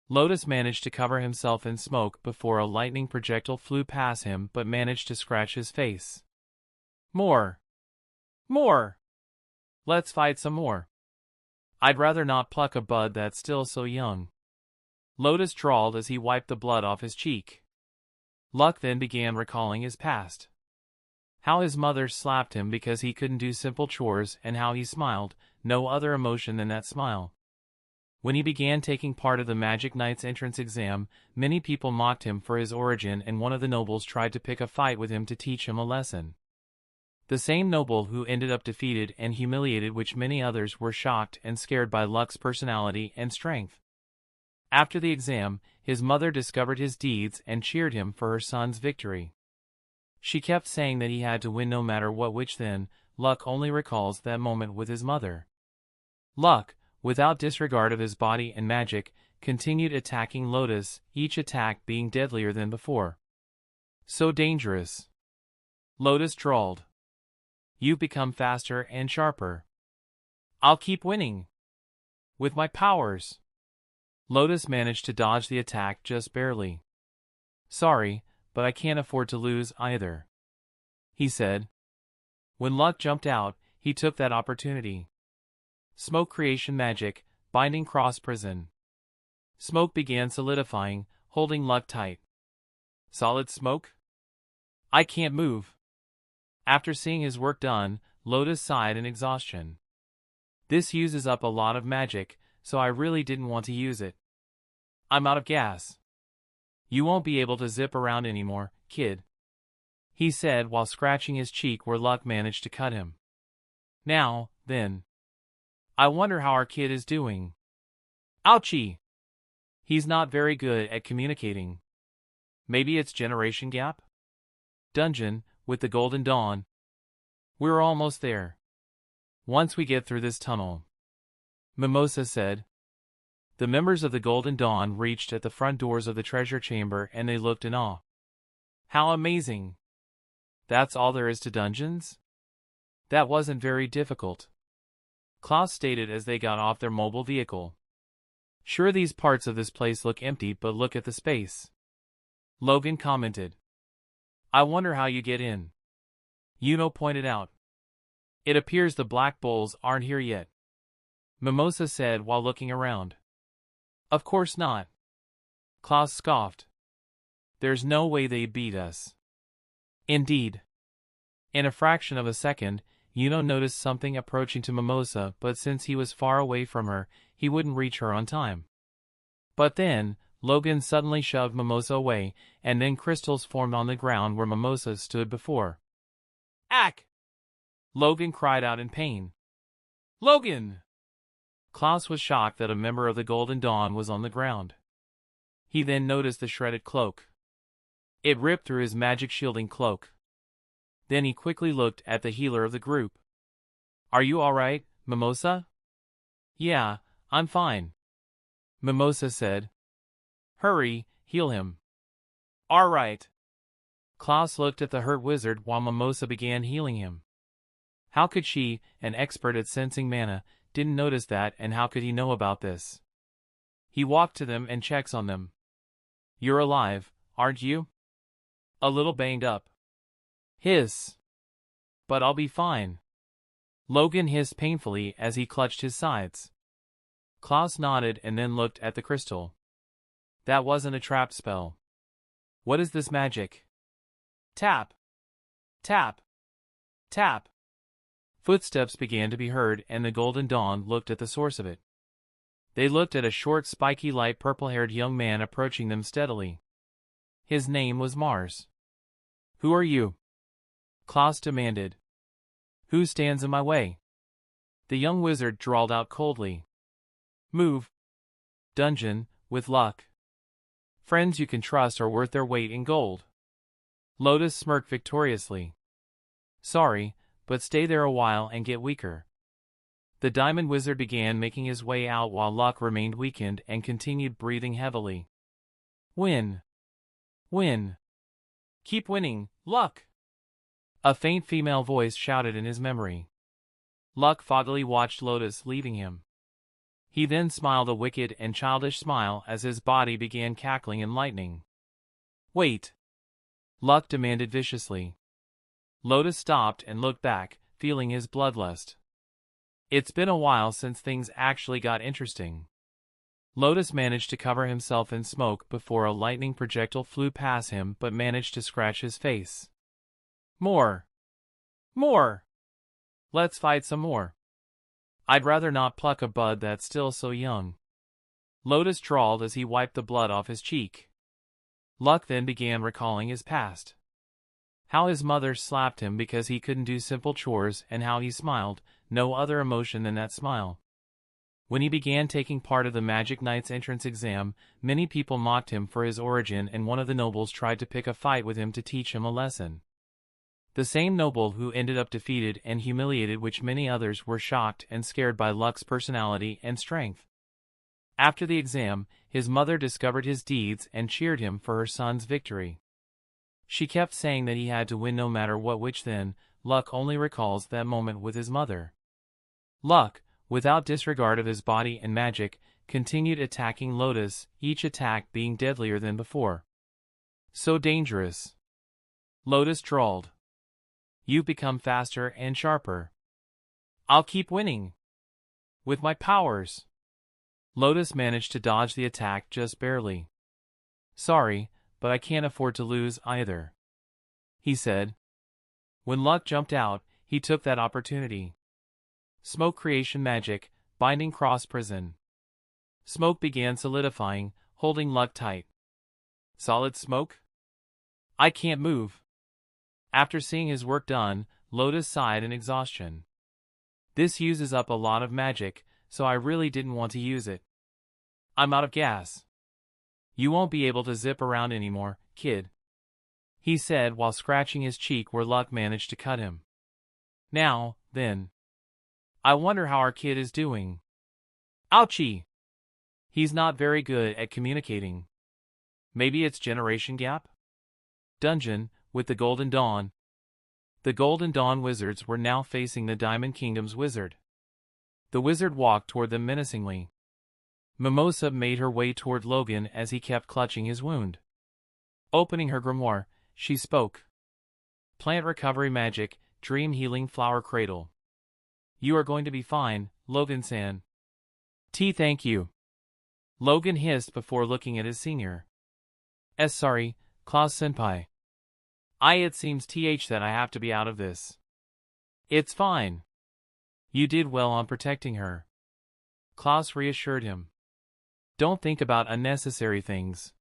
Lotus managed to cover himself in smoke before a lightning projectile flew past him but managed to scratch his face. More. More. Let's fight some more. I'd rather not pluck a bud that's still so young. Lotus drawled as he wiped the blood off his cheek. Luck then began recalling his past. How his mother slapped him because he couldn't do simple chores and how he smiled, no other emotion than that smile. When he began taking part of the Magic Knight's entrance exam, many people mocked him for his origin and one of the nobles tried to pick a fight with him to teach him a lesson. The same noble who ended up defeated and humiliated, which many others were shocked and scared by Luck's personality and strength. After the exam, his mother discovered his deeds and cheered him for her son's victory. She kept saying that he had to win no matter what, which then, Luck only recalls that moment with his mother. Luck, without disregard of his body and magic, continued attacking Lotus, each attack being deadlier than before. So dangerous. Lotus drawled. You've become faster and sharper. I'll keep winning. With my powers. Lotus managed to dodge the attack just barely. Sorry, but I can't afford to lose either, he said. When Luck jumped out, he took that opportunity. Smoke creation magic, binding cross prison. Smoke began solidifying, holding Luck tight. Solid smoke? I can't move. After seeing his work done, Lotus sighed in exhaustion. This uses up a lot of magic, so I really didn't want to use it. I'm out of gas. You won't be able to zip around anymore, kid, he said while scratching his cheek where Luck managed to cut him. Now, then. I wonder how our kid is doing. Ouchie! He's not very good at communicating. Maybe it's generation gap? Dungeon, with the Golden Dawn. We're almost there. Once we get through this tunnel, Mimosa said. The members of the Golden Dawn reached at the front doors of the treasure chamber and they looked in awe. How amazing! That's all there is to dungeons? That wasn't very difficult, Klaus stated as they got off their mobile vehicle. Sure, these parts of this place look empty, but look at the space, Logan commented. I wonder how you get in, Yuno pointed out. It appears the Black Bulls aren't here yet, Mimosa said while looking around. Of course not, Klaus scoffed. There's no way they'd beat us. Indeed. In a fraction of a second, Yuno noticed something approaching to Mimosa, but since he was far away from her, he wouldn't reach her on time. But then, Logan suddenly shoved Mimosa away, and then crystals formed on the ground where Mimosa stood before. Ack! Logan cried out in pain. Logan! Klaus was shocked that a member of the Golden Dawn was on the ground. He then noticed the shredded cloak. It ripped through his magic shielding cloak. Then he quickly looked at the healer of the group. "Are you alright, Mimosa?" "Yeah, I'm fine," Mimosa said. "Hurry, heal him." "Alright." Klaus looked at the hurt wizard while Mimosa began healing him. How could she, an expert at sensing mana, didn't notice that, and how could he know about this? He walked to them and checks on them. "You're alive, aren't you?" "A little banged up." "Hiss." "But I'll be fine." Logan hissed painfully as he clutched his sides. Klaus nodded and then looked at the crystal. "That wasn't a trap spell. What is this magic?" Tap. Tap. Tap. Footsteps began to be heard, and the Golden Dawn looked at the source of it. They looked at a short, spiky, light purple-haired young man approaching them steadily. His name was Mars. "Who are you?" Klaus demanded. "Who stands in my way?" The young wizard drawled out coldly. "Move. Dungeon, with luck. Friends you can trust are worth their weight in gold." Lotus smirked victoriously. "Sorry, but stay there a while and get weaker." The diamond wizard began making his way out while Luck remained weakened and continued breathing heavily. "Win. Win. Keep winning, Luck!" A faint female voice shouted in his memory. Luck foggily watched Lotus leaving him. He then smiled a wicked and childish smile as his body began cackling and lightning. "Wait!" Luck demanded viciously. Lotus stopped and looked back, feeling his bloodlust. It's been a while since things actually got interesting. Lotus managed to cover himself in smoke before a lightning projectile flew past him but managed to scratch his face. "More! More! Let's fight some more. I'd rather not pluck a bud that's still so young." Lotus drawled as he wiped the blood off his cheek. Luck then began recalling his past. How his mother slapped him because he couldn't do simple chores, and how he smiled, no other emotion than that smile. When he began taking part of the Magic Knight's entrance exam, many people mocked him for his origin, and one of the nobles tried to pick a fight with him to teach him a lesson. The same noble who ended up defeated and humiliated, which many others were shocked and scared by Luck's personality and strength. After the exam, his mother discovered his deeds and cheered him for her son's victory. She kept saying that he had to win no matter what, which then, Luck only recalls that moment with his mother. Luck, without disregard of his body and magic, continued attacking Lotus, each attack being deadlier than before. "So dangerous," Lotus drawled. "You've become faster and sharper." "I'll keep winning. With my powers." Lotus managed to dodge the attack just barely. "Sorry, but I can't afford to lose either," he said. When Luck jumped out, he took that opportunity. Smoke creation magic, binding cross prison. Smoke began solidifying, holding Luck tight. "Solid smoke? I can't move." After seeing his work done, Lotus sighed in exhaustion. "This uses up a lot of magic, so I really didn't want to use it. I'm out of gas." "You won't be able to zip around anymore, kid," he said while scratching his cheek where Luck managed to cut him. "Now, then. I wonder how our kid is doing." "Ouchie! He's not very good at communicating. Maybe it's generation gap?" Dungeon, with the Golden Dawn. The Golden Dawn wizards were now facing the Diamond Kingdom's wizard. The wizard walked toward them menacingly. Mimosa made her way toward Logan as he kept clutching his wound. Opening her grimoire, she spoke. "Plant recovery magic, dream healing flower cradle. You are going to be fine, Logan-san." Thank you," Logan hissed before looking at his senior. Sorry, Klaus-senpai. It seems that I have to be out of this." "It's fine. You did well on protecting her," Klaus reassured him. "Don't think about unnecessary things."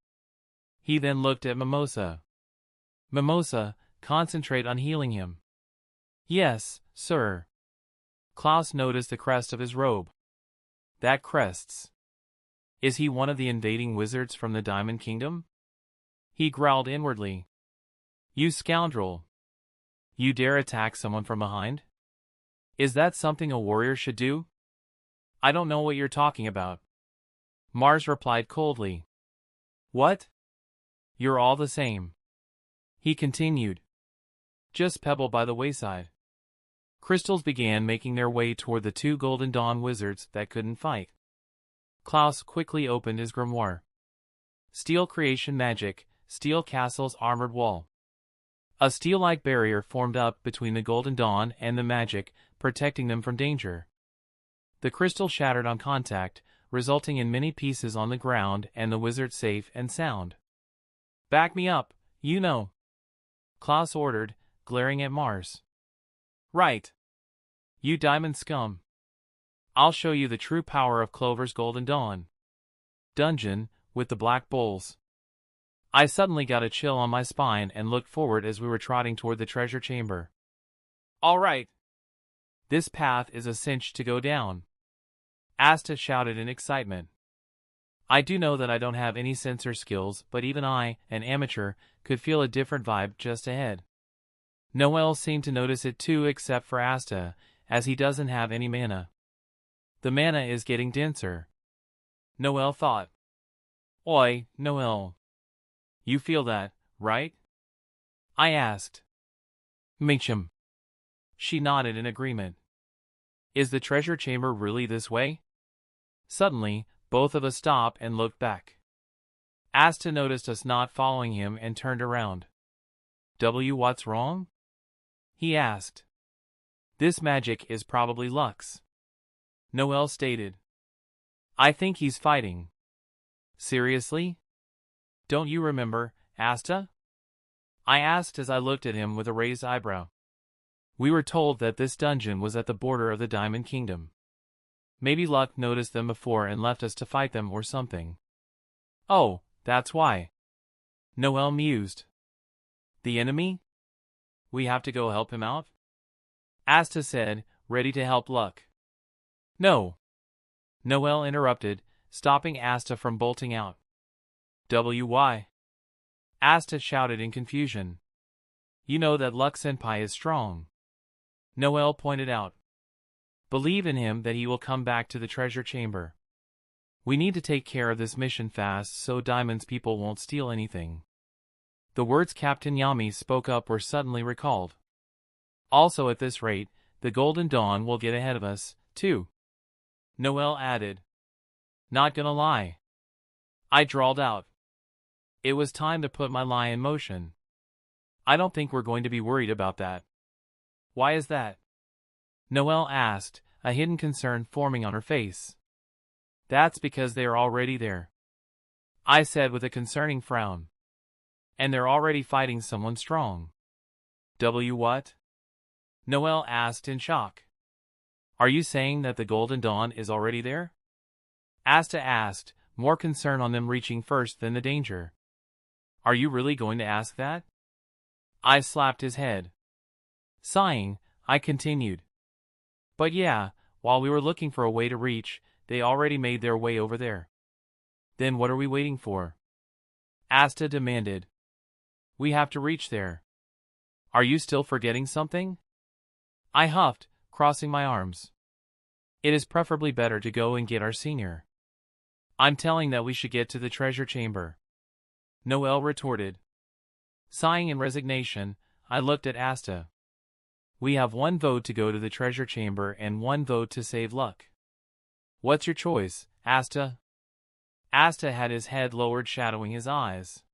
He then looked at Mimosa. "Mimosa, concentrate on healing him." "Yes, sir." Klaus noticed the crest of his robe. That crests. Is he one of the invading wizards from the Diamond Kingdom? He growled inwardly. You scoundrel. You dare attack someone from behind? Is that something a warrior should do? I don't know what you're talking about. Mars replied coldly. What? You're all the same. He continued. Just pebble by the wayside. Crystals began making their way toward the two Golden Dawn wizards that couldn't fight. Klaus quickly opened his grimoire. Steel creation magic, steel castle's armored wall. A steel-like barrier formed up between the Golden Dawn and the magic, protecting them from danger. The crystal shattered on contact, resulting in many pieces on the ground and the wizard safe and sound. Back me up, you know. Klaus ordered, glaring at Mars. Right. You diamond scum. I'll show you the true power of Clover's Golden Dawn. Dungeon, with the black bowls. I suddenly got a chill on my spine and looked forward as we were trotting toward the treasure chamber. All right. This path is a cinch to go down. Asta shouted in excitement. I do know that I don't have any sensor skills, but even I, an amateur, could feel a different vibe just ahead. Noel seemed to notice it too, except for Asta, as he doesn't have any mana. The mana is getting denser. Noel thought. Oi, Noel. You feel that, right? I asked. Mincham. She nodded in agreement. Is the treasure chamber really this way? Suddenly, both of us stopped and looked back. Asta noticed us not following him and turned around. What's wrong? He asked. This magic is probably Lux. Noel stated. I think he's fighting. Seriously? Don't you remember, Asta? I asked as I looked at him with a raised eyebrow. We were told that this dungeon was at the border of the Diamond Kingdom. Maybe Luck noticed them before and left us to fight them or something. Oh, that's why. Noel mused. The enemy? We have to go help him out? Asta said, ready to help Luck. No. Noel interrupted, stopping Asta from bolting out. Why? Asta shouted in confusion. You know that Luck Senpai is strong. Noel pointed out. Believe in him that he will come back to the treasure chamber. We need to take care of this mission fast so Diamond's people won't steal anything. The words Captain Yami spoke up were suddenly recalled. Also at this rate, the Golden Dawn will get ahead of us, too. Noel added. Not gonna lie. I drawled out. It was time to put my lie in motion. I don't think we're going to be worried about that. Why is that? Noel asked, a hidden concern forming on her face. That's because they are already there. I said with a concerning frown. And they're already fighting someone strong. What? Noel asked in shock. Are you saying that the Golden Dawn is already there? Asta asked, more concern on them reaching first than the danger. Are you really going to ask that? I slapped his head. Sighing, I continued. But yeah, while we were looking for a way to reach, they already made their way over there. Then what are we waiting for? Asta demanded. We have to reach there. Are you still forgetting something? I huffed, crossing my arms. It is preferably better to go and get our senior. I'm telling that we should get to the treasure chamber. Noel retorted. Sighing in resignation, I looked at Asta. We have one vote to go to the treasure chamber and one vote to save Luck. What's your choice, Asta? Asta had his head lowered, shadowing his eyes.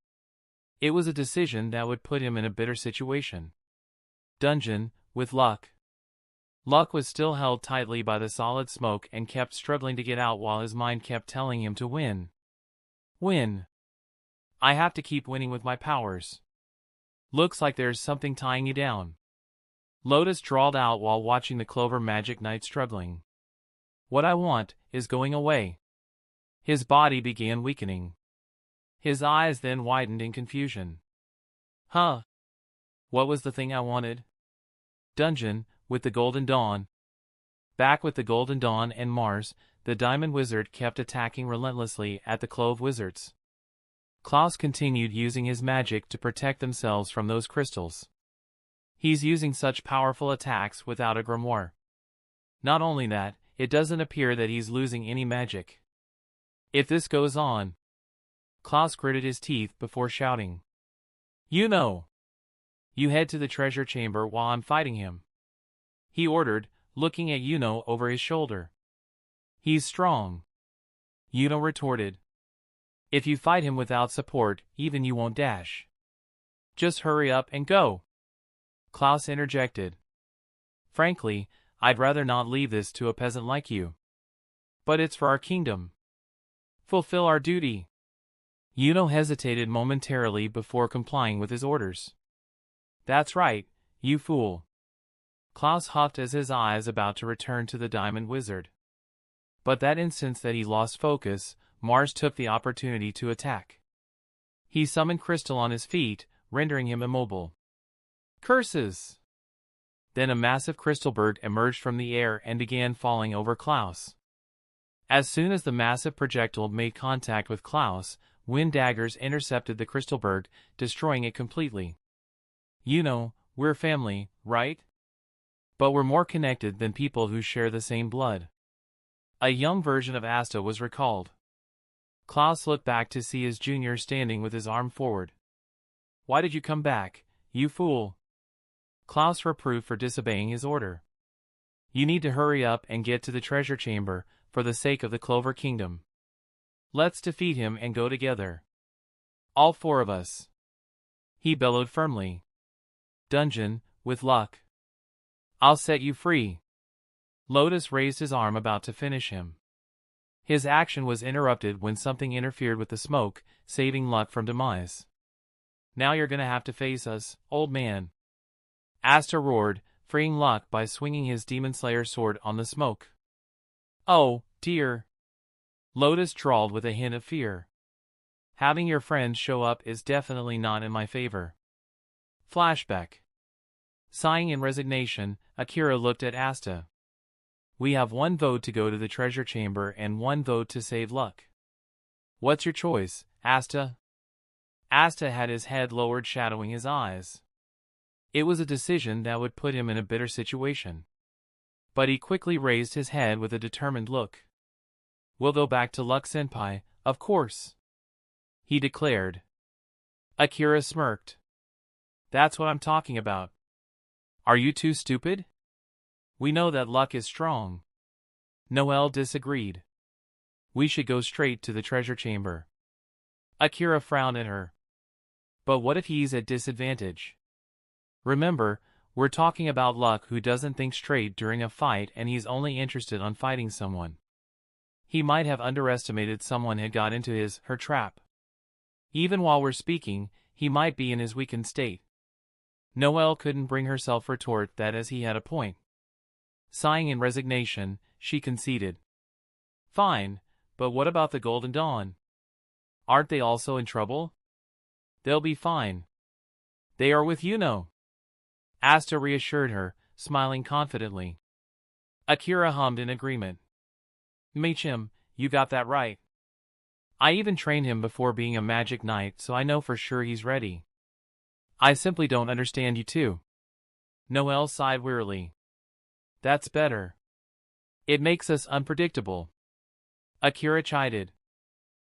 It was a decision that would put him in a bitter situation. Dungeon, with Luck. Luck was still held tightly by the solid smoke and kept struggling to get out while his mind kept telling him to win. Win. I have to keep winning with my powers. Looks like there's something tying you down. Lotus drawled out while watching the Clover Magic Knight struggling. What I want is going away. His body began weakening. His eyes then widened in confusion. Huh? What was the thing I wanted? Dungeon, with the Golden Dawn. Back with the Golden Dawn and Mars, the Diamond Wizard kept attacking relentlessly at the Clove Wizards. Klaus continued using his magic to protect themselves from those crystals. He's using such powerful attacks without a grimoire. Not only that, it doesn't appear that he's losing any magic. If this goes on... Klaus gritted his teeth before shouting. You know! You head to the treasure chamber while I'm fighting him. He ordered, looking at Yuno over his shoulder. He's strong. Yuno retorted. If you fight him without support, even you won't dash. Just hurry up and go. Klaus interjected. Frankly, I'd rather not leave this to a peasant like you. But it's for our kingdom. Fulfill our duty. Yuno hesitated momentarily before complying with his orders. That's right, you fool. Klaus huffed as his eyes about to return to the Diamond Wizard. But that instant that he lost focus, Mars took the opportunity to attack. He summoned Crystal on his feet, rendering him immobile. Curses! Then a massive crystalberg emerged from the air and began falling over Klaus. As soon as the massive projectile made contact with Klaus, wind daggers intercepted the crystalberg, destroying it completely. You know, we're family, right? But we're more connected than people who share the same blood. A young version of Asta was recalled. Klaus looked back to see his junior standing with his arm forward. Why did you come back, you fool? Klaus reproved for disobeying his order. You need to hurry up and get to the treasure chamber, for the sake of the Clover Kingdom. Let's defeat him and go together. All four of us. He bellowed firmly. Dungeon, with luck. I'll set you free. Lotus raised his arm about to finish him. His action was interrupted when something interfered with the smoke, saving Luck from demise. Now you're gonna have to face us, old man. Asta roared, freeing Luck by swinging his Demon Slayer sword on the smoke. Oh, dear. Lotus drawled with a hint of fear. Having your friends show up is definitely not in my favor. Flashback. Sighing in resignation, Akira looked at Asta. We have one vote to go to the treasure chamber and one vote to save Luck. What's your choice, Asta? Asta had his head lowered, shadowing his eyes. It was a decision that would put him in a bitter situation. But he quickly raised his head with a determined look. We'll go back to Luck Senpai, of course, he declared. Akira smirked. That's what I'm talking about. Are you too stupid? We know that Luck is strong. Noelle disagreed. We should go straight to the treasure chamber. Akira frowned at her. But what if he's at disadvantage? Remember, we're talking about Luck, who doesn't think straight during a fight, and he's only interested on fighting someone. He might have underestimated someone had got into her trap. Even while we're speaking, he might be in his weakened state. Noelle couldn't bring herself to retort that, as he had a point. Sighing in resignation, she conceded. Fine, but what about the Golden Dawn? Aren't they also in trouble? They'll be fine. They are with Yuno. Asta reassured her, smiling confidently. Akira hummed in agreement. Machim, you got that right. I even trained him before being a magic knight, so I know for sure he's ready. I simply don't understand you two. Noelle sighed wearily. That's better. It makes us unpredictable. Akira chided.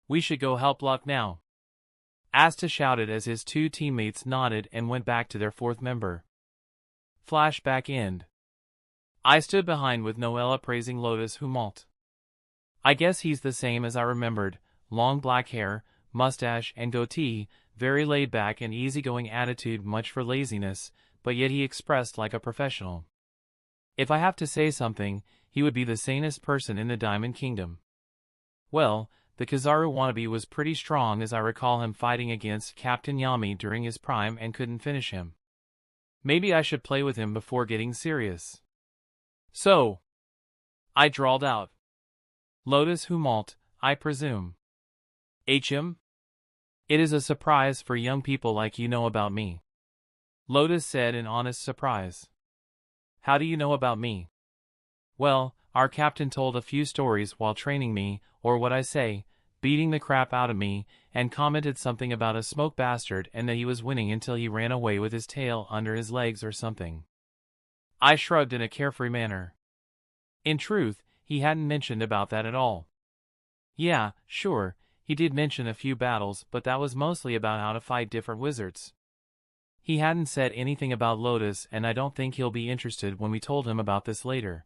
We should go help Luck now. Asta shouted as his two teammates nodded and went back to their fourth member. Flashback end. I stood behind with Noella praising Lotus Humalt. I guess he's the same as I remembered, long black hair, mustache and goatee, very laid back and easygoing attitude, much for laziness, but yet he expressed like a professional. If I have to say something, he would be the sanest person in the Diamond Kingdom. Well, the Kizaru wannabe was pretty strong, as I recall him fighting against Captain Yami during his prime and couldn't finish him. Maybe I should play with him before getting serious. So, I drawled out. Lotus Humalt, I presume. HM? It is a surprise for young people like you know about me. Lotus said in honest surprise. How do you know about me? Well, our captain told a few stories while training me, or what I say, beating the crap out of me, and commented something about a smoke bastard and that he was winning until he ran away with his tail under his legs or something. I shrugged in a carefree manner. In truth, he hadn't mentioned about that at all. Yeah, sure, he did mention a few battles, but that was mostly about how to fight different wizards. He hadn't said anything about Lotus, and I don't think he'll be interested when we told him about this later.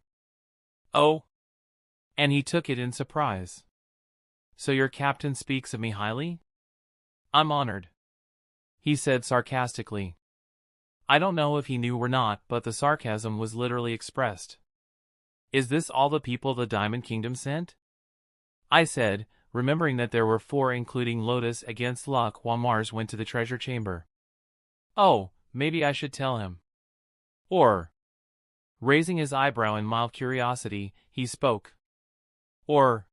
Oh? And he took it in surprise. So your captain speaks of me highly? I'm honored, he said sarcastically. I don't know if he knew or not, but the sarcasm was literally expressed. Is this all the people the Diamond Kingdom sent? I said, remembering that there were 4 including Lotus against luck while Mars went to the treasure chamber. Oh, maybe I should tell him. Or, raising his eyebrow in mild curiosity, he spoke. Or,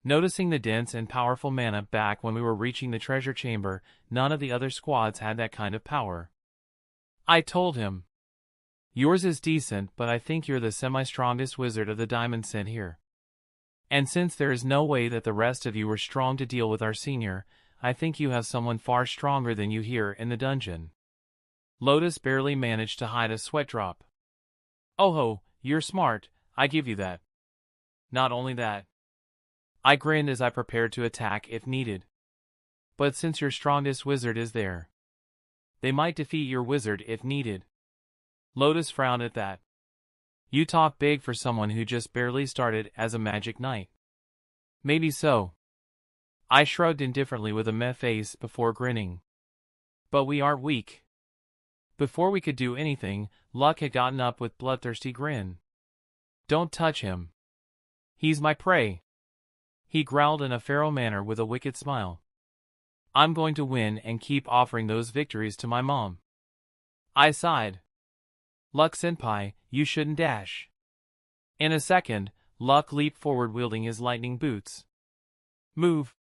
noticing the dense and powerful mana back when we were reaching the treasure chamber, none of the other squads had that kind of power. I told him. Yours is decent, but I think you're the semi-strongest wizard of the diamond sent here. And since there is no way that the rest of you were strong to deal with our senior, I think you have someone far stronger than you here in the dungeon. Lotus barely managed to hide a sweat drop. Oh ho, you're smart, I give you that. Not only that. I grinned as I prepared to attack if needed. But since your strongest wizard is there, they might defeat your wizard if needed. Lotus frowned at that. You talk big for someone who just barely started as a magic knight. Maybe so. I shrugged indifferently with a meh face before grinning. But we aren't weak. Before we could do anything, Luck had gotten up with bloodthirsty grin. Don't touch him. He's my prey. He growled in a feral manner with a wicked smile. I'm going to win and keep offering those victories to my mom. I sighed. Luck senpai, you shouldn't dash. In a second, Luck leaped forward wielding his lightning boots. Move.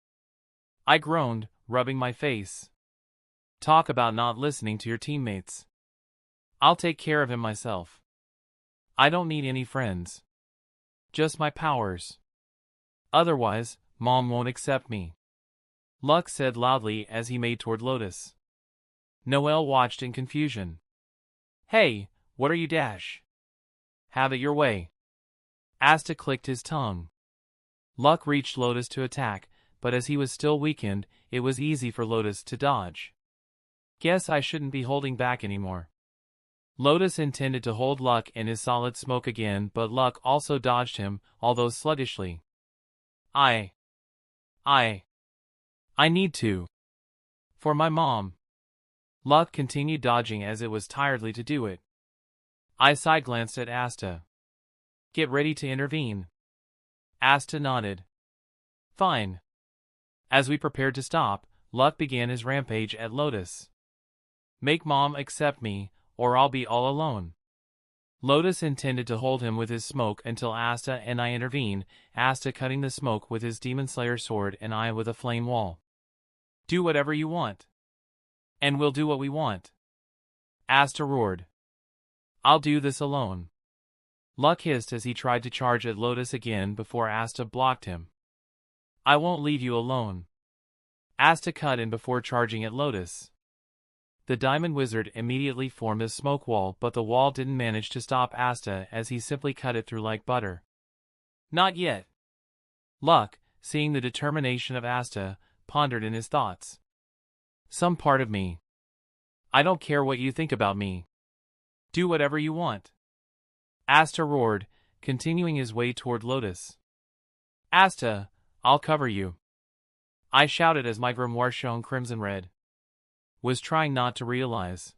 I groaned, rubbing my face. Talk about not listening to your teammates. I'll take care of him myself. I don't need any friends. Just my powers. Otherwise, Mom won't accept me. Luck said loudly as he made toward Lotus. Noelle watched in confusion. Hey, what are you dash? Have it your way. Asta clicked his tongue. Luck reached Lotus to attack, but as he was still weakened, it was easy for Lotus to dodge. Guess I shouldn't be holding back anymore. Lotus intended to hold Luck in his solid smoke again, but Luck also dodged him, although sluggishly. I need to. For my mom. Luck continued dodging as it was tiredly to do it. I side-glanced at Asta. Get ready to intervene. Asta nodded. Fine. As we prepared to stop, Luck began his rampage at Lotus. Make Mom accept me, or I'll be all alone. Lotus intended to hold him with his smoke until Asta and I intervened, Asta cutting the smoke with his Demon Slayer sword and I with a flame wall. Do whatever you want. And we'll do what we want. Asta roared. I'll do this alone. Luck hissed as he tried to charge at Lotus again before Asta blocked him. I won't leave you alone. Asta cut in before charging at Lotus. The Diamond Wizard immediately formed a smoke wall, but the wall didn't manage to stop Asta as he simply cut it through like butter. Not yet. Luck, seeing the determination of Asta, pondered in his thoughts. Some part of me. I don't care what you think about me. Do whatever you want. Asta roared, continuing his way toward Lotus. Asta, I'll cover you. I shouted as my grimoire shone crimson red. Was trying not to realize.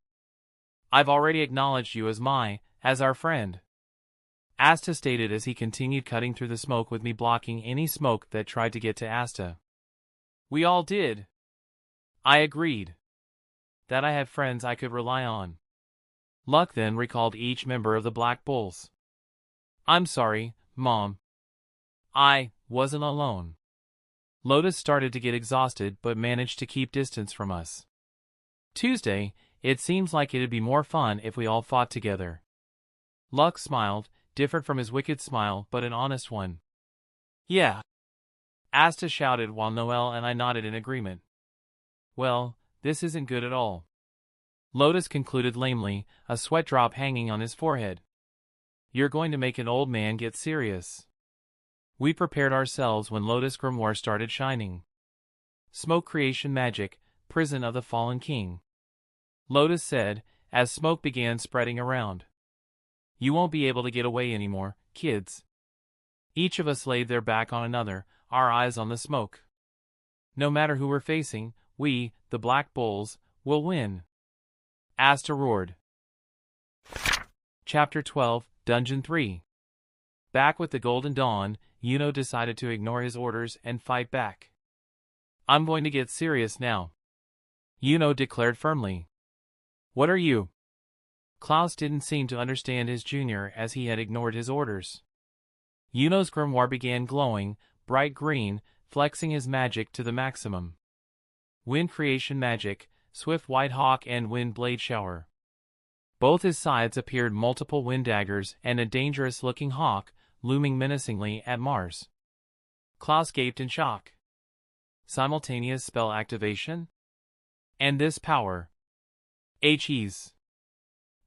I've already acknowledged you as our friend. Asta stated as he continued cutting through the smoke with me blocking any smoke that tried to get to Asta. We all did. I agreed. That I had friends I could rely on. Luck then recalled each member of the Black Bulls. I'm sorry, Mom. I wasn't alone. Lotus started to get exhausted but managed to keep distance from us. Tuesday, it seems like it'd be more fun if we all fought together. Luck smiled, different from his wicked smile but an honest one. Yeah. Asta shouted while Noel and I nodded in agreement. Well, this isn't good at all. Lotus concluded lamely, a sweat drop hanging on his forehead. You're going to make an old man get serious. We prepared ourselves when Lotus' grimoire started shining. Smoke creation magic, prison of the fallen king. Lotus said, as smoke began spreading around. You won't be able to get away anymore, kids. Each of us laid their back on another, our eyes on the smoke. No matter who we're facing, we, the Black Bulls, will win. Asta roared. Chapter 12, Dungeon 3. Back with the Golden Dawn, Yuno decided to ignore his orders and fight back. I'm going to get serious now. Yuno declared firmly. What are you? Klaus didn't seem to understand his junior as he had ignored his orders. Yuno's grimoire began glowing, bright green, flexing his magic to the maximum. Wind creation magic, swift white hawk and wind blade shower. Both his sides appeared multiple wind daggers and a dangerous-looking hawk, looming menacingly at Mars. Klaus gaped in shock. Simultaneous spell activation? And this power? H's.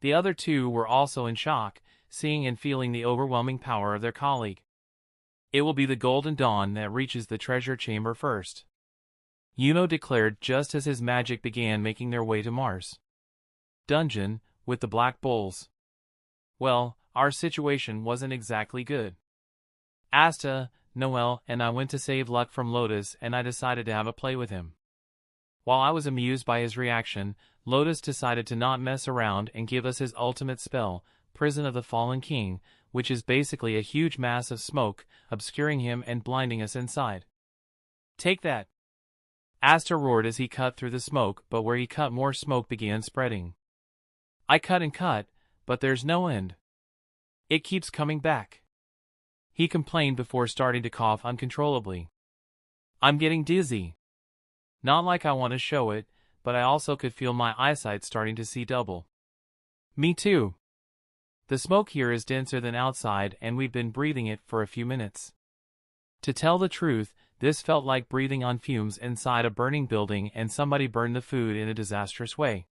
The other two were also in shock, seeing and feeling the overwhelming power of their colleague. It will be the Golden Dawn that reaches the treasure chamber first. Yuno declared just as his magic began making their way to Mars. Dungeon, with the Black Bulls. Well, our situation wasn't exactly good. Asta, Noel, and I went to save Luck from Lotus and I decided to have a play with him. While I was amused by his reaction, Lotus decided to not mess around and give us his ultimate spell, Prison of the Fallen King, which is basically a huge mass of smoke, obscuring him and blinding us inside. Take that! Asta roared as he cut through the smoke, but where he cut more smoke began spreading. I cut and cut, but there's no end. It keeps coming back. He complained before starting to cough uncontrollably. I'm getting dizzy. Not like I want to show it, but I also could feel my eyesight starting to see double. Me too. The smoke here is denser than outside and we've been breathing it for a few minutes. To tell the truth, this felt like breathing on fumes inside a burning building and somebody burned the food in a disastrous way.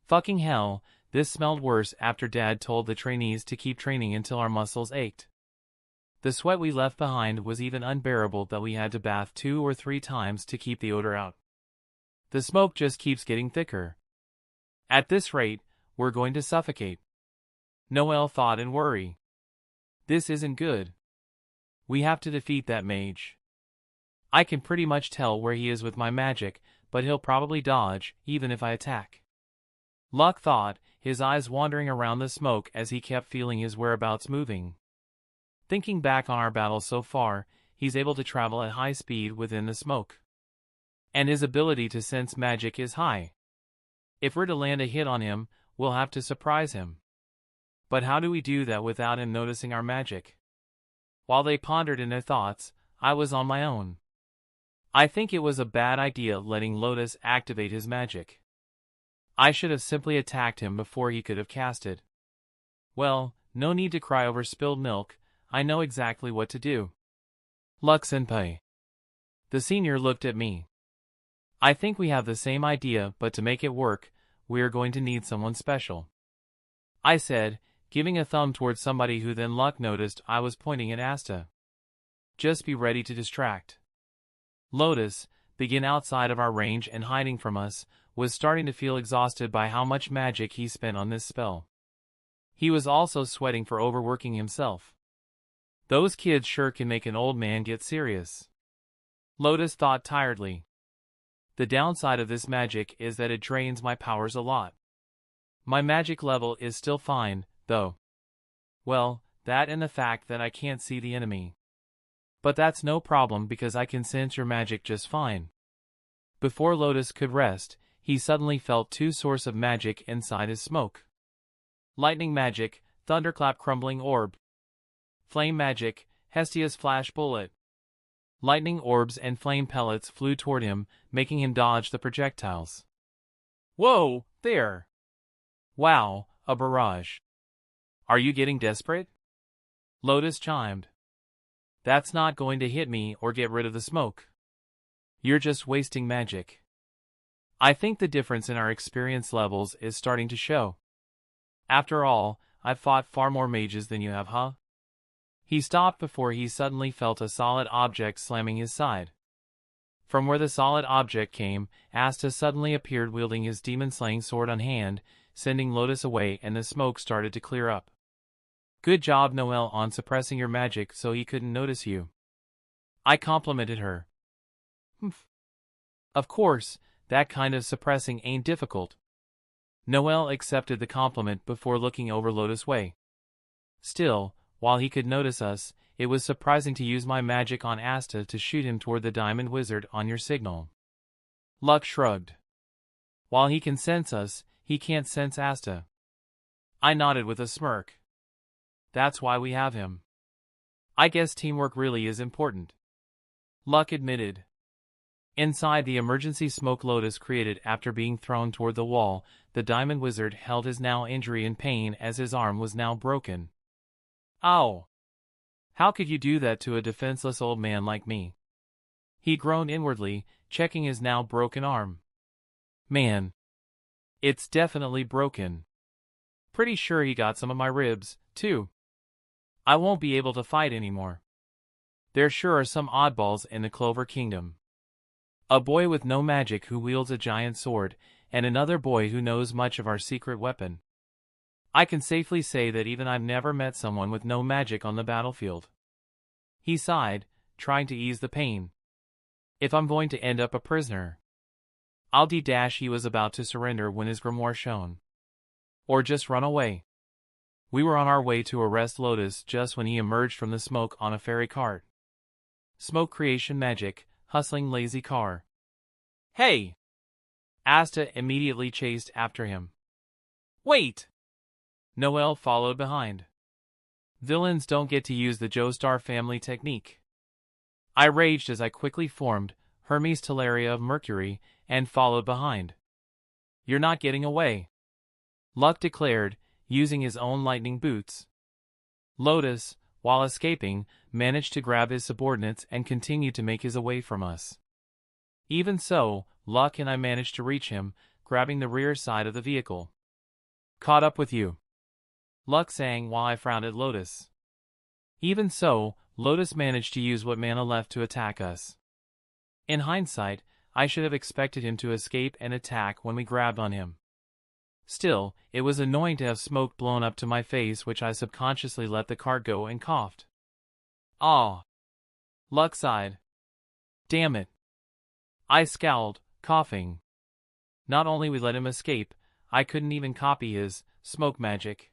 Fucking hell, this smelled worse after Dad told the trainees to keep training until our muscles ached. The sweat we left behind was even unbearable that we had to bath 2 or 3 times to keep the odor out. The smoke just keeps getting thicker. At this rate, we're going to suffocate. Noel thought in worry. This isn't good. We have to defeat that mage. I can pretty much tell where he is with my magic, but he'll probably dodge, even if I attack. Luck thought, his eyes wandering around the smoke as he kept feeling his whereabouts moving. Thinking back on our battles so far, he's able to travel at high speed within the smoke. And his ability to sense magic is high. If we're to land a hit on him, we'll have to surprise him. But how do we do that without him noticing our magic? While they pondered in their thoughts, I was on my own. I think it was a bad idea letting Lotus activate his magic. I should have simply attacked him before he could have cast it. Well, no need to cry over spilled milk, I know exactly what to do. Luck-senpai. The senior looked at me. I think we have the same idea, but to make it work, we are going to need someone special. I said, giving a thumb towards somebody who then Luck noticed I was pointing at Asta. Just be ready to distract. Lotus, being outside of our range and hiding from us, was starting to feel exhausted by how much magic he spent on this spell. He was also sweating for overworking himself. Those kids sure can make an old man get serious. Lotus thought tiredly. The downside of this magic is that it drains my powers a lot. My magic level is still fine, though. Well, that and the fact that I can't see the enemy. But that's no problem because I can sense your magic just fine. Before Lotus could rest, he suddenly felt 2 sources of magic inside his smoke. Lightning magic, thunderclap crumbling orb. Flame magic, Hestia's flash bullet. Lightning orbs and flame pellets flew toward him, making him dodge the projectiles. Whoa, there! Wow, a barrage. Are you getting desperate? Lotus chimed. That's not going to hit me or get rid of the smoke. You're just wasting magic. I think the difference in our experience levels is starting to show. After all, I've fought far more mages than you have, huh? He stopped before he suddenly felt a solid object slamming his side. From where the solid object came, Asta suddenly appeared wielding his demon-slaying sword on hand, sending Lotus away, and the smoke started to clear up. Good job, Noelle, on suppressing your magic so he couldn't notice you. I complimented her. Humph. Of course, that kind of suppressing ain't difficult. Noelle accepted the compliment before looking over Lotus' way. Still, while he could notice us, it was surprising to use my magic on Asta to shoot him toward the diamond wizard on your signal. Luck shrugged. While he can sense us, he can't sense Asta. I nodded with a smirk. That's why we have him. I guess teamwork really is important. Luck admitted. Inside the emergency smoke Lotus created after being thrown toward the wall, the diamond wizard held his now injury in pain as his arm was now broken. Ow! How could you do that to a defenseless old man like me? He groaned inwardly, checking his now broken arm. Man. It's definitely broken. Pretty sure he got some of my ribs, too. I won't be able to fight anymore. There sure are some oddballs in the Clover Kingdom. A boy with no magic who wields a giant sword, and another boy who knows much of our secret weapon. I can safely say that even I've never met someone with no magic on the battlefield. He sighed, trying to ease the pain. If I'm going to end up a prisoner. I'll D-dash. He was about to surrender when his grimoire shone. Or just run away. We were on our way to arrest Lotus just when he emerged from the smoke on a fairy cart. Smoke creation magic, hustling lazy car. Hey! Asta immediately chased after him. Wait! Noelle followed behind. Villains don't get to use the Joestar family technique. I raged as I quickly formed Hermes Teleria of Mercury and followed behind. You're not getting away. Luck declared, using his own lightning boots. Lotus, while escaping, managed to grab his subordinates and continued to make his way from us. Even so, Luck and I managed to reach him, grabbing the rear side of the vehicle. Caught up with you. Luck sang while I frowned at Lotus. Even so, Lotus managed to use what mana left to attack us. In hindsight, I should have expected him to escape and attack when we grabbed on him. Still, it was annoying to have smoke blown up to my face, which I subconsciously let the cart go and coughed. Ah! Luck sighed. Damn it. I scowled, coughing. Not only we let him escape, I couldn't even copy his smoke magic.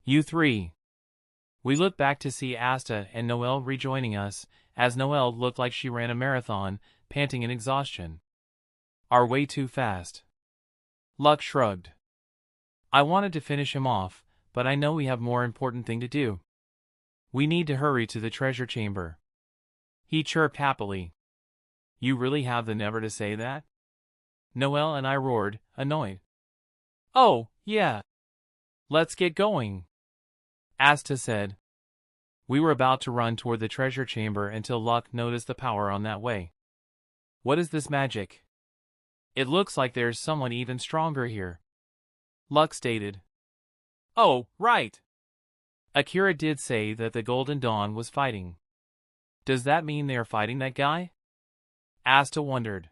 You three. We looked back to see Asta and Noelle rejoining us, as Noelle looked like she ran a marathon, panting in exhaustion. Are way too fast. Luck shrugged. I wanted to finish him off, but I know we have more important thing to do. We need to hurry to the treasure chamber. He chirped happily. You really have the nerve to say that? Noelle and I roared, annoyed. Oh, yeah. Let's get going. Asta said. We were about to run toward the treasure chamber until Luck noticed the power on that way. What is this magic? It looks like there's someone even stronger here. Luck stated. Oh, right. Akira did say that the Golden Dawn was fighting. Does that mean they are fighting that guy? Asta wondered.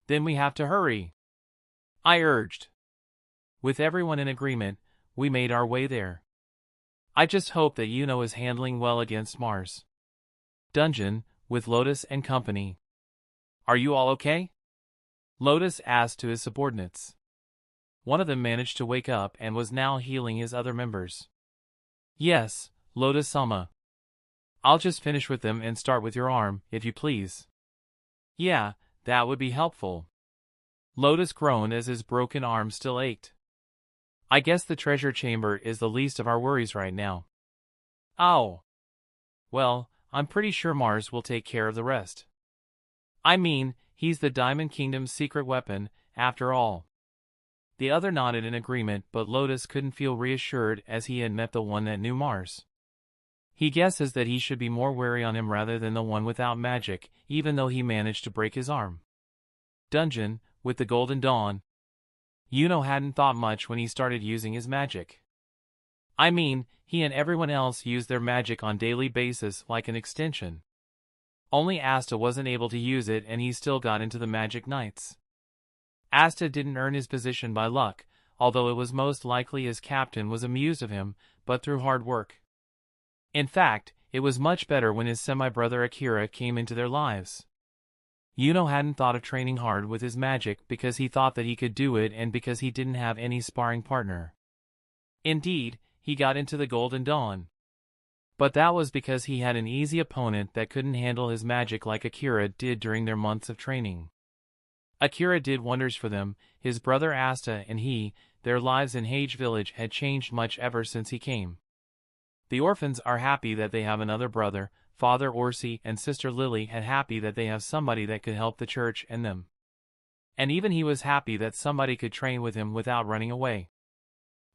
Then we have to hurry. I urged. With everyone in agreement, we made our way there. I just hope that Yuno is handling well against Mars. Dungeon, with Lotus and company. Are you all okay? Lotus asked to his subordinates. One of them managed to wake up and was now healing his other members. Yes, Lotus-sama. I'll just finish with them and start with your arm, if you please. Yeah, that would be helpful. Lotus groaned as his broken arm still ached. I guess the treasure chamber is the least of our worries right now. Ow. Well, I'm pretty sure Mars will take care of the rest. I mean, he's the Diamond Kingdom's secret weapon, after all. The other nodded in agreement, but Lotus couldn't feel reassured as he had met the one that knew Mars. He guesses that he should be more wary on him rather than the one without magic, even though he managed to break his arm. Dungeon, with the Golden Dawn. Yuno hadn't thought much when he started using his magic. I mean, he and everyone else used their magic on daily basis like an extension. Only Asta wasn't able to use it and he still got into the Magic Knights. Asta didn't earn his position by luck, although it was most likely his captain was amused of him, but through hard work. In fact, it was much better when his semi-brother Akira came into their lives. Yuno hadn't thought of training hard with his magic because he thought that he could do it and because he didn't have any sparring partner. Indeed, he got into the Golden Dawn. But that was because he had an easy opponent that couldn't handle his magic like Akira did during their months of training. Akira did wonders for them, his brother Asta and he, their lives in Hage village had changed much ever since he came. The orphans are happy that they have another brother, Father Orsi and Sister Lily had happy that they have somebody that could help the church and them. And even he was happy that somebody could train with him without running away.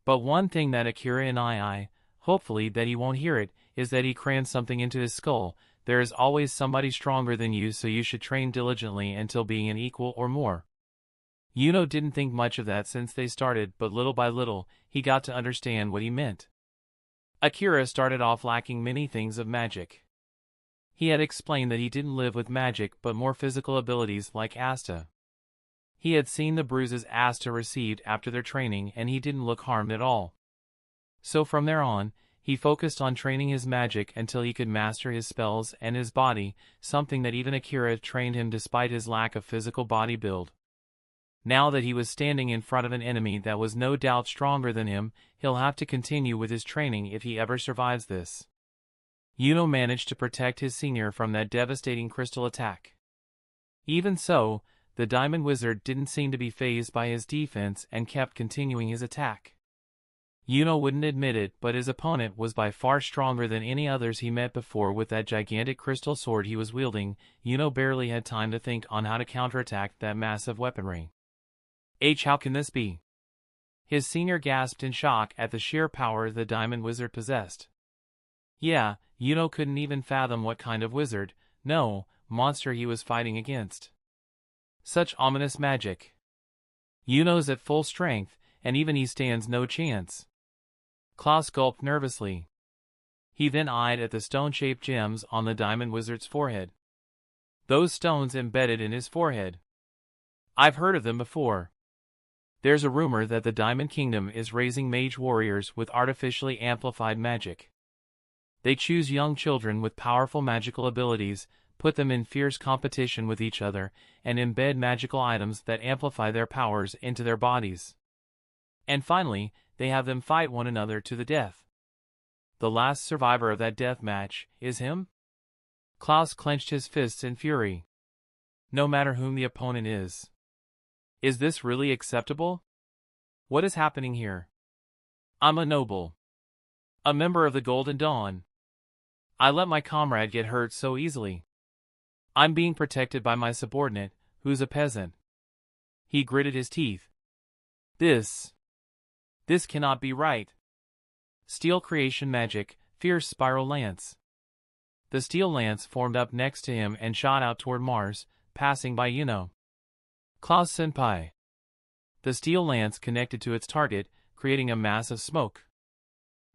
But one thing that Akira and hopefully that he won't hear it, is that he crammed something into his skull. There is always somebody stronger than you, so you should train diligently until being an equal or more. Yuno didn't think much of that since they started, but little by little, he got to understand what he meant. Akira started off lacking many things of magic. He had explained that he didn't live with magic but more physical abilities like Asta. He had seen the bruises Asta received after their training and he didn't look harmed at all. So from there on, he focused on training his magic until he could master his spells and his body, something that even Akira trained him despite his lack of physical body build. Now that he was standing in front of an enemy that was no doubt stronger than him, he'll have to continue with his training if he ever survives this. Yuno managed to protect his senior from that devastating crystal attack. Even so, the Diamond Wizard didn't seem to be fazed by his defense and kept continuing his attack. Yuno wouldn't admit it, but his opponent was by far stronger than any others he met before with that gigantic crystal sword he was wielding. Yuno barely had time to think on how to counterattack that massive weaponry. How can this be? His senior gasped in shock at the sheer power the Diamond Wizard possessed. Yeah, Yuno couldn't even fathom what kind of wizard, no, monster he was fighting against. Such ominous magic. Yuno's at full strength, and even he stands no chance. Klaus gulped nervously. He then eyed at the stone-shaped gems on the Diamond Wizard's forehead. Those stones embedded in his forehead. I've heard of them before. There's a rumor that the Diamond Kingdom is raising mage warriors with artificially amplified magic. They choose young children with powerful magical abilities, put them in fierce competition with each other, and embed magical items that amplify their powers into their bodies. And finally, they have them fight one another to the death. The last survivor of that death match is him? Klaus clenched his fists in fury. No matter whom the opponent is. Is this really acceptable? What is happening here? I'm a noble. A member of the Golden Dawn. I let my comrade get hurt so easily. I'm being protected by my subordinate, who's a peasant. He gritted his teeth. This cannot be right. Steel creation magic, fierce spiral lance. The steel lance formed up next to him and shot out toward Mars, passing by Yuno. Klaus-senpai. The steel lance connected to its target, creating a mass of smoke.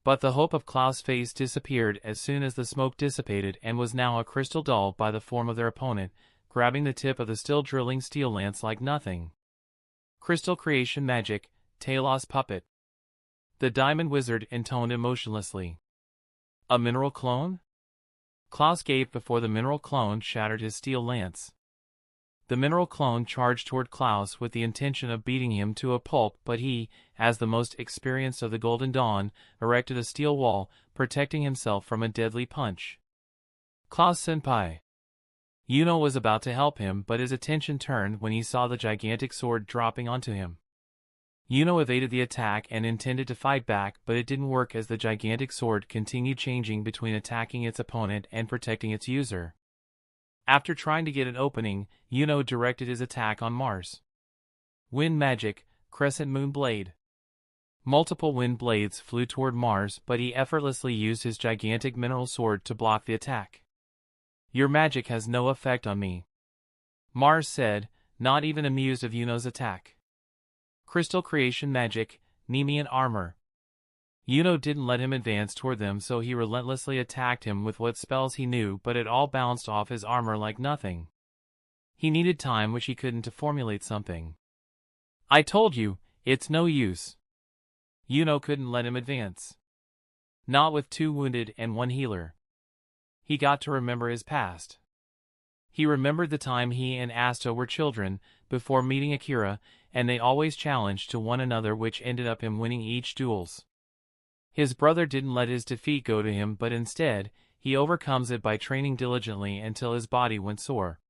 But the hope of Klaus' face disappeared as soon as the smoke dissipated and was now a crystal doll by the form of their opponent, grabbing the tip of the still drilling steel lance like nothing. Crystal creation magic, Talos puppet. The Diamond Wizard intoned emotionlessly. A mineral clone? Klaus gaped before the mineral clone shattered his steel lance. The mineral clone charged toward Klaus with the intention of beating him to a pulp, but he, as the most experienced of the Golden Dawn, erected a steel wall, protecting himself from a deadly punch. Klaus-senpai. Yuno was about to help him, but his attention turned when he saw the gigantic sword dropping onto him. Yuno evaded the attack and intended to fight back, but it didn't work as the gigantic sword continued changing between attacking its opponent and protecting its user. After trying to get an opening, Yuno directed his attack on Mars. Wind magic, Crescent Moon Blade. Multiple wind blades flew toward Mars, but he effortlessly used his gigantic mineral sword to block the attack. "Your magic has no effect on me," Mars said, not even amused of Yuno's attack. "Crystal creation magic, Nemean armor." Yuno didn't let him advance toward them, so he relentlessly attacked him with what spells he knew, but it all bounced off his armor like nothing. He needed time, which he couldn't, to formulate something. "I told you, it's no use." Yuno couldn't let him advance. Not with 2 wounded and 1 healer. He got to remember his past. He remembered the time he and Asta were children, before meeting Akira, and they always challenged to one another, which ended up him winning each duels. His brother didn't let his defeat go to him, but instead, he overcomes it by training diligently until his body went sore.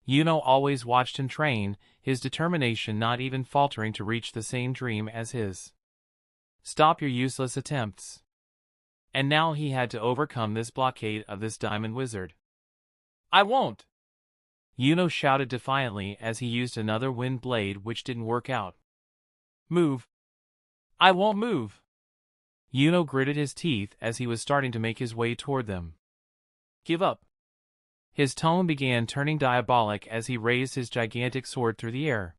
Yuno always watched him train, his determination not even faltering to reach the same dream as his. "Stop your useless attempts." And now he had to overcome this blockade of this diamond wizard. "I won't!" Yuno shouted defiantly as he used another wind blade, which didn't work out. "Move!" "I won't move!" Yuno gritted his teeth as he was starting to make his way toward them. "Give up!" His tone began turning diabolic as he raised his gigantic sword through the air.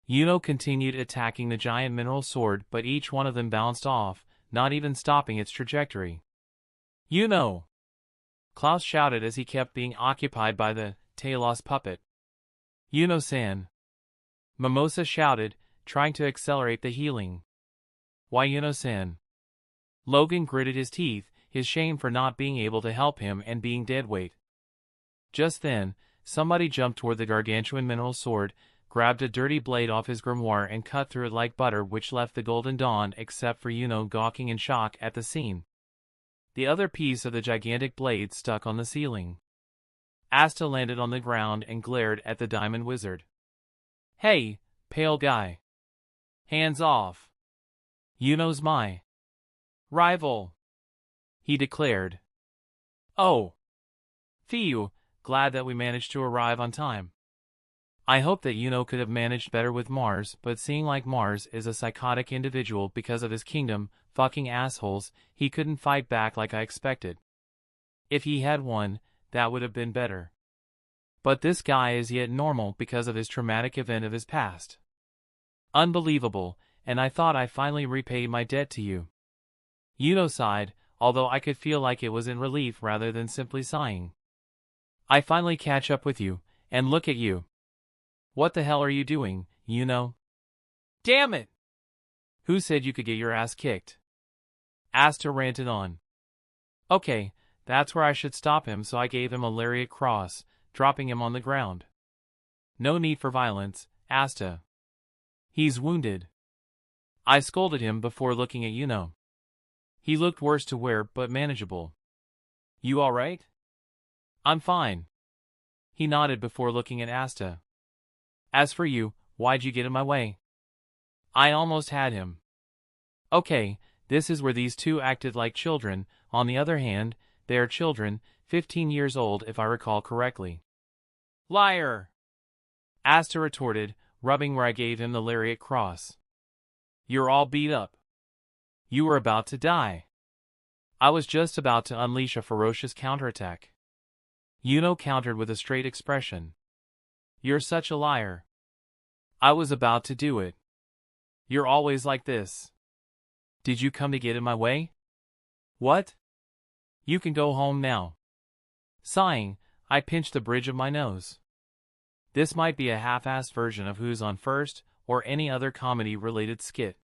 Yuno continued attacking the giant mineral sword, but each one of them bounced off, not even stopping its trajectory. "Yuno!" Klaus shouted as he kept being occupied by the Talos puppet. "Yuno-san!" Mimosa shouted, trying to accelerate the healing. "Why Yuno-san?" Logan gritted his teeth, his shame for not being able to help him and being deadweight. Just then, somebody jumped toward the gargantuan mineral sword, grabbed a dirty blade off his grimoire and cut through it like butter, which left the Golden Dawn except for Yuno gawking in shock at the scene. The other piece of the gigantic blade stuck on the ceiling. Asta landed on the ground and glared at the diamond wizard. "Hey, pale guy. Hands off. Yuno's my rival," he declared. "Oh. Phew, glad that we managed to arrive on time." I hope that Yuno could have managed better with Mars, but seeing like Mars is a psychotic individual because of his kingdom, fucking assholes, he couldn't fight back like I expected. If he had won, that would have been better. But this guy is yet normal because of his traumatic event of his past. Unbelievable, and I thought I finally repaid my debt to you. Yuno sighed, although I could feel like it was in relief rather than simply sighing. "I finally catch up with you, and look at you. What the hell are you doing, Yuno?" "Damn it! Who said you could get your ass kicked?" Asta ranted on. "Okay, that's where I should stop him, so I gave him a lariat cross, dropping him on the ground. No need for violence, Asta. He's wounded." I scolded him before looking at Yuno. He looked worse to wear, but manageable. "You alright?" "I'm fine." He nodded before looking at Asta. "As for you, why'd you get in my way?" I almost had him. Okay, this is where these two acted like children. On the other hand, they are children, 15 years old if I recall correctly. "Liar!" Asta retorted, rubbing where I gave him the lariat cross. "You're all beat up. You were about to die." I was just about to unleash a ferocious counterattack. Yuno countered with a straight expression. "You're such a liar." I was about to do it. "You're always like this. Did you come to get in my way?" "What?" "You can go home now." Sighing, I pinched the bridge of my nose. This might be a half-assed version of Who's on First or any other comedy-related skit.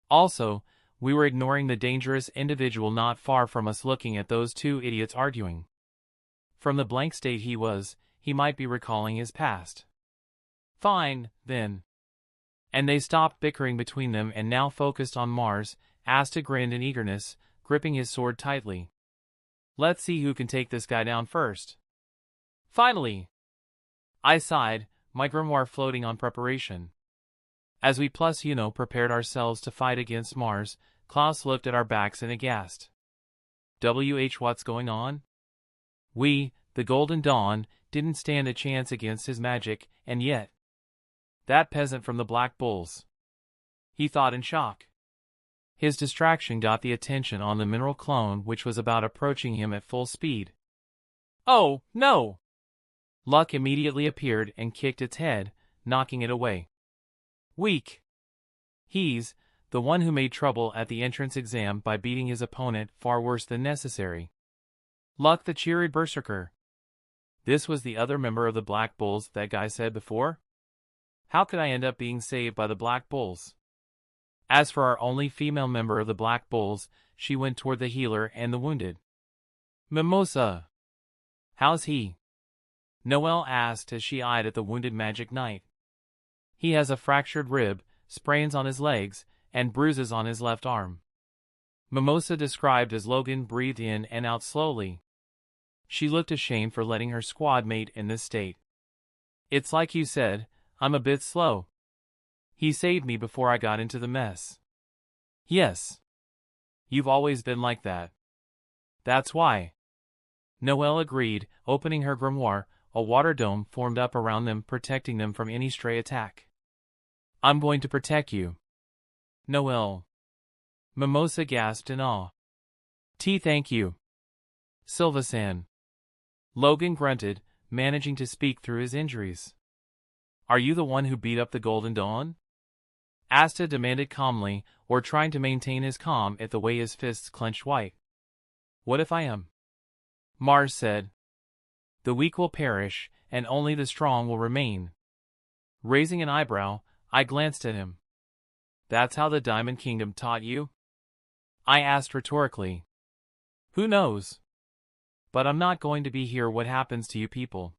Also, we were ignoring the dangerous individual not far from us, looking at those two idiots arguing. From the blank state he was, he might be recalling his past. Fine, then. And they stopped bickering between them and now focused on Mars. Asta grinned in eagerness, gripping his sword tightly. "Let's see who can take this guy down first." "Finally!" I sighed, my grimoire floating on preparation. As we plus Yuno prepared ourselves to fight against Mars, Klaus looked at our backs and aghast. What's going on? We, the Golden Dawn, didn't stand a chance against his magic, and yet... That peasant from the Black Bulls. He thought in shock. His distraction got the attention on the mineral clone which was about approaching him at full speed. Oh, no! Luck immediately appeared and kicked its head, knocking it away. Weak. He's the one who made trouble at the entrance exam by beating his opponent far worse than necessary. Luck the cheery berserker. This was the other member of the Black Bulls that guy said before? How could I end up being saved by the Black Bulls? As for our only female member of the Black Bulls, she went toward the healer and the wounded. Mimosa. How's he? Noelle asked as she eyed at the wounded Magic Knight. He has a fractured rib, sprains on his legs, and bruises on his left arm. Mimosa described as Logan breathed in and out slowly. She looked ashamed for letting her squad mate in this state. It's like you said, I'm a bit slow. He saved me before I got into the mess. Yes. You've always been like that. That's why. Noelle agreed, opening her grimoire. A water dome formed up around them, protecting them from any stray attack. I'm going to protect you. Noelle. Mimosa gasped in awe. Thank you. Silva-san. Logan grunted, managing to speak through his injuries. Are you the one who beat up the Golden Dawn? Asta demanded calmly, or trying to maintain his calm at the way his fists clenched white. What if I am? Mars said. The weak will perish, and only the strong will remain. Raising an eyebrow, I glanced at him. That's how the Diamond Kingdom taught you? I asked rhetorically. Who knows? But I'm not going to be here what happens to you people.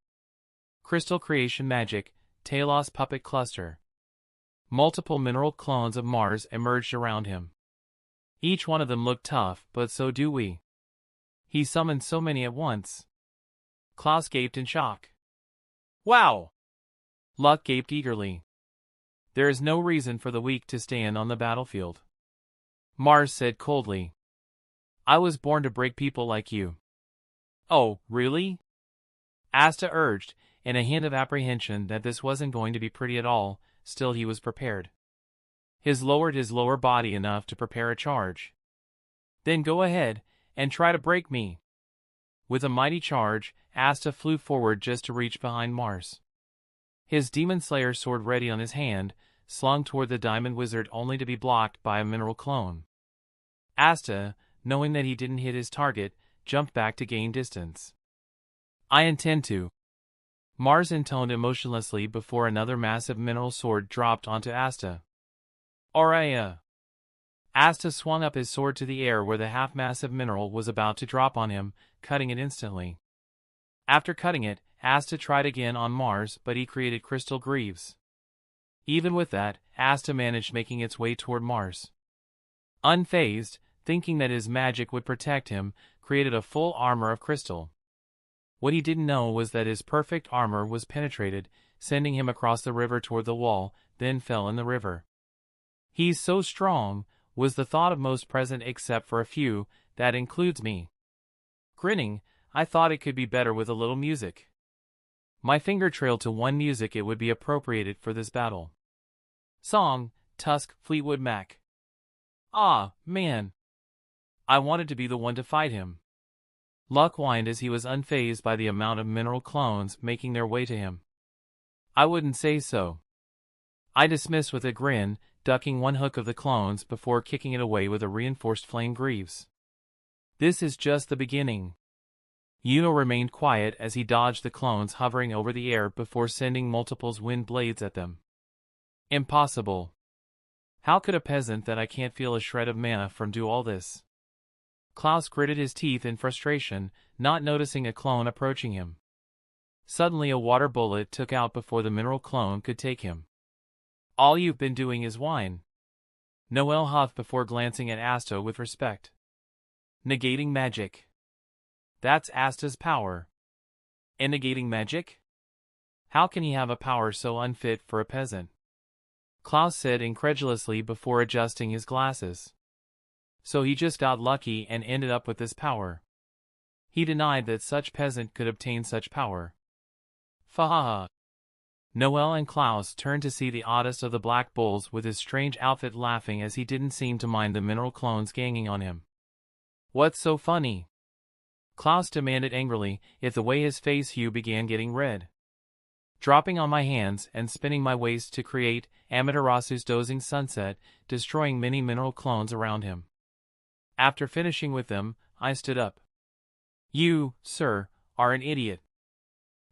Crystal creation magic, Talos puppet cluster. Multiple mineral clones of Mars emerged around him. Each one of them looked tough, but so do we. He summoned so many at once. Klaus gaped in shock. Wow! Luck gaped eagerly. There is no reason for the weak to stand on the battlefield. Mars said coldly. I was born to break people like you. Oh, really? Asta urged, in a hint of apprehension that this wasn't going to be pretty at all. Still he was prepared. He lowered his lower body enough to prepare a charge. Then go ahead, and try to break me. With a mighty charge, Asta flew forward just to reach behind Mars. His Demon Slayer sword ready on his hand, slung toward the Diamond Wizard only to be blocked by a mineral clone. Asta, knowing that he didn't hit his target, jumped back to gain distance. I intend to. Mars intoned emotionlessly before another massive mineral sword dropped onto Asta. Aurea! Asta swung up his sword to the air where the half-massive mineral was about to drop on him, cutting it instantly. After cutting it, Asta tried again on Mars, but he created crystal greaves. Even with that, Asta managed making its way toward Mars. Unfazed, thinking that his magic would protect him, created a full armor of crystal. What he didn't know was that his perfect armor was penetrated, sending him across the river toward the wall, then fell in the river. He's so strong, was the thought of most present except for a few, that includes me. Grinning, I thought it could be better with a little music. My finger trailed to one music it would be appropriated for this battle. Song, Tusk, Fleetwood Mac. Ah, man. I wanted to be the one to fight him. Luck whined as he was unfazed by the amount of mineral clones making their way to him. I wouldn't say so. I dismissed with a grin, ducking one hook of the clones before kicking it away with a reinforced flame greaves. This is just the beginning. Yuno remained quiet as he dodged the clones hovering over the air before sending multiple wind blades at them. Impossible. How could a peasant that I can't feel a shred of mana from do all this? Klaus gritted his teeth in frustration, not noticing a clone approaching him. Suddenly a water bullet took out before the mineral clone could take him. All you've been doing is whine. Noelle huffed before glancing at Asta with respect. Negating magic. That's Asta's power. And negating magic? How can he have a power so unfit for a peasant? Klaus said incredulously before adjusting his glasses. So he just got lucky and ended up with this power. He denied that such peasant could obtain such power. Fahaha. Noel and Klaus turned to see the oddest of the Black Bulls with his strange outfit laughing as he didn't seem to mind the mineral clones ganging on him. "What's so funny?" Klaus demanded angrily, if the way his face hue began getting red. Dropping on my hands and spinning my waist to create Amaterasu's dozing sunset, destroying many mineral clones around him. After finishing with them, I stood up. "You, sir, are an idiot,"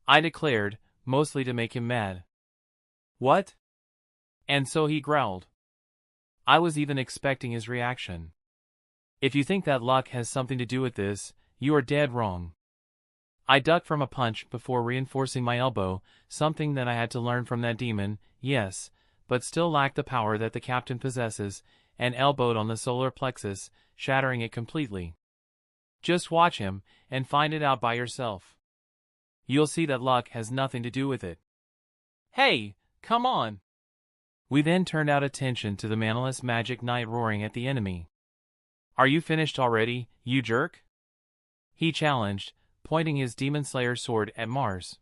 I declared, mostly to make him mad. "What?" And so he growled. I was even expecting his reaction. "If you think that luck has something to do with this, you are dead wrong." I ducked from a punch before reinforcing my elbow, something that I had to learn from that demon, yes, but still lacked the power that the captain possesses, and elbowed on the solar plexus, shattering it completely. "Just watch him, and find it out by yourself. You'll see that luck has nothing to do with it." "Hey, come on!" We then turned out attention to the manaless magic knight roaring at the enemy. "Are you finished already, you jerk?" he challenged, pointing his demon slayer sword at Mars.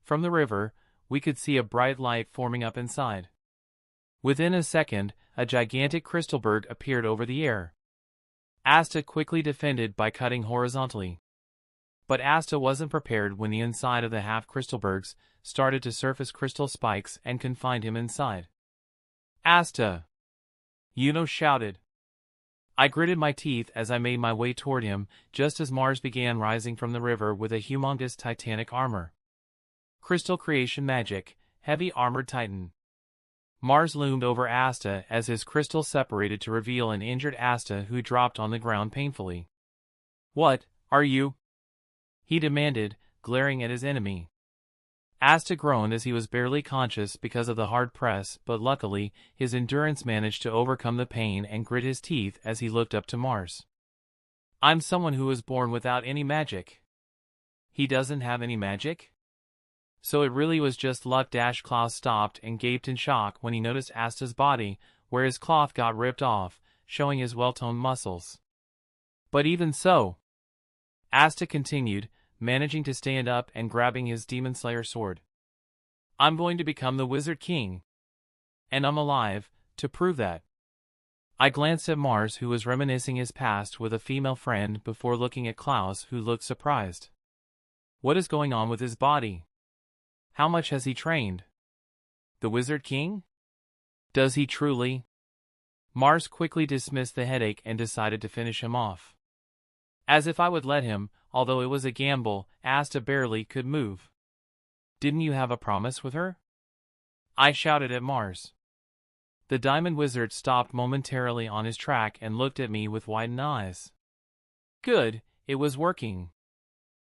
From the river, we could see a bright light forming up inside. Within a second, a gigantic crystalberg appeared over the air. Asta quickly defended by cutting horizontally. But Asta wasn't prepared when the inside of the half-crystalbergs started to surface crystal spikes and confined him inside. "Asta!" Yuno shouted. I gritted my teeth as I made my way toward him, just as Mars began rising from the river with a humongous titanic armor. Crystal creation magic, heavy armored titan. Mars loomed over Asta as his crystal separated to reveal an injured Asta who dropped on the ground painfully. "What are you?" he demanded, glaring at his enemy. Asta groaned as he was barely conscious because of the hard press, but luckily, his endurance managed to overcome the pain and grit his teeth as he looked up to Mars. "I'm someone who was born without any magic." "He doesn't have any magic?" So it really was just luck. Klaus stopped and gaped in shock when he noticed Asta's body, where his cloth got ripped off, showing his well-toned muscles. "But even so," Asta continued, managing to stand up and grabbing his demon slayer sword, "I'm going to become the Wizard King. And I'm alive, to prove that." I glanced at Mars, who was reminiscing his past with a female friend, before looking at Klaus, who looked surprised. What is going on with his body? How much has he trained? The Wizard King? Does he truly? Mars quickly dismissed the headache and decided to finish him off. As if I would let him, although it was a gamble. Asta barely could move. "Didn't you have a promise with her?" I shouted at Mars. The Diamond Wizard stopped momentarily on his track and looked at me with widened eyes. "Good, it was working.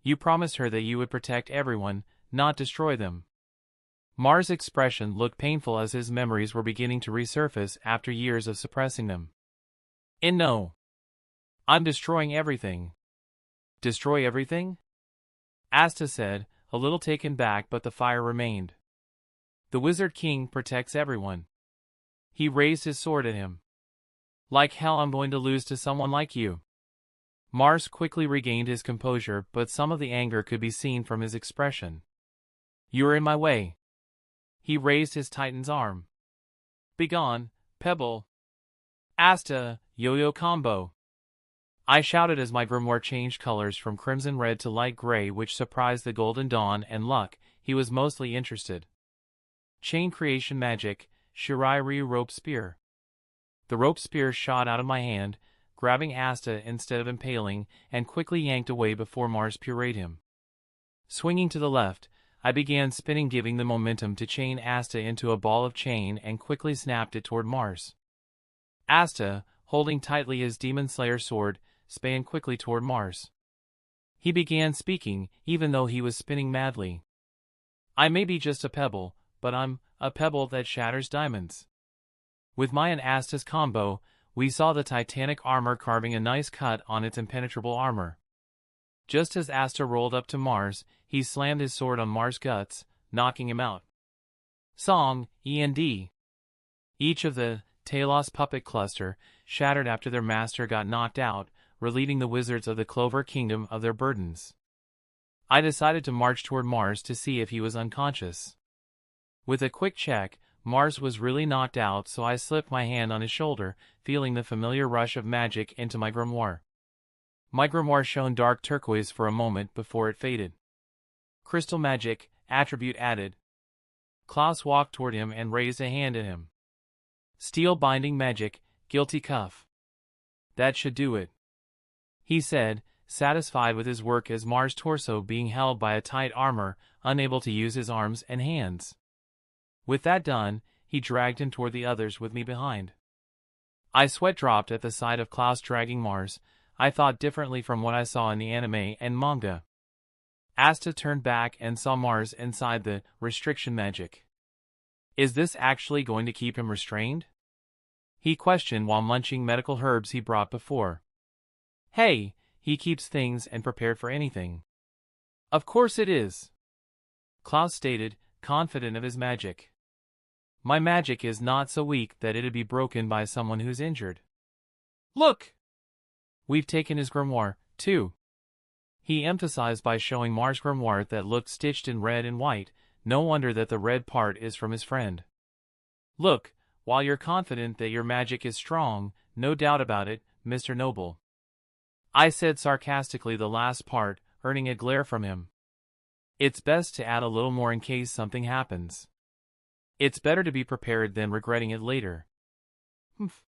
You promised her that you would protect everyone, not destroy them." Mars' expression looked painful as his memories were beginning to resurface after years of suppressing them. "And no. I'm destroying everything." "Destroy everything?" Asta said, a little taken back, but the fire remained. "The Wizard King protects everyone." He raised his sword at him. "Like hell I'm going to lose to someone like you." Mars quickly regained his composure, but some of the anger could be seen from his expression. "You're in my way." He raised his titan's arm. "Begone, Pebble." "Asta, yo-yo combo." I shouted as my grimoire changed colors from crimson red to light gray, which surprised the Golden Dawn and Luck. He was mostly interested. Chain creation magic, Shirai Ryu rope spear. The rope spear shot out of my hand, grabbing Asta instead of impaling, and quickly yanked away before Mars pureed him. Swinging to the left, I began spinning, giving the momentum to chain Asta into a ball of chain, and quickly snapped it toward Mars. Asta, holding tightly his Demon Slayer sword, span quickly toward Mars. He began speaking, even though he was spinning madly. "I may be just a pebble, but I'm a pebble that shatters diamonds." With my and Asta's combo, we saw the titanic armor carving a nice cut on its impenetrable armor. Just as Asta rolled up to Mars, he slammed his sword on Mars' guts, knocking him out. Song, END. Each of the Talos puppet cluster shattered after their master got knocked out, relieving the wizards of the Clover Kingdom of their burdens. I decided to march toward Mars to see if he was unconscious. With a quick check, Mars was really knocked out, so I slipped my hand on his shoulder, feeling the familiar rush of magic into my grimoire. My grimoire shone dark turquoise for a moment before it faded. Crystal magic, attribute added. Klaus walked toward him and raised a hand at him. Steel binding magic, guilty cuff. That should do it, he said, satisfied with his work as Mars' torso being held by a tight armor, unable to use his arms and hands. With that done, he dragged him toward the others with me behind. I sweat dropped at the sight of Klaus dragging Mars. I thought differently from what I saw in the anime and manga. Asta turned back and saw Mars inside the restriction magic. Is this actually going to keep him restrained? He questioned while munching medical herbs he brought before. Hey, he keeps things and prepared for anything. Of course it is, Klaus stated, confident of his magic. My magic is not so weak that it'd be broken by someone who's injured. Look! We've taken his grimoire, too. He emphasized by showing Mars' grimoire that looked stitched in red and white. No wonder that the red part is from his friend. Look, while you're confident that your magic is strong, no doubt about it, Mr. Noble. I said sarcastically the last part, earning a glare from him. It's best to add a little more in case something happens. It's better to be prepared than regretting it later. Humph.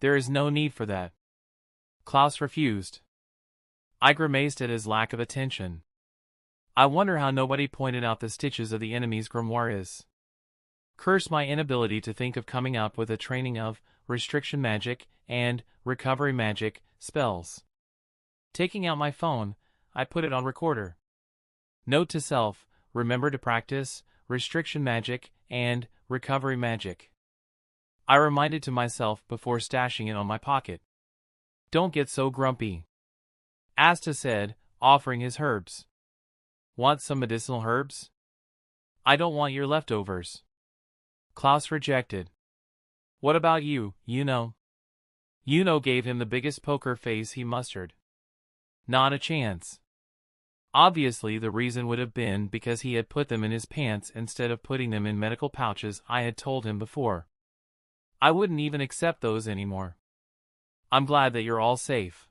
There is no need for that. Klaus refused. I grimaced at his lack of attention. I wonder how nobody pointed out the stitches of the enemy's grimoire is. Curse my inability to think of coming up with a training of restriction magic and recovery magic spells. Taking out my phone, I put it on recorder. Note to self, remember to practice restriction magic and recovery magic. I reminded to myself before stashing it on my pocket. Don't get so grumpy, Asta said, offering his herbs. Want some medicinal herbs? I don't want your leftovers. Klaus rejected. What about you, Yuno? Yuno gave him the biggest poker face he mustered. Not a chance. Obviously the reason would have been because he had put them in his pants instead of putting them in medical pouches I had told him before. I wouldn't even accept those anymore. I'm glad that you're all safe.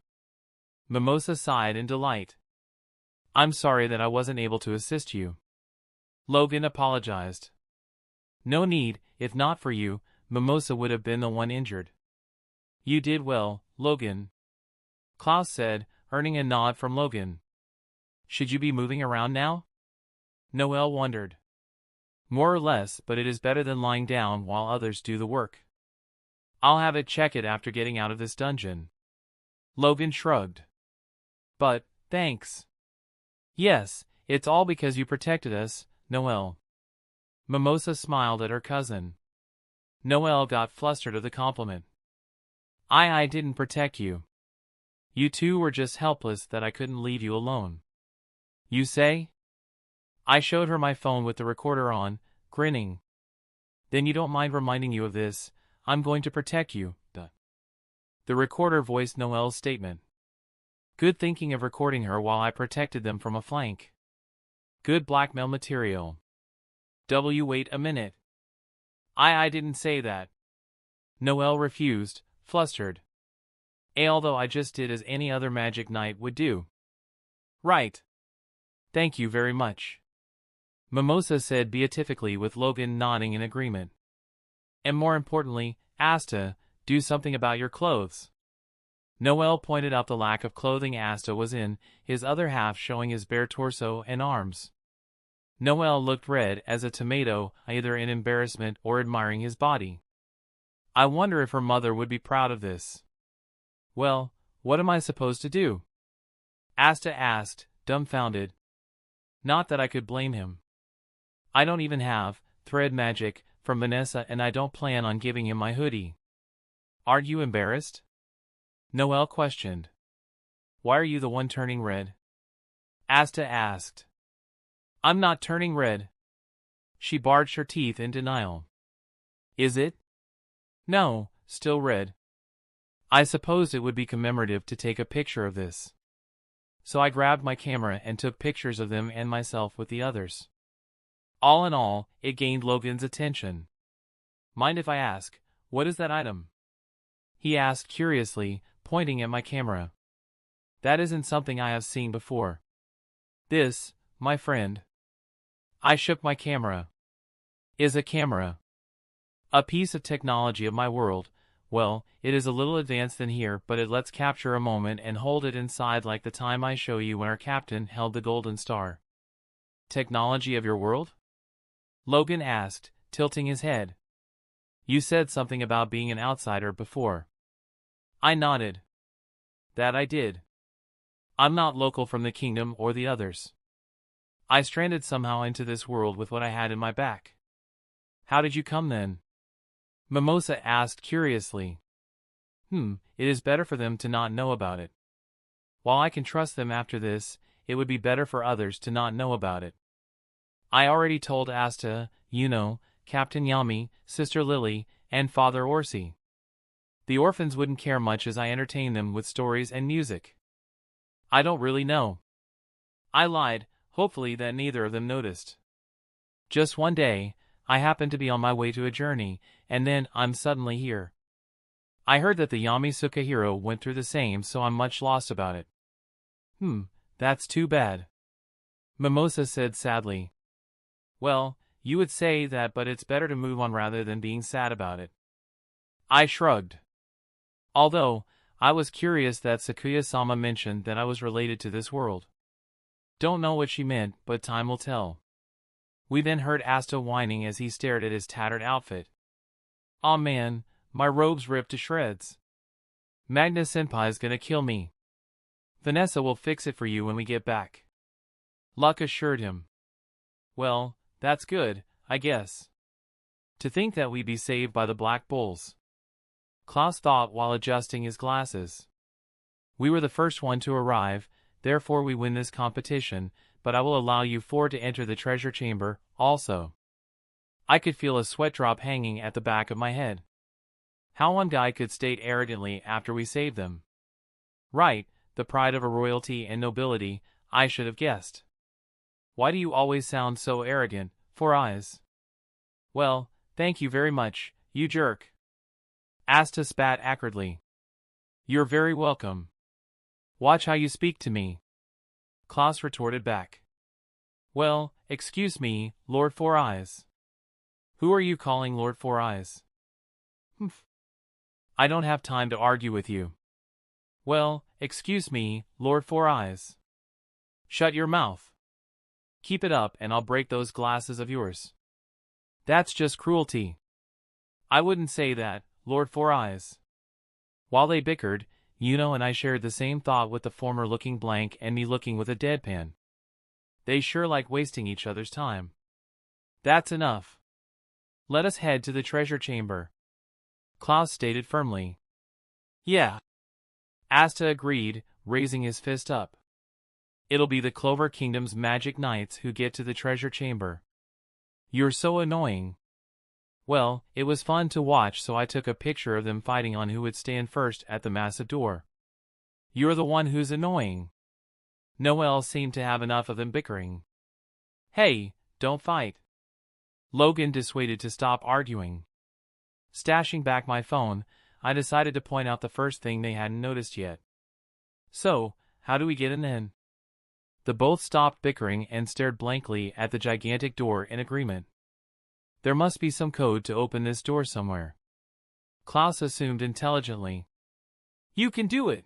Mimosa sighed in delight. I'm sorry that I wasn't able to assist you. Logan apologized. No need, if not for you, Mimosa would have been the one injured. You did well, Logan, Klaus said, earning a nod from Logan. Should you be moving around now? Noelle wondered. More or less, but it is better than lying down while others do the work. I'll have it check it after getting out of this dungeon. Logan shrugged. But, thanks. Yes, it's all because you protected us, Noelle. Mimosa smiled at her cousin. Noelle got flustered at the compliment. I didn't protect you. You two were just helpless that I couldn't leave you alone. You say? I showed her my phone with the recorder on, grinning. Then you don't mind reminding you of this, I'm going to protect you, The recorder voiced Noelle's statement. Good thinking of recording her while I protected them from a flank. Good blackmail material. Wait a minute. I didn't say that. Noelle refused, flustered. Although I just did as any other magic knight would do. Right. Thank you very much. Mimosa said beatifically with Logan nodding in agreement. And more importantly, Asta, do something about your clothes. Noelle pointed out the lack of clothing Asta was in, his other half showing his bare torso and arms. Noelle looked red as a tomato, either in embarrassment or admiring his body. I wonder if her mother would be proud of this. Well, what am I supposed to do? Asta asked, dumbfounded. Not that I could blame him. I don't even have thread magic from Vanessa and I don't plan on giving him my hoodie. Aren't you embarrassed? Noelle questioned. Why are you the one turning red? Asta asked. I'm not turning red. She barged her teeth in denial. Is it? No, still red. I supposed it would be commemorative to take a picture of this. So I grabbed my camera and took pictures of them and myself with the others. All in all, it gained Logan's attention. "Mind if I ask, what is that item?" he asked curiously, pointing at my camera. "That isn't something I have seen before." "This, my friend," I shook my camera, "is a camera. A piece of technology of my world. Well, it is a little advanced than here, but it lets capture a moment and hold it inside like the time I show you when our captain held the golden star." "Technology of your world?" Logan asked, tilting his head. "You said something about being an outsider before." I nodded. "That I did. I'm not local from the kingdom or the others. I stranded somehow into this world with what I had in my back." "How did you come then?" Mimosa asked curiously. It is better for them to not know about it. While I can trust them after this, it would be better for others to not know about it. I already told Asta, Captain Yami, Sister Lily, and Father Orsi. The orphans wouldn't care much as I entertain them with stories and music. I don't really know. I lied, hopefully that neither of them noticed. Just one day, I happened to be on my way to a journey, and then I'm suddenly here. I heard that the Yami Sukahiro went through the same, so I'm much lost about it. That's too bad," Mimosa said sadly. "Well, you would say that, but it's better to move on rather than being sad about it." I shrugged. Although, I was curious that Sakuya-sama mentioned that I was related to this world. Don't know what she meant, but time will tell. We then heard Asta whining as he stared at his tattered outfit. "Aw man, my robe's ripped to shreds. Magna-senpai's gonna kill me. Vanessa will fix it for you when we get back," Luck assured him. "Well, that's good, I guess. To think that we'd be saved by the Black Bulls," Klaus thought while adjusting his glasses. "We were the first one to arrive, therefore we win this competition, but I will allow you 4 to enter the treasure chamber, also." I could feel a sweat drop hanging at the back of my head. How one guy could state arrogantly after we saved them. Right, the pride of a royalty and nobility, I should have guessed. "Why do you always sound so arrogant, Four Eyes?" "Well, thank you very much, you jerk." Asta spat acridly. "You're very welcome. Watch how you speak to me," Klaus retorted back. "Well, excuse me, Lord Four Eyes." "Who are you calling Lord Four Eyes?" "I don't have time to argue with you." "Well, excuse me, Lord Four Eyes." "Shut your mouth. Keep it up and I'll break those glasses of yours." "That's just cruelty." "I wouldn't say that, Lord Four Eyes." While they bickered, Yuno and I shared the same thought, with the former looking blank and me looking with a deadpan. They sure like wasting each other's time. "That's enough. Let us head to the treasure chamber," Klaus stated firmly. "Yeah," Asta agreed, raising his fist up. "It'll be the Clover Kingdom's magic knights who get to the treasure chamber." "You're so annoying." "Well, it was fun to watch, so I took a picture of them fighting on who would stand first at the massive door." "You're the one who's annoying." Noelle seemed to have enough of them bickering. "Hey, don't fight." Logan dissuaded to stop arguing. Stashing back my phone, I decided to point out the first thing they hadn't noticed yet. "So, how do we get in then?" The both stopped bickering and stared blankly at the gigantic door in agreement. "There must be some code to open this door somewhere," Klaus assumed intelligently. "You can do it.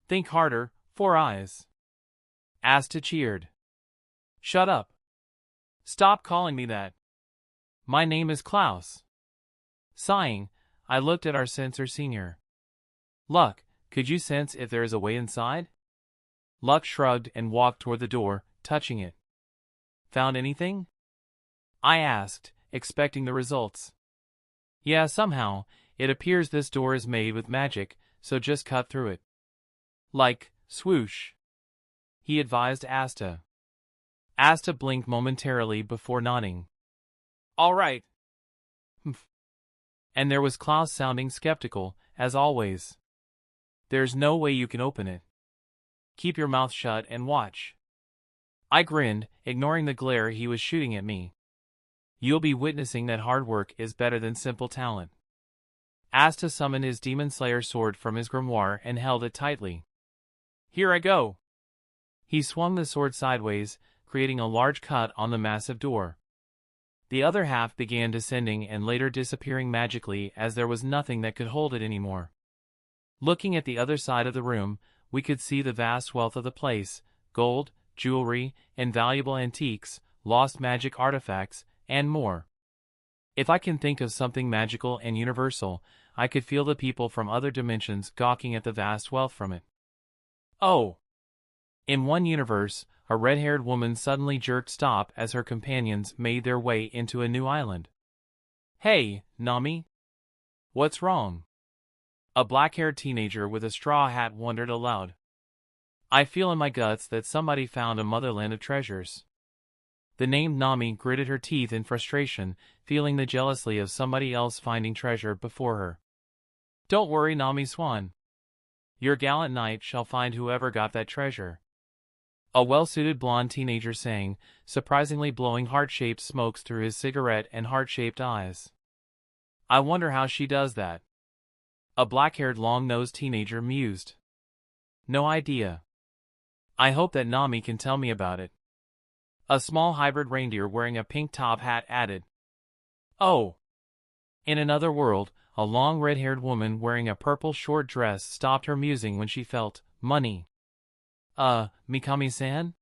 Think harder, Four Eyes." Asta cheered. "Shut up. Stop calling me that. My name is Klaus." Sighing, I looked at our censor senior. "Luck, could you sense if there is a way inside?" Luck shrugged and walked toward the door, touching it. "Found anything?" I asked, expecting the results. "Yeah, somehow, it appears this door is made with magic, so just cut through it." "Like, swoosh," he advised Asta. Asta blinked momentarily before nodding. "All right." And there was Klaus sounding skeptical, as always. "There's no way you can open it. Keep your mouth shut and watch." I grinned, ignoring the glare he was shooting at me. You'll be witnessing that hard work is better than simple talent. Asta summoned his Demon Slayer sword from his grimoire and held it tightly. Here I go! He swung the sword sideways, creating a large cut on the massive door. The other half began descending and later disappearing magically as there was nothing that could hold it anymore. Looking at the other side of the room, we could see the vast wealth of the place: gold, jewelry, and valuable antiques, lost magic artifacts, and more. If I can think of something magical and universal, I could feel the people from other dimensions gawking at the vast wealth from it. Oh! In one universe, a red-haired woman suddenly jerked stop as her companions made their way into a new island. Hey, Nami? What's wrong? A black-haired teenager with a straw hat wondered aloud. I feel in my guts that somebody found a motherland of treasures. The named Nami gritted her teeth in frustration, feeling the jealousy of somebody else finding treasure before her. Don't worry, Nami Swan. Your gallant knight shall find whoever got that treasure. A well-suited blonde teenager sang, surprisingly blowing heart-shaped smokes through his cigarette and heart-shaped eyes. I wonder how she does that. A black-haired long-nosed teenager mused. No idea. I hope that Nami can tell me about it. A small hybrid reindeer wearing a pink top hat added. Oh! In another world, a long red-haired woman wearing a purple short dress stopped her musing when she felt money. Mikami-san?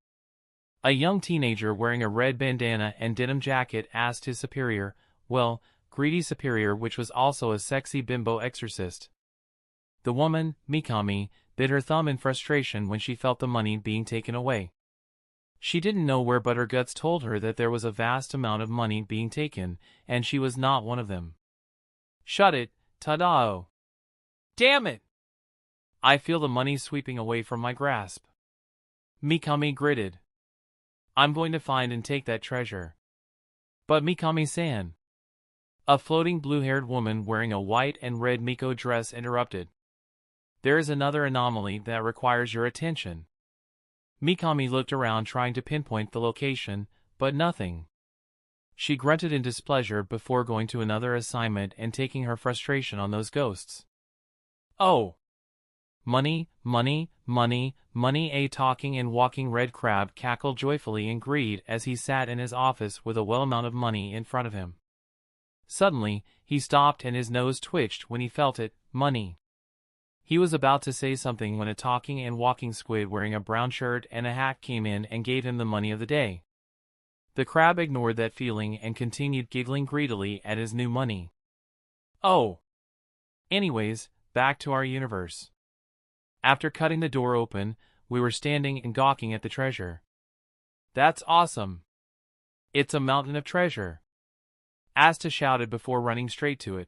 A young teenager wearing a red bandana and denim jacket asked his superior, greedy superior, which was also a sexy bimbo exorcist. The woman, Mikami, bit her thumb in frustration when she felt the money being taken away. She didn't know where, but her guts told her that there was a vast amount of money being taken, and she was not one of them. Shut it, Tadao. Damn it! I feel the money sweeping away from my grasp. Mikami gritted. I'm going to find and take that treasure. But Mikami-san. A floating blue-haired woman wearing a white and red Miko dress interrupted. There is another anomaly that requires your attention. Mikami looked around trying to pinpoint the location, but nothing. She grunted in displeasure before going to another assignment and taking her frustration on those ghosts. Oh! Money, money, money, money! A talking and walking red crab cackled joyfully in greed as he sat in his office with a well amount of money in front of him. Suddenly, he stopped and his nose twitched when he felt it. Money. He was about to say something when a talking and walking squid wearing a brown shirt and a hat came in and gave him the money of the day. The crab ignored that feeling and continued giggling greedily at his new money. Oh! Anyways, back to our universe. After cutting the door open, we were standing and gawking at the treasure. That's awesome! It's a mountain of treasure! Asta shouted before running straight to it.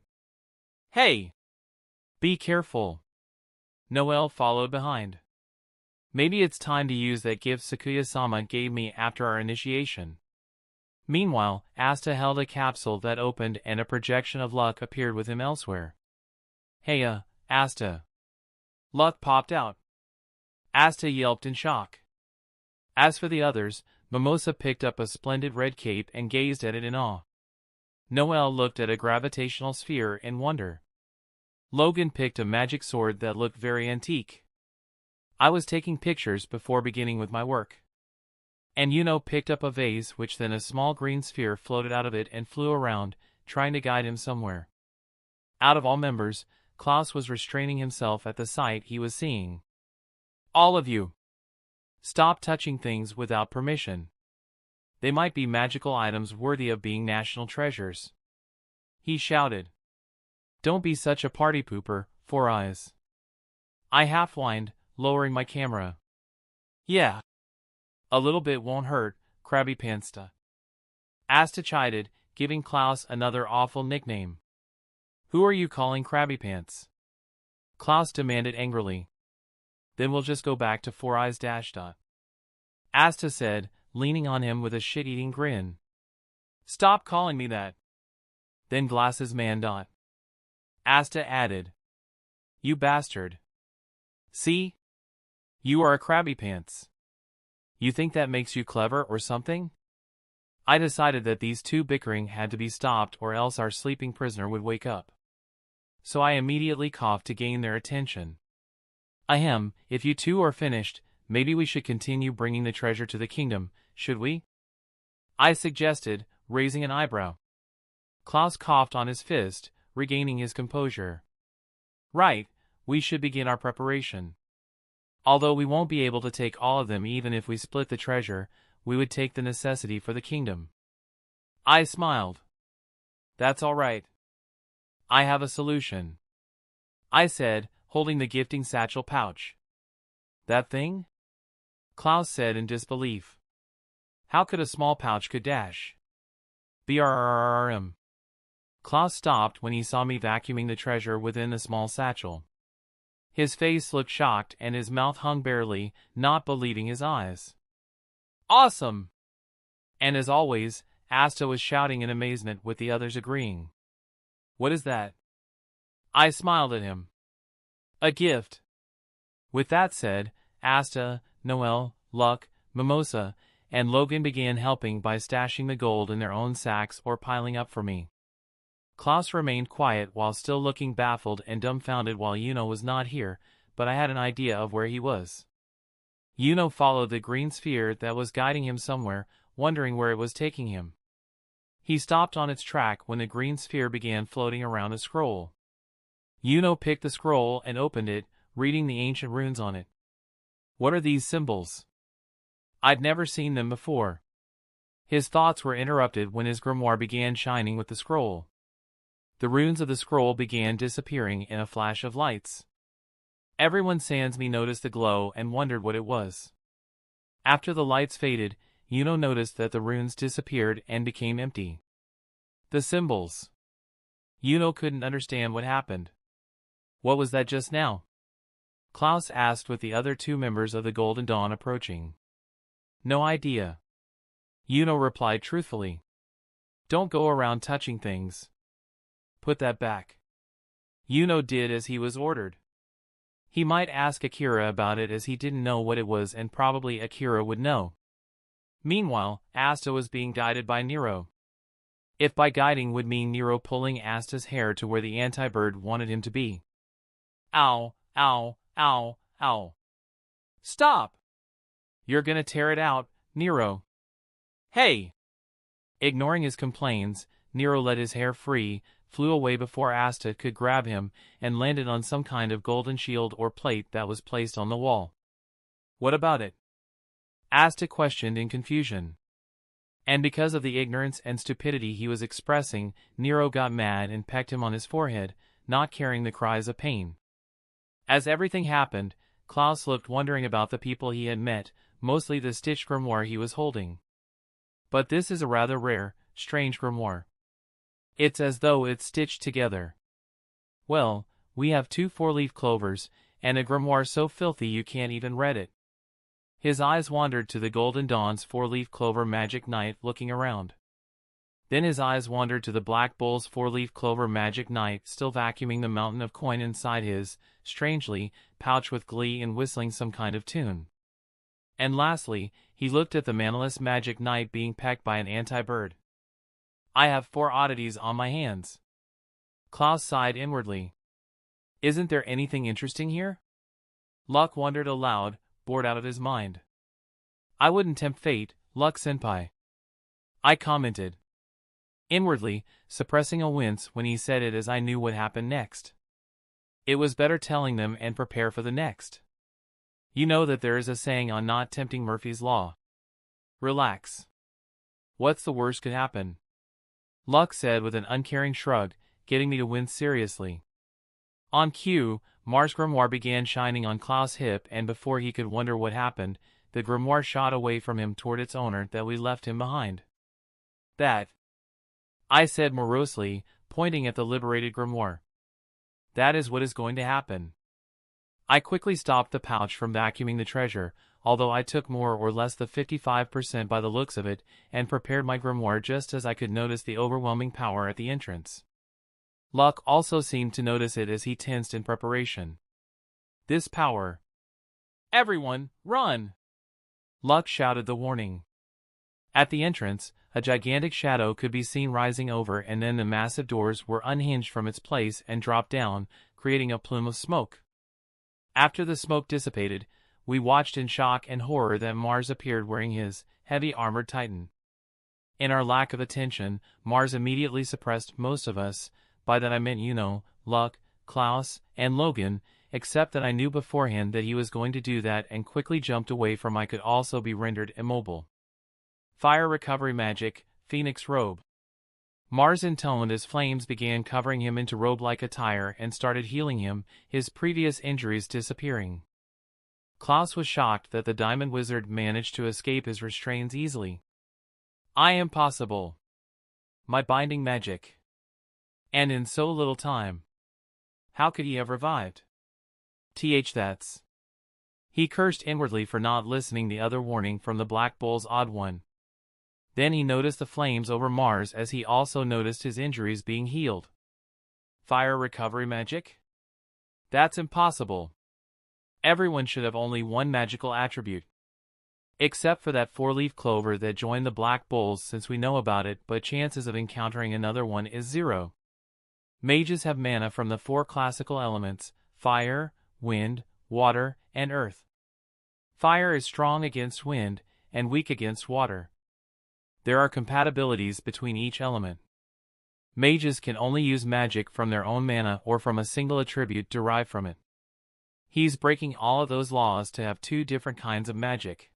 Hey! Be careful! Noelle followed behind. Maybe it's time to use that gift Sakuya-sama gave me after our initiation. Meanwhile, Asta held a capsule that opened and a projection of luck appeared with him elsewhere. Hey, Asta. Luck popped out. Asta yelped in shock. As for the others, Mimosa picked up a splendid red cape and gazed at it in awe. Noelle looked at a gravitational sphere in wonder. Logan picked a magic sword that looked very antique. I was taking pictures before beginning with my work. And Yuno picked up a vase, which then a small green sphere floated out of it and flew around, trying to guide him somewhere. Out of all members, Klaus was restraining himself at the sight he was seeing. All of you! Stop touching things without permission. They might be magical items worthy of being national treasures. He shouted. Don't be such a party pooper, Four Eyes. I half-whined, lowering my camera. Yeah. A little bit won't hurt, Krabby Pantsta. Asta chided, giving Klaus another awful nickname. Who are you calling Krabby Pants? Klaus demanded angrily. Then we'll just go back to Four Eyes dash dot. Asta said, leaning on him with a shit-eating grin. Stop calling me that. Then Glasses Man dot. Asta added. You bastard. See? You are a Krabby Pants. You think that makes you clever or something? I decided that these two bickering had to be stopped or else our sleeping prisoner would wake up. So I immediately coughed to gain their attention. Ahem, if you two are finished, maybe we should continue bringing the treasure to the kingdom, should we? I suggested, raising an eyebrow. Klaus coughed on his fist, regaining his composure. Right, we should begin our preparation. Although we won't be able to take all of them even if we split the treasure, we would take the necessity for the kingdom. I smiled. That's all right. I have a solution, I said, holding the gifting satchel pouch. That thing? Klaus said in disbelief. How could a small pouch could dash? Brrrrrrm. Klaus stopped when he saw me vacuuming the treasure within the small satchel. His face looked shocked and his mouth hung barely, not believing his eyes. Awesome! And as always, Asta was shouting in amazement with the others agreeing. What is that? I smiled at him. A gift. With that said, Asta, Noel, Luck, Mimosa, and Logan began helping by stashing the gold in their own sacks or piling up for me. Klaus remained quiet while still looking baffled and dumbfounded while Yuno was not here, but I had an idea of where he was. Yuno followed the green sphere that was guiding him somewhere, wondering where it was taking him. He stopped on its track when the green sphere began floating around a scroll. Yuno picked the scroll and opened it, reading the ancient runes on it. What are these symbols? I'd never seen them before. His thoughts were interrupted when his grimoire began shining with the scroll. The runes of the scroll began disappearing in a flash of lights. Everyone sans me noticed the glow and wondered what it was. After the lights faded, Yuno noticed that the runes disappeared and became empty. The symbols. Yuno couldn't understand what happened. What was that just now? Klaus asked with the other two members of the Golden Dawn approaching. No idea. Yuno replied truthfully. Don't go around touching things. Put that back. Yuno did as he was ordered. He might ask Akira about it as he didn't know what it was and probably Akira would know. Meanwhile, Asta was being guided by Nero. If by guiding would mean Nero pulling Asta's hair to where the anti-bird wanted him to be. Ow, ow, ow, ow. Stop! You're gonna tear it out, Nero. Hey! Ignoring his complaints, Nero let his hair free, flew away before Asta could grab him, and landed on some kind of golden shield or plate that was placed on the wall. What about it? Asta questioned in confusion. And because of the ignorance and stupidity he was expressing, Nero got mad and pecked him on his forehead, not caring the cries of pain. As everything happened, Klaus looked wondering about the people he had met, mostly the stitched grimoire he was holding. But this is a rather rare, strange grimoire. It's as though it's stitched together. Well, we have 2 4-leaf clovers, and a grimoire so filthy you can't even read it. His eyes wandered to the Golden Dawn's 4-leaf clover magic knight looking around. Then his eyes wandered to the Black Bull's 4-leaf clover magic knight still vacuuming the mountain of coin inside his, strangely, pouch with glee and whistling some kind of tune. And lastly, he looked at the manaless magic knight being pecked by an anti-bird. I have 4 oddities on my hands. Klaus sighed inwardly. Isn't there anything interesting here? Luck wondered aloud, bored out of his mind. I wouldn't tempt fate, Luck-senpai. I commented. Inwardly, suppressing a wince when he said it as I knew what happened next. It was better telling them and prepare for the next. You know that there is a saying on not tempting Murphy's Law. Relax. What's the worst could happen? Luck said with an uncaring shrug, getting me to wince seriously. On cue, Mars' grimoire began shining on Klaus' hip and before he could wonder what happened, the grimoire shot away from him toward its owner that we left him behind. That, I said morosely, pointing at the liberated grimoire. That is what is going to happen. I quickly stopped the pouch from vacuuming the treasure, although I took more or less the 55% by the looks of it, and prepared my grimoire just as I could notice the overwhelming power at the entrance. Luck also seemed to notice it as he tensed in preparation. This power. Everyone, run! Luck shouted the warning. At the entrance, a gigantic shadow could be seen rising over, and then the massive doors were unhinged from its place and dropped down, creating a plume of smoke. After the smoke dissipated, we watched in shock and horror that Mars appeared wearing his heavy armored titan. In our lack of attention, Mars immediately suppressed most of us. By that I meant, Luck, Klaus, and Logan, except that I knew beforehand that he was going to do that and quickly jumped away from I could also be rendered immobile. Fire recovery magic, Phoenix robe. Mars intoned as flames began covering him into robe-like attire and started healing him, his previous injuries disappearing. Klaus was shocked that the Diamond Wizard managed to escape his restraints easily. Impossible. My binding magic. And in so little time. How could he have revived? That's. He cursed inwardly for not listening the other warning from the Black Bull's odd one. Then he noticed the flames over Mars as he also noticed his injuries being healed. Fire recovery magic? That's impossible. Everyone should have only one magical attribute. Except for that 4-leaf clover that joined the Black Bulls, since we know about it, but chances of encountering another one is 0. Mages have mana from the 4 classical elements: fire, wind, water, and earth. Fire is strong against wind, and weak against water. There are compatibilities between each element. Mages can only use magic from their own mana or from a single attribute derived from it. He's breaking all of those laws to have 2 different kinds of magic.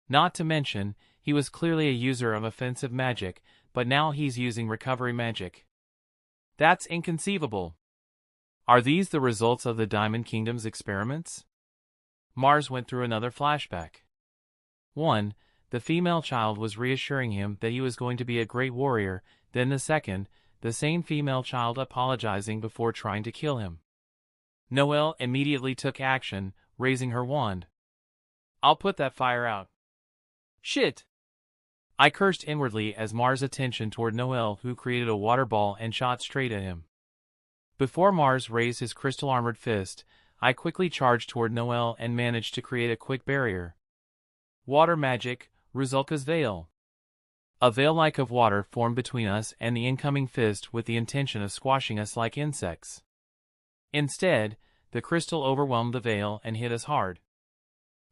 Not to mention, he was clearly a user of offensive magic, but now he's using recovery magic. That's inconceivable. Are these the results of the Diamond Kingdom's experiments? Mars went through another flashback. 1. The female child was reassuring him that he was going to be a great warrior, then the second, the same female child apologizing before trying to kill him. Noelle immediately took action, raising her wand. I'll put that fire out. Shit! I cursed inwardly as Mars' attention toward Noelle, who created a water ball and shot straight at him. Before Mars raised his crystal-armored fist, I quickly charged toward Noelle and managed to create a quick barrier. Water magic, Ruzulka's veil. A veil-like of water formed between us and the incoming fist with the intention of squashing us like insects. Instead, the crystal overwhelmed the veil and hit us hard.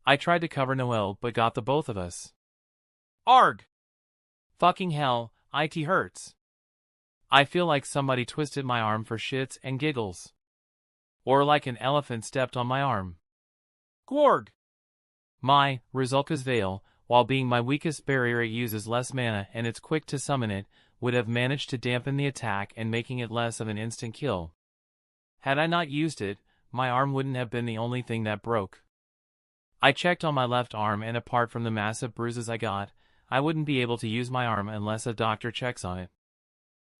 I tried to cover Noelle but got the both of us. Arg! Fucking hell, it hurts. I feel like somebody twisted my arm for shits and giggles. Or like an elephant stepped on my arm. Gorg! My, Ruzulka's veil, while being my weakest barrier, it uses less mana and it's quick to summon it, would have managed to dampen the attack and making it less of an instant kill. Had I not used it, my arm wouldn't have been the only thing that broke. I checked on my left arm, and apart from the massive bruises I got, I wouldn't be able to use my arm unless a doctor checks on it.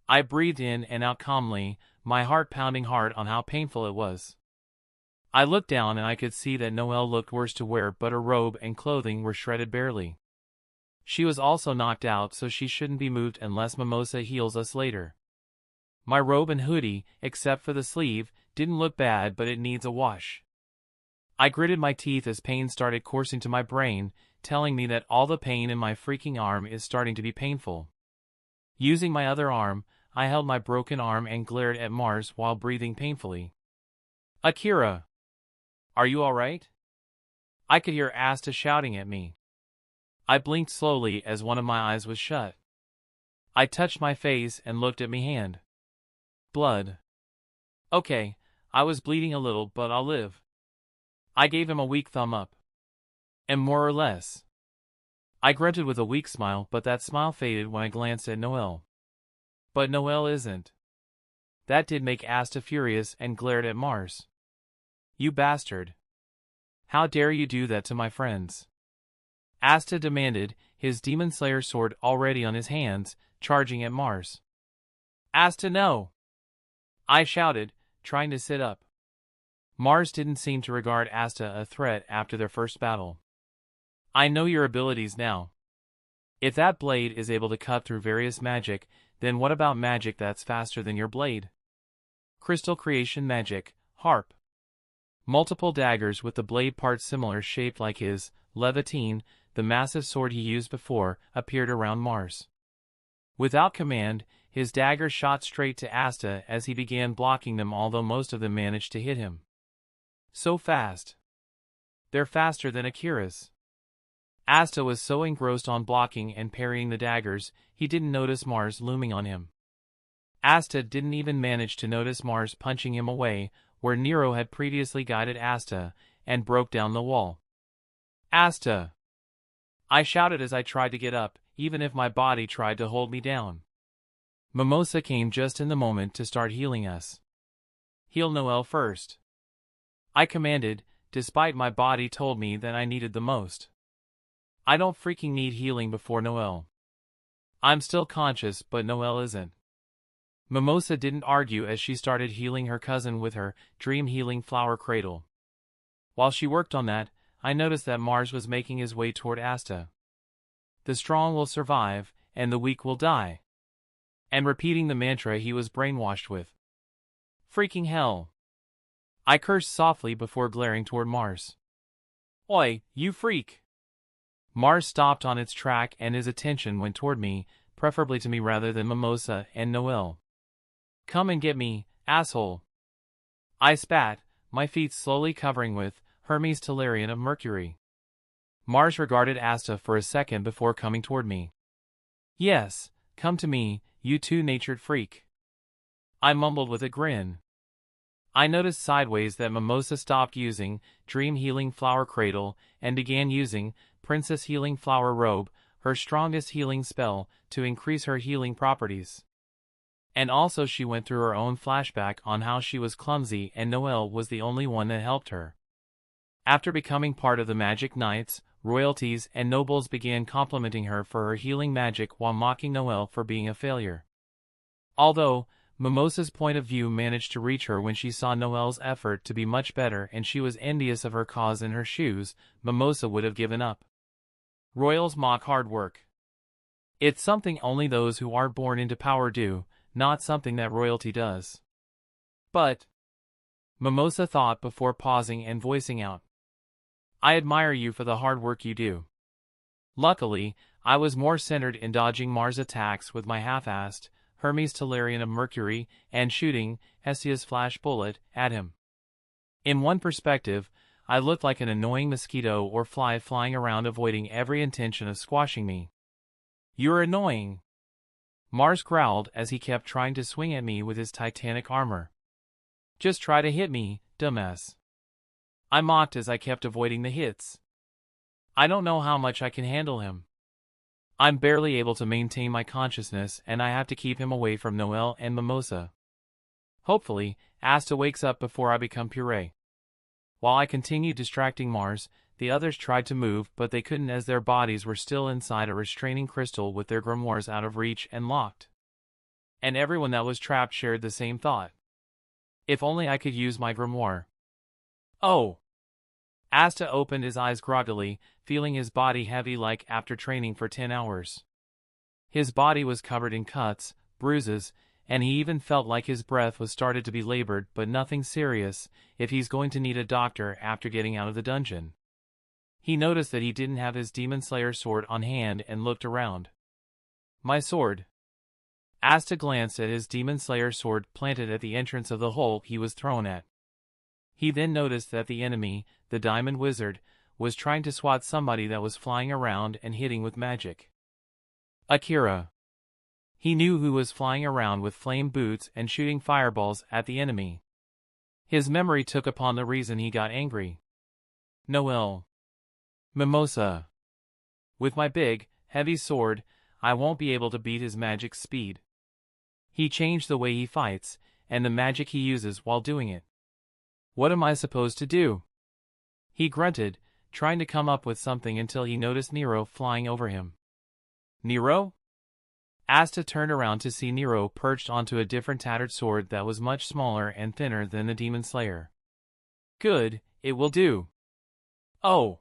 I breathed in and out calmly, my heart pounding hard on how painful it was. I looked down and I could see that Noelle looked worse to wear, but her robe and clothing were shredded barely. She was also knocked out, so she shouldn't be moved unless Mimosa heals us later. My robe and hoodie, except for the sleeve, didn't look bad, but it needs a wash. I gritted my teeth as pain started coursing to my brain, telling me that all the pain in my freaking arm is starting to be painful. Using my other arm, I held my broken arm and glared at Mars while breathing painfully. Akira! Are you alright? I could hear Asta shouting at me. I blinked slowly as one of my eyes was shut. I touched my face and looked at me hand. Blood. Okay, I was bleeding a little, but I'll live. I gave him a weak thumb up. And more or less. I grunted with a weak smile, but that smile faded when I glanced at Noelle. But Noelle isn't. That did make Asta furious and glared at Mars. You bastard. How dare you do that to my friends? Asta demanded, his Demon Slayer sword already on his hands, charging at Mars. Asta, no! I shouted, trying to sit up. Mars didn't seem to regard Asta a threat after their first battle. I know your abilities now. If that blade is able to cut through various magic, then what about magic that's faster than your blade? Crystal creation magic, harp. Multiple daggers with the blade part similar shaped like his, levitine, the massive sword he used before, appeared around Mars. Without command, his daggers shot straight to Asta as he began blocking them, although most of them managed to hit him. So fast. They're faster than Akira's. Asta was so engrossed on blocking and parrying the daggers, he didn't notice Mars looming on him. Asta didn't even manage to notice Mars punching him away, where Nero had previously guided Asta, and broke down the wall. Asta! I shouted as I tried to get up, even if my body tried to hold me down. Mimosa came just in the moment to start healing us. Heal Noelle first. I commanded, despite my body told me that I needed the most. I don't freaking need healing before Noelle. I'm still conscious, but Noelle isn't. Mimosa didn't argue as she started healing her cousin with her dream healing flower cradle. While she worked on that, I noticed that Mars was making his way toward Asta. The strong will survive, and the weak will die. And repeating the mantra he was brainwashed with. Freaking hell. I cursed softly before glaring toward Mars. Oi, you freak! Mars stopped on its track and his attention went toward me, preferably to me rather than Mimosa and Noelle. Come and get me, asshole! I spat, my feet slowly covering with Hermes Tellurian of Mercury. Mars regarded Asta for a second before coming toward me. Yes, come to me, you two-natured freak. I mumbled with a grin. I noticed sideways that Mimosa stopped using Dream Healing Flower Cradle and began using Princess Healing Flower Robe, her strongest healing spell, to increase her healing properties. And also she went through her own flashback on how she was clumsy and Noelle was the only one that helped her. After becoming part of the Magic Knights, royalties and nobles began complimenting her for her healing magic while mocking Noelle for being a failure. Although, Mimosa's point of view managed to reach her when she saw Noelle's effort to be much better and she was envious of her cause in her shoes, Mimosa would have given up. Royals mock hard work. It's something only those who are born into power do, not something that royalty does. But, Mimosa thought before pausing and voicing out, I admire you for the hard work you do. Luckily, I was more centered in dodging Mars' attacks with my half-assed Hermes Tellurian of Mercury and shooting Hestia's flash bullet at him. In one perspective, I looked like an annoying mosquito or fly flying around avoiding every intention of squashing me. You're annoying, Mars growled as he kept trying to swing at me with his titanic armor. Just try to hit me, dumbass. I mocked as I kept avoiding the hits. I don't know how much I can handle him. I'm barely able to maintain my consciousness and I have to keep him away from Noelle and Mimosa. Hopefully, Asta wakes up before I become puree. While I continued distracting Mars, the others tried to move but they couldn't as their bodies were still inside a restraining crystal with their grimoires out of reach and locked. And everyone that was trapped shared the same thought. If only I could use my grimoire. Oh! Asta opened his eyes groggily, feeling his body heavy like after training for 10 hours. His body was covered in cuts, bruises, and he even felt like his breath was started to be labored but nothing serious if he's going to need a doctor after getting out of the dungeon. He noticed that he didn't have his Demon Slayer sword on hand and looked around. My sword. Asta glanced at his Demon Slayer sword planted at the entrance of the hole he was thrown at. He then noticed that the enemy, the Diamond Wizard, was trying to swat somebody that was flying around and hitting with magic. Akira. He knew who was flying around with flame boots and shooting fireballs at the enemy. His memory took upon the reason he got angry. Noelle. Mimosa. With my big, heavy sword, I won't be able to beat his magic speed. He changed the way he fights, and the magic he uses while doing it. What am I supposed to do? He grunted, trying to come up with something until he noticed Nero flying over him. Nero? Asta turned around to see Nero perched onto a different tattered sword that was much smaller and thinner than the Demon Slayer. Good, it will do. Oh!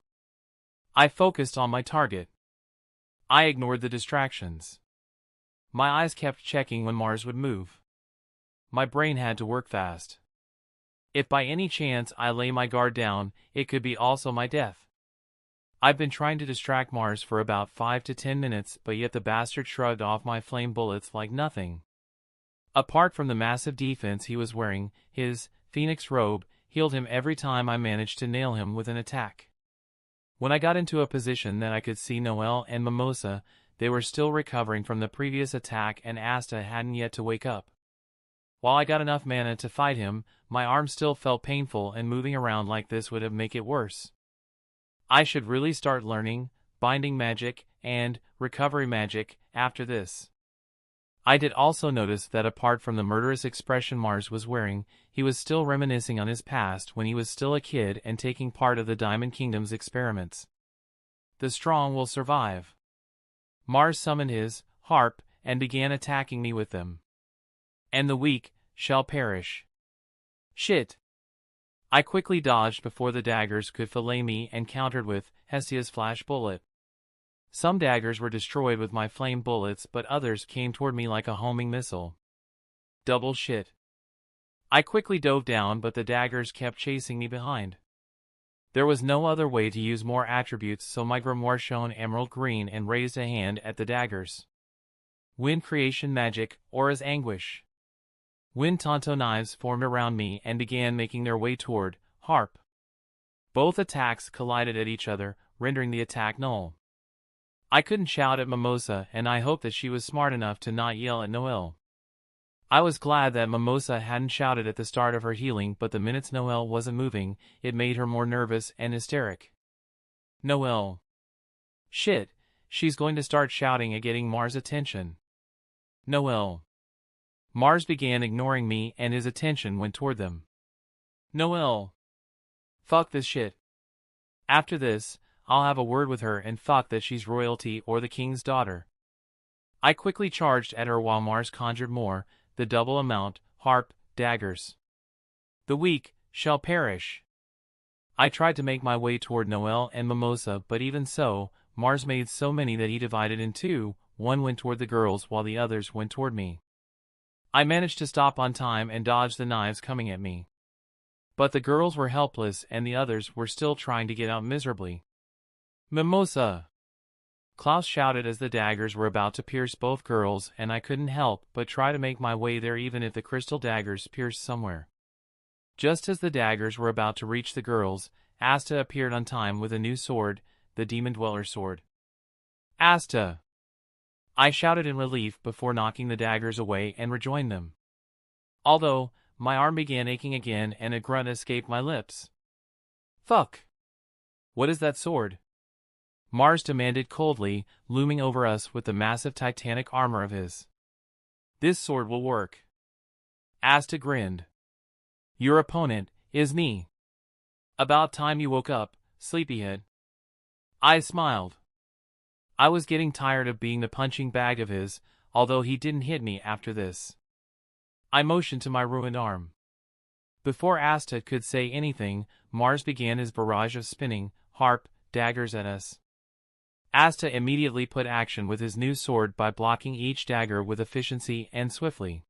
I focused on my target. I ignored the distractions. My eyes kept checking when Mars would move. My brain had to work fast. If by any chance I lay my guard down, it could be also my death. I've been trying to distract Mars for about 5 to 10 minutes, but yet the bastard shrugged off my flame bullets like nothing. Apart from the massive defense he was wearing, his phoenix robe healed him every time I managed to nail him with an attack. When I got into a position that I could see Noelle and Mimosa, they were still recovering from the previous attack and Asta hadn't yet to wake up. While I got enough mana to fight him, my arm still felt painful and moving around like this would have made it worse. I should really start learning binding magic and recovery magic after this. I did also notice that apart from the murderous expression Mars was wearing, he was still reminiscing on his past when he was still a kid and taking part of the Diamond Kingdom's experiments. The strong will survive. Mars summoned his harp and began attacking me with them. And the weak shall perish. Shit. I quickly dodged before the daggers could fillet me and countered with Hesia's flash bullet. Some daggers were destroyed with my flame bullets, but others came toward me like a homing missile. Double shit. I quickly dove down, but the daggers kept chasing me behind. There was no other way to use more attributes, so my grimoire shone emerald green and raised a hand at the daggers. Wind creation magic, Aura's anguish. Wind Tonto knives formed around me and began making their way toward harp. Both attacks collided at each other, rendering the attack null. I couldn't shout at Mimosa, and I hoped that she was smart enough to not yell at Noelle. I was glad that Mimosa hadn't shouted at the start of her healing, but the minutes Noelle wasn't moving, it made her more nervous and hysteric. Noelle. Shit, she's going to start shouting at getting Mars' attention. Noelle. Mars began ignoring me and his attention went toward them. Noelle. Fuck this shit. After this, I'll have a word with her and fuck that she's royalty or the king's daughter. I quickly charged at her while Mars conjured more, the double amount, harp, daggers. The weak shall perish. I tried to make my way toward Noelle and Mimosa, but even so, Mars made so many that he divided in two, one went toward the girls while the others went toward me. I managed to stop on time and dodge the knives coming at me. But the girls were helpless and the others were still trying to get out miserably. Mimosa! Klaus shouted as the daggers were about to pierce both girls, and I couldn't help but try to make my way there even if the crystal daggers pierced somewhere. Just as the daggers were about to reach the girls, Asta appeared on time with a new sword, the Demon Dweller sword. Asta! I shouted in relief before knocking the daggers away and rejoined them. Although, my arm began aching again and a grunt escaped my lips. Fuck! What is that sword? Mars demanded coldly, looming over us with the massive titanic armor of his. This sword will work. Asta grinned. Your opponent is me. About time you woke up, sleepyhead. I smiled. I was getting tired of being the punching bag of his, although he didn't hit me after this. I motioned to my ruined arm. Before Asta could say anything, Mars began his barrage of spinning, harp, daggers at us. Asta immediately put action with his new sword by blocking each dagger with efficiency and swiftly.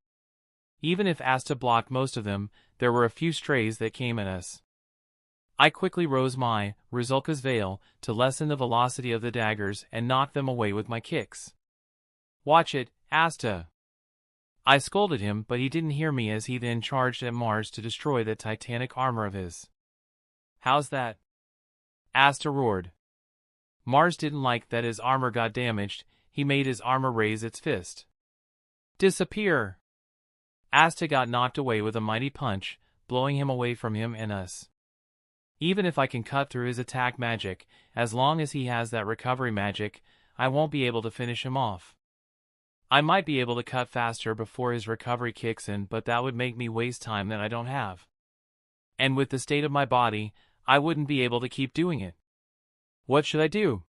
Even if Asta blocked most of them, there were a few strays that came at us. I quickly rose my Rizulka's veil to lessen the velocity of the daggers and knock them away with my kicks. Watch it, Asta! I scolded him, but he didn't hear me as he then charged at Mars to destroy that titanic armor of his. How's that? Asta roared. Mars didn't like that his armor got damaged. He made his armor raise its fist. Disappear! Asta got knocked away with a mighty punch, blowing him away from him and us. Even if I can cut through his attack magic, as long as he has that recovery magic, I won't be able to finish him off. I might be able to cut faster before his recovery kicks in, but that would make me waste time that I don't have. And with the state of my body, I wouldn't be able to keep doing it. What should I do?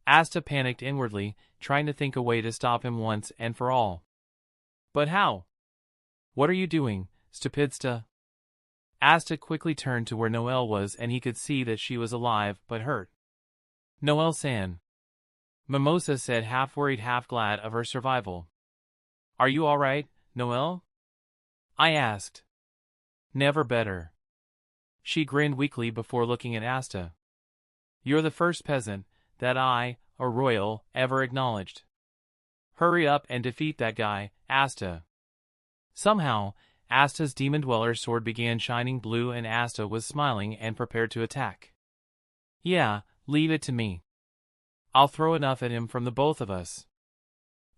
Asta panicked inwardly, trying to think a way to stop him once and for all. But how? What are you doing, stupidsta? Asta quickly turned to where Noelle was and he could see that she was alive but hurt. Noelle-san. Mimosa said, half worried half glad of her survival. Are you alright, Noelle? I asked. Never better. She grinned weakly before looking at Asta. You're the first peasant that I, a royal, ever acknowledged. Hurry up and defeat that guy, Asta. Somehow, Asta's demon dweller's sword began shining blue and Asta was smiling and prepared to attack. Yeah, leave it to me. I'll throw enough at him from the both of us.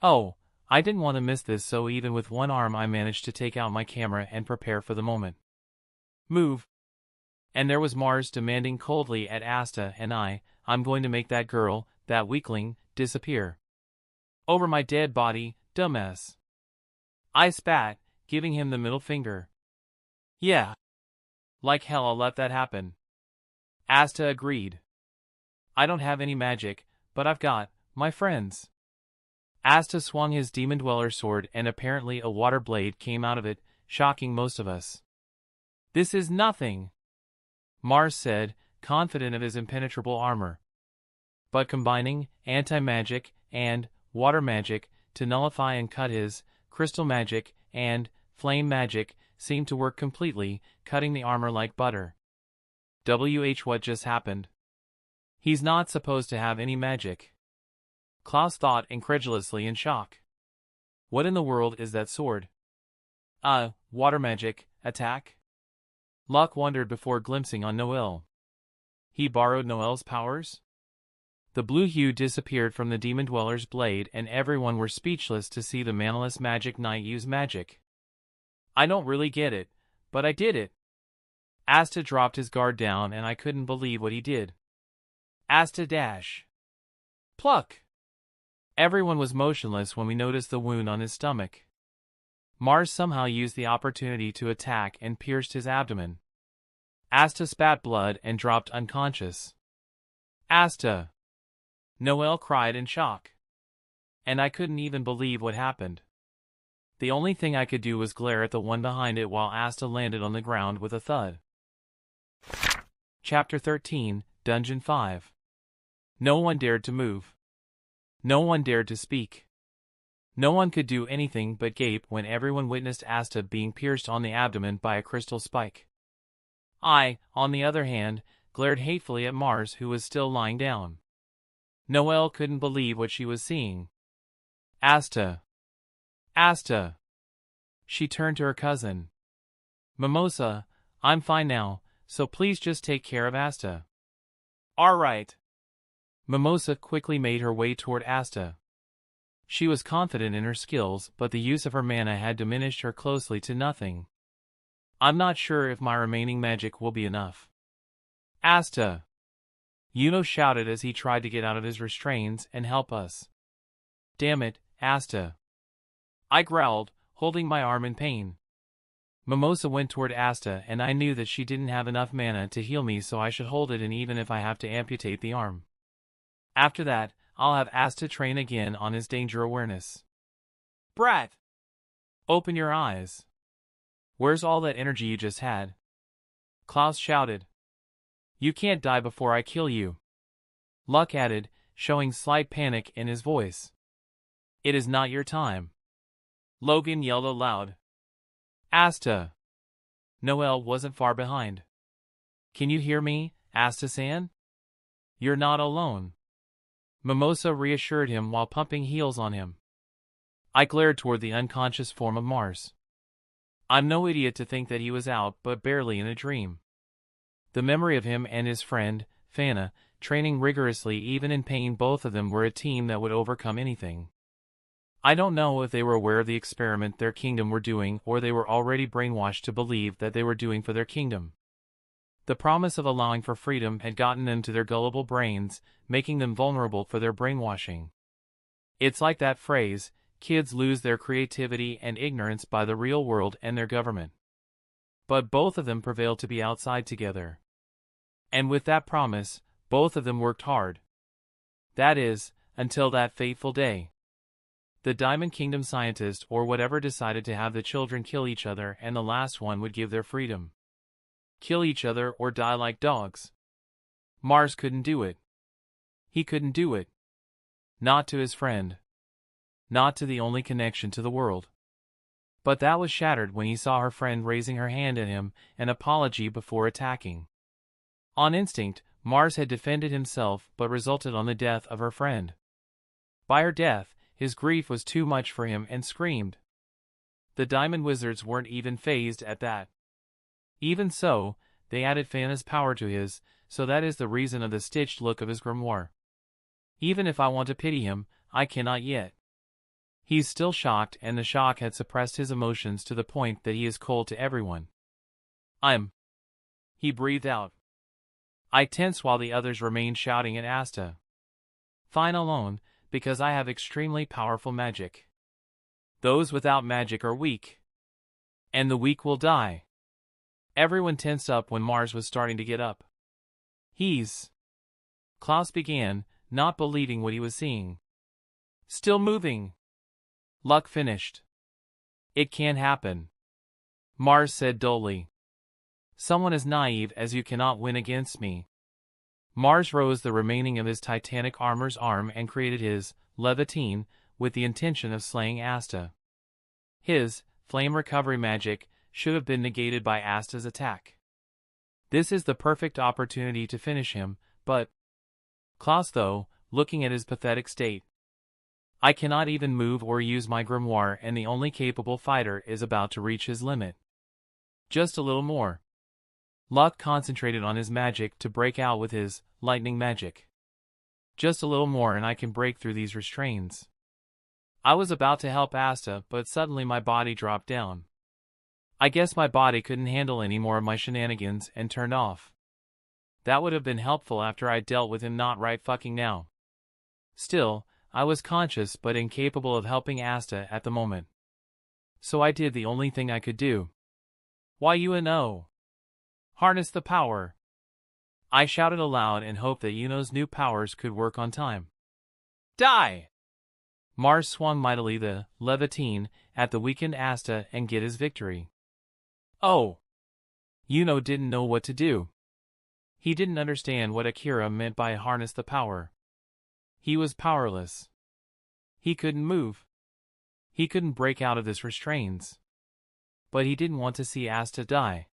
Oh, I didn't want to miss this, so even with one arm I managed to take out my camera and prepare for the moment. Move. And there was Mars demanding coldly at Asta and I'm going to make that girl, that weakling, disappear. Over my dead body, dumbass. I spat, giving him the middle finger. Yeah. Like hell I'll let that happen. Asta agreed. I don't have any magic, but I've got my friends. Asta swung his demon dweller sword and apparently a water blade came out of it, shocking most of us. This is nothing, Mars said, confident of his impenetrable armor. But combining anti-magic and water magic to nullify and cut his crystal magic and flame magic seemed to work completely, cutting the armor like butter. What just happened? He's not supposed to have any magic. Klaus thought incredulously in shock. What in the world is that sword? Water magic, attack? Luck wondered before glimpsing on Noel. He borrowed Noel's powers? The blue hue disappeared from the demon dweller's blade and everyone were speechless to see the manaless magic knight use magic. I don't really get it, but I did it. Asta dropped his guard down and I couldn't believe what he did. Asta dash. Pluck. Everyone was motionless when we noticed the wound on his stomach. Mars somehow used the opportunity to attack and pierced his abdomen. Asta spat blood and dropped unconscious. Asta! Noel cried in shock. And I couldn't even believe what happened. The only thing I could do was glare at the one behind it while Asta landed on the ground with a thud. Chapter 13, Dungeon 5. No one dared to move. No one dared to speak. No one could do anything but gape when everyone witnessed Asta being pierced on the abdomen by a crystal spike. I, on the other hand, glared hatefully at Mars who was still lying down. Noelle couldn't believe what she was seeing. Asta! Asta! She turned to her cousin. Mimosa, I'm fine now, so please just take care of Asta. All right. Mimosa quickly made her way toward Asta. She was confident in her skills, but the use of her mana had diminished her closely to nothing. I'm not sure if my remaining magic will be enough. Asta! Yuno shouted as he tried to get out of his restraints and help us. Damn it, Asta! I growled, holding my arm in pain. Mimosa went toward Asta and I knew that she didn't have enough mana to heal me, so I should hold it in even if I have to amputate the arm. After that, I'll have Asta train again on his danger awareness. Brat! Open your eyes. Where's all that energy you just had? Klaus shouted. You can't die before I kill you. Luck added, showing slight panic in his voice. It is not your time. Logan yelled aloud. Asta! Noelle wasn't far behind. Can you hear me, Asta-san? You're not alone. Mimosa reassured him while pumping heals on him. I glared toward the unconscious form of Mars. I'm no idiot to think that he was out but barely in a dream. The memory of him and his friend, Fana, training rigorously even in pain, both of them were a team that would overcome anything. I don't know if they were aware of the experiment their kingdom were doing or they were already brainwashed to believe that they were doing for their kingdom. The promise of allowing for freedom had gotten into their gullible brains, making them vulnerable for their brainwashing. It's like that phrase, kids lose their creativity and ignorance by the real world and their government. But both of them prevailed to be outside together. And with that promise, both of them worked hard. That is, until that fateful day. The Diamond Kingdom scientist or whatever decided to have the children kill each other, and the last one would give their freedom. Kill each other or die like dogs. Mars couldn't do it. He couldn't do it. Not to his friend. Not to the only connection to the world. But that was shattered when he saw her friend raising her hand at him, an apology before attacking. On instinct, Mars had defended himself but resulted on the death of her friend. By her death, his grief was too much for him and screamed. The Diamond Wizards weren't even fazed at that. Even so, they added Fana's power to his, so that is the reason of the stitched look of his grimoire. Even if I want to pity him, I cannot yet. He's still shocked, and the shock had suppressed his emotions to the point that he is cold to everyone. He breathed out. I tensed while the others remained shouting at Asta. Fine alone, because I have extremely powerful magic. Those without magic are weak. And the weak will die. Everyone tensed up when Mars was starting to get up. Klaus began, not believing what he was seeing. Still moving. Luck finished. It can't happen. Mars said dully. Someone as naive as you cannot win against me. Mars rose the remaining of his titanic armor's arm and created his levitine with the intention of slaying Asta. His flame recovery magic should have been negated by Asta's attack. This is the perfect opportunity to finish him, but Klaus, though, looking at his pathetic state. I cannot even move or use my grimoire, and the only capable fighter is about to reach his limit. Just a little more. Luck concentrated on his magic to break out with his lightning magic. Just a little more and I can break through these restraints. I was about to help Asta, but suddenly my body dropped down. I guess my body couldn't handle any more of my shenanigans and turned off. That would have been helpful after I dealt with him, not right fucking now. Still, I was conscious but incapable of helping Asta at the moment. So I did the only thing I could do. Why UNO? Harness the power. I shouted aloud and hoped that Yuno's new powers could work on time. Die! Mars swung mightily the levitine at the weakened Asta and get his victory. Oh! Yuno didn't know what to do. He didn't understand what Akira meant by harness the power. He was powerless. He couldn't move. He couldn't break out of this restraints. But he didn't want to see Asta die.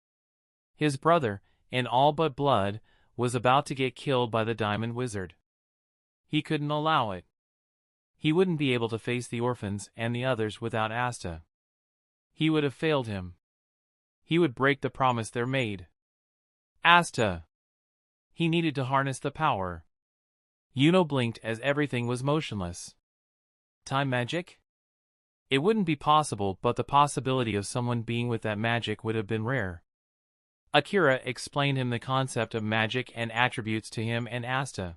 His brother, in all but blood, was about to get killed by the Diamond Wizard. He couldn't allow it. He wouldn't be able to face the orphans and the others without Asta. He would have failed him. He would break the promise they're made. Asta! He needed to harness the power. Yuno blinked as everything was motionless. Time magic? It wouldn't be possible, but the possibility of someone being with that magic would have been rare. Akira explained him the concept of magic and attributes to him and Asta.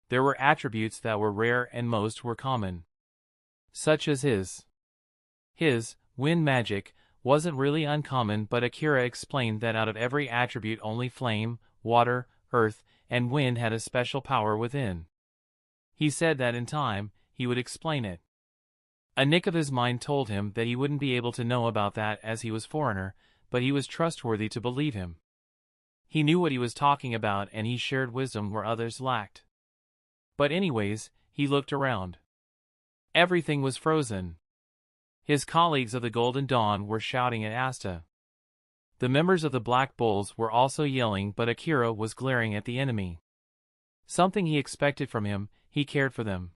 There were attributes that were rare and most were common. Such as his. His, wind magic, wasn't really uncommon, but Akira explained that out of every attribute only flame, water, earth, and wind had a special power within. He said that in time, he would explain it. A nick of his mind told him that he wouldn't be able to know about that as he was foreigner, but he was trustworthy to believe him. He knew what he was talking about and he shared wisdom where others lacked. But anyways, he looked around. Everything was frozen. His colleagues of the Golden Dawn were shouting at Asta. The members of the Black Bulls were also yelling, but Akira was glaring at the enemy. Something he expected from him, he cared for them.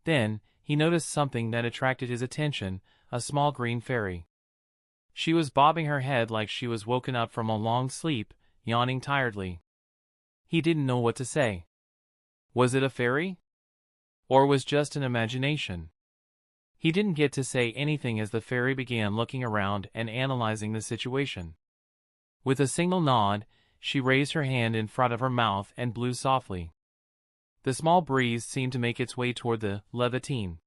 Then, he noticed something that attracted his attention, a small green fairy. She was bobbing her head like she was woken up from a long sleep, yawning tiredly. He didn't know what to say. Was it a fairy? Or was just an imagination? He didn't get to say anything as the fairy began looking around and analyzing the situation. With a single nod, she raised her hand in front of her mouth and blew softly. The small breeze seemed to make its way toward the levitine.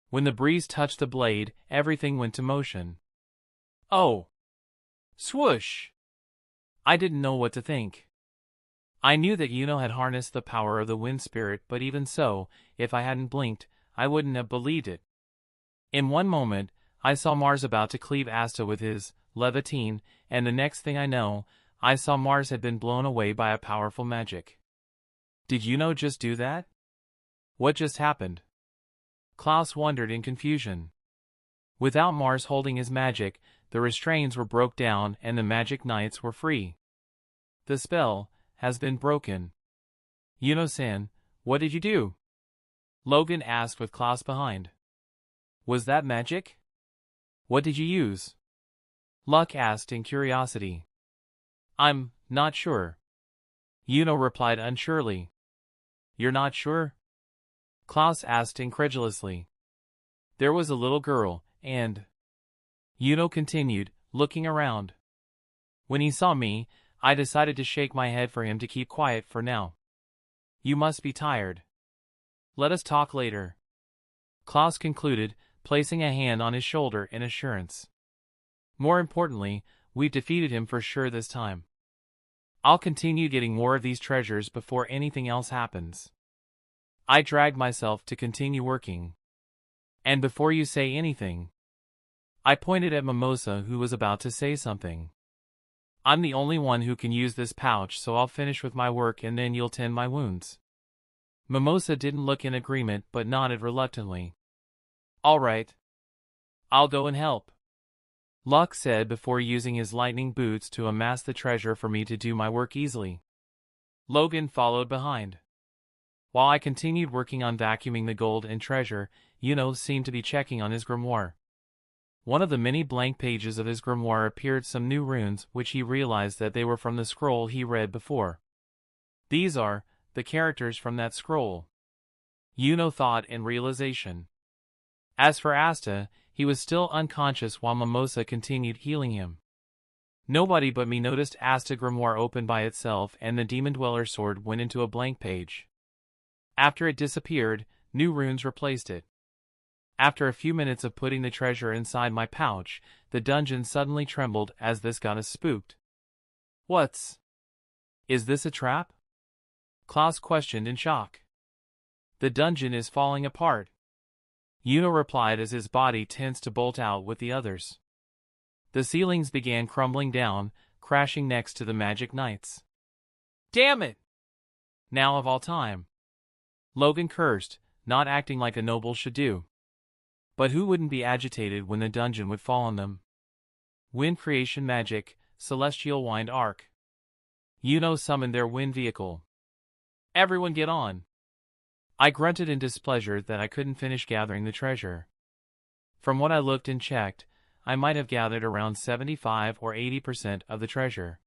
When the breeze touched the blade, everything went to motion. Oh! Swoosh! I didn't know what to think. I knew that Yuno had harnessed the power of the wind spirit, but even so, if I hadn't blinked, I wouldn't have believed it. In one moment, I saw Mars about to cleave Asta with his levitine, and the next thing I know, I saw Mars had been blown away by a powerful magic. Did Yuno just do that? What just happened? Klaus wondered in confusion. Without Mars holding his magic, the restraints were broke down and the magic knights were free. The spell has been broken. Yuno-san, what did you do? Logan asked with Klaus behind. Was that magic? What did you use? Luck asked in curiosity. I'm not sure. Yuno replied unsurely. You're not sure? Klaus asked incredulously. There was a little girl, and... Yuno continued, looking around. When he saw me, I decided to shake my head for him to keep quiet for now. You must be tired. Let us talk later. Klaus concluded, placing a hand on his shoulder in assurance. More importantly, we've defeated him for sure this time. I'll continue getting more of these treasures before anything else happens. I dragged myself to continue working. And before you say anything, I pointed at Mimosa, who was about to say something. I'm the only one who can use this pouch, so I'll finish with my work and then you'll tend my wounds. Mimosa didn't look in agreement but nodded reluctantly. All right. I'll go and help. Luck said before using his lightning boots to amass the treasure for me to do my work easily. Logan followed behind. While I continued working on vacuuming the gold and treasure, Yuno seemed to be checking on his grimoire. One of the many blank pages of his grimoire appeared some new runes, which he realized that they were from the scroll he read before. These are the characters from that scroll. Yuno thought in realization. As for Asta, he was still unconscious while Mimosa continued healing him. Nobody but me noticed Asta grimoire open by itself and the Demon Dweller sword went into a blank page. After it disappeared, new runes replaced it. After a few minutes of putting the treasure inside my pouch, the dungeon suddenly trembled as this got us spooked. Is this a trap? Klaus questioned in shock. The dungeon is falling apart. Yuno replied as his body tensed to bolt out with the others. The ceilings began crumbling down, crashing next to the magic knights. Damn it! Now of all time. Logan cursed, not acting like a noble should do. But who wouldn't be agitated when the dungeon would fall on them? Wind creation magic, celestial wind arc. Yuno summoned their wind vehicle. Everyone get on. I grunted in displeasure that I couldn't finish gathering the treasure. From what I looked and checked, I might have gathered around 75 or 80% of the treasure.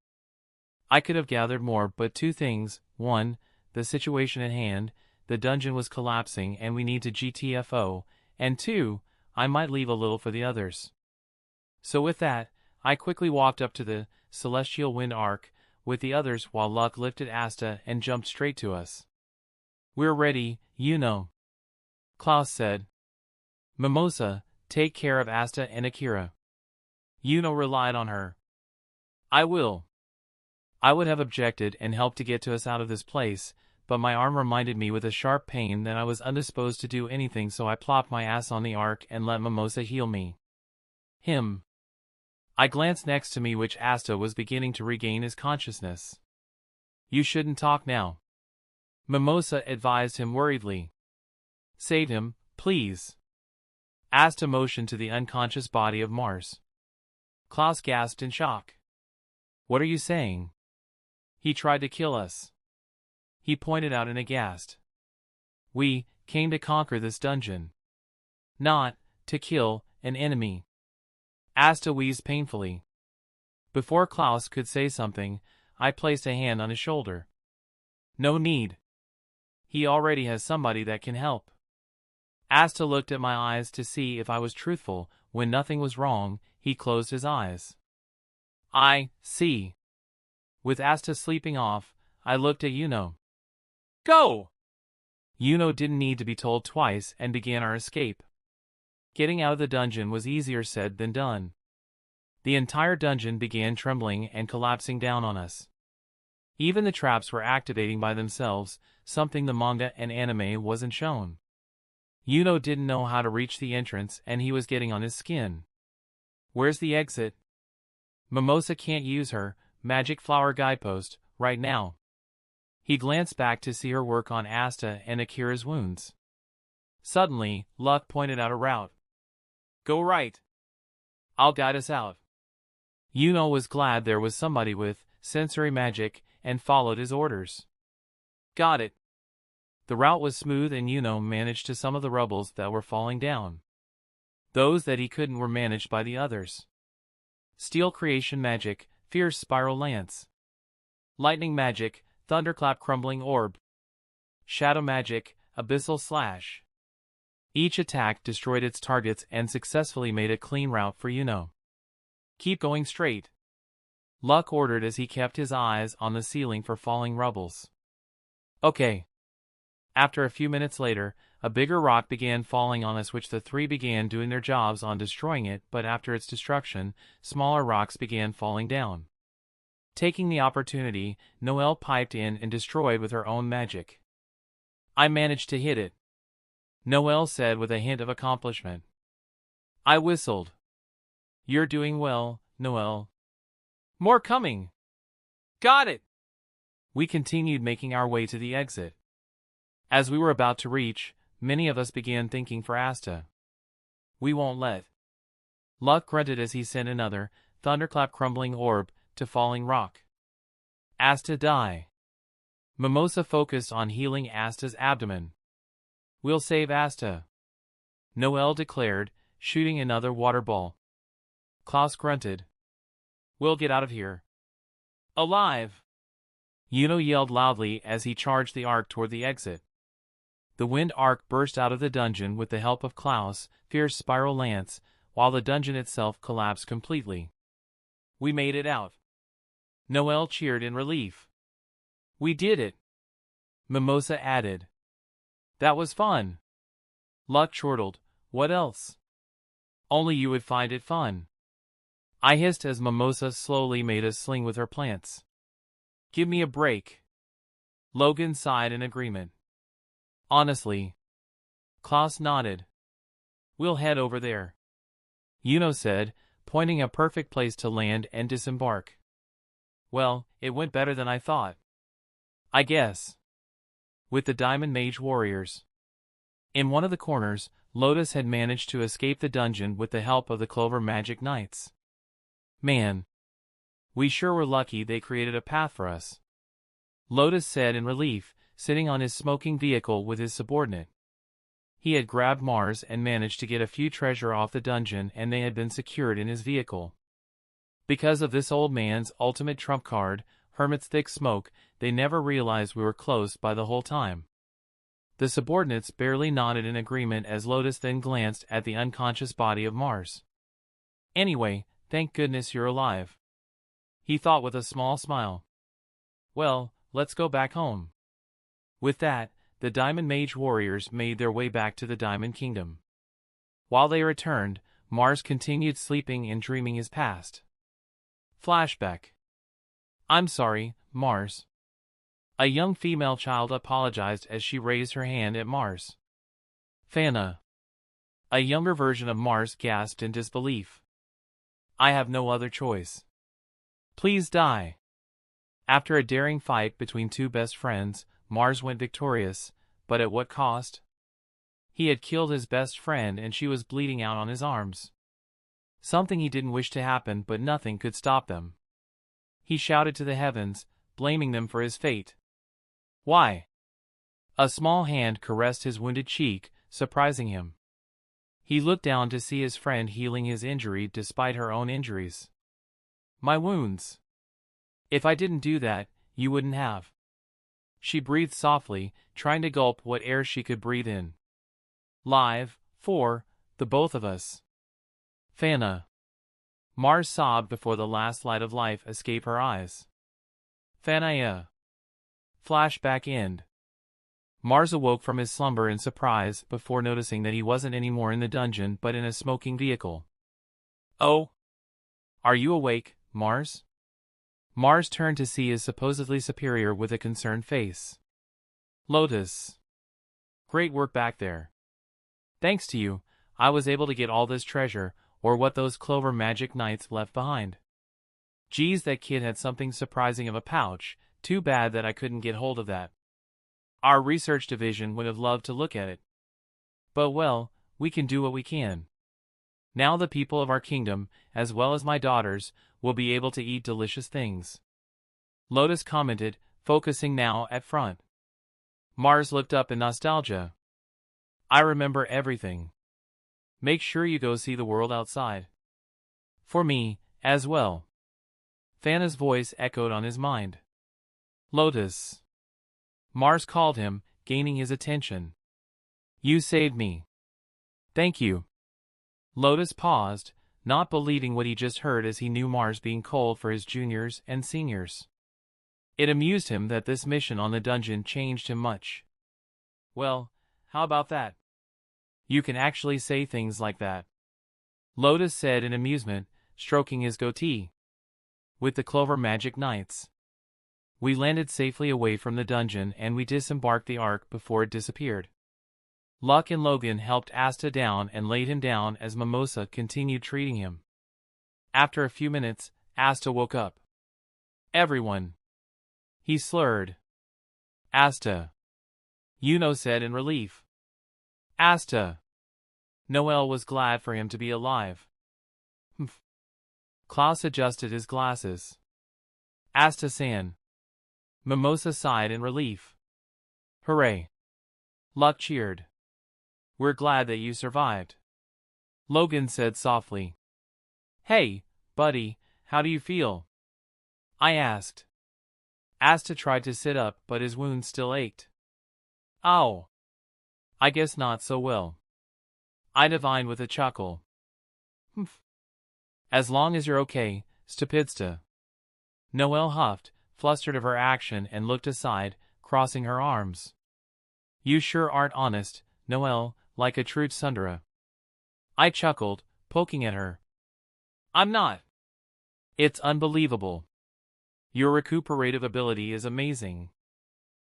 I could have gathered more, but two things: one, the situation at hand, the dungeon was collapsing and we need to GTFO, and two, I might leave a little for the others. So with that, I quickly walked up to the celestial wind arc with the others while Luck lifted Asta and jumped straight to us. We're ready, Yuno, Klaus said. Mimosa, take care of Asta and Akira. Yuno relied on her. I will. I would have objected and helped to get to us out of this place, but my arm reminded me with a sharp pain that I was undisposed to do anything, so I plopped my ass on the arc and let Mimosa heal me. Him. I glanced next to me, which Asta was beginning to regain his consciousness. You shouldn't talk now, Mimosa advised him worriedly. Save him, please. Asta motioned to the unconscious body of Mars. Klaus gasped in shock. What are you saying? He tried to kill us. He pointed out in aghast. We came to conquer this dungeon. Not to kill an enemy. Asta wheezed painfully. Before Klaus could say something, I placed a hand on his shoulder. No need. He already has somebody that can help. Asta looked at my eyes to see if I was truthful. When nothing was wrong, he closed his eyes. I see. With Asta sleeping off, I looked at Yuno. Go! Yuno didn't need to be told twice and began our escape. Getting out of the dungeon was easier said than done. The entire dungeon began trembling and collapsing down on us. Even the traps were activating by themselves, something the manga and anime wasn't shown. Yuno didn't know how to reach the entrance and he was getting on his skin. Where's the exit? Mimosa can't use her magic flower guidepost right now. He glanced back to see her work on Asta and Akira's wounds. Suddenly, Luck pointed out a route. Go right. I'll guide us out. Yuno was glad there was somebody with sensory magic, and followed his orders. Got it. The route was smooth and managed to some of the rubbles that were falling down. Those that he couldn't were managed by the others. Steel creation magic, fierce spiral lance. Lightning magic, thunderclap crumbling orb. Shadow magic, abyssal slash. Each attack destroyed its targets and successfully made a clean route for Keep going straight. Luck ordered as he kept his eyes on the ceiling for falling rubbles. Okay. After a few minutes later, a bigger rock began falling on us, which the three began doing their jobs on destroying it, but after its destruction, smaller rocks began falling down. Taking the opportunity, Noelle piped in and destroyed with her own magic. I managed to hit it, Noelle said with a hint of accomplishment. I whistled. You're doing well, Noelle. More coming. Got it. We continued making our way to the exit. As we were about to reach, many of us began thinking for Asta. We won't let. Luck grunted as he sent another, thunderclap crumbling orb, to falling rock. Asta die. Mimosa focused on healing Asta's abdomen. We'll save Asta, Noelle declared, shooting another water ball. Klaus grunted. We'll get out of here. Alive! Yelled loudly as he charged the arc toward the exit. The wind arc burst out of the dungeon with the help of Klaus' fierce spiral lance, while the dungeon itself collapsed completely. We made it out. Noelle cheered in relief. We did it, Mimosa added. That was fun. Luck chortled. What else? Only you would find it fun. I hissed as Mimosa slowly made a sling with her plants. Give me a break. Logan sighed in agreement. Honestly. Klaus nodded. We'll head over there, said, pointing a perfect place to land and disembark. Well, it went better than I thought. I guess. With the Diamond Mage warriors. In one of the corners, Lotus had managed to escape the dungeon with the help of the Clover magic knights. Man. We sure were lucky they created a path for us, Lotus said in relief, sitting on his smoking vehicle with his subordinate. He had grabbed Mars and managed to get a few treasure off the dungeon, and they had been secured in his vehicle. Because of this old man's ultimate trump card, Hermit's thick smoke, they never realized we were close by the whole time. The subordinates barely nodded in agreement as Lotus then glanced at the unconscious body of Mars. Anyway, thank goodness you're alive, he thought with a small smile. Well, let's go back home. With that, the Diamond Mage warriors made their way back to the Diamond Kingdom. While they returned, Mars continued sleeping and dreaming his past. Flashback. I'm sorry, Mars. A young female child apologized as she raised her hand at Mars. Fana. A younger version of Mars gasped in disbelief. I have no other choice. Please die. After a daring fight between two best friends, Mars went victorious, but at what cost? He had killed his best friend and she was bleeding out on his arms. Something he didn't wish to happen, but nothing could stop them. He shouted to the heavens, blaming them for his fate. Why? A small hand caressed his wounded cheek, surprising him. He looked down to see his friend healing his injury despite her own injuries. My wounds. If I didn't do that, you wouldn't have. She breathed softly, trying to gulp what air she could breathe in. Live, for the both of us. Fana. Mars sobbed before the last light of life escaped her eyes. Fanaya. Flashback end. Mars awoke from his slumber in surprise before noticing that he wasn't anymore in the dungeon but in a smoking vehicle. Oh? Are you awake, Mars? Mars turned to see his supposedly superior with a concerned face. Lotus. Great work back there. Thanks to you, I was able to get all this treasure, or what those Clover magic knights left behind. Geez, that kid had something surprising of a pouch, too bad that I couldn't get hold of that. Our research division would have loved to look at it. But well, we can do what we can. Now the people of our kingdom, as well as my daughters, will be able to eat delicious things. Lotus commented, focusing now at front. Mars looked up in nostalgia. I remember everything. Make sure you go see the world outside. For me, as well. Thana's voice echoed on his mind. Lotus. Mars called him, gaining his attention. You saved me. Thank you. Lotus paused, not believing what he just heard as he knew Mars being cold for his juniors and seniors. It amused him that this mission on the dungeon changed him much. Well, how about that? You can actually say things like that. Lotus said in amusement, stroking his goatee. With the Clover Magic Knights. We landed safely away from the dungeon and we disembarked the Ark before it disappeared. Luck and Logan helped Asta down and laid him down as Mimosa continued treating him. After a few minutes, Asta woke up. Everyone. He slurred. Asta. Said in relief. Asta. Noel was glad for him to be alive. Humph. Klaus adjusted his glasses. Asta-san. Mimosa sighed in relief. Hooray. Luck cheered. We're glad that you survived. Logan said softly. Hey, buddy, how do you feel? I asked. Asta tried to sit up but his wound still ached. Ow. I guess not so well. I divined with a chuckle. Humph. As long as you're okay, stupidsta. Noelle huffed, flustered of her action and looked aside, crossing her arms. You sure aren't honest, Noelle, like a true tsundere. I chuckled, poking at her. I'm not. It's unbelievable. Your recuperative ability is amazing.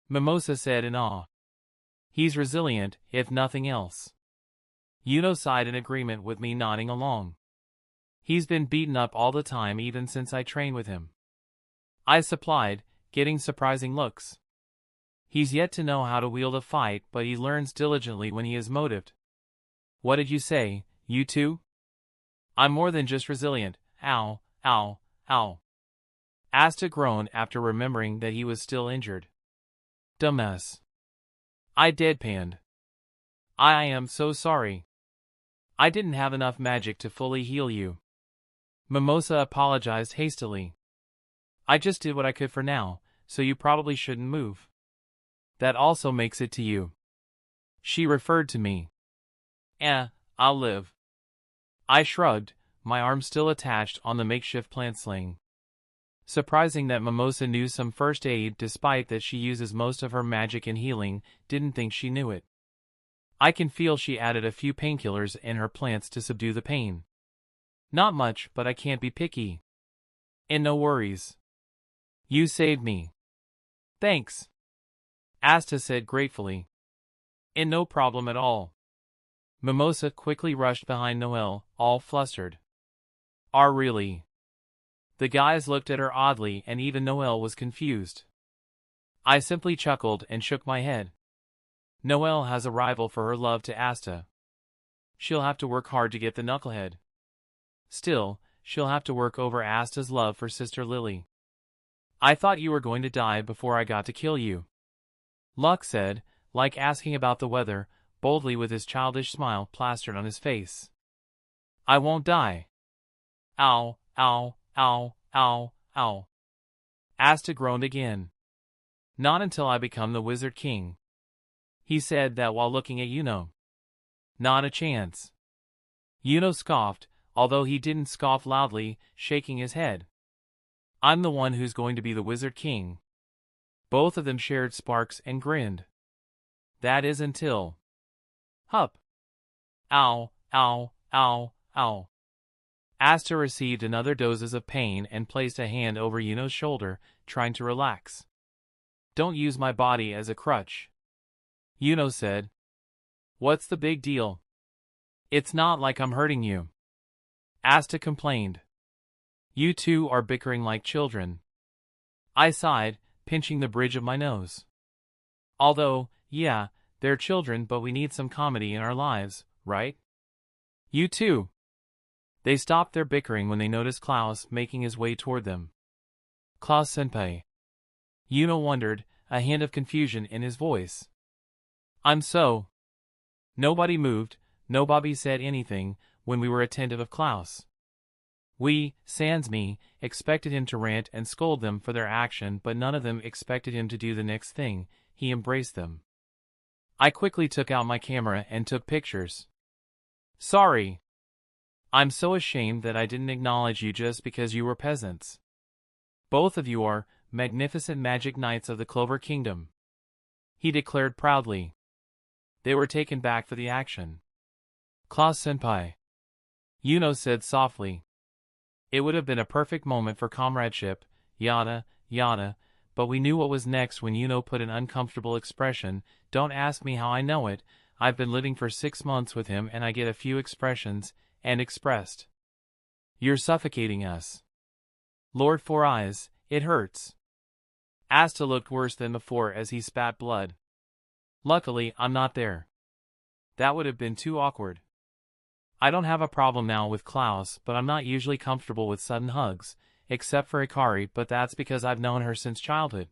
Mimosa said in awe. He's resilient, if nothing else. Sighed in agreement with me, nodding along. He's been beaten up all the time even since I trained with him. I supplied, getting surprising looks. He's yet to know how to wield a fight, but he learns diligently when he is motivated. What did you say, you two? I'm more than just resilient. Ow, ow, ow. Asta groaned after remembering that he was still injured. Dumbass. I deadpanned. I am so sorry. I didn't have enough magic to fully heal you. Mimosa apologized hastily. I just did what I could for now, so you probably shouldn't move. That also makes it to you. She referred to me. I'll live. I shrugged, my arm still attached on the makeshift plant sling. Surprising that Mimosa knew some first aid despite that she uses most of her magic in healing, didn't think she knew it. I can feel she added a few painkillers in her plants to subdue the pain. Not much, but I can't be picky. And no worries. You saved me. Thanks. Asta said gratefully. And no problem at all. Mimosa quickly rushed behind Noelle, all flustered. Really? The guys looked at her oddly and even Noelle was confused. I simply chuckled and shook my head. Noelle has a rival for her love to Asta. She'll have to work hard to get the knucklehead. Still, she'll have to work over Asta's love for Sister Lily. I thought you were going to die before I got to kill you. Luck said, like asking about the weather, boldly with his childish smile plastered on his face. I won't die. Ow, ow, ow, ow, ow. Asta groaned again. Not until I become the Wizard King. He said that while looking at Yuno. Not a chance. Yuno scoffed, although he didn't scoff loudly, shaking his head. I'm the one who's going to be the Wizard King. Both of them shared sparks and grinned. That is until... Hup. Ow, ow, ow, ow. Asta received another doses of pain and placed a hand over Yuno's shoulder, trying to relax. Don't use my body as a crutch. Yuno said. What's the big deal? It's not like I'm hurting you. Asta complained. You two are bickering like children. I sighed, pinching the bridge of my nose. Although, yeah, they're children, but we need some comedy in our lives, right? You too. They stopped their bickering when they noticed Klaus making his way toward them. Klaus-senpai. Yuno wondered, a hint of confusion in his voice. I'm so. Nobody moved, nobody said anything, when we were attentive of Klaus. We, sans me, expected him to rant and scold them for their action, but none of them expected him to do the next thing. He embraced them. I quickly took out my camera and took pictures. Sorry. I'm so ashamed that I didn't acknowledge you just because you were peasants. Both of you are magnificent magic knights of the Clover Kingdom, he declared proudly. They were taken back for the action. Klaus-senpai, Yuno said softly. It would have been a perfect moment for comradeship, yada, yada, but we knew what was next when Yuno put an uncomfortable expression. Don't ask me how I know it. I've been living for 6 months with him and I get a few expressions, and expressed. You're suffocating us. Lord Four Eyes, it hurts. Asta looked worse than before as he spat blood. Luckily, I'm not there. That would have been too awkward. I don't have a problem now with Klaus, but I'm not usually comfortable with sudden hugs, except for Akira, but that's because I've known her since childhood.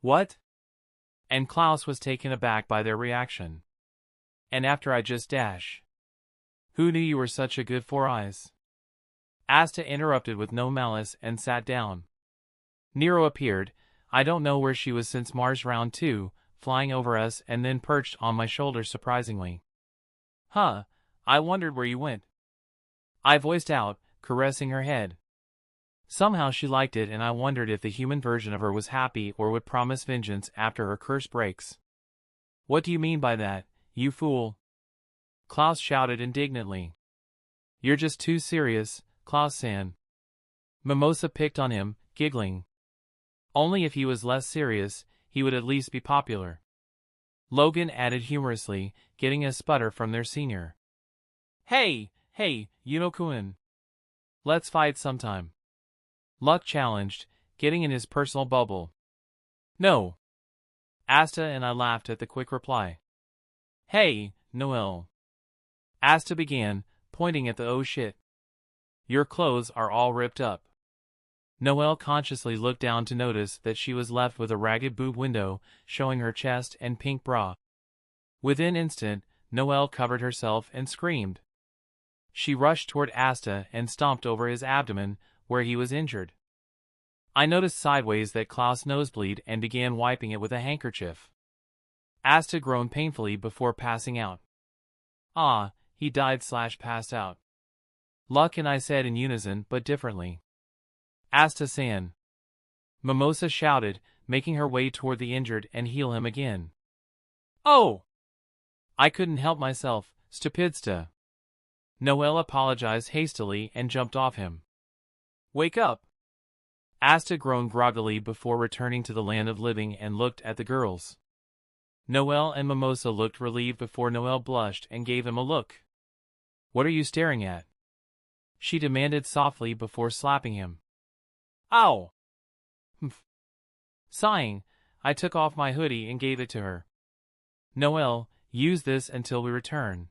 What? And Klaus was taken aback by their reaction. And after I just dash. Who knew you were such a good Four Eyes? Asta interrupted with no malice and sat down. Nero appeared. I don't know where she was since Mars round 2, flying over us and then perched on my shoulder surprisingly. Huh, I wondered where you went. I voiced out, caressing her head. Somehow she liked it and I wondered if the human version of her was happy or would promise vengeance after her curse breaks. What do you mean by that, you fool? Klaus shouted indignantly. You're just too serious, Klaus-san. Mimosa picked on him, giggling. Only if he was less serious, he would at least be popular. Logan added humorously, getting a sputter from their senior. Hey, Yuno-kun. Let's fight sometime. Luck challenged, getting in his personal bubble. No. Asta and I laughed at the quick reply. Hey, Noel. Asta began, pointing at the oh shit. Your clothes are all ripped up. Noelle consciously looked down to notice that she was left with a ragged boob window showing her chest and pink bra. Within an instant, Noelle covered herself and screamed. She rushed toward Asta and stomped over his abdomen, where he was injured. I noticed sideways that Klaus nosebleed and began wiping it with a handkerchief. Asta groaned painfully before passing out. Ah, he died/passed out. Luck and I said in unison but differently. Asta-san. Mimosa shouted, making her way toward the injured and heal him again. Oh! I couldn't help myself, stupidsta. Noelle apologized hastily and jumped off him. Wake up! Asta groaned groggily before returning to the land of living and looked at the girls. Noelle and Mimosa looked relieved before Noelle blushed and gave him a look. What are you staring at? She demanded softly before slapping him. Ow! Humph. Sighing, I took off my hoodie and gave it to her. Noelle, use this until we return.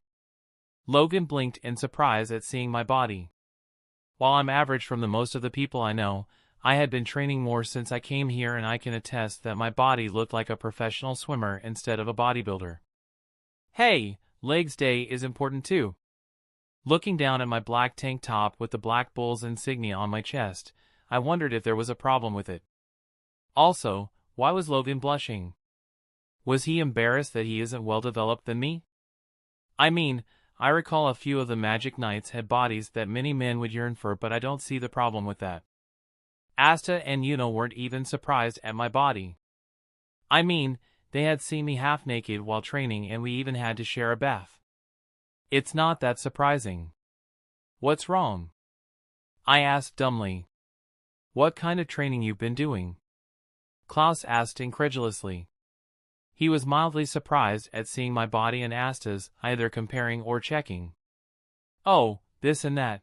Logan blinked in surprise at seeing my body. While I'm average from the most of the people I know, I had been training more since I came here and I can attest that my body looked like a professional swimmer instead of a bodybuilder. Hey, legs day is important too. Looking down at my black tank top with the Black Bulls insignia on my chest, I wondered if there was a problem with it. Also, why was Logan blushing? Was he embarrassed that he isn't well developed than me? I mean, I recall a few of the Magic Knights had bodies that many men would yearn for, but I don't see the problem with that. Asta and Yuno weren't even surprised at my body. I mean, they had seen me half naked while training and we even had to share a bath. It's not that surprising. What's wrong? I asked dumbly. What kind of training you've been doing? Klaus asked incredulously. He was mildly surprised at seeing my body and Asta's, either comparing or checking. Oh, this and that.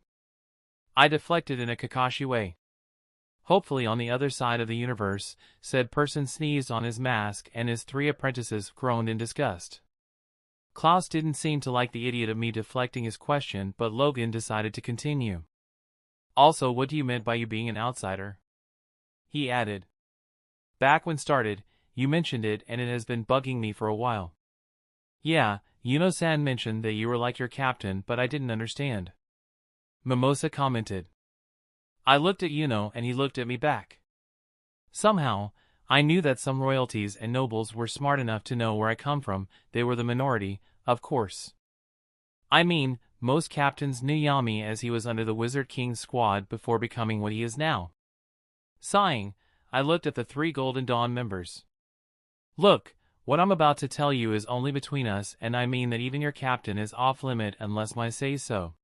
I deflected in a Kakashi way. Hopefully on the other side of the universe, said person sneezed on his mask and his 3 apprentices groaned in disgust. Klaus didn't seem to like the idiot of me deflecting his question, but Logan decided to continue. Also, what do you mean by you being an outsider? He added. Back when started, you mentioned it and it has been bugging me for a while. Yeah, Yuno-san mentioned that you were like your captain, but I didn't understand. Mimosa commented. I looked at Yuno and he looked at me back. Somehow, I knew that some royalties and nobles were smart enough to know where I come from. They were the minority, of course. I mean, most captains knew Yami as he was under the Wizard King's squad before becoming what he is now. Sighing, I looked at the 3 Golden Dawn members. Look, what I'm about to tell you is only between us, and I mean that even your captain is off-limit unless I say so.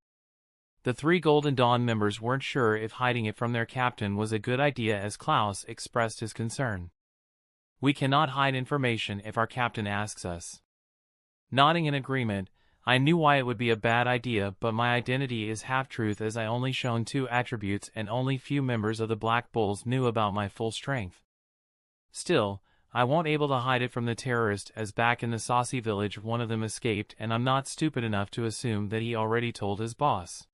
The 3 Golden Dawn members weren't sure if hiding it from their captain was a good idea as Klaus expressed his concern. We cannot hide information if our captain asks us. Nodding in agreement, I knew why it would be a bad idea, but my identity is half-truth as I only shown 2 attributes and only few members of the Black Bulls knew about my full strength. Still, I won't able to hide it from the terrorist as back in the Saucy village one of them escaped and I'm not stupid enough to assume that he already told his boss.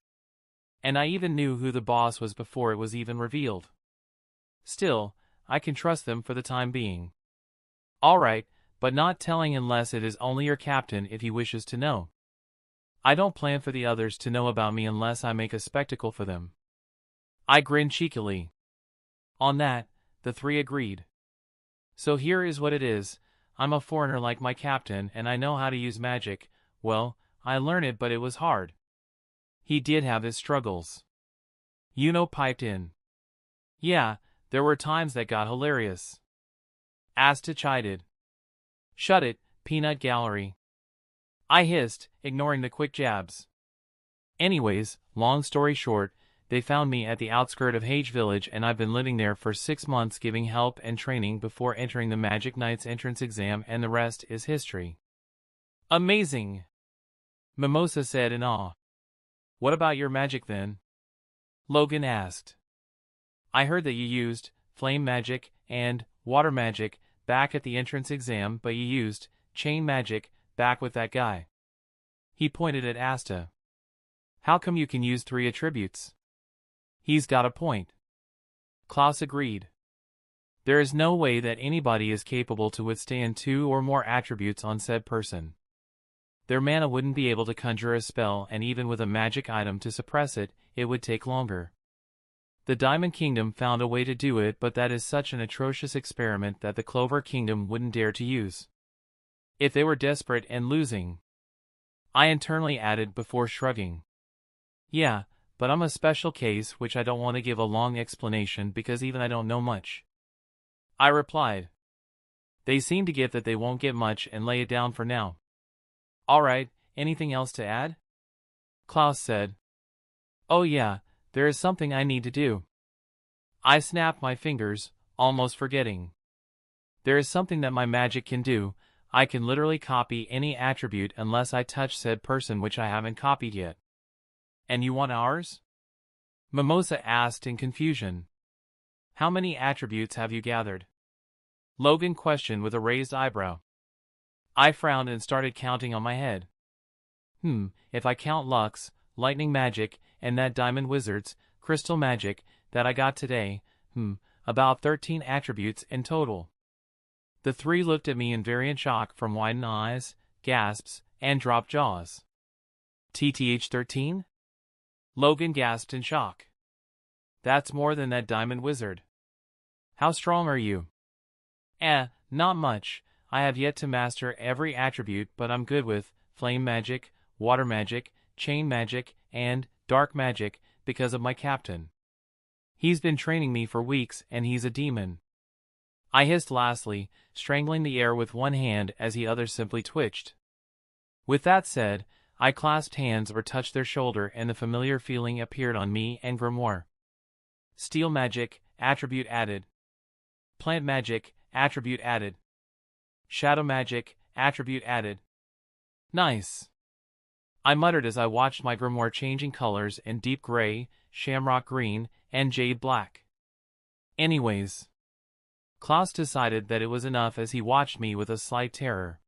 And I even knew who the boss was before it was even revealed. Still, I can trust them for the time being. Alright, but not telling unless it is only your captain if he wishes to know. I don't plan for the others to know about me unless I make a spectacle for them. I grinned cheekily. On that, the 3 agreed. So here is what it is, I'm a foreigner like my captain and I know how to use magic. Well, I learned it but it was hard. He did have his struggles. Yuno piped in. Yeah, there were times that got hilarious. Asta chided. Shut it, peanut gallery. I hissed, ignoring the quick jabs. Anyways, long story short, they found me at the outskirt of Hage village and I've been living there for 6 months giving help and training before entering the Magic Knight's entrance exam and the rest is history. Amazing! Mimosa said in awe. What about your magic then? Logan asked. I heard that you used flame magic and water magic back at the entrance exam, but you used chain magic back with that guy. He pointed at Asta. How come you can use 3 attributes? He's got a point. Klaus agreed. There is no way that anybody is capable to withstand 2 or more attributes on said person. Their mana wouldn't be able to conjure a spell, and even with a magic item to suppress it, it would take longer. The Diamond Kingdom found a way to do it, but that is such an atrocious experiment that the Clover Kingdom wouldn't dare to use. If they were desperate and losing. I internally added before shrugging. Yeah, but I'm a special case which I don't want to give a long explanation because even I don't know much. I replied. They seem to get that they won't get much and lay it down for now. Alright, anything else to add? Klaus said. Oh yeah, there is something I need to do. I snapped my fingers, almost forgetting. There is something that my magic can do. I can literally copy any attribute unless I touch said person which I haven't copied yet. And you want ours? Mimosa asked in confusion. How many attributes have you gathered? Logan questioned with a raised eyebrow. I frowned and started counting on my head. If I count Lux, lightning magic, and that diamond wizard's crystal magic that I got today, about 13 attributes in total. The 3 looked at me in variant shock from widened eyes, gasps, and dropped jaws. TTH 13? Logan gasped in shock. That's more than that diamond wizard. How strong are you? Not much. I have yet to master every attribute, but I'm good with flame magic, water magic, chain magic, and dark magic because of my captain. He's been training me for weeks and he's a demon. I hissed lastly, strangling the air with one hand as the other simply twitched. With that said, I clasped hands or touched their shoulder and the familiar feeling appeared on me and Grimoire. Steel magic, attribute added. Plant magic, attribute added. Shadow magic, attribute added. Nice. I muttered as I watched my grimoire changing colors in deep gray, shamrock green, and jade black. Anyways. Klaus decided that it was enough as he watched me with a slight terror.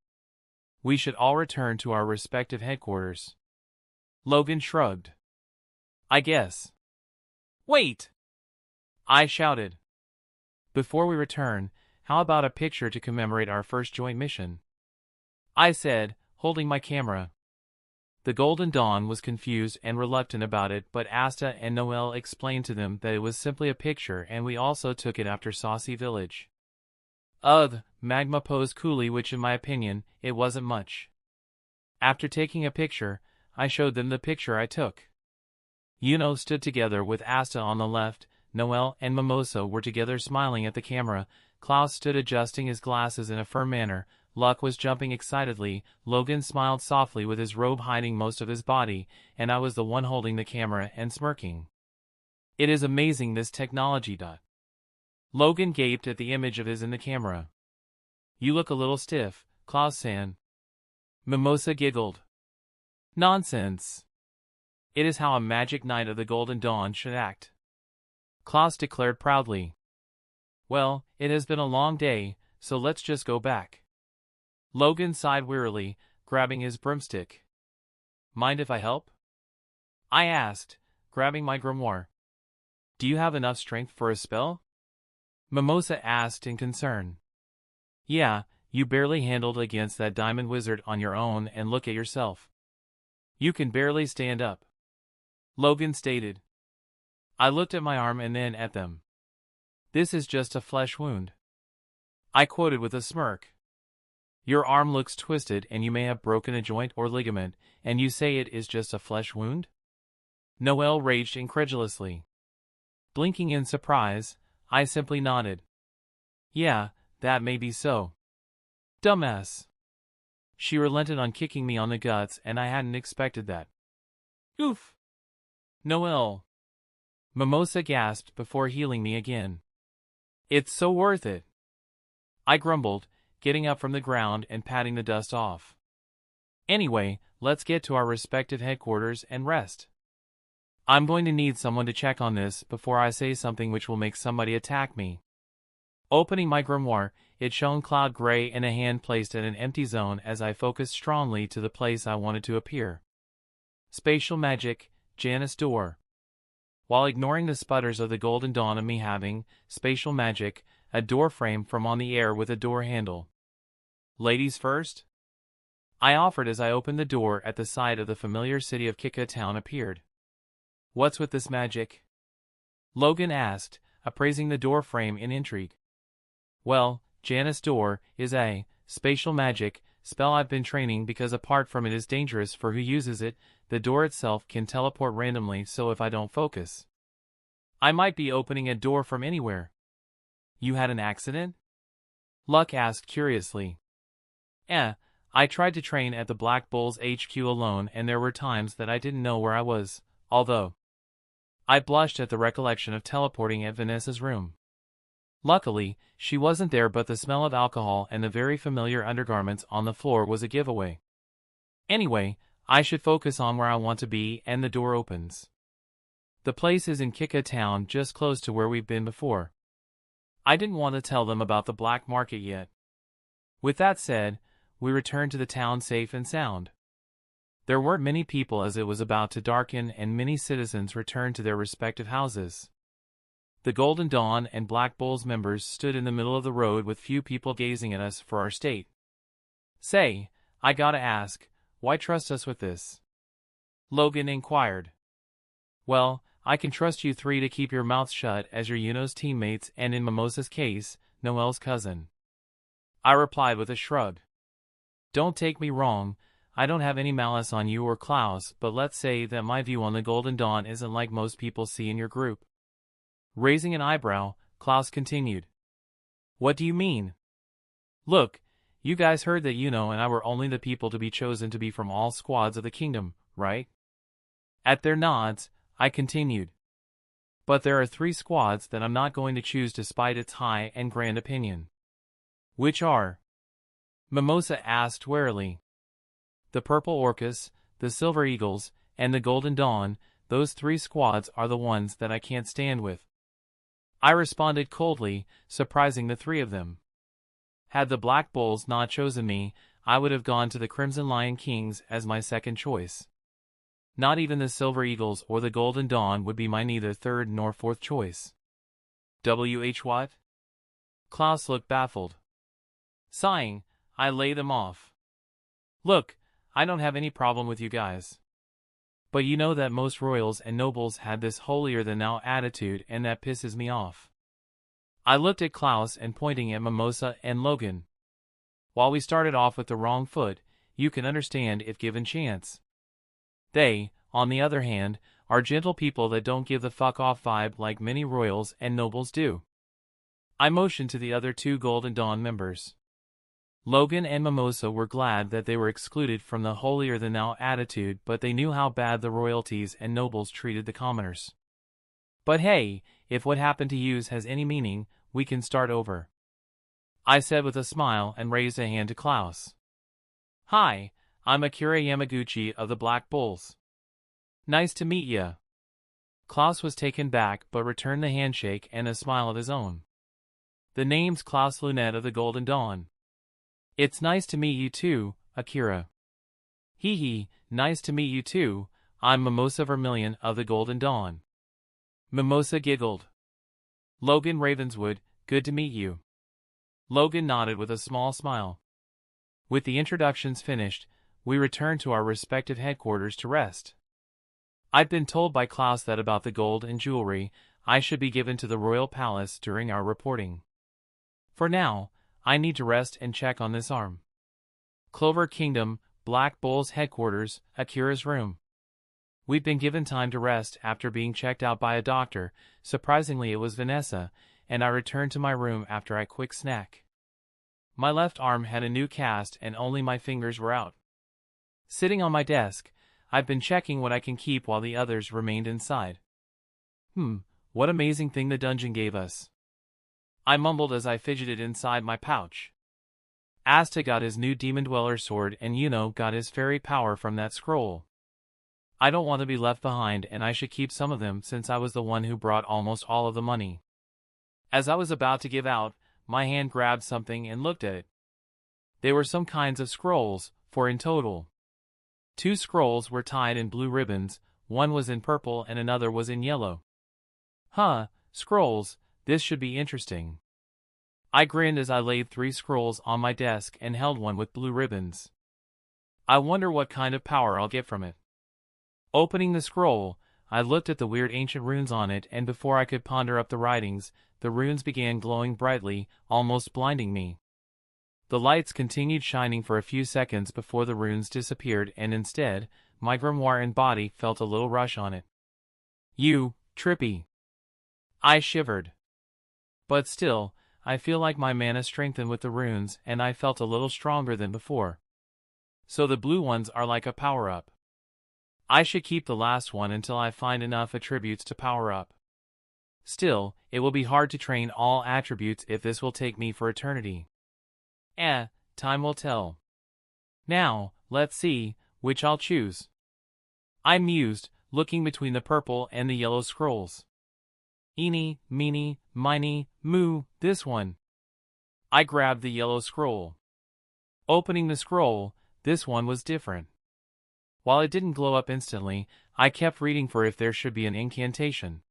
We should all return to our respective headquarters. Logan shrugged. I guess. Wait! I shouted. Before we return, how about a picture to commemorate our first joint mission? I said, holding my camera. The Golden Dawn was confused and reluctant about it, but Asta and Noel explained to them that it was simply a picture and we also took it after Saucy Village. Ugh, Magma posed coolly, which in my opinion, it wasn't much. After taking a picture, I showed them the picture I took. Yuno stood together with Asta on the left, Noel and Mimosa were together smiling at the camera, Klaus stood adjusting his glasses in a firm manner, Luck was jumping excitedly, Logan smiled softly with his robe hiding most of his body, and I was the one holding the camera and smirking. It is amazing, this technology. Logan gaped at the image of his in the camera. You look a little stiff, Klaus-san. Mimosa giggled. Nonsense. It is how a magic knight of the Golden Dawn should act. Klaus declared proudly. Well, it has been a long day, so let's just go back. Logan sighed wearily, grabbing his broomstick. Mind if I help? I asked, grabbing my grimoire. Do you have enough strength for a spell? Mimosa asked in concern. Yeah, you barely handled against that diamond wizard on your own, and look at yourself. You can barely stand up. Logan stated. I looked at my arm and then at them. This is just a flesh wound. I quoted with a smirk. Your arm looks twisted and you may have broken a joint or ligament, and you say it is just a flesh wound? Noel raged incredulously. Blinking in surprise, I simply nodded. Yeah, that may be so. Dumbass. She relented on kicking me on the guts, and I hadn't expected that. Oof. Noel. Mimosa gasped before healing me again. It's so worth it. I grumbled, getting up from the ground and patting the dust off. Anyway, let's get to our respective headquarters and rest. I'm going to need someone to check on this before I say something which will make somebody attack me. Opening my grimoire, it shone cloud gray in a hand placed at an empty zone as I focused strongly to the place I wanted to appear. Spatial magic, Janus door. While ignoring the sputters of the Golden Dawn of me having, spatial magic, a door frame from on the air with a door handle. Ladies first? I offered as I opened the door at the side of the familiar city of Kika Town appeared. What's with this magic? Logan asked, appraising the door frame in intrigue. Well, Janus door is a spatial magic spell I've been training because apart from it is dangerous for who uses it, the door itself can teleport randomly, so if I don't focus, I might be opening a door from anywhere. You had an accident? Luck asked curiously. I tried to train at the Black Bull's HQ alone and there were times that I didn't know where I was, although I blushed at the recollection of teleporting at Vanessa's room. Luckily, she wasn't there, but the smell of alcohol and the very familiar undergarments on the floor was a giveaway. Anyway, I should focus on where I want to be, and the door opens. The place is in Kika Town, just close to where we've been before. I didn't want to tell them about the black market yet. With that said, we returned to the town safe and sound. There weren't many people as it was about to darken, and many citizens returned to their respective houses. The Golden Dawn and Black Bull's members stood in the middle of the road with few people gazing at us for our state. Say, I gotta ask, why trust us with this? Logan inquired. Well, I can trust you three to keep your mouths shut as your Yuno's teammates and in Mimosa's case, Noel's cousin. I replied with a shrug. Don't take me wrong, I don't have any malice on you or Klaus, but let's say that my view on the Golden Dawn isn't like most people see in your group. Raising an eyebrow, Klaus continued. What do you mean? Look, you guys heard that Yuno and I were only the people to be chosen to be from all squads of the kingdom, right? At their nods, I continued. But there are 3 squads that I'm not going to choose despite its high and grand opinion. Which are? Mimosa asked warily. The Purple Orcus, the Silver Eagles, and the Golden Dawn, those 3 squads are the ones that I can't stand with. I responded coldly, surprising the 3 of them. Had the Black Bulls not chosen me, I would have gone to the Crimson Lion Kings as my second choice. Not even the Silver Eagles or the Golden Dawn would be my neither third nor fourth choice. WH what? Klaus looked baffled. Sighing, I lay them off. Look, I don't have any problem with you guys. But you know that most royals and nobles had this holier-than-thou attitude, and that pisses me off. I looked at Klaus and pointing at Mimosa and Logan. While we started off with the wrong foot, you can understand if given chance. They, on the other hand, are gentle people that don't give the fuck off vibe like many royals and nobles do. I motioned to the other two Golden Dawn members. Logan and Mimosa were glad that they were excluded from the holier-than-thou attitude, but they knew how bad the royalties and nobles treated the commoners. But hey, if what happened to yous has any meaning, we can start over. I said with a smile and raised a hand to Klaus. Hi, I'm Akira Yamaguchi of the Black Bulls. Nice to meet ya. Klaus was taken back but returned the handshake and a smile of his own. The name's Klaus Lunette of the Golden Dawn. It's nice to meet you too, Akira. Hee hee, nice to meet you too, I'm Mimosa Vermilion of the Golden Dawn. Mimosa giggled. Logan Ravenswood, good to meet you. Logan nodded with a small smile. With the introductions finished, we returned to our respective headquarters to rest. I'd been told by Klaus that about the gold and jewelry I should be given to the royal palace during our reporting. For now, I need to rest and check on this arm. Clover Kingdom, Black Bull's headquarters, Akira's room. We'd been given time to rest after being checked out by a doctor. Surprisingly, it was Vanessa, and I returned to my room after a quick snack. My left arm had a new cast and only my fingers were out. Sitting on my desk, I've been checking what I can keep while the others remained inside. What amazing thing the dungeon gave us. I mumbled as I fidgeted inside my pouch. Asta got his new Demon Dweller sword and Yuno got his fairy power from that scroll. I don't want to be left behind and I should keep some of them since I was the one who brought almost all of the money. As I was about to give out, my hand grabbed something and looked at it. They were some kinds of scrolls, 4 in total. 2 scrolls were tied in blue ribbons, one was in purple and another was in yellow. Scrolls, this should be interesting. I grinned as I laid 3 scrolls on my desk and held one with blue ribbons. I wonder what kind of power I'll get from it. Opening the scroll, I looked at the weird ancient runes on it, and before I could ponder up the writings, the runes began glowing brightly, almost blinding me. The lights continued shining for a few seconds before the runes disappeared, and instead, my grimoire and body felt a little rush on it. You, trippy. I shivered. But still, I feel like my mana strengthened with the runes, and I felt a little stronger than before. So the blue ones are like a power-up. I should keep the last one until I find enough attributes to power up. Still, it will be hard to train all attributes if this will take me for eternity. Time will tell. Now, let's see, which I'll choose. I mused, looking between the purple and the yellow scrolls. Eeny, meeny, miny, moo, this one. I grabbed the yellow scroll. Opening the scroll, this one was different. While it didn't glow up instantly, I kept reading for if there should be an incantation.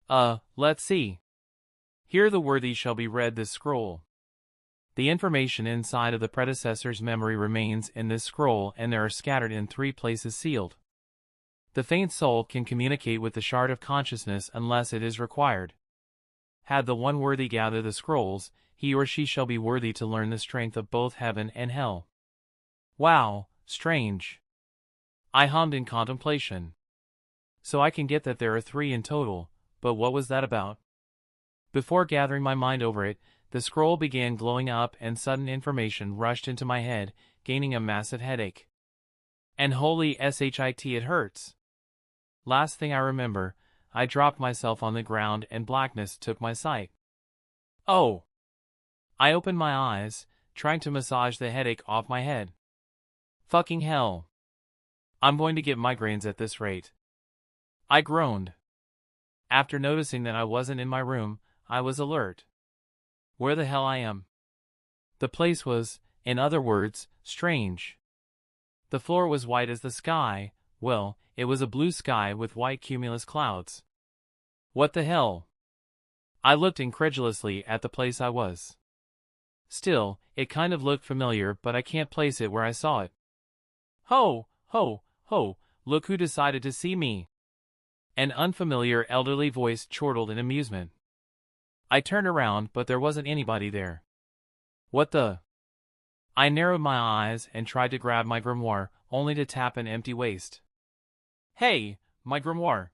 Let's see. Here the worthy shall be read this scroll. The information inside of the predecessor's memory remains in this scroll, and there are scattered in 3 places sealed. The faint soul can communicate with the shard of consciousness unless it is required. Had the one worthy gather the scrolls, he or she shall be worthy to learn the strength of both heaven and hell. Wow, strange. I hummed in contemplation. So I can get that there are 3 in total, but what was that about? Before gathering my mind over it, the scroll began glowing up and sudden information rushed into my head, gaining a massive headache. And holy shit, it hurts. Last thing I remember, I dropped myself on the ground and blackness took my sight. Oh! I opened my eyes, trying to massage the headache off my head. Fucking hell. I'm going to get migraines at this rate. I groaned. After noticing that I wasn't in my room, I was alert. Where the hell I am? The place was, in other words, strange. The floor was white as the sky. Well, it was a blue sky with white cumulus clouds. What the hell? I looked incredulously at the place I was. Still, it kind of looked familiar, but I can't place it where I saw it. Ho, ho, ho, look who decided to see me. An unfamiliar elderly voice chortled in amusement. I turned around, but there wasn't anybody there. What the? I narrowed my eyes and tried to grab my grimoire, only to tap an empty waist. Hey, my grimoire.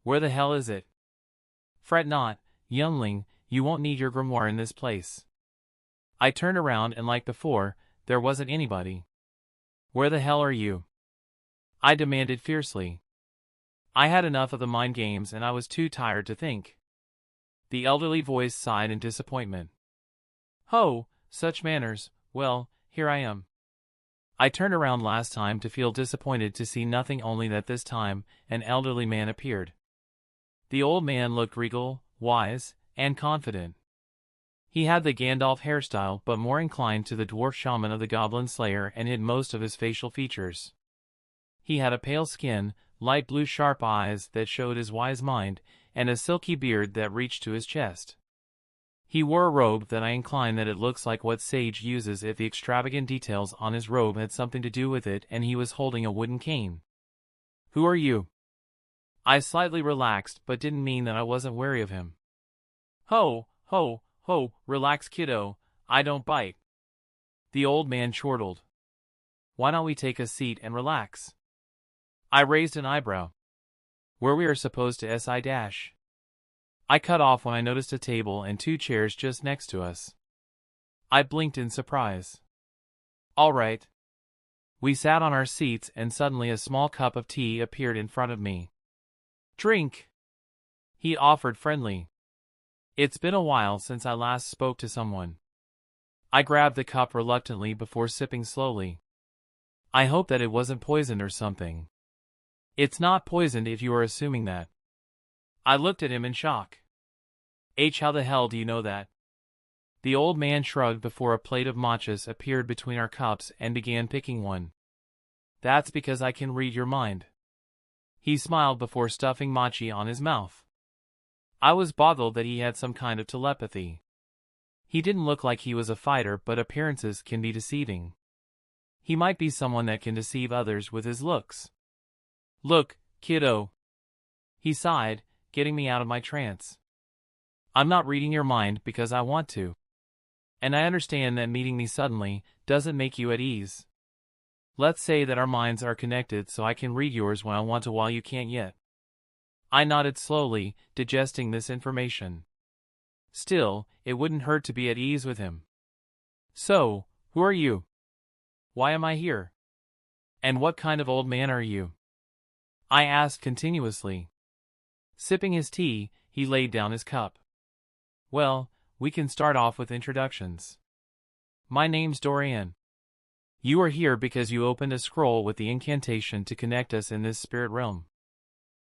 Where the hell is it? Fret not, youngling, you won't need your grimoire in this place. I turned around and like before, there wasn't anybody. Where the hell are you? I demanded fiercely. I had enough of the mind games and I was too tired to think. The elderly voice sighed in disappointment. Ho, such manners, well, here I am. I turned around last time to feel disappointed to see nothing, only that this time an elderly man appeared. The old man looked regal, wise, and confident. He had the Gandalf hairstyle but more inclined to the dwarf shaman of the Goblin Slayer and hid most of his facial features. He had a pale skin, light blue sharp eyes that showed his wise mind, and a silky beard that reached to his chest. He wore a robe that I incline that it looks like what Sage uses if the extravagant details on his robe had something to do with it, and he was holding a wooden cane. Who are you? I slightly relaxed but didn't mean that I wasn't wary of him. Ho, ho, ho, relax kiddo, I don't bite. The old man chortled. Why don't we take a seat and relax? I raised an eyebrow. Where we are supposed to si-dash. I cut off when I noticed a table and 2 chairs just next to us. I blinked in surprise. All right. We sat on our seats and suddenly a small cup of tea appeared in front of me. Drink. He offered friendly. It's been a while since I last spoke to someone. I grabbed the cup reluctantly before sipping slowly. I hope that it wasn't poisoned or something. It's not poisoned if you are assuming that. I looked at him in shock. How the hell do you know that? The old man shrugged before a plate of matchas appeared between our cups and began picking one. That's because I can read your mind. He smiled before stuffing matcha on his mouth. I was boggled that he had some kind of telepathy. He didn't look like he was a fighter, but appearances can be deceiving. He might be someone that can deceive others with his looks. Look, kiddo. He sighed, getting me out of my trance. I'm not reading your mind because I want to. And I understand that meeting me suddenly doesn't make you at ease. Let's say that our minds are connected so I can read yours when I want to while you can't yet. I nodded slowly, digesting this information. Still, it wouldn't hurt to be at ease with him. So, who are you? Why am I here? And what kind of old man are you? I asked continuously. Sipping his tea, he laid down his cup. Well, we can start off with introductions. My name's Dorian. You are here because you opened a scroll with the incantation to connect us in this spirit realm.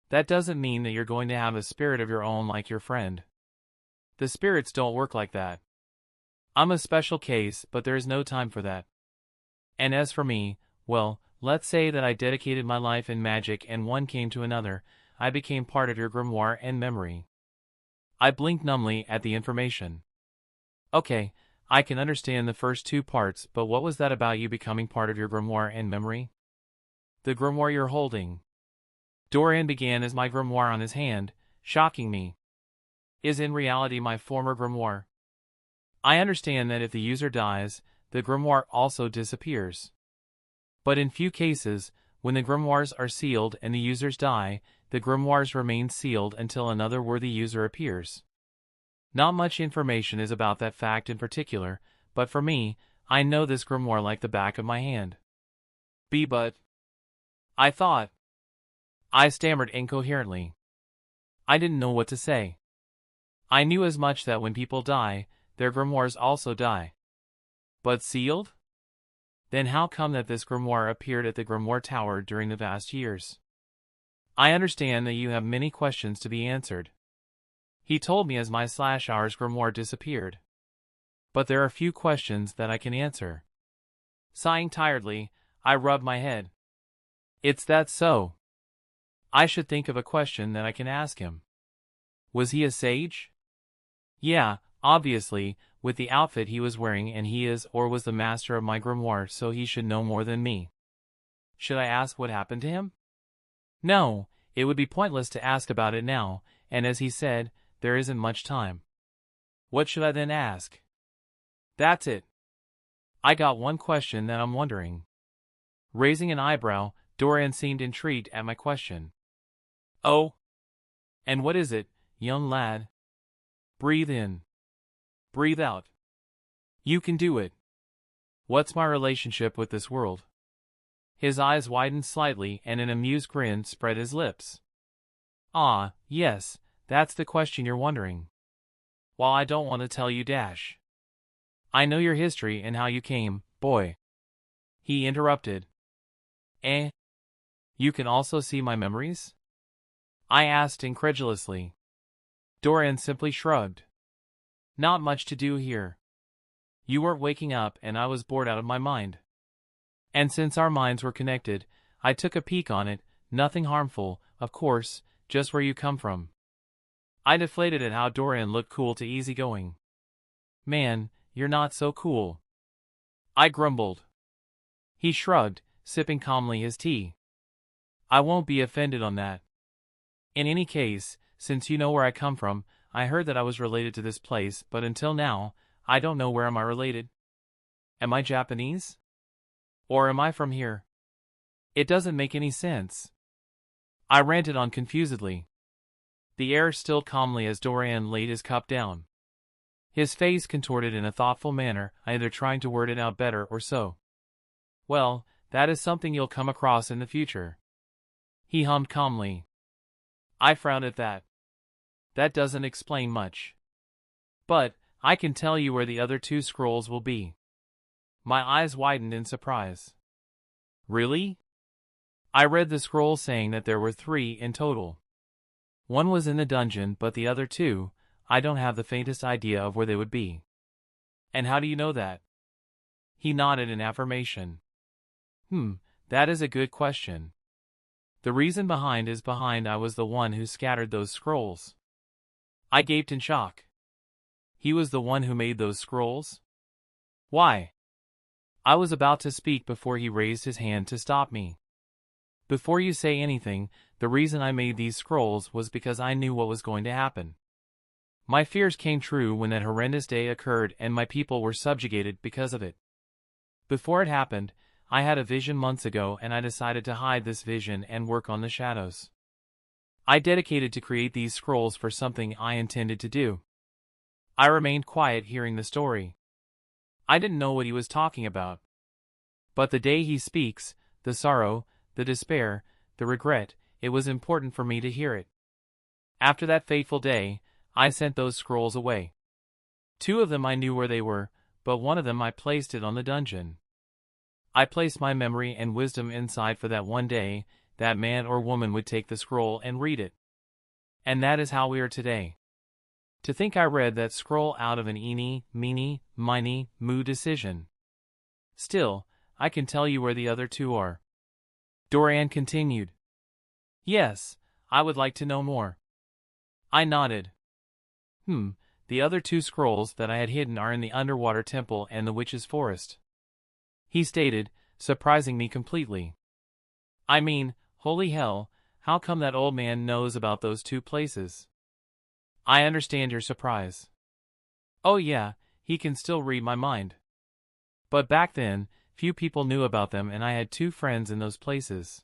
That doesn't mean that you're going to have a spirit of your own like your friend. The spirits don't work like that. I'm a special case, but there is no time for that. And as for me, well, let's say that I dedicated my life in magic and one came to another, I became part of your grimoire and memory. I blinked numbly at the information. Okay, I can understand the first 2 parts, but what was that about you becoming part of your grimoire and memory? The grimoire you're holding. Dorian began as my grimoire on his hand, shocking me. Is in reality my former grimoire. I understand that if the user dies, the grimoire also disappears. But in few cases, when the grimoires are sealed and the users die, the grimoires remain sealed until another worthy user appears. Not much information is about that fact in particular, but for me, I know this grimoire like the back of my hand. But I thought. I stammered incoherently. I didn't know what to say. I knew as much that when people die, their grimoires also die. But sealed? Then how come that this grimoire appeared at the Grimoire Tower during the vast years? I understand that you have many questions to be answered. He told me as my /ours grimoire disappeared. But there are few questions that I can answer. Sighing tiredly, I rubbed my head. It's that so? I should think of a question that I can ask him. Was he a sage? Yeah, obviously, with the outfit he was wearing, and he is or was the master of my grimoire, so he should know more than me. Should I ask what happened to him? No, it would be pointless to ask about it now, and as he said, there isn't much time. What should I then ask? That's it. I got one question that I'm wondering. Raising an eyebrow, Dorian seemed intrigued at my question. Oh? And what is it, young lad? Breathe in. Breathe out. You can do it. What's my relationship with this world? His eyes widened slightly and an amused grin spread his lips. Ah, yes, that's the question you're wondering. Well, I don't want to tell you dash. I know your history and how you came, boy. He interrupted. Eh? You can also see my memories? I asked incredulously. Dorian simply shrugged. Not much to do here. You weren't waking up and I was bored out of my mind. And since our minds were connected, I took a peek on it, nothing harmful, of course, just where you come from. I deflated at how Dorian looked cool to easygoing. Man, you're not so cool. I grumbled. He shrugged, sipping calmly his tea. I won't be offended on that. In any case, since you know where I come from, I heard that I was related to this place, but until now, I don't know where am I related. Am I Japanese? Or am I from here? It doesn't make any sense. I ranted on confusedly. The air stilled calmly as Dorian laid his cup down. His face contorted in a thoughtful manner, either trying to word it out better or so. Well, that is something you'll come across in the future. He hummed calmly. I frowned at that. That doesn't explain much. But, I can tell you where the other two scrolls will be. My eyes widened in surprise. Really? I read the scroll saying that there were 3 in total. One was in the dungeon, but the other 2, I don't have the faintest idea of where they would be. And how do you know that? He nodded in affirmation. That is a good question. The reason behind I was the one who scattered those scrolls. I gaped in shock. He was the one who made those scrolls? Why? I was about to speak before he raised his hand to stop me. Before you say anything, the reason I made these scrolls was because I knew what was going to happen. My fears came true when that horrendous day occurred and my people were subjugated because of it. Before it happened, I had a vision months ago and I decided to hide this vision and work on the shadows. I dedicated to create these scrolls for something I intended to do. I remained quiet hearing the story. I didn't know what he was talking about. But the day he speaks, the sorrow, the despair, the regret, it was important for me to hear it. After that fateful day, I sent those scrolls away. 2 of them I knew where they were, but one of them I placed it on the dungeon. I placed my memory and wisdom inside for that one day, that man or woman would take the scroll and read it. And that is how we are today. To think I read that scroll out of an eeny, meeny, miny, moo decision. Still, I can tell you where the other 2 are. Dorian continued. Yes, I would like to know more. I nodded. The other 2 scrolls that I had hidden are in the underwater temple and the witch's forest. He stated, surprising me completely. I mean, holy hell, how come that old man knows about those 2 places? I understand your surprise. Oh yeah, he can still read my mind. But back then, few people knew about them and I had 2 friends in those places.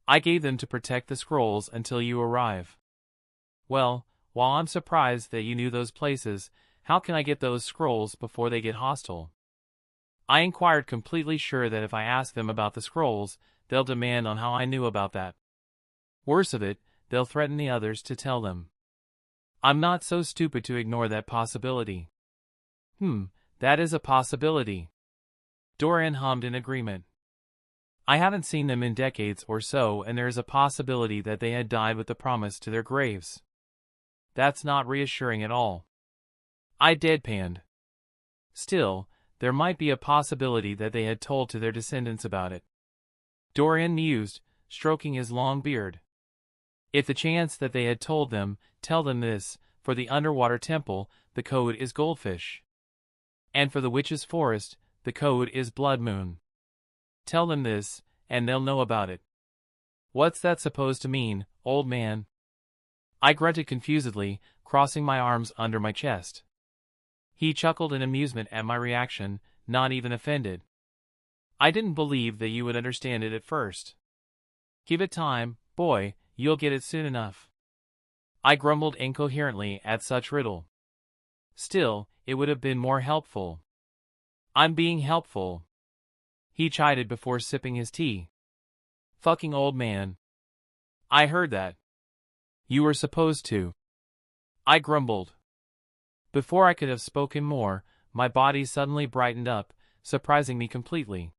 I gave them to protect the scrolls until you arrive. Well, while I'm surprised that you knew those places, how can I get those scrolls before they get hostile? I inquired, completely sure that if I ask them about the scrolls, they'll demand on how I knew about that. Worse of it, they'll threaten the others to tell them. I'm not so stupid to ignore that possibility. That is a possibility. Dorian hummed in agreement. I haven't seen them in decades or so, and there is a possibility that they had died with the promise to their graves. That's not reassuring at all. I deadpanned. Still, there might be a possibility that they had told to their descendants about it. Dorian mused, stroking his long beard. If the chance that they had told them, tell them this, for the underwater temple, the code is goldfish. And for the witch's forest, the code is blood moon. Tell them this, and they'll know about it. What's that supposed to mean, old man? I grunted confusedly, crossing my arms under my chest. He chuckled in amusement at my reaction, not even offended. I didn't believe that you would understand it at first. Give it time, boy, you'll get it soon enough. I grumbled incoherently at such riddle. Still, it would have been more helpful. I'm being helpful, he chided before sipping his tea. Fucking old man. I heard that. You were supposed to. I grumbled. Before I could have spoken more, my body suddenly brightened up, surprising me completely.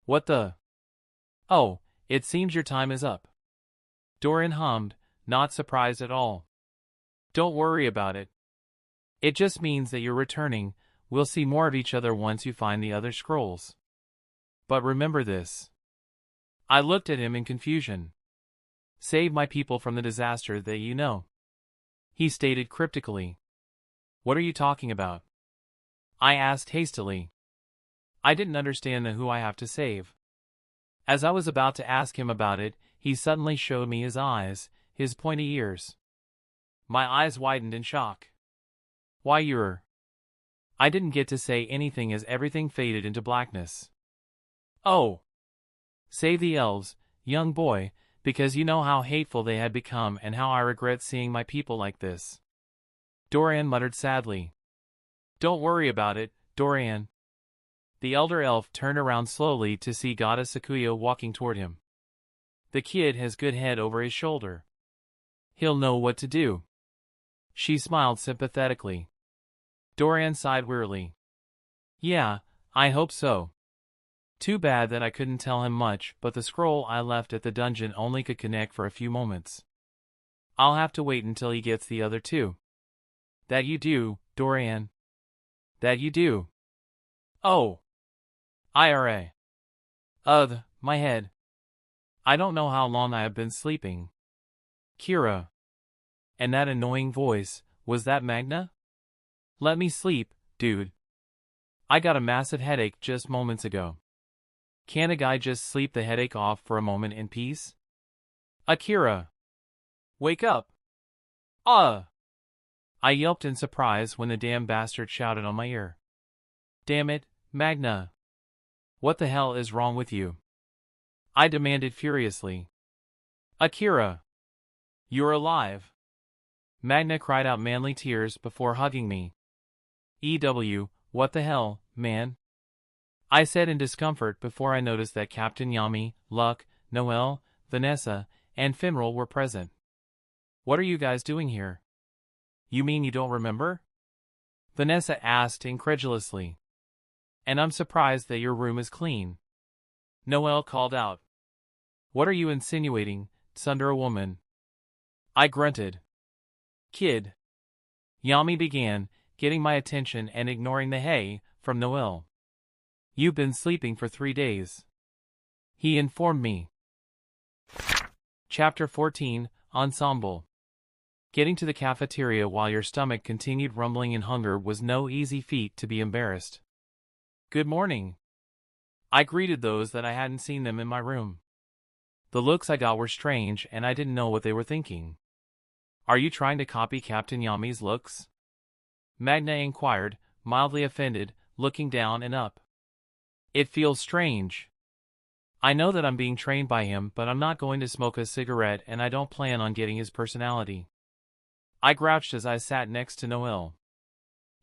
What the? Oh, it seems your time is up. Dorian hummed, not surprised at all. Don't worry about it. It just means that you're returning. We'll see more of each other once you find the other scrolls. But remember this. I looked at him in confusion. Save my people from the disaster that you know. He stated cryptically. What are you talking about? I asked hastily. I didn't understand who I have to save. As I was about to ask him about it, he suddenly showed me his eyes, his pointy ears. My eyes widened in shock. Why you're... I didn't get to say anything as everything faded into blackness. Oh! Save the elves, young boy, because you know how hateful they had become and how I regret seeing my people like this. Dorian muttered sadly. Don't worry about it, Dorian. The elder elf turned around slowly to see Goddess Sakuya walking toward him. The kid has good head over his shoulder. He'll know what to do. She smiled sympathetically. Dorian sighed wearily. Yeah, I hope so. Too bad that I couldn't tell him much, but the scroll I left at the dungeon only could connect for a few moments. I'll have to wait until he gets the other two. That you do, Dorian. That you do. Oh. IRA. Ugh, my head. I don't know how long I have been sleeping. Kira. And that annoying voice, was that Magna? Let me sleep, dude. I got a massive headache just moments ago. Can't a guy just sleep the headache off for a moment in peace? Akira. Wake up. I yelped in surprise when the damn bastard shouted on my ear. Damn it, Magna. What the hell is wrong with you? I demanded furiously. Akira. You're alive. Magna cried out manly tears before hugging me. What the hell, man? I said in discomfort before I noticed that Captain Yami, Luck, Noel, Vanessa, and Finral were present. What are you guys doing here? You mean you don't remember? Vanessa asked incredulously. And I'm surprised that your room is clean. Noel called out. What are you insinuating, Tsundere woman? I grunted. Kid. Yami began, getting my attention and ignoring the hey from Noel. You've been sleeping for 3 days. He informed me. Chapter 14, Ensemble. Getting to the cafeteria while your stomach continued rumbling in hunger was no easy feat to be embarrassed. Good morning. I greeted those that I hadn't seen them in my room. The looks I got were strange and I didn't know what they were thinking. Are you trying to copy Captain Yami's looks? Magna inquired, mildly offended, looking down and up. It feels strange. I know that I'm being trained by him, but I'm not going to smoke a cigarette and I don't plan on getting his personality. I grouched as I sat next to Noel.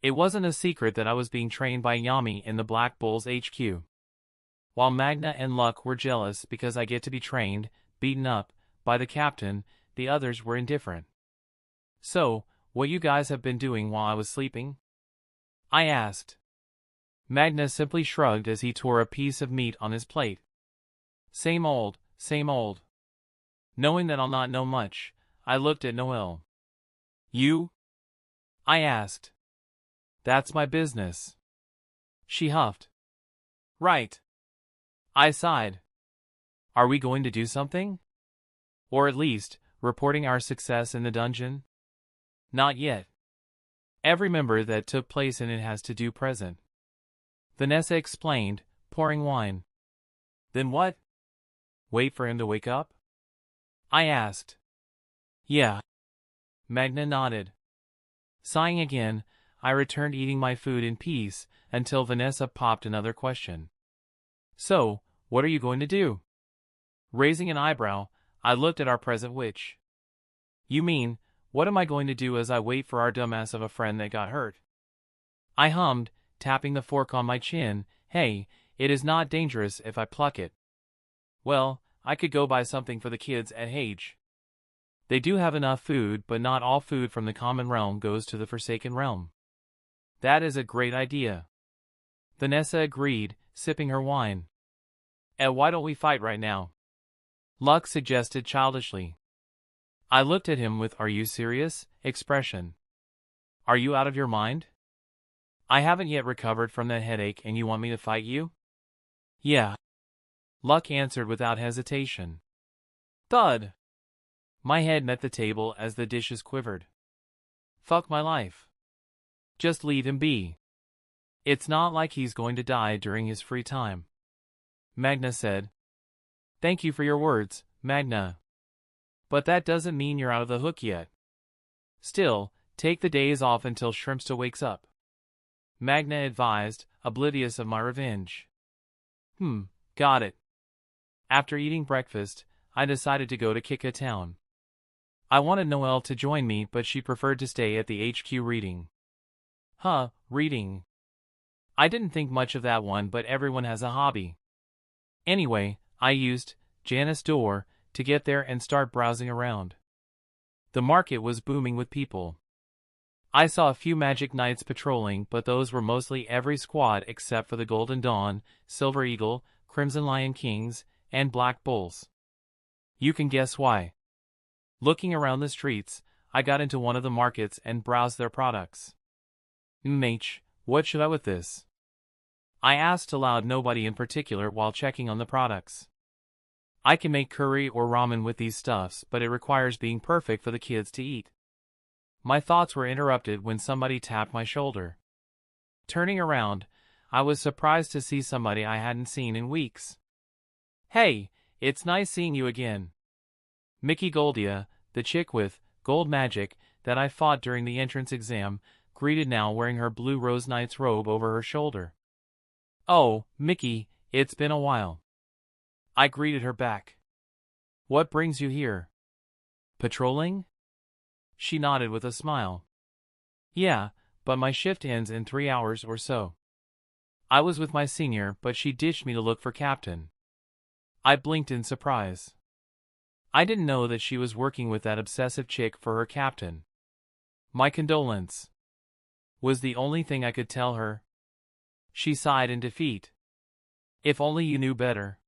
It wasn't a secret that I was being trained by Yami in the Black Bulls HQ. While Magna and Luck were jealous because I get to be trained, beaten up, by the captain, the others were indifferent. So, what you guys have been doing while I was sleeping? I asked. Magna simply shrugged as he tore a piece of meat on his plate. Same old, same old. Knowing that I'll not know much, I looked at Noel. You? I asked. That's my business. She huffed. Right. I sighed. Are we going to do something? Or at least, reporting our success in the dungeon? Not yet. Every member that took place in it has to do present. Vanessa explained, pouring wine. Then what? Wait for him to wake up? I asked. Yeah. Magna nodded. Sighing again, I returned eating my food in peace until Vanessa popped another question. So, what are you going to do? Raising an eyebrow, I looked at our present witch. You mean, what am I going to do as I wait for our dumbass of a friend that got hurt? I hummed, tapping the fork on my chin. Hey, it is not dangerous if I pluck it. Well, I could go buy something for the kids at Hage. They do have enough food, but not all food from the common realm goes to the Forsaken realm. That is a great idea. Vanessa agreed, sipping her wine. And why don't we fight right now? Luck suggested childishly. I looked at him with "Are you serious?" expression. Are you out of your mind? I haven't yet recovered from that headache and you want me to fight you? Yeah. Luck answered without hesitation. Thud! My head met the table as the dishes quivered. Fuck my life. Just leave him be. It's not like he's going to die during his free time. Magna said. Thank you for your words, Magna. But that doesn't mean you're out of the hook yet. Still, take the days off until Shrimpsta wakes up. Magna advised, oblivious of my revenge. Got it. After eating breakfast, I decided to go to Kika Town. I wanted Noelle to join me, but she preferred to stay at the HQ reading. Reading. I didn't think much of that one, but everyone has a hobby. Anyway, I used Janice door to get there and start browsing around. The market was booming with people. I saw a few magic knights patrolling, but those were mostly every squad except for the Golden Dawn, Silver Eagle, Crimson Lion Kings, and Black Bulls. You can guess why. Looking around the streets, I got into one of the markets and browsed their products. What should I with this? I asked aloud, nobody in particular, while checking on the products. I can make curry or ramen with these stuffs, but it requires being perfect for the kids to eat. My thoughts were interrupted when somebody tapped my shoulder. Turning around, I was surprised to see somebody I hadn't seen in weeks. Hey, it's nice seeing you again. Mickey Goldia, the chick with gold magic that I fought during the entrance exam, greeted now wearing her blue rose knight's robe over her shoulder. Oh, Mickey, it's been a while. I greeted her back. What brings you here? Patrolling? She nodded with a smile. Yeah, but my shift ends in 3 hours or so. I was with my senior, but she ditched me to look for Captain. I blinked in surprise. I didn't know that she was working with that obsessive chick for her captain. My condolence was the only thing I could tell her. She sighed in defeat. If only you knew better.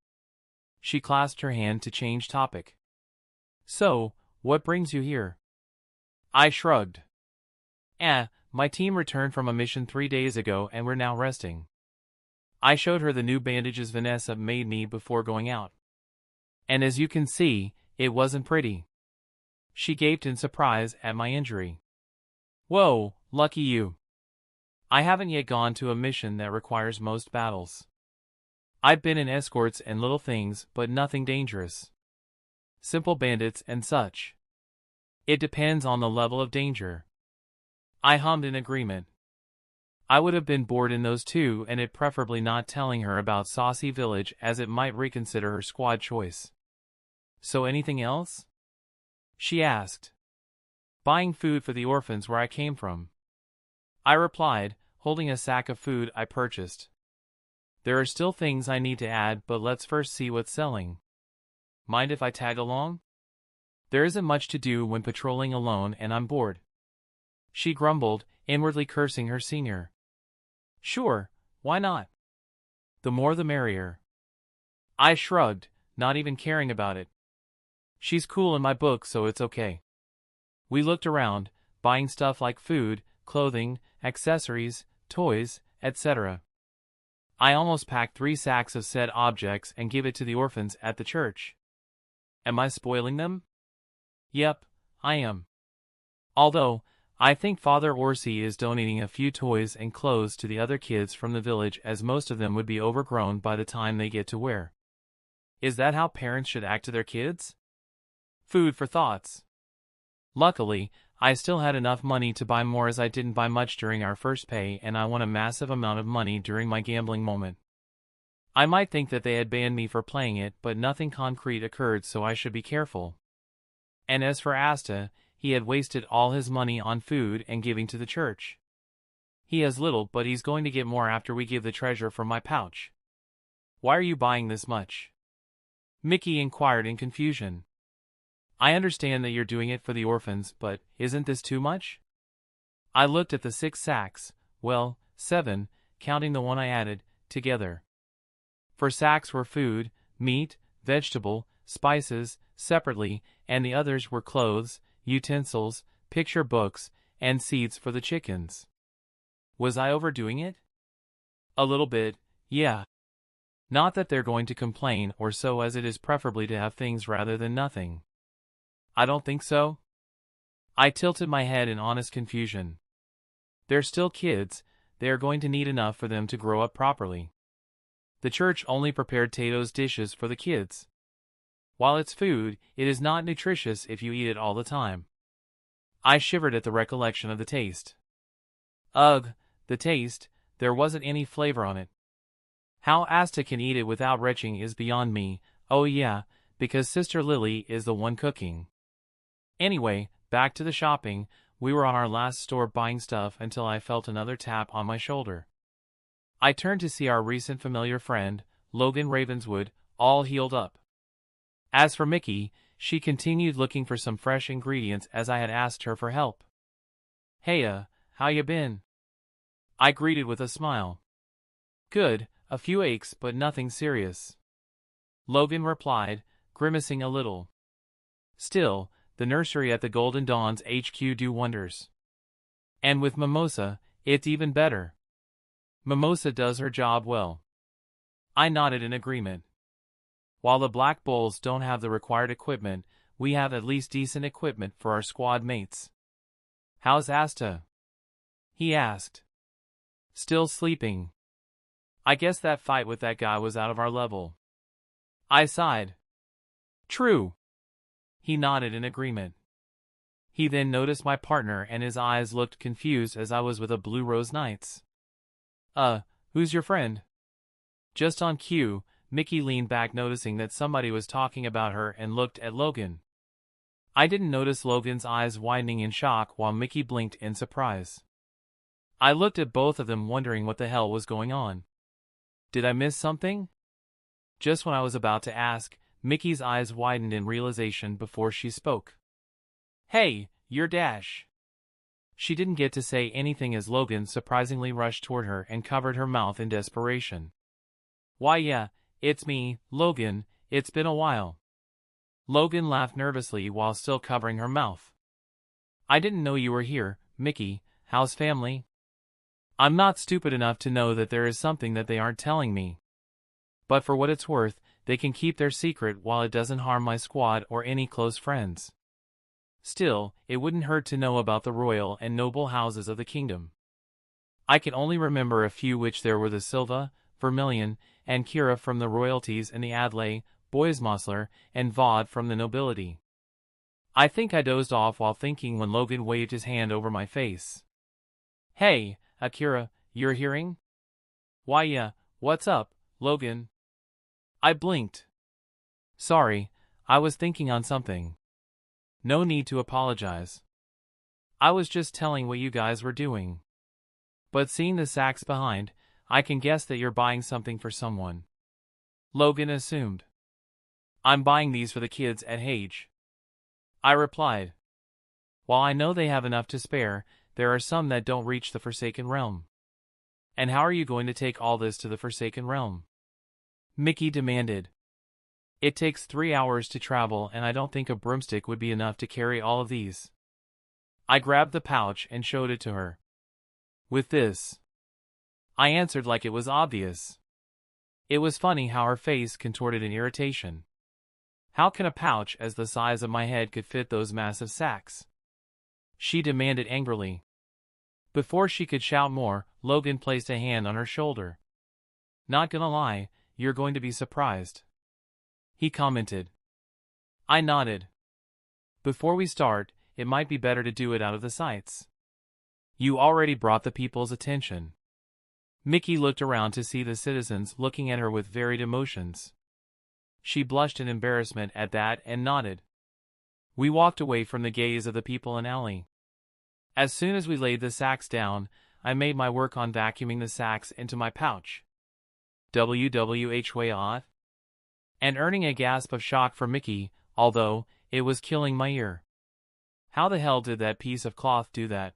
She clasped her hand to change topic. So, what brings you here? I shrugged. My team returned from a mission 3 days ago and we're now resting. I showed her the new bandages Vanessa made me before going out. And as you can see, it wasn't pretty. She gaped in surprise at my injury. Whoa, lucky you. I haven't yet gone to a mission that requires most battles. I've been in escorts and little things, but nothing dangerous. Simple bandits and such. It depends on the level of danger. I hummed in agreement. I would have been bored in those too, and it preferably not telling her about Saucy Village, as it might reconsider her squad choice. So anything else? She asked. Buying food for the orphans where I came from. I replied, holding a sack of food I purchased. There are still things I need to add, but let's first see what's selling. Mind if I tag along? There isn't much to do when patrolling alone and I'm bored. She grumbled, inwardly cursing her senior. Sure, why not? The more the merrier. I shrugged, not even caring about it. She's cool in my book, so it's okay. We looked around, buying stuff like food, clothing, accessories, toys, etc. I almost packed 3 sacks of said objects and give it to the orphans at the church. Am I spoiling them? Yep, I am. Although, I think Father Orsi is donating a few toys and clothes to the other kids from the village, as most of them would be overgrown by the time they get to wear. Is that how parents should act to their kids? Food for thoughts. Luckily, I still had enough money to buy more, as I didn't buy much during our first pay and I won a massive amount of money during my gambling moment. I might think that they had banned me for playing it, but nothing concrete occurred, so I should be careful. And as for Asta, he had wasted all his money on food and giving to the church. He has little, but he's going to get more after we give the treasure from my pouch. Why are you buying this much? Mickey inquired in confusion. I understand that you're doing it for the orphans, but isn't this too much? I looked at the 6 sacks, well, 7, counting the one I added, together. 4 sacks were food, meat, vegetable, spices, separately, and the others were clothes, utensils, picture books, and seeds for the chickens. Was I overdoing it? A little bit, yeah. Not that they're going to complain or so, as it is preferably to have things rather than nothing. I don't think so. I tilted my head in honest confusion. They're still kids, they are going to need enough for them to grow up properly. The church only prepared Tato's dishes for the kids. While it's food, it is not nutritious if you eat it all the time. I shivered at the recollection of the taste. Ugh, the taste, there wasn't any flavor on it. How Asta can eat it without retching is beyond me. Oh yeah, because Sister Lily is the one cooking. Anyway, back to the shopping. We were on our last store buying stuff until I felt another tap on my shoulder. I turned to see our recent familiar friend, Logan Ravenswood, all healed up. As for Mickey, she continued looking for some fresh ingredients as I had asked her for help. Heya, how you been? I greeted with a smile. Good, a few aches but nothing serious. Logan replied, grimacing a little. Still, the nursery at the Golden Dawn's HQ do wonders. And with Mimosa, it's even better. Mimosa does her job well. I nodded in agreement. While the Black Bulls don't have the required equipment, we have at least decent equipment for our squad mates. How's Asta? He asked. Still sleeping. I guess that fight with that guy was out of our level. I sighed. True. He nodded in agreement. He then noticed my partner and his eyes looked confused as I was with a Blue Rose Knights. Who's your friend? Just on cue, Mickey leaned back, noticing that somebody was talking about her, and looked at Logan. I didn't notice Logan's eyes widening in shock while Mickey blinked in surprise. I looked at both of them, wondering what the hell was going on. Did I miss something? Just when I was about to ask, Mickey's eyes widened in realization before she spoke. Hey, you're Dash. She didn't get to say anything as Logan surprisingly rushed toward her and covered her mouth in desperation. Why yeah, it's me, Logan, it's been a while. Logan laughed nervously while still covering her mouth. I didn't know you were here, Mickey. How's family? I'm not stupid enough to know that there is something that they aren't telling me. But for what it's worth, they can keep their secret while it doesn't harm my squad or any close friends. Still, it wouldn't hurt to know about the royal and noble houses of the kingdom. I can only remember a few, which there were the Silva, Vermilion, and Kira from the royalties, and the Adlai, Boismosler, and Vaude from the nobility. I think I dozed off while thinking when Logan waved his hand over my face. Hey, Akira, you're hearing? Why yeah, what's up, Logan? I blinked. Sorry, I was thinking on something. No need to apologize. I was just telling what you guys were doing. But seeing the sacks behind, I can guess that you're buying something for someone. Logan assumed. I'm buying these for the kids at Hage. I replied. While I know they have enough to spare, there are some that don't reach the Forsaken Realm. And how are you going to take all this to the Forsaken Realm? Mickey demanded. It takes 3 hours to travel, and I don't think a broomstick would be enough to carry all of these. I grabbed the pouch and showed it to her. With this, I answered like it was obvious. It was funny how her face contorted in irritation. How can a pouch as the size of my head could fit those massive sacks? she demanded angrily. Before she could shout more, Logan placed a hand on her shoulder. Not gonna lie, you're going to be surprised, he commented. I nodded. Before we start, it might be better to do it out of the sights. You already brought the people's attention. Mickey looked around to see the citizens looking at her with varied emotions. She blushed in embarrassment at that and nodded. We walked away from the gaze of the people in alley. As soon as we laid the sacks down, I made my work on vacuuming the sacks into my pouch. WWHWAT? And earning a gasp of shock from Mickey, although it was killing my ear. How the hell did that piece of cloth do that?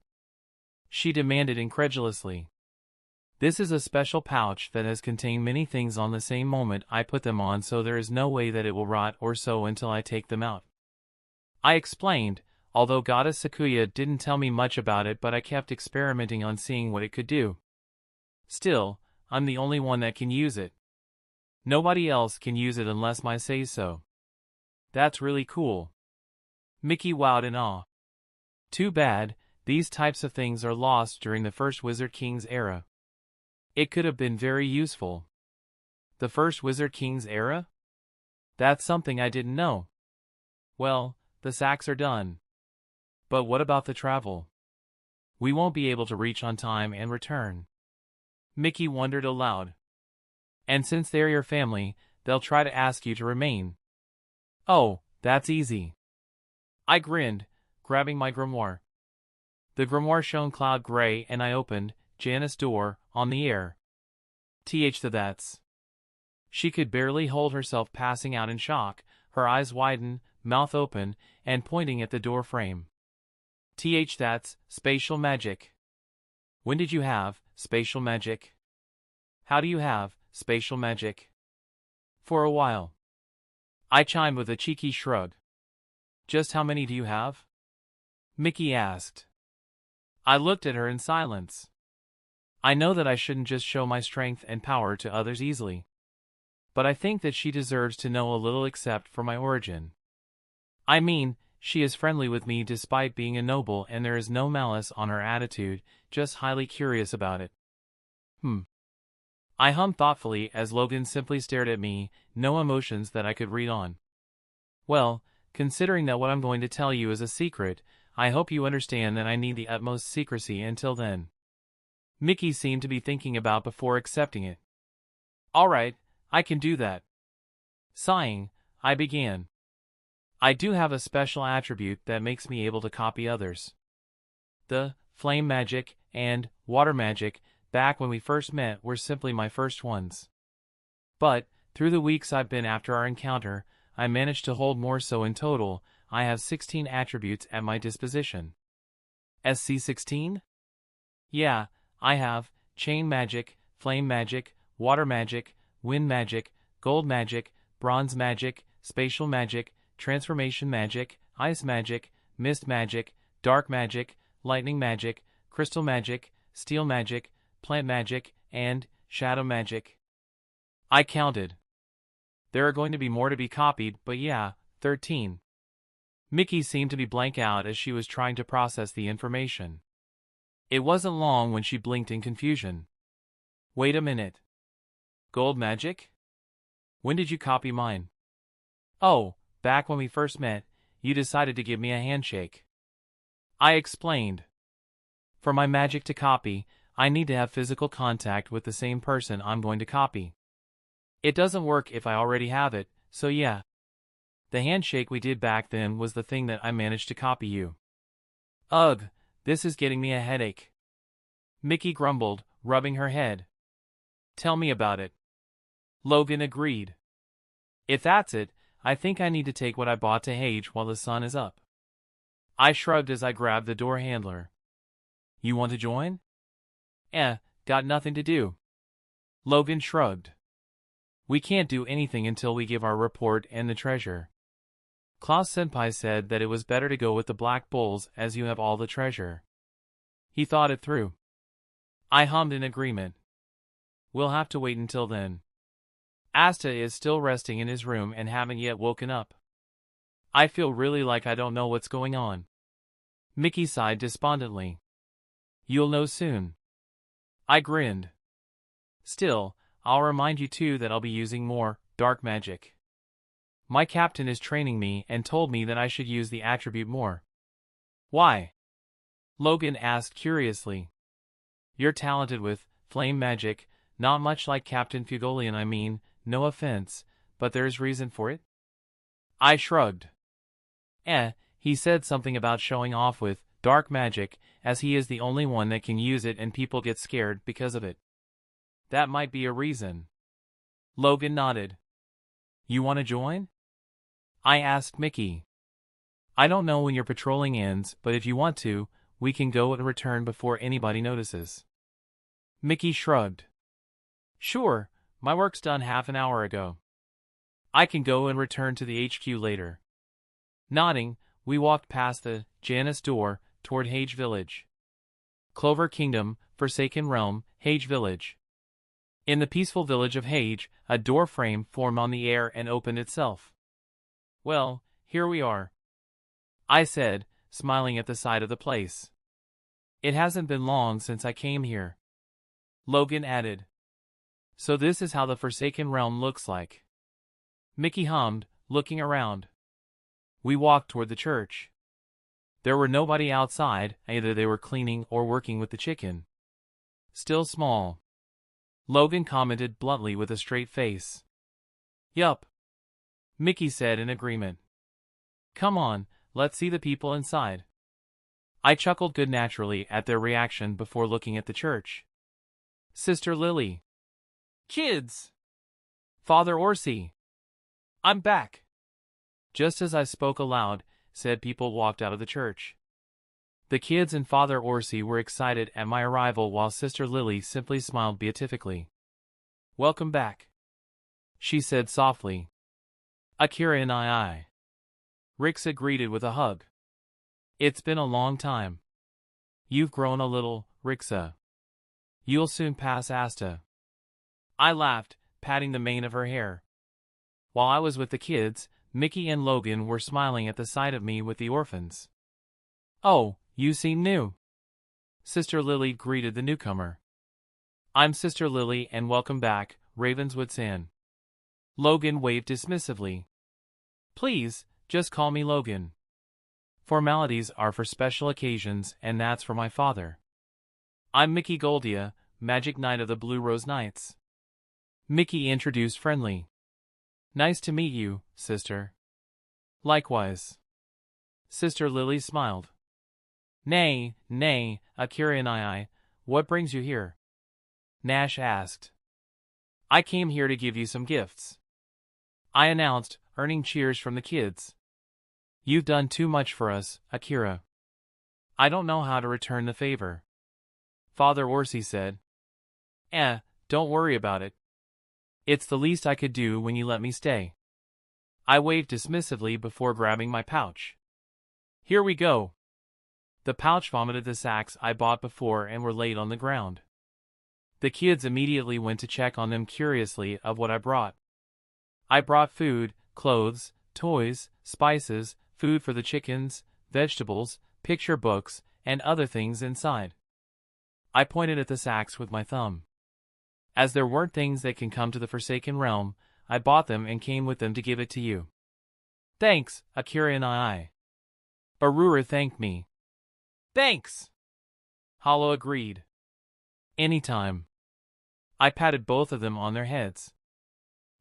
She demanded incredulously. This is a special pouch that has contained many things on the same moment I put them on, so there is no way that it will rot or so until I take them out. I explained, although Goddess Sakuya didn't tell me much about it, but I kept experimenting on seeing what it could do. Still, I'm the only one that can use it. Nobody else can use it unless I say so. That's really cool. Mickey wowed in awe. Too bad, these types of things are lost during the first Wizard King's era. It could have been very useful. The first Wizard King's era? That's something I didn't know. Well, the sacks are done. But what about the travel? We won't be able to reach on time and return. Mickey wondered aloud. And since they're your family, they'll try to ask you to remain. Oh, that's easy. I grinned, grabbing my grimoire. The grimoire shone cloud gray and I opened Janice's door on the air. That's. She could barely hold herself, passing out in shock, her eyes widen, mouth open, and pointing at the door frame. That's spatial magic. When did you have spatial magic? How do you have spatial magic? For a while. I chimed with a cheeky shrug. Just how many do you have? Mickey asked. I looked at her in silence. I know that I shouldn't just show my strength and power to others easily. But I think that she deserves to know a little, except for my origin. I mean, she is friendly with me despite being a noble, and there is no malice on her attitude, just highly curious about it. I hummed thoughtfully as Logan simply stared at me, no emotions that I could read on. Well, considering that what I'm going to tell you is a secret, I hope you understand that I need the utmost secrecy until then. Mickey seemed to be thinking about before accepting it. All right, I can do that. Sighing, I began. I do have a special attribute that makes me able to copy others. The flame magic and water magic, back when we first met, were simply my first ones. But, through the weeks I've been after our encounter, I managed to hold more, so in total, I have 16 attributes at my disposition. SC16? Yeah, I have chain magic, flame magic, water magic, wind magic, gold magic, bronze magic, spatial magic, transformation magic, ice magic, mist magic, dark magic, lightning magic, crystal magic, steel magic, plant magic, and shadow magic. I counted. There are going to be more to be copied, but yeah, 13. Mickey seemed to be blank out as she was trying to process the information. It wasn't long when she blinked in confusion. Wait a minute. Gold magic? When did you copy mine? Oh, back when we first met, you decided to give me a handshake. I explained. For my magic to copy, I need to have physical contact with the same person I'm going to copy. It doesn't work if I already have it, so yeah. The handshake we did back then was the thing that I managed to copy you. Ugh, this is getting me a headache. Mickey grumbled, rubbing her head. Tell me about it. Logan agreed. If that's it, I think I need to take what I bought to Hage while the sun is up. I shrugged as I grabbed the door handler. You want to join? Got nothing to do. Logan shrugged. We can't do anything until we give our report and the treasure. Klaus-senpai said that it was better to go with the Black Bulls as you have all the treasure. He thought it through. I hummed in agreement. We'll have to wait until then. Asta is still resting in his room and haven't yet woken up. I feel really like I don't know what's going on. Mickey sighed despondently. You'll know soon. I grinned. Still, I'll remind you too that I'll be using more dark magic. My captain is training me and told me that I should use the attribute more. Why? Logan asked curiously. You're talented with flame magic, not much like Captain Fugolian, I mean, no offense, but there's reason for it? I shrugged. He said something about showing off with dark magic, as he is the only one that can use it and people get scared because of it. That might be a reason. Logan nodded. You want to join? I asked Mickey. I don't know when your patrolling ends, but if you want to, we can go and return before anybody notices. Mickey shrugged. Sure, my work's done half an hour ago. I can go and return to the HQ later. Nodding, we walked past the Janus door toward Hage Village. Clover Kingdom, Forsaken Realm, Hage Village. In the peaceful village of Hage, a door frame formed on the air and opened itself. Well, here we are, I said, smiling at the sight of the place. It hasn't been long since I came here. Logan added. So this is how the Forsaken Realm looks like. Mickey hummed, looking around. We walked toward the church. There were nobody outside, either they were cleaning or working with the chicken. Still small. Logan commented bluntly with a straight face. Yup. Mickey said in agreement. Come on, let's see the people inside. I chuckled good-naturally at their reaction before looking at the church. Sister Lily. Kids! Father Orsi. I'm back. Just as I spoke aloud, said people walked out of the church. The kids and Father Orsi were excited at my arrival while Sister Lily simply smiled beatifically. Welcome back, she said softly. Akira and I. Rixa greeted with a hug. It's been a long time. You've grown a little, Rixa. You'll soon pass Asta. I laughed, patting the mane of her hair. While I was with the kids, Mickey and Logan were smiling at the sight of me with the orphans. Oh, you seem new. Sister Lily greeted the newcomer. I'm Sister Lily and welcome back, Ravenswood-san. Logan waved dismissively. Please, just call me Logan. Formalities are for special occasions and that's for my father. I'm Mickey Goldia, Magic Knight of the Blue Rose Knights. Mickey introduced friendly. Nice to meet you, sister. Likewise. Sister Lily smiled. Nay, Akira and I, what brings you here? Nash asked. I came here to give you some gifts, I announced, earning cheers from the kids. You've done too much for us, Akira. I don't know how to return the favor. Father Orsi said. Don't worry about it. It's the least I could do when you let me stay. I waved dismissively before grabbing my pouch. Here we go. The pouch vomited the sacks I bought before and were laid on the ground. The kids immediately went to check on them curiously of what I brought. I brought food, clothes, toys, spices, food for the chickens, vegetables, picture books, and other things inside. I pointed at the sacks with my thumb. As there weren't things that can come to the Forsaken Realm, I bought them and came with them to give it to you. Thanks, Akira and I. Arura thanked me. Thanks! Hollow agreed. Anytime. I patted both of them on their heads.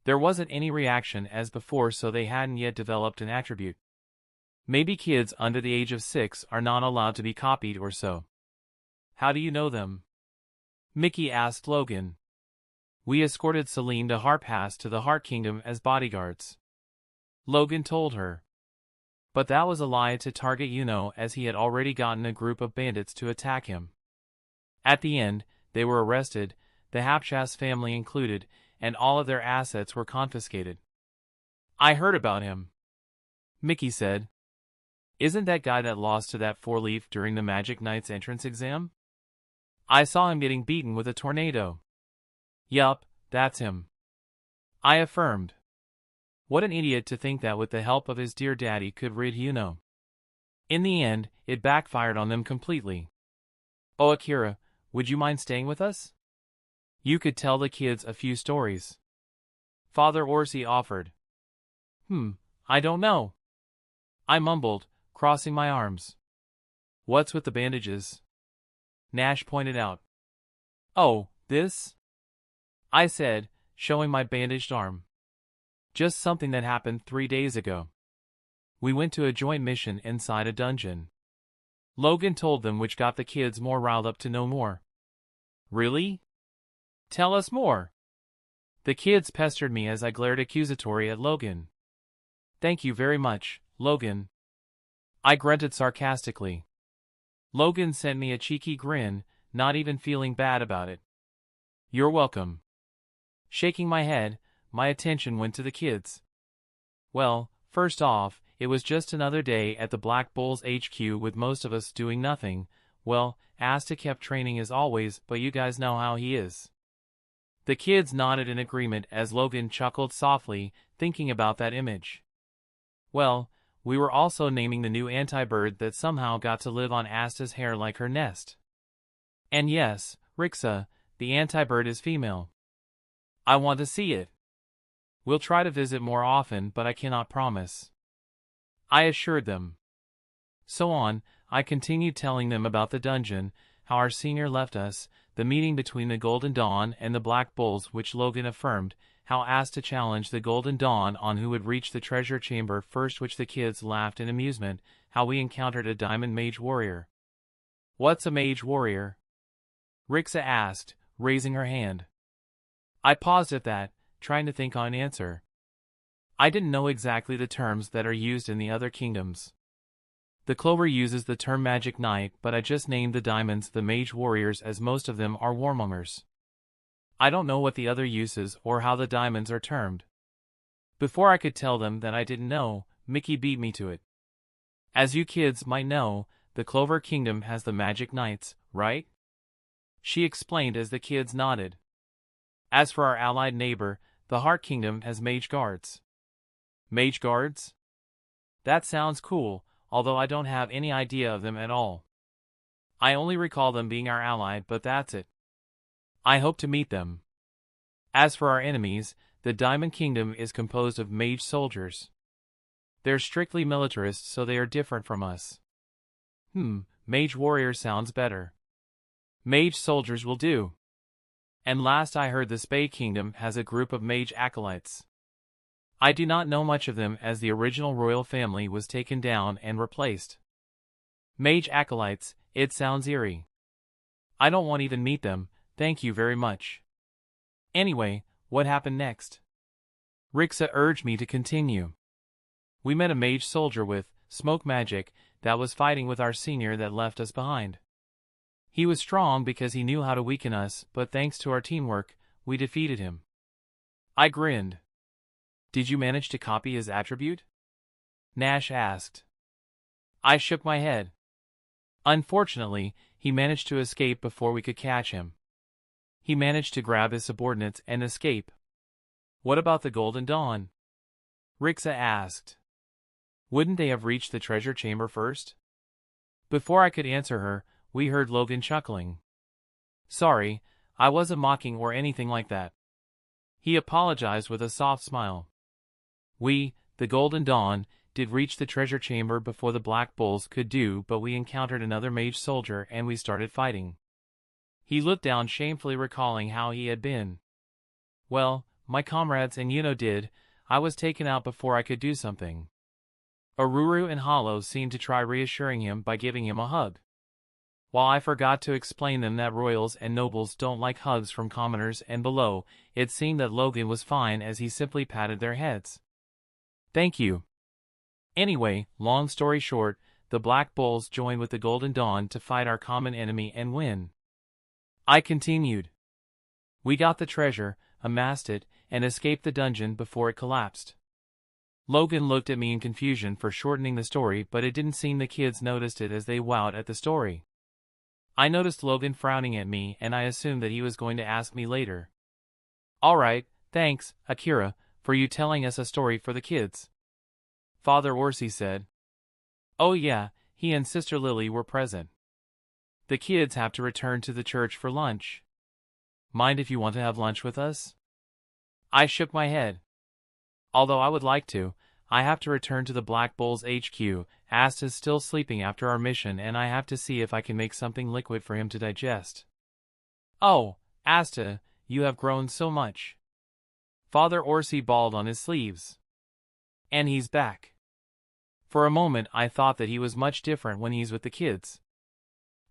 There wasn't any reaction as before, so they hadn't yet developed an attribute. Maybe kids under the age of 6 are not allowed to be copied or so. How do you know them? Mickey asked Logan. We escorted Celine to Heart Pass to the Heart Kingdom as bodyguards. Logan told her. But that was a lie to target Yuno, as he had already gotten a group of bandits to attack him. At the end, they were arrested, the Hapchas family included, and all of their assets were confiscated. I heard about him, Mickey said. Isn't that guy that lost to that 4-leaf during the Magic Knight's entrance exam? I saw him getting beaten with a tornado. Yup, that's him, I affirmed. What an idiot to think that with the help of his dear daddy could rid Yuno. In the end, it backfired on them completely. "Oh, Akira, would you mind staying with us? You could tell the kids a few stories." Father Orsi offered. I don't know," I mumbled, crossing my arms. "What's with the bandages?" Nash pointed out. "Oh, this?" I said, showing my bandaged arm. "Just something that happened 3 days ago. We went to a joint mission inside a dungeon." Logan told them, which got the kids more riled up to know more. "Really? Tell us more." The kids pestered me as I glared accusatory at Logan. "Thank you very much, Logan," I grunted sarcastically. Logan sent me a cheeky grin, not even feeling bad about it. "You're welcome." Shaking my head, my attention went to the kids. Well, first off, it was just another day at the Black Bulls HQ with most of us doing nothing. Well, Asta kept training as always, but you guys know how he is. The kids nodded in agreement as Logan chuckled softly, thinking about that image. Well, we were also naming the new anti-bird that somehow got to live on Asta's hair like her nest. And yes, Rixa, the anti-bird is female. I want to see it. We'll try to visit more often, but I cannot promise, I assured them. So on, I continued telling them about the dungeon, how our senior left us, the meeting between the Golden Dawn and the Black Bulls, which Logan affirmed, how Asta challenged the Golden Dawn on who would reach the treasure chamber first, which the kids laughed in amusement, how we encountered a diamond mage warrior. "What's a mage warrior?" Rixa asked, raising her hand. I paused at that, trying to think on an answer. I didn't know exactly the terms that are used in the other kingdoms. The Clover uses the term magic knight, but I just named the diamonds the mage warriors as most of them are warmongers. I don't know what the other uses or how the diamonds are termed. Before I could tell them that I didn't know, Mickey beat me to it. As you kids might know, the Clover Kingdom has the magic knights, right? She explained as the kids nodded. As for our allied neighbor, the Heart Kingdom has mage guards. Mage guards? That sounds cool, although I don't have any idea of them at all. I only recall them being our ally, but that's it. I hope to meet them. As for our enemies, the Diamond Kingdom is composed of mage soldiers. They're strictly militarists, so they are different from us. Mage warrior sounds better. Mage soldiers will do. And last I heard, the Spade Kingdom has a group of mage acolytes. I do not know much of them, as the original royal family was taken down and replaced. Mage acolytes, it sounds eerie. I don't want to even meet them, thank you very much. Anyway, what happened next? Rixa urged me to continue. We met a mage soldier with smoke magic that was fighting with our senior that left us behind. He was strong because he knew how to weaken us, but thanks to our teamwork, we defeated him. I grinned. Did you manage to copy his attribute? Nash asked. I shook my head. Unfortunately, he managed to escape before we could catch him. He managed to grab his subordinates and escape. What about the Golden Dawn? Rixa asked. Wouldn't they have reached the treasure chamber first? Before I could answer her, we heard Logan chuckling. Sorry, I wasn't mocking or anything like that. He apologized with a soft smile. We, the Golden Dawn, did reach the treasure chamber before the Black Bulls could do, but we encountered another mage soldier and we started fighting. He looked down, shamefully recalling how he had been. Well, my comrades and Yuno did. I was taken out before I could do something. Aruru and Hollow seemed to try reassuring him by giving him a hug. While I forgot to explain them that royals and nobles don't like hugs from commoners and below, it seemed that Logan was fine as he simply patted their heads. Thank you. Anyway, long story short, the Black Bulls joined with the Golden Dawn to fight our common enemy and win. I continued. We got the treasure, amassed it, and escaped the dungeon before it collapsed. Logan looked at me in confusion for shortening the story, but it didn't seem the kids noticed it as they wowed at the story. I noticed Logan frowning at me, and I assumed that he was going to ask me later. Alright, thanks, Akira, for you telling us a story for the kids. Father Orsi said. Oh yeah, he and Sister Lily were present. The kids have to return to the church for lunch. Mind if you want to have lunch with us? I shook my head. Although I would like to, I have to return to the Black Bull's HQ. Asta's still sleeping after our mission and I have to see if I can make something liquid for him to digest. Oh, Asta, you have grown so much. Father Orsi bawled on his sleeves. And he's back. For a moment I thought that he was much different when he's with the kids.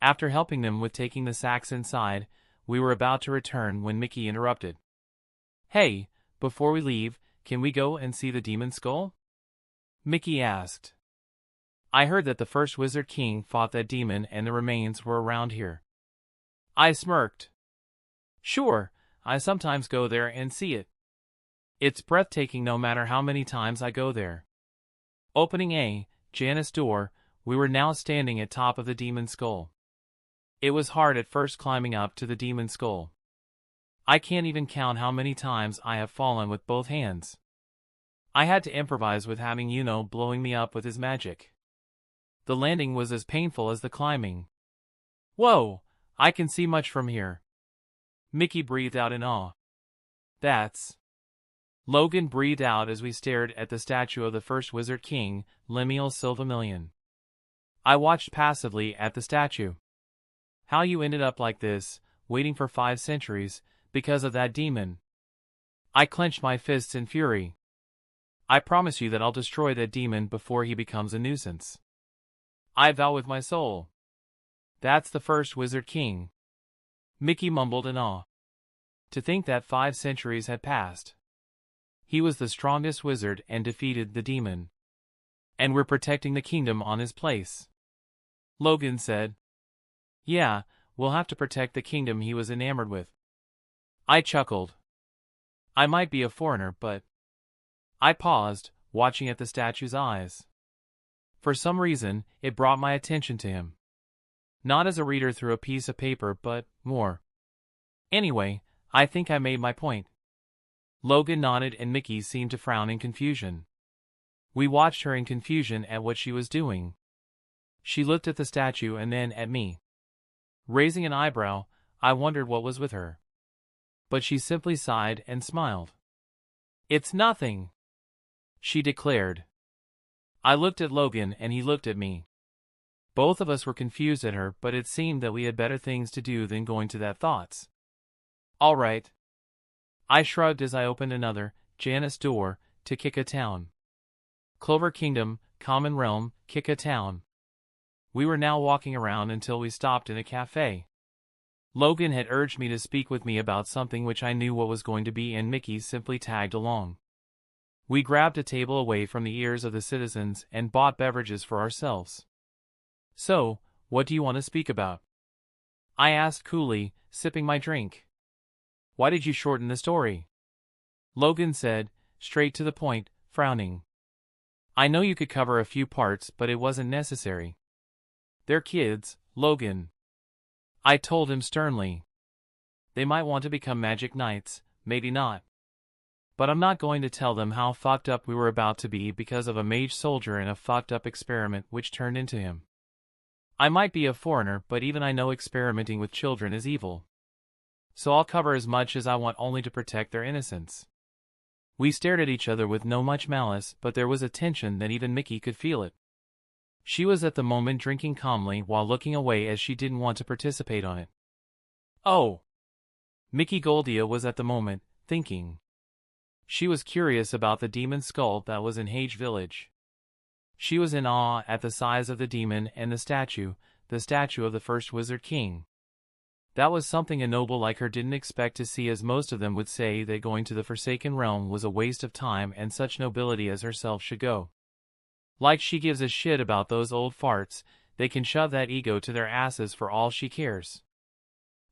After helping them with taking the sacks inside, we were about to return when Mickey interrupted. Hey, before we leave, can we go and see the demon skull? Mickey asked. I heard that the first Wizard King fought that demon and the remains were around here. I smirked. Sure, I sometimes go there and see it. It's breathtaking no matter how many times I go there. Opening a Janus door, we were now standing at top of the demon skull. It was hard at first climbing up to the demon skull. I can't even count how many times I have fallen with both hands. I had to improvise with having Yuno blowing me up with his magic. The landing was as painful as the climbing. Whoa, I can see much from here. Mickey breathed out in awe. That's... Logan breathed out as we stared at the statue of the first Wizard King, Lemuel Silvermillion. I watched passively at the statue. How you ended up like this, waiting for 5 centuries, because of that demon. I clenched my fists in fury. I promise you that I'll destroy that demon before he becomes a nuisance. I vow with my soul. That's the first Wizard King. Mickey mumbled in awe. To think that 5 centuries had passed. He was the strongest wizard and defeated the demon. And we're protecting the kingdom on his place. Logan said. Yeah, we'll have to protect the kingdom he was enamored with. I chuckled. I might be a foreigner, but... I paused, watching at the statue's eyes. For some reason, it brought my attention to him. Not as a reader through a piece of paper, but more. Anyway, I think I made my point. Logan nodded and Mickey seemed to frown in confusion. We watched her in confusion at what she was doing. She looked at the statue and then at me. Raising an eyebrow, I wondered what was with her. But she simply sighed and smiled. It's nothing, she declared. I looked at Logan and he looked at me. Both of us were confused at her, but it seemed that we had better things to do than going to that thoughts. All right. I shrugged as I opened another, Janus door, to Kika Town. Clover Kingdom, Common Realm, Kika Town. We were now walking around until we stopped in a cafe. Logan had urged me to speak with me about something which I knew what was going to be, and Mickey simply tagged along. We grabbed a table away from the ears of the citizens and bought beverages for ourselves. So, what do you want to speak about? I asked coolly, sipping my drink. Why did you shorten the story? Logan said, straight to the point, frowning. I know you could cover a few parts, but it wasn't necessary. They're kids, Logan. I told him sternly. They might want to become magic knights, maybe not. But I'm not going to tell them how fucked up we were about to be because of a mage soldier and a fucked up experiment which turned into him. I might be a foreigner, but even I know experimenting with children is evil. So I'll cover as much as I want, only to protect their innocence. We stared at each other with no much malice, but there was a tension that even Mickey could feel it. She was at the moment drinking calmly while looking away as she didn't want to participate on it. Oh! Mickey Goldia was at the moment, thinking. She was curious about the demon skull that was in Hage village. She was in awe at the size of the demon and the statue of the first Wizard King. That was something a noble like her didn't expect to see, as most of them would say that going to the Forsaken Realm was a waste of time and such nobility as herself should go. Like she gives a shit about those old farts, they can shove that ego to their asses for all she cares.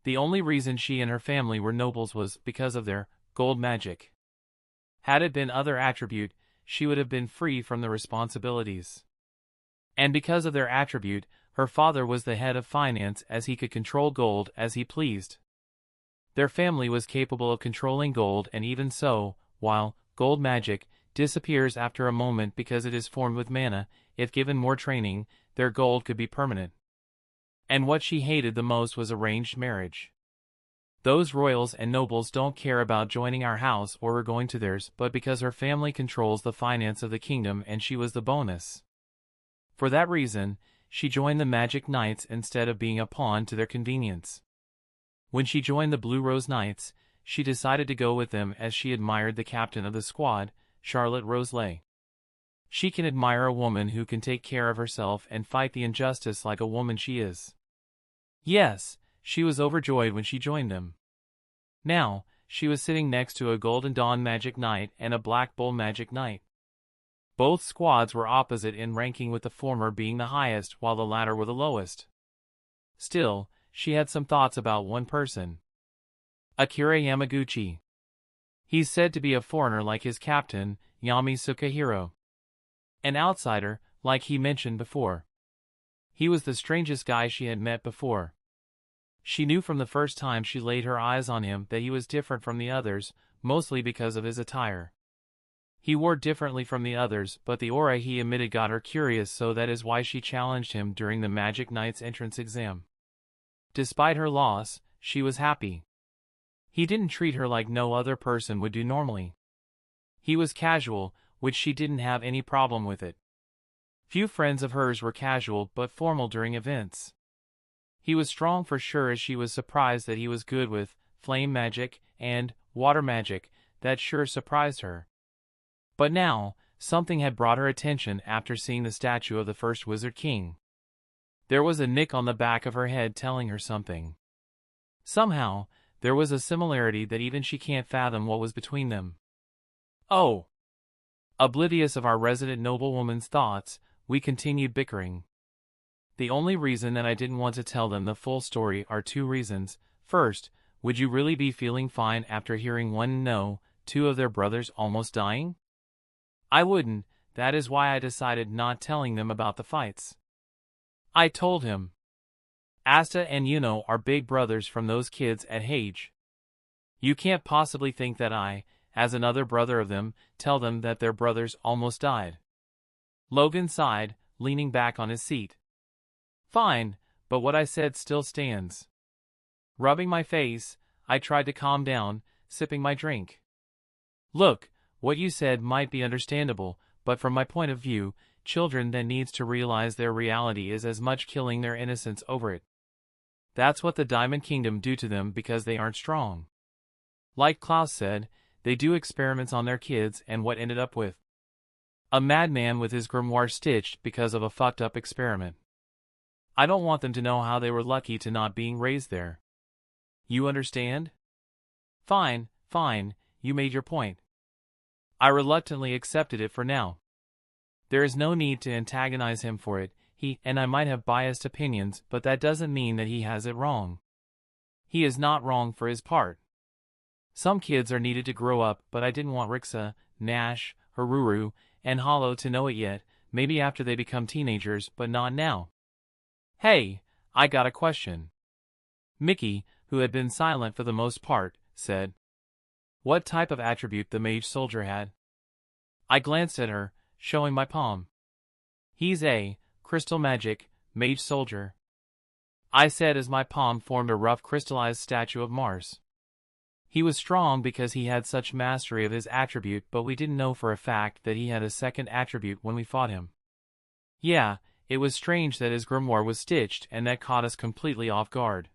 The only reason she and her family were nobles was because of their gold magic. Had it been other attribute, she would have been free from the responsibilities. And because of their attribute, her father was the head of finance, as he could control gold as he pleased. Their family was capable of controlling gold, and even so, while gold magic disappears after a moment because it is formed with mana, if given more training, their gold could be permanent. And what she hated the most was arranged marriage. Those royals and nobles don't care about joining our house or her going to theirs, but because her family controls the finance of the kingdom and she was the bonus. For that reason, she joined the Magic Knights instead of being a pawn to their convenience. When she joined the Blue Rose Knights, she decided to go with them as she admired the captain of the squad, Charlotte Roselay. She can admire a woman who can take care of herself and fight the injustice like a woman she is. Yes, she was overjoyed when she joined them. Now, she was sitting next to a Golden Dawn Magic Knight and a Black Bull Magic Knight. Both squads were opposite in ranking, with the former being the highest while the latter were the lowest. Still, she had some thoughts about one person. Akira Yamaguchi. He's said to be a foreigner like his captain, Yami Sukahiro. An outsider, like he mentioned before. He was the strangest guy she had met before. She knew from the first time she laid her eyes on him that he was different from the others, mostly because of his attire. He wore differently from the others, but the aura he emitted got her curious, so that is why she challenged him during the Magic Knight's entrance exam. Despite her loss, she was happy. He didn't treat her like no other person would do normally. He was casual, which she didn't have any problem with it. Few friends of hers were casual but formal during events. He was strong for sure, as she was surprised that he was good with flame magic and water magic. That sure surprised her. But now, something had brought her attention after seeing the statue of the first Wizard King. There was a nick on the back of her head telling her something. Somehow, there was a similarity that even she can't fathom what was between them. Oh! Oblivious of our resident noblewoman's thoughts, we continued bickering. The only reason that I didn't want to tell them the full story are two reasons. First, would you really be feeling fine after hearing two of their brothers almost dying? I wouldn't. That is why I decided not telling them about the fights. I told him. Asta and are big brothers from those kids at Hage. You can't possibly think that I, as another brother of them, tell them that their brothers almost died. Logan sighed, leaning back on his seat. Fine, but what I said still stands. Rubbing my face, I tried to calm down, sipping my drink. Look, what you said might be understandable, but from my point of view, children that needs to realize their reality is as much killing their innocence over it. That's what the Diamond Kingdom do to them because they aren't strong. Like Klaus said, they do experiments on their kids, and what ended up with? A madman with his grimoire stitched because of a fucked up experiment. I don't want them to know how they were lucky to not being raised there. You understand? Fine, you made your point. I reluctantly accepted it for now. There is no need to antagonize him for it. He and I might have biased opinions, but that doesn't mean that he has it wrong. He is not wrong for his part. Some kids are needed to grow up, but I didn't want Rixa, Nash, Haruru, and Hollow to know it yet, maybe after they become teenagers, but not now. Hey, I got a question. Mickey, who had been silent for the most part, said. What type of attribute the mage soldier had? I glanced at her, showing my palm. He's a crystal magic mage soldier, I said as my palm formed a rough crystallized statue of Mars. He was strong because he had such mastery of his attribute, but we didn't know for a fact that he had a second attribute when we fought him. Yeah, it was strange that his grimoire was stitched, and that caught us completely off guard.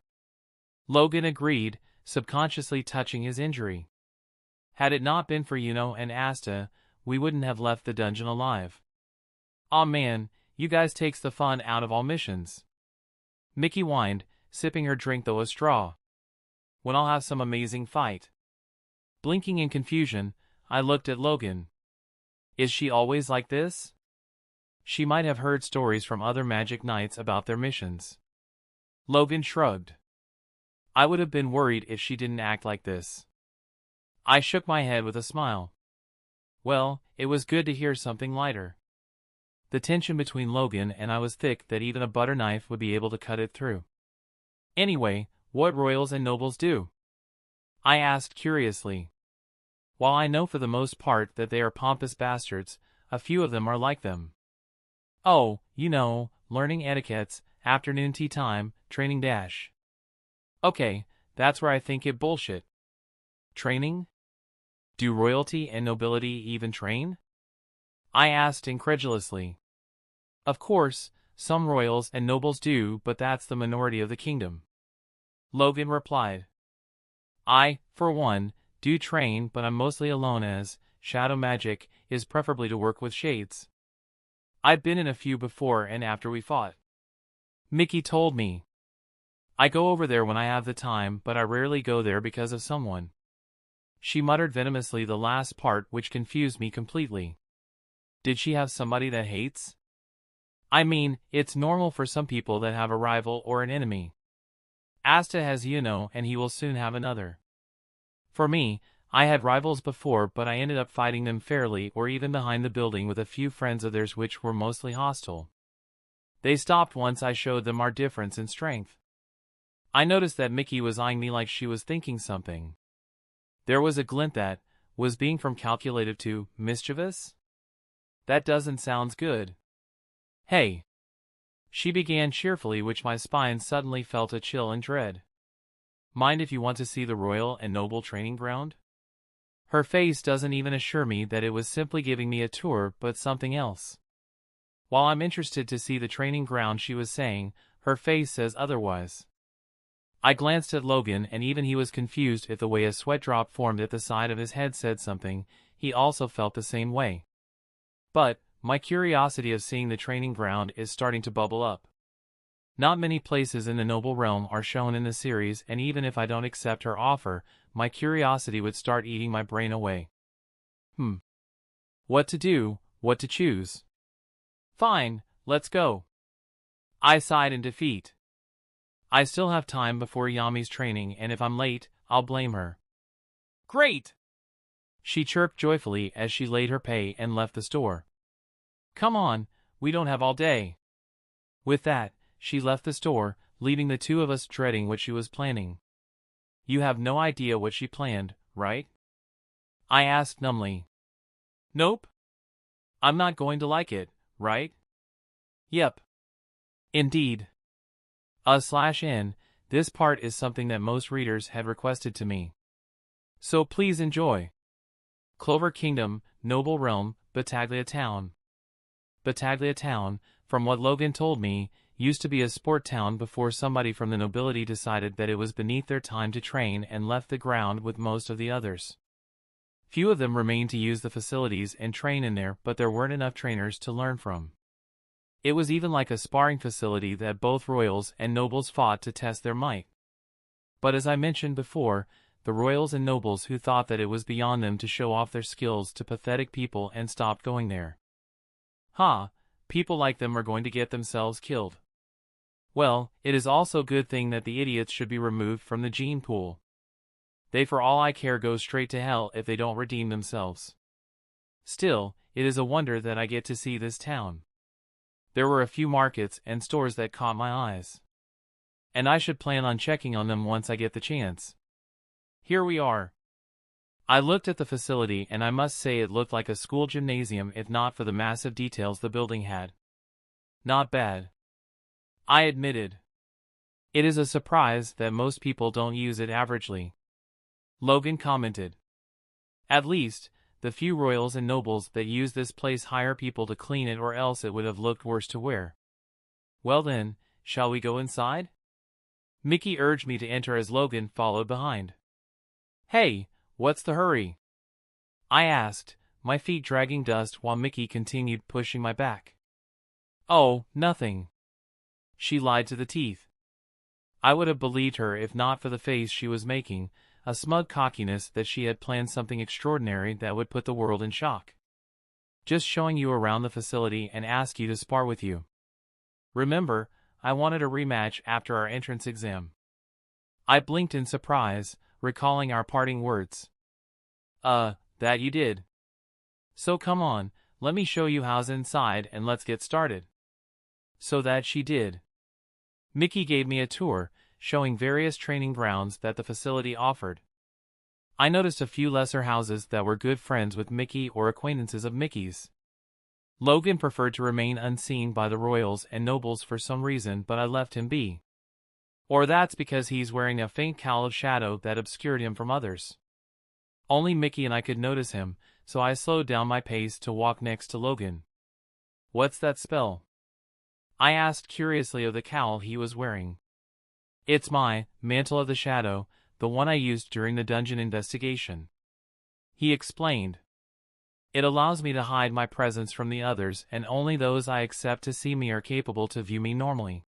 Logan agreed, subconsciously touching his injury. Had it not been for and Asta, we wouldn't have left the dungeon alive. Aw man, you guys takes the fun out of all missions. Mickey whined, sipping her drink through a straw. When I'll have some amazing fight. Blinking in confusion, I looked at Logan. Is she always like this? She might have heard stories from other Magic Knights about their missions. Logan shrugged. I would have been worried if she didn't act like this. I shook my head with a smile. Well, it was good to hear something lighter. The tension between Logan and I was thick that even a butter knife would be able to cut it through. Anyway, what royals and nobles do? I asked curiously. While I know for the most part that they are pompous bastards, a few of them are like them. Oh, learning etiquettes, afternoon tea time, training dash. Okay, that's where I think it bullshit. Training? Do royalty and nobility even train? I asked incredulously. Of course, some royals and nobles do, but that's the minority of the kingdom. Logan replied. I, for one, do train, but I'm mostly alone as shadow magic is preferably to work with shades. I've been in a few before and after we fought. Mickey told me. I go over there when I have the time, but I rarely go there because of someone. She muttered venomously the last part, which confused me completely. Did she have somebody that hates? I mean, it's normal for some people that have a rival or an enemy. Asta has and he will soon have another. For me, I had rivals before, but I ended up fighting them fairly or even behind the building with a few friends of theirs which were mostly hostile. They stopped once I showed them our difference in strength. I noticed that Mickey was eyeing me like she was thinking something. There was a glint that was being from calculative to mischievous. That doesn't sound good. Hey! She began cheerfully, which my spine suddenly felt a chill and dread. Mind if you want to see the royal and noble training ground? Her face doesn't even assure me that it was simply giving me a tour, but something else. While I'm interested to see the training ground, she was saying, her face says otherwise. I glanced at Logan, and even he was confused at the way a sweat drop formed at the side of his head said something. He also felt the same way. But my curiosity of seeing the training ground is starting to bubble up. Not many places in the noble realm are shown in the series, and even if I don't accept her offer, my curiosity would start eating my brain away. What to do, what to choose? Fine, let's go. I sighed in defeat. I still have time before Yami's training, and if I'm late, I'll blame her. Great! She chirped joyfully as she laid her pay and left the store. Come on, we don't have all day. With that, she left the store, leaving the two of us dreading what she was planning. You have no idea what she planned, right? I asked numbly. Nope. I'm not going to like it, right? Yep. Indeed. /N, this part is something that most readers had requested to me. So please enjoy. Clover Kingdom, Noble Realm, Battaglia Town. Battaglia Town, from what Logan told me, used to be a sport town before somebody from the nobility decided that it was beneath their time to train and left the ground with most of the others. Few of them remained to use the facilities and train in there, but there weren't enough trainers to learn from. It was even like a sparring facility that both royals and nobles fought to test their might. But as I mentioned before, the royals and nobles who thought that it was beyond them to show off their skills to pathetic people and stopped going there. People like them are going to get themselves killed. Well, it is also a good thing that the idiots should be removed from the gene pool. They for all I care go straight to hell if they don't redeem themselves. Still, it is a wonder that I get to see this town. There were a few markets and stores that caught my eyes. And I should plan on checking on them once I get the chance. Here we are. I looked at the facility and I must say it looked like a school gymnasium if not for the massive details the building had. Not bad, I admitted. It is a surprise that most people don't use it averagely. Logan commented. At least, the few royals and nobles that use this place hire people to clean it, or else it would have looked worse to wear. Well then, shall we go inside? Mickey urged me to enter as Logan followed behind. Hey, what's the hurry? I asked, my feet dragging dust while Mickey continued pushing my back. Oh, nothing. She lied to the teeth. I would have believed her if not for the face she was making, a smug cockiness that she had planned something extraordinary that would put the world in shock. Just showing you around the facility and ask you to spar with you. Remember, I wanted a rematch after our entrance exam. I blinked in surprise, recalling our parting words. That you did. So come on, let me show you how's inside and let's get started. So that she did. Mickey gave me a tour, showing various training grounds that the facility offered. I noticed a few lesser houses that were good friends with Mickey or acquaintances of Mickey's. Logan preferred to remain unseen by the royals and nobles for some reason, but I left him be. Or that's because he's wearing a faint cowl of shadow that obscured him from others. Only Mickey and I could notice him, so I slowed down my pace to walk next to Logan. "What's that spell?" I asked curiously of the cowl he was wearing. "It's my Mantle of the Shadow, the one I used during the dungeon investigation," he explained. "It allows me to hide my presence from the others, and only those I accept to see me are capable to view me normally.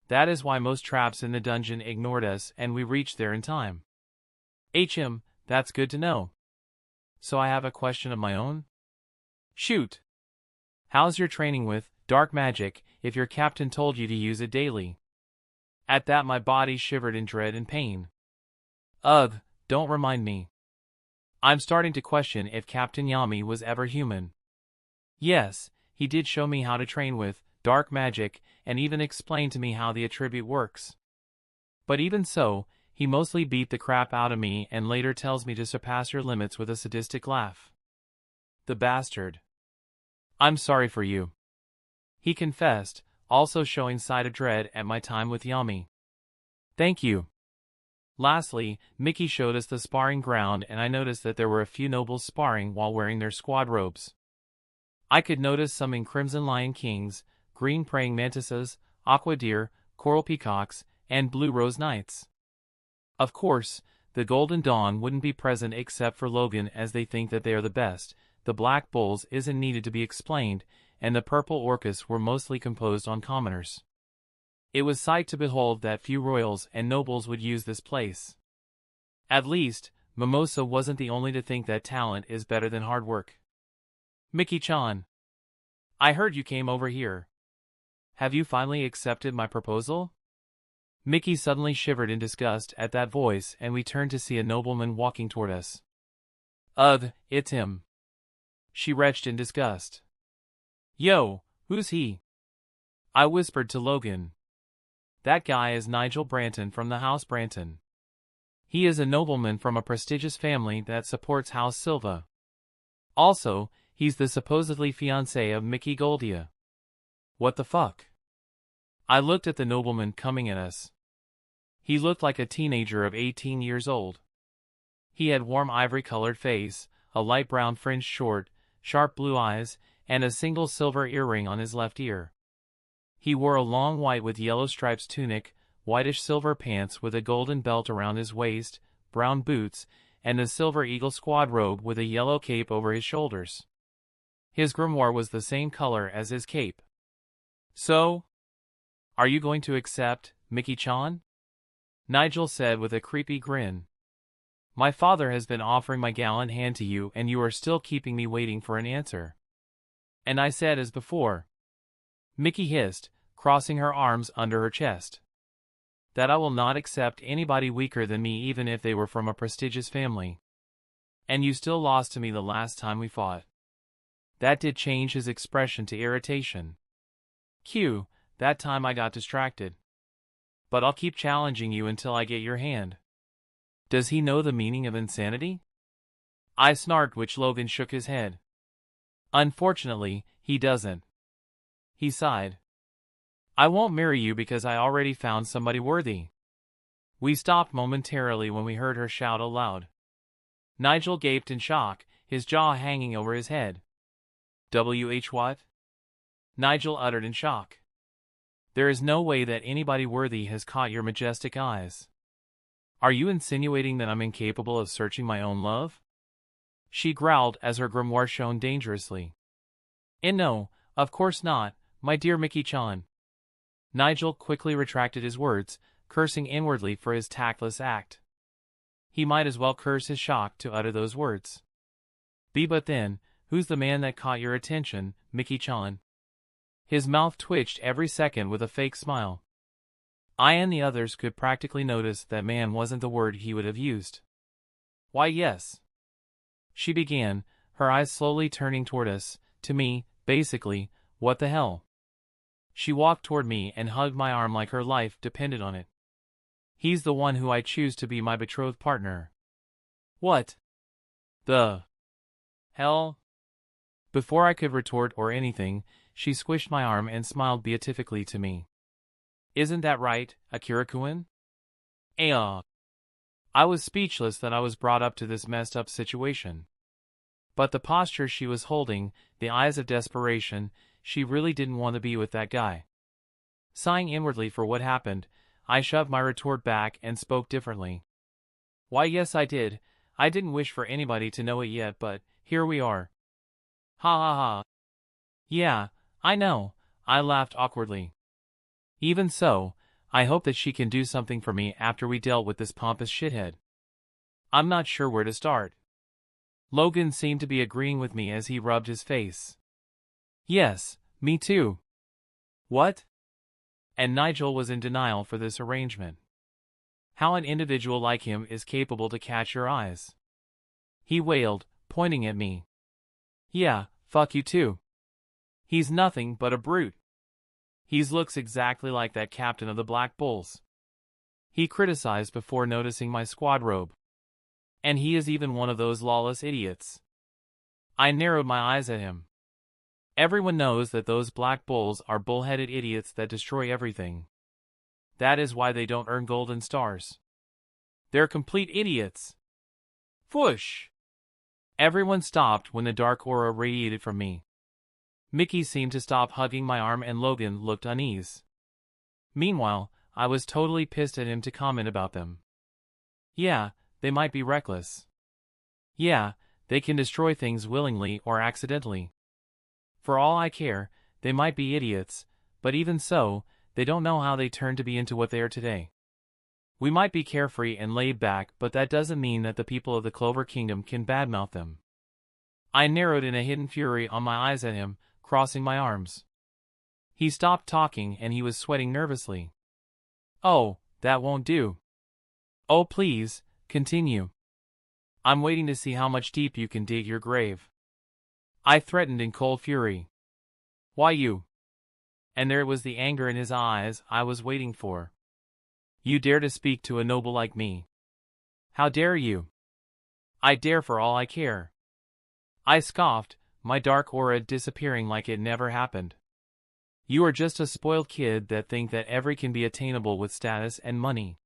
That is why most traps in the dungeon ignored us and we reached there in time." That's good to know. So I have a question of my own? Shoot. How's your training with dark magic if your captain told you to use it daily? At that my body shivered in dread and pain. Ugh, don't remind me. I'm starting to question if Captain Yami was ever human. Yes, he did show me how to train with dark magic and even explain to me how the attribute works. But even so, he mostly beat the crap out of me and later tells me to surpass your limits with a sadistic laugh. The bastard. I'm sorry for you, he confessed, also showing sign of dread at my time with Yami. Thank you. Lastly, Mickey showed us the sparring ground and I noticed that there were a few nobles sparring while wearing their squad robes. I could notice some in crimson lion kings, green praying mantises, aqua deer, coral peacocks, and blue rose knights. Of course, the Golden Dawn wouldn't be present except for Logan, as they think that they are the best. The Black Bulls isn't needed to be explained, and the Purple Orcus were mostly composed on commoners. It was sight to behold that few royals and nobles would use this place. At least, Mimosa wasn't the only to think that talent is better than hard work. Mickey-chan, I heard you came over here. Have you finally accepted my proposal? Mickey suddenly shivered in disgust at that voice, and we turned to see a nobleman walking toward us. Ugh, it's him. She retched in disgust. Yo, who's he? I whispered to Logan. That guy is Nigel Branton from the House Branton. He is a nobleman from a prestigious family that supports House Silva. Also, he's the supposedly fiancé of Mickey Goldia. What the fuck? I looked at the nobleman coming at us. He looked like a teenager of 18 years old. He had warm ivory-colored face, a light brown fringed short, sharp blue eyes, and a single silver earring on his left ear. He wore a long white with yellow stripes tunic, whitish silver pants with a golden belt around his waist, brown boots, and a silver eagle squad robe with a yellow cape over his shoulders. His grimoire was the same color as his cape. So, are you going to accept, Mickey-chan? Nigel said with a creepy grin. My father has been offering my gallant hand to you and you are still keeping me waiting for an answer. And I said as before. Mickey hissed, crossing her arms under her chest. That I will not accept anybody weaker than me even if they were from a prestigious family. And you still lost to me the last time we fought. That did change his expression to irritation. Q, that time I got distracted. But I'll keep challenging you until I get your hand. Does he know the meaning of insanity? I snarked, which Logan shook his head. Unfortunately, he doesn't. He sighed. I won't marry you because I already found somebody worthy. We stopped momentarily when we heard her shout aloud. Nigel gaped in shock, his jaw hanging over his head. What? Nigel uttered in shock. There is no way that anybody worthy has caught your majestic eyes. Are you insinuating that I'm incapable of searching my own love? She growled as her grimoire shone dangerously. And no, of course not, my dear Mickey-chan. Nigel quickly retracted his words, cursing inwardly for his tactless act. He might as well curse his shock to utter those words. But then, who's the man that caught your attention, Mickey-chan? His mouth twitched every second with a fake smile. I and the others could practically notice that man wasn't the word he would have used. Why, yes. She began, her eyes slowly turning toward us, to me, basically, what the hell? She walked toward me and hugged my arm like her life depended on it. He's the one who I choose to be my betrothed partner. What the hell? Before I could retort or anything, she squished my arm and smiled beatifically to me. Isn't that right, Akira-kun? I was speechless that I was brought up to this messed up situation. But the posture she was holding, the eyes of desperation, she really didn't want to be with that guy. Sighing inwardly for what happened, I shoved my retort back and spoke differently. Why, yes, I did. I didn't wish for anybody to know it yet, but here we are. Ha ha ha. Yeah, I know, I laughed awkwardly. Even so, I hope that she can do something for me after we dealt with this pompous shithead. I'm not sure where to start. Logan seemed to be agreeing with me as he rubbed his face. Yes, me too. What? And Nigel was in denial for this arrangement. How an individual like him is capable to catch your eyes. He wailed, pointing at me. Yeah, fuck you too. He's nothing but a brute. He looks exactly like that captain of the Black Bulls. He criticized before noticing my squad robe. And he is even one of those lawless idiots. I narrowed my eyes at him. Everyone knows that those Black Bulls are bullheaded idiots that destroy everything. That is why they don't earn golden stars. They're complete idiots. Whoosh! Everyone stopped when the dark aura radiated from me. Mickey seemed to stop hugging my arm and Logan looked uneasy. Meanwhile, I was totally pissed at him to comment about them. Yeah, they might be reckless. Yeah, they can destroy things willingly or accidentally. For all I care, they might be idiots, but even so, they don't know how they turned to be into what they are today. We might be carefree and laid back, but that doesn't mean that the people of the Clover Kingdom can badmouth them. I narrowed in a hidden fury on my eyes at him, crossing my arms. He stopped talking and he was sweating nervously. Oh, that won't do. Oh please, continue. I'm waiting to see how much deep you can dig your grave. I threatened in cold fury. Why you? And there was the anger in his eyes I was waiting for. You dare to speak to a noble like me? How dare you? I dare for all I care. I scoffed, my dark aura disappearing like it never happened. You are just a spoiled kid that think that every can be attainable with status and money.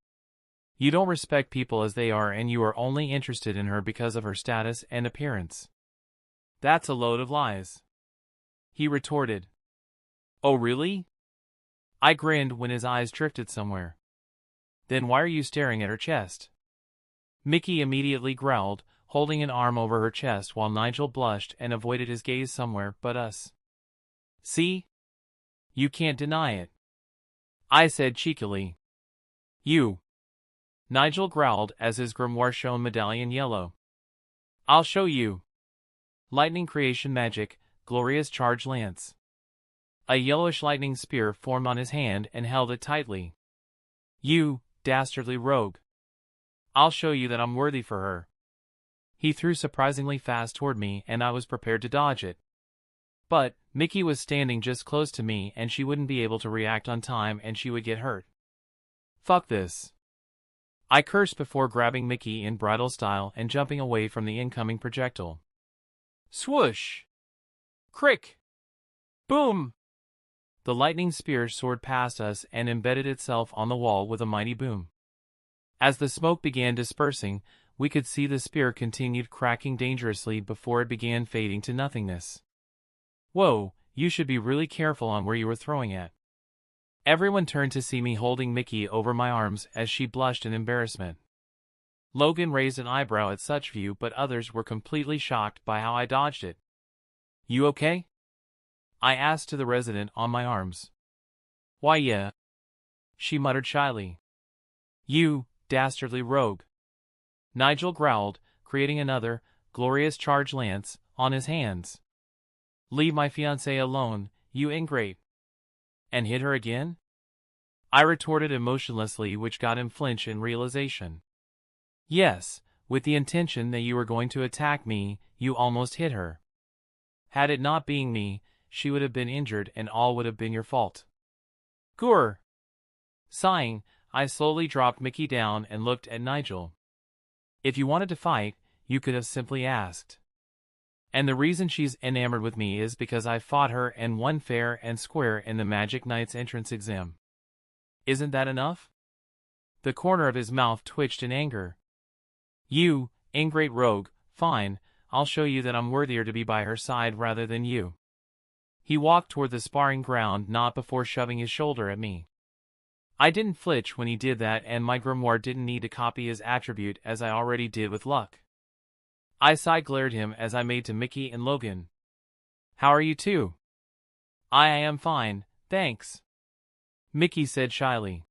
You don't respect people as they are and you are only interested in her because of her status and appearance. That's a load of lies. He retorted. Oh really? I grinned when his eyes drifted somewhere. Then why are you staring at her chest? Mickey immediately growled, holding an arm over her chest while Nigel blushed and avoided his gaze somewhere but us. See? You can't deny it. I said cheekily. You. Nigel growled as his grimoire shone medallion yellow. I'll show you. Lightning creation magic, glorious charge lance. A yellowish lightning spear formed on his hand and held it tightly. You, dastardly rogue. I'll show you that I'm worthy for her. He threw surprisingly fast toward me and I was prepared to dodge it. But, Mickey was standing just close to me and she wouldn't be able to react on time and she would get hurt. Fuck this. I cursed before grabbing Mickey in bridal style and jumping away from the incoming projectile. Swoosh! Crick! Boom! The lightning spear soared past us and embedded itself on the wall with a mighty boom. As the smoke began dispersing, we could see the spear continued cracking dangerously before it began fading to nothingness. Whoa, you should be really careful on where you were throwing at. Everyone turned to see me holding Mickey over my arms as she blushed in embarrassment. Logan raised an eyebrow at such view, but others were completely shocked by how I dodged it. You okay? I asked to the resident on my arms. Why yeah. She muttered shyly. You, dastardly rogue. Nigel growled, creating another, glorious charge lance, on his hands. Leave my fiancée alone, you ingrate. And hit her again? I retorted emotionlessly, which got him flinch in realization. Yes, with the intention that you were going to attack me, you almost hit her. Had it not been me, she would have been injured and all would have been your fault. Gur! Sighing, I slowly dropped Mickey down and looked at Nigel. If you wanted to fight, you could have simply asked. And the reason she's enamored with me is because I fought her and won fair and square in the Magic Knight's entrance exam. Isn't that enough? The corner of his mouth twitched in anger. You, ingrate rogue, fine, I'll show you that I'm worthier to be by her side rather than you. He walked toward the sparring ground not before shoving his shoulder at me. I didn't flinch when he did that, and my grimoire didn't need to copy his attribute as I already did with luck. I side-glared him as I made to Mickey and Logan. How are you two? I am fine, thanks. Mickey said shyly.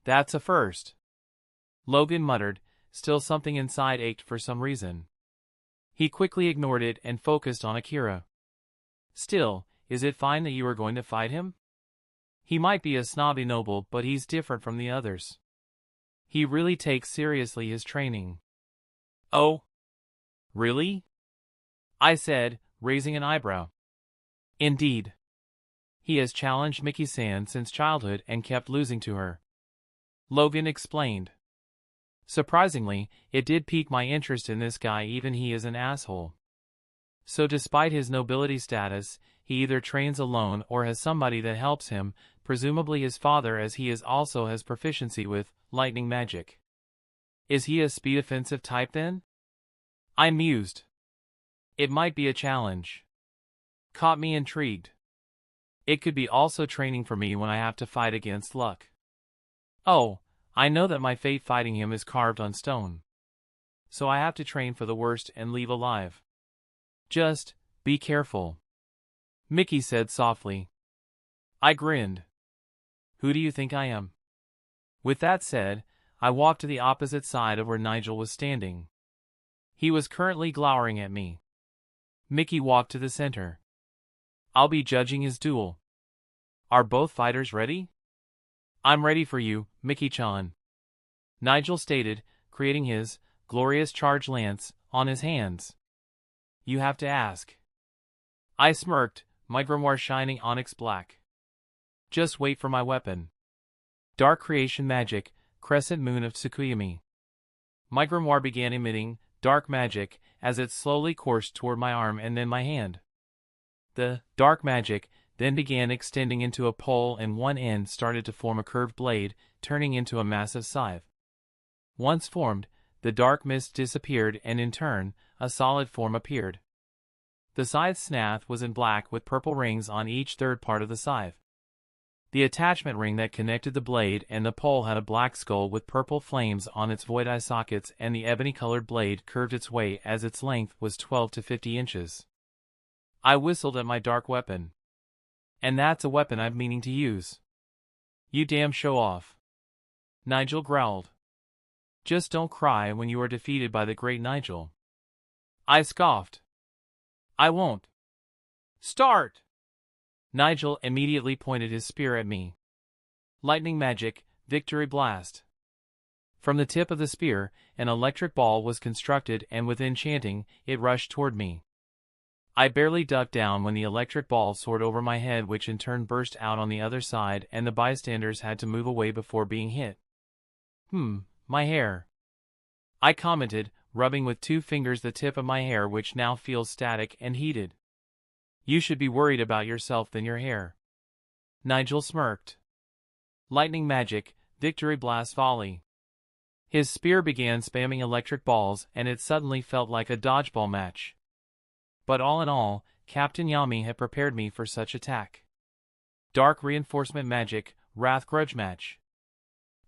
That's a first. Logan muttered, still something inside ached for some reason. He quickly ignored it and focused on Akira. Still, is it fine that you are going to fight him? He might be a snobby noble, but he's different from the others. He really takes seriously his training. Oh? Really? I said, raising an eyebrow. Indeed. He has challenged Mickey-san since childhood and kept losing to her. Logan explained. Surprisingly, it did pique my interest in this guy, even he is an asshole. So despite his nobility status, he either trains alone or has somebody that helps him, presumably his father, as he also has proficiency with lightning magic. Is he a speed offensive type then? I mused. It might be a challenge. Caught me intrigued. It could be also training for me when I have to fight against luck. Oh, I know that my fate fighting him is carved on stone. So I have to train for the worst and leave alive. Just be careful, Mickey said softly. I grinned. Who do you think I am? With that said, I walked to the opposite side of where Nigel was standing. He was currently glowering at me. Mickey walked to the center. I'll be judging his duel. Are both fighters ready? I'm ready for you, Mickey-chan, Nigel stated, creating his glorious charge lance on his hands. You have to ask. I smirked, my grimoire shining onyx black. Just wait for my weapon. Dark creation magic, crescent moon of Tsukuyami. My grimoire began emitting dark magic as it slowly coursed toward my arm and then my hand. The dark magic then began extending into a pole, and one end started to form a curved blade, turning into a massive scythe. Once formed, the dark mist disappeared, and in turn, a solid form appeared. The scythe's snout was in black with purple rings on each third part of the scythe. The attachment ring that connected the blade and the pole had a black skull with purple flames on its void eye sockets, and the ebony-colored blade curved its way as its length was 12 to 50 inches. I whistled at my dark weapon. And that's a weapon I'm meaning to use. You damn show-off, Nigel growled. Just don't cry when you are defeated by the great Nigel. I scoffed. I won't. Start! Nigel immediately pointed his spear at me. Lightning magic, victory blast. From the tip of the spear, an electric ball was constructed, and with enchanting, it rushed toward me. I barely ducked down when the electric ball soared over my head, which in turn burst out on the other side, and the bystanders had to move away before being hit. My hair, I commented, rubbing with 2 fingers the tip of my hair, which now feels static and heated. You should be worried about yourself than your hair. Nigel smirked. Lightning magic, victory blast volley. His spear began spamming electric balls, and it suddenly felt like a dodgeball match. But all in all, Captain Yami had prepared me for such attack. Dark reinforcement magic, wrath grudge match.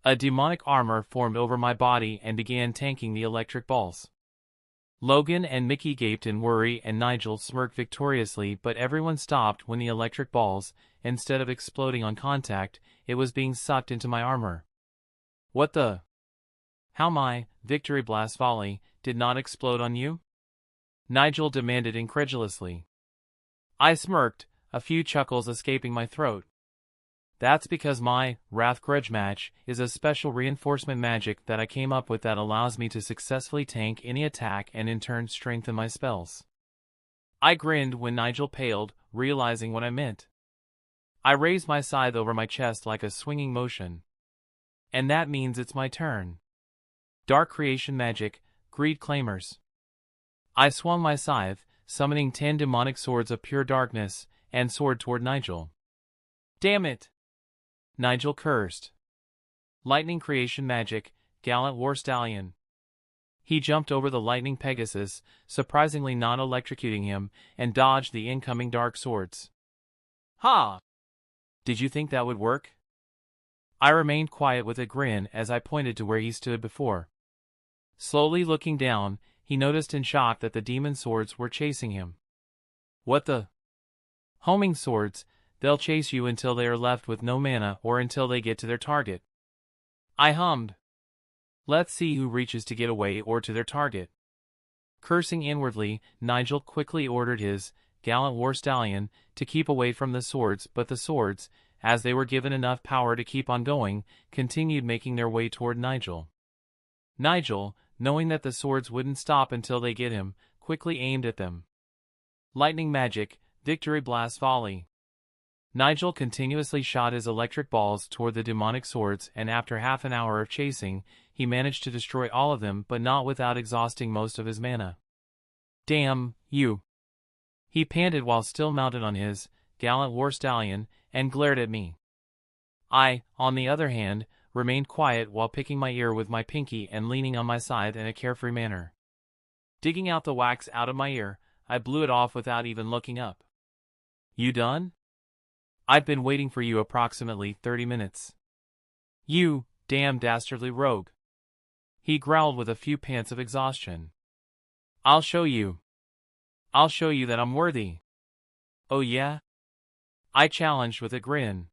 A demonic armor formed over my body and began tanking the electric balls. Logan and Mickey gaped in worry, and Nigel smirked victoriously, but everyone stopped when the electric balls, instead of exploding on contact, it was being sucked into my armor. What the? How my victory blast volley did not explode on you? Nigel demanded incredulously. I smirked, a few chuckles escaping my throat. That's because my wrath grudge match is a special reinforcement magic that I came up with that allows me to successfully tank any attack and in turn strengthen my spells. I grinned when Nigel paled, realizing what I meant. I raised my scythe over my chest like a swinging motion. And that means it's my turn. Dark creation magic, greed claimers. I swung my scythe, summoning 10 demonic swords of pure darkness, and soared toward Nigel. "Damn it!" Nigel cursed. Lightning creation magic, gallant war stallion. He jumped over the lightning Pegasus, surprisingly not electrocuting him, and dodged the incoming dark swords. "Ha! Did you think that would work?" I remained quiet with a grin as I pointed to where he stood before. Slowly looking down, he noticed in shock that the demon swords were chasing him. "What the?" "Homing swords, they'll chase you until they are left with no mana or until they get to their target." I hummed. "Let's see who reaches to get away or to their target." Cursing inwardly, Nigel quickly ordered his gallant war stallion to keep away from the swords, but the swords, as they were given enough power to keep on going, continued making their way toward Nigel. Nigel, knowing that the swords wouldn't stop until they get him, quickly aimed at them. Lightning magic, victory blast volley. Nigel continuously shot his electric balls toward the demonic swords, and after half an hour of chasing, he managed to destroy all of them, but not without exhausting most of his mana. "Damn you!" he panted while still mounted on his gallant war stallion, and glared at me. I, on the other hand, remained quiet while picking my ear with my pinky and leaning on my side in a carefree manner. Digging out the wax out of my ear, I blew it off without even looking up. "You done? I've been waiting for you approximately 30 minutes. You damn dastardly rogue," he growled with a few pants of exhaustion. I'll show you that I'm worthy." "Oh yeah?" I challenged with a grin.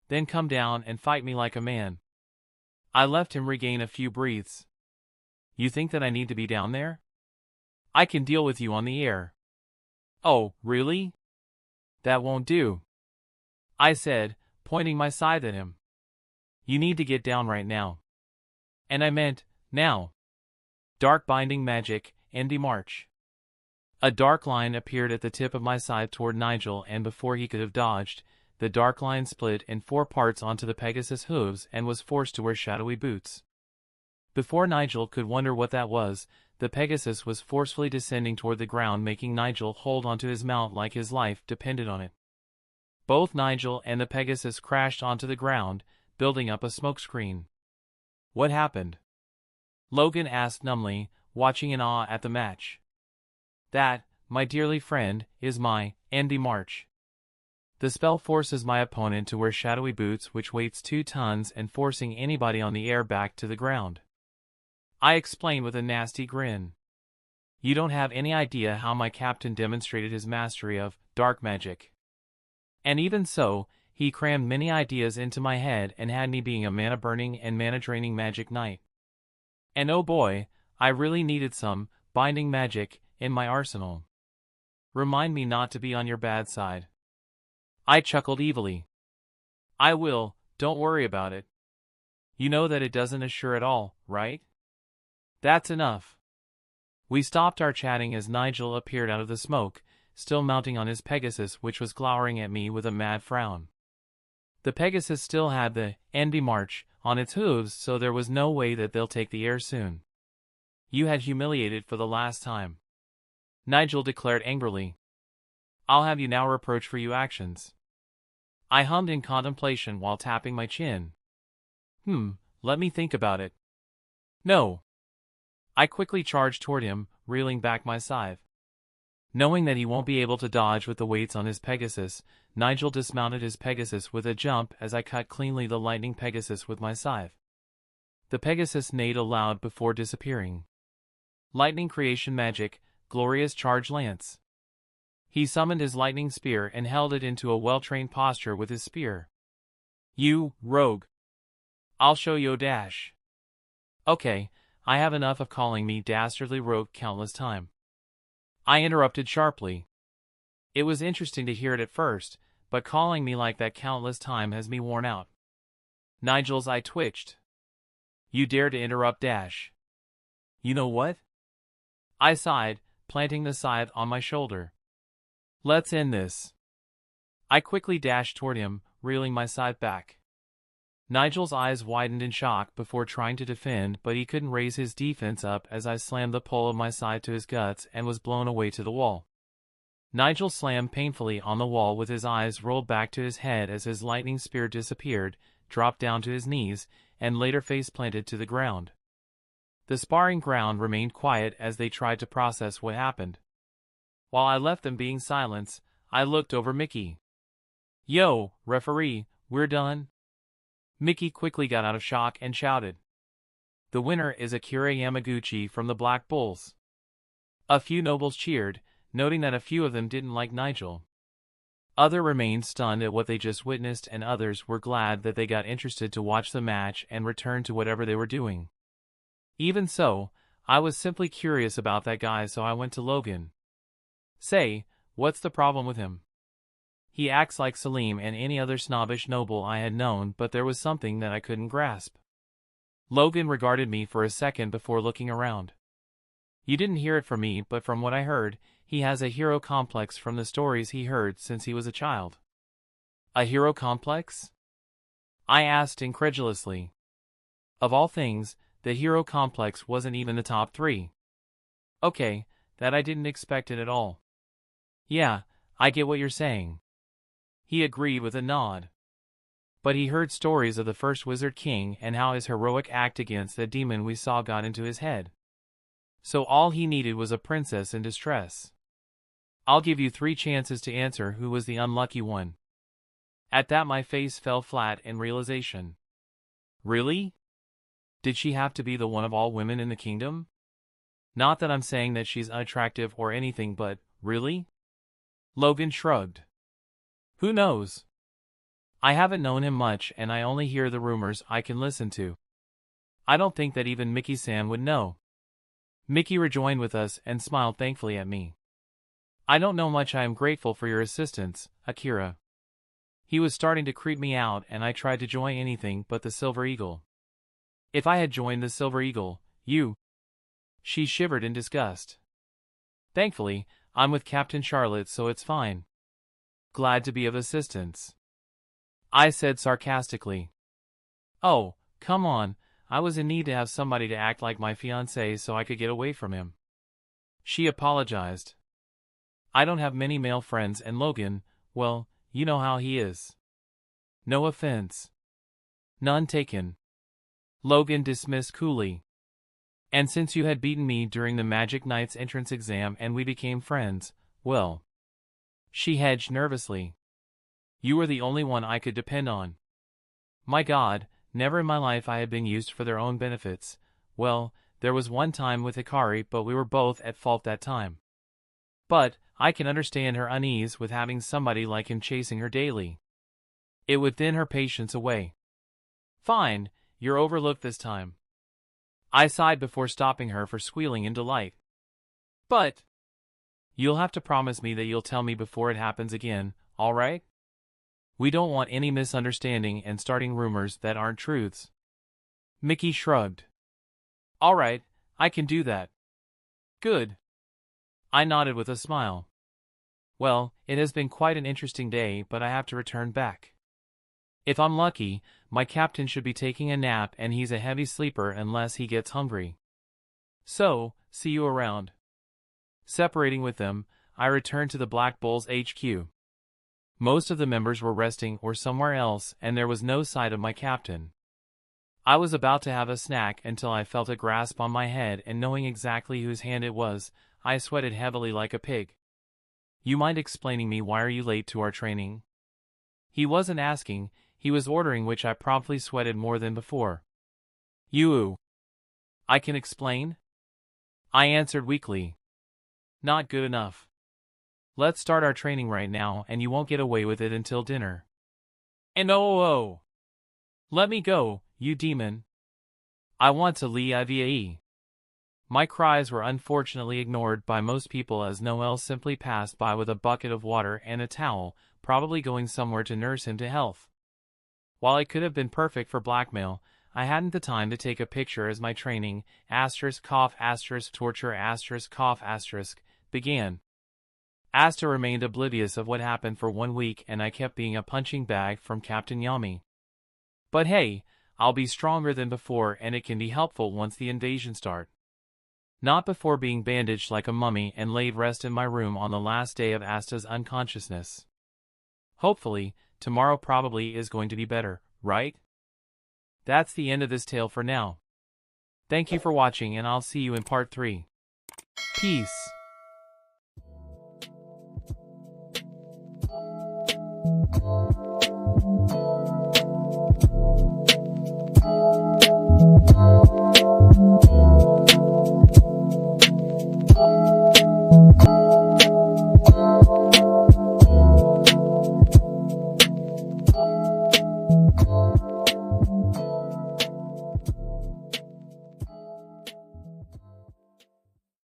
"Then come down and fight me like a man." I left him regain a few breaths. "You think that I need to be down there? I can deal with you on the air." "Oh, really? That won't do," I said, pointing my scythe at him. "You need to get down right now." And I meant, now. Dark binding magic, Andy March. A dark line appeared at the tip of my scythe toward Nigel, and before he could have dodged, the dark line split in 4 parts onto the Pegasus' hooves and was forced to wear shadowy boots. Before Nigel could wonder what that was, the Pegasus was forcefully descending toward the ground, making Nigel hold onto his mount like his life depended on it. Both Nigel and the Pegasus crashed onto the ground, building up a smokescreen. "What happened?" Logan asked numbly, watching in awe at the match. "That, my dearly friend, is my Andy March. The spell forces my opponent to wear shadowy boots which weighs 2 tons and forcing anybody on the air back to the ground," I explained with a nasty grin. "You don't have any idea how my captain demonstrated his mastery of dark magic. And even so, he crammed many ideas into my head and had me being a mana-burning and mana-draining magic knight. And oh boy, I really needed some binding magic in my arsenal. Remind me not to be on your bad side." I chuckled evilly. "I will, don't worry about it. You know that it doesn't assure at all, right?" "That's enough." We stopped our chatting as Nigel appeared out of the smoke, still mounting on his Pegasus, which was glowering at me with a mad frown. The Pegasus still had the Andy March on its hooves, so there was no way that they'll take the air soon. "You had humiliated for the last time," Nigel declared angrily. "I'll have you now reproached for your actions." I hummed in contemplation while tapping my chin. Let me think about it." "No." I quickly charged toward him, reeling back my scythe. Knowing that he won't be able to dodge with the weights on his Pegasus, Nigel dismounted his Pegasus with a jump as I cut cleanly the lightning Pegasus with my scythe. The Pegasus neighed aloud before disappearing. Lightning creation magic, glorious charge lance. He summoned his lightning spear and held it into a well-trained posture with his spear. "You rogue. I'll show you dash." "Okay, I have enough of calling me dastardly rogue countless time," I interrupted sharply. "It was interesting to hear it at first, but calling me like that countless time has me worn out." Nigel's eye twitched. "You dare to interrupt Dash? You know what?" I sighed, planting the scythe on my shoulder. "Let's end this." I quickly dashed toward him, reeling my scythe back. Nigel's eyes widened in shock before trying to defend, but he couldn't raise his defense up as I slammed the pole of my scythe to his guts and was blown away to the wall. Nigel slammed painfully on the wall with his eyes rolled back to his head as his lightning spear disappeared, dropped down to his knees, and later face-planted to the ground. The sparring ground remained quiet as they tried to process what happened. While I left them being silent, I looked over Mickey. "Yo, referee, we're done?" Mickey quickly got out of shock and shouted. "The winner is Akira Yamaguchi from the Black Bulls." A few nobles cheered, noting that a few of them didn't like Nigel. Others remained stunned at what they just witnessed, and others were glad that they got interested to watch the match and return to whatever they were doing. Even so, I was simply curious about that guy, so I went to Logan. "Say, what's the problem with him? He acts like Salim and any other snobbish noble I had known, but there was something that I couldn't grasp." Logan regarded me for a second before looking around. "You didn't hear it from me, but from what I heard, he has a hero complex from the stories he heard since he was a child." "A hero complex?" I asked incredulously. Of all things, the hero complex wasn't even the top 3. Okay, that I didn't expect it at all. "Yeah, I get what you're saying." He agreed with a nod. But he heard stories of the first Wizard King and how his heroic act against the demon we saw got into his head. So all he needed was a princess in distress. "I'll give you 3 chances to answer who was the unlucky one." At that my face fell flat in realization. Really? Did she have to be the one of all women in the kingdom? Not that I'm saying that she's unattractive or anything, but, really? Logan shrugged. "Who knows? I haven't known him much and I only hear the rumors I can listen to. I don't think that even Mickey-san would know." Mickey rejoined with us and smiled thankfully at me. "I don't know much. I am grateful for your assistance, Akira." He was starting to creep me out and I tried to join anything but the Silver Eagle. "If I had joined the Silver Eagle, you..." She shivered in disgust. "Thankfully, I'm with Captain Charlotte, so it's fine." "Glad to be of assistance," I said sarcastically. "Oh, come on, I was in need to have somebody to act like my fiancé so I could get away from him." She apologized. "I don't have many male friends, and Logan, well, you know how he is." "No offense." "None taken." Logan dismissed coolly. "And since you had beaten me during the Magic Knight's entrance exam and we became friends, well..." She hedged nervously. "You were the only one I could depend on." My God, never in my life I had been used for their own benefits. Well, there was one time with Hikari, but we were both at fault that time. But I can understand her unease with having somebody like him chasing her daily. It would thin her patience away. "Fine, you're overlooked this time." I sighed before stopping her for squealing in delight. "But you'll have to promise me that you'll tell me before it happens again, all right? We don't want any misunderstanding and starting rumors that aren't truths." Mickey shrugged. "All right, I can do that." "Good." I nodded with a smile. "Well, it has been quite an interesting day, but I have to return back. If I'm lucky, my captain should be taking a nap and he's a heavy sleeper unless he gets hungry. So, see you around." Separating with them, I returned to the Black Bulls HQ. Most of the members were resting or somewhere else, and there was no sight of my captain. I was about to have a snack until I felt a grasp on my head, and knowing exactly whose hand it was, I sweated heavily like a pig. "You mind explaining me why are you late to our training?" He wasn't asking, he was ordering, which I promptly sweated more than before. "You..." "I can explain," I answered weakly. "Not good enough. Let's start our training right now and you won't get away with it until dinner." "And oh, let me go, you demon. I want to leave." My cries were unfortunately ignored by most people as Noel simply passed by with a bucket of water and a towel, probably going somewhere to nurse him to health. While it could have been perfect for blackmail, I hadn't the time to take a picture as my training, *torture*, began. Asta remained oblivious of what happened for 1 week and I kept being a punching bag from Captain Yami. But hey, I'll be stronger than before and it can be helpful once the invasion starts. Not before being bandaged like a mummy and laid rest in my room on the last day of Asta's unconsciousness. Hopefully, tomorrow probably is going to be better, right? That's the end of this tale for now. Thank you for watching and I'll see you in part 3. Peace.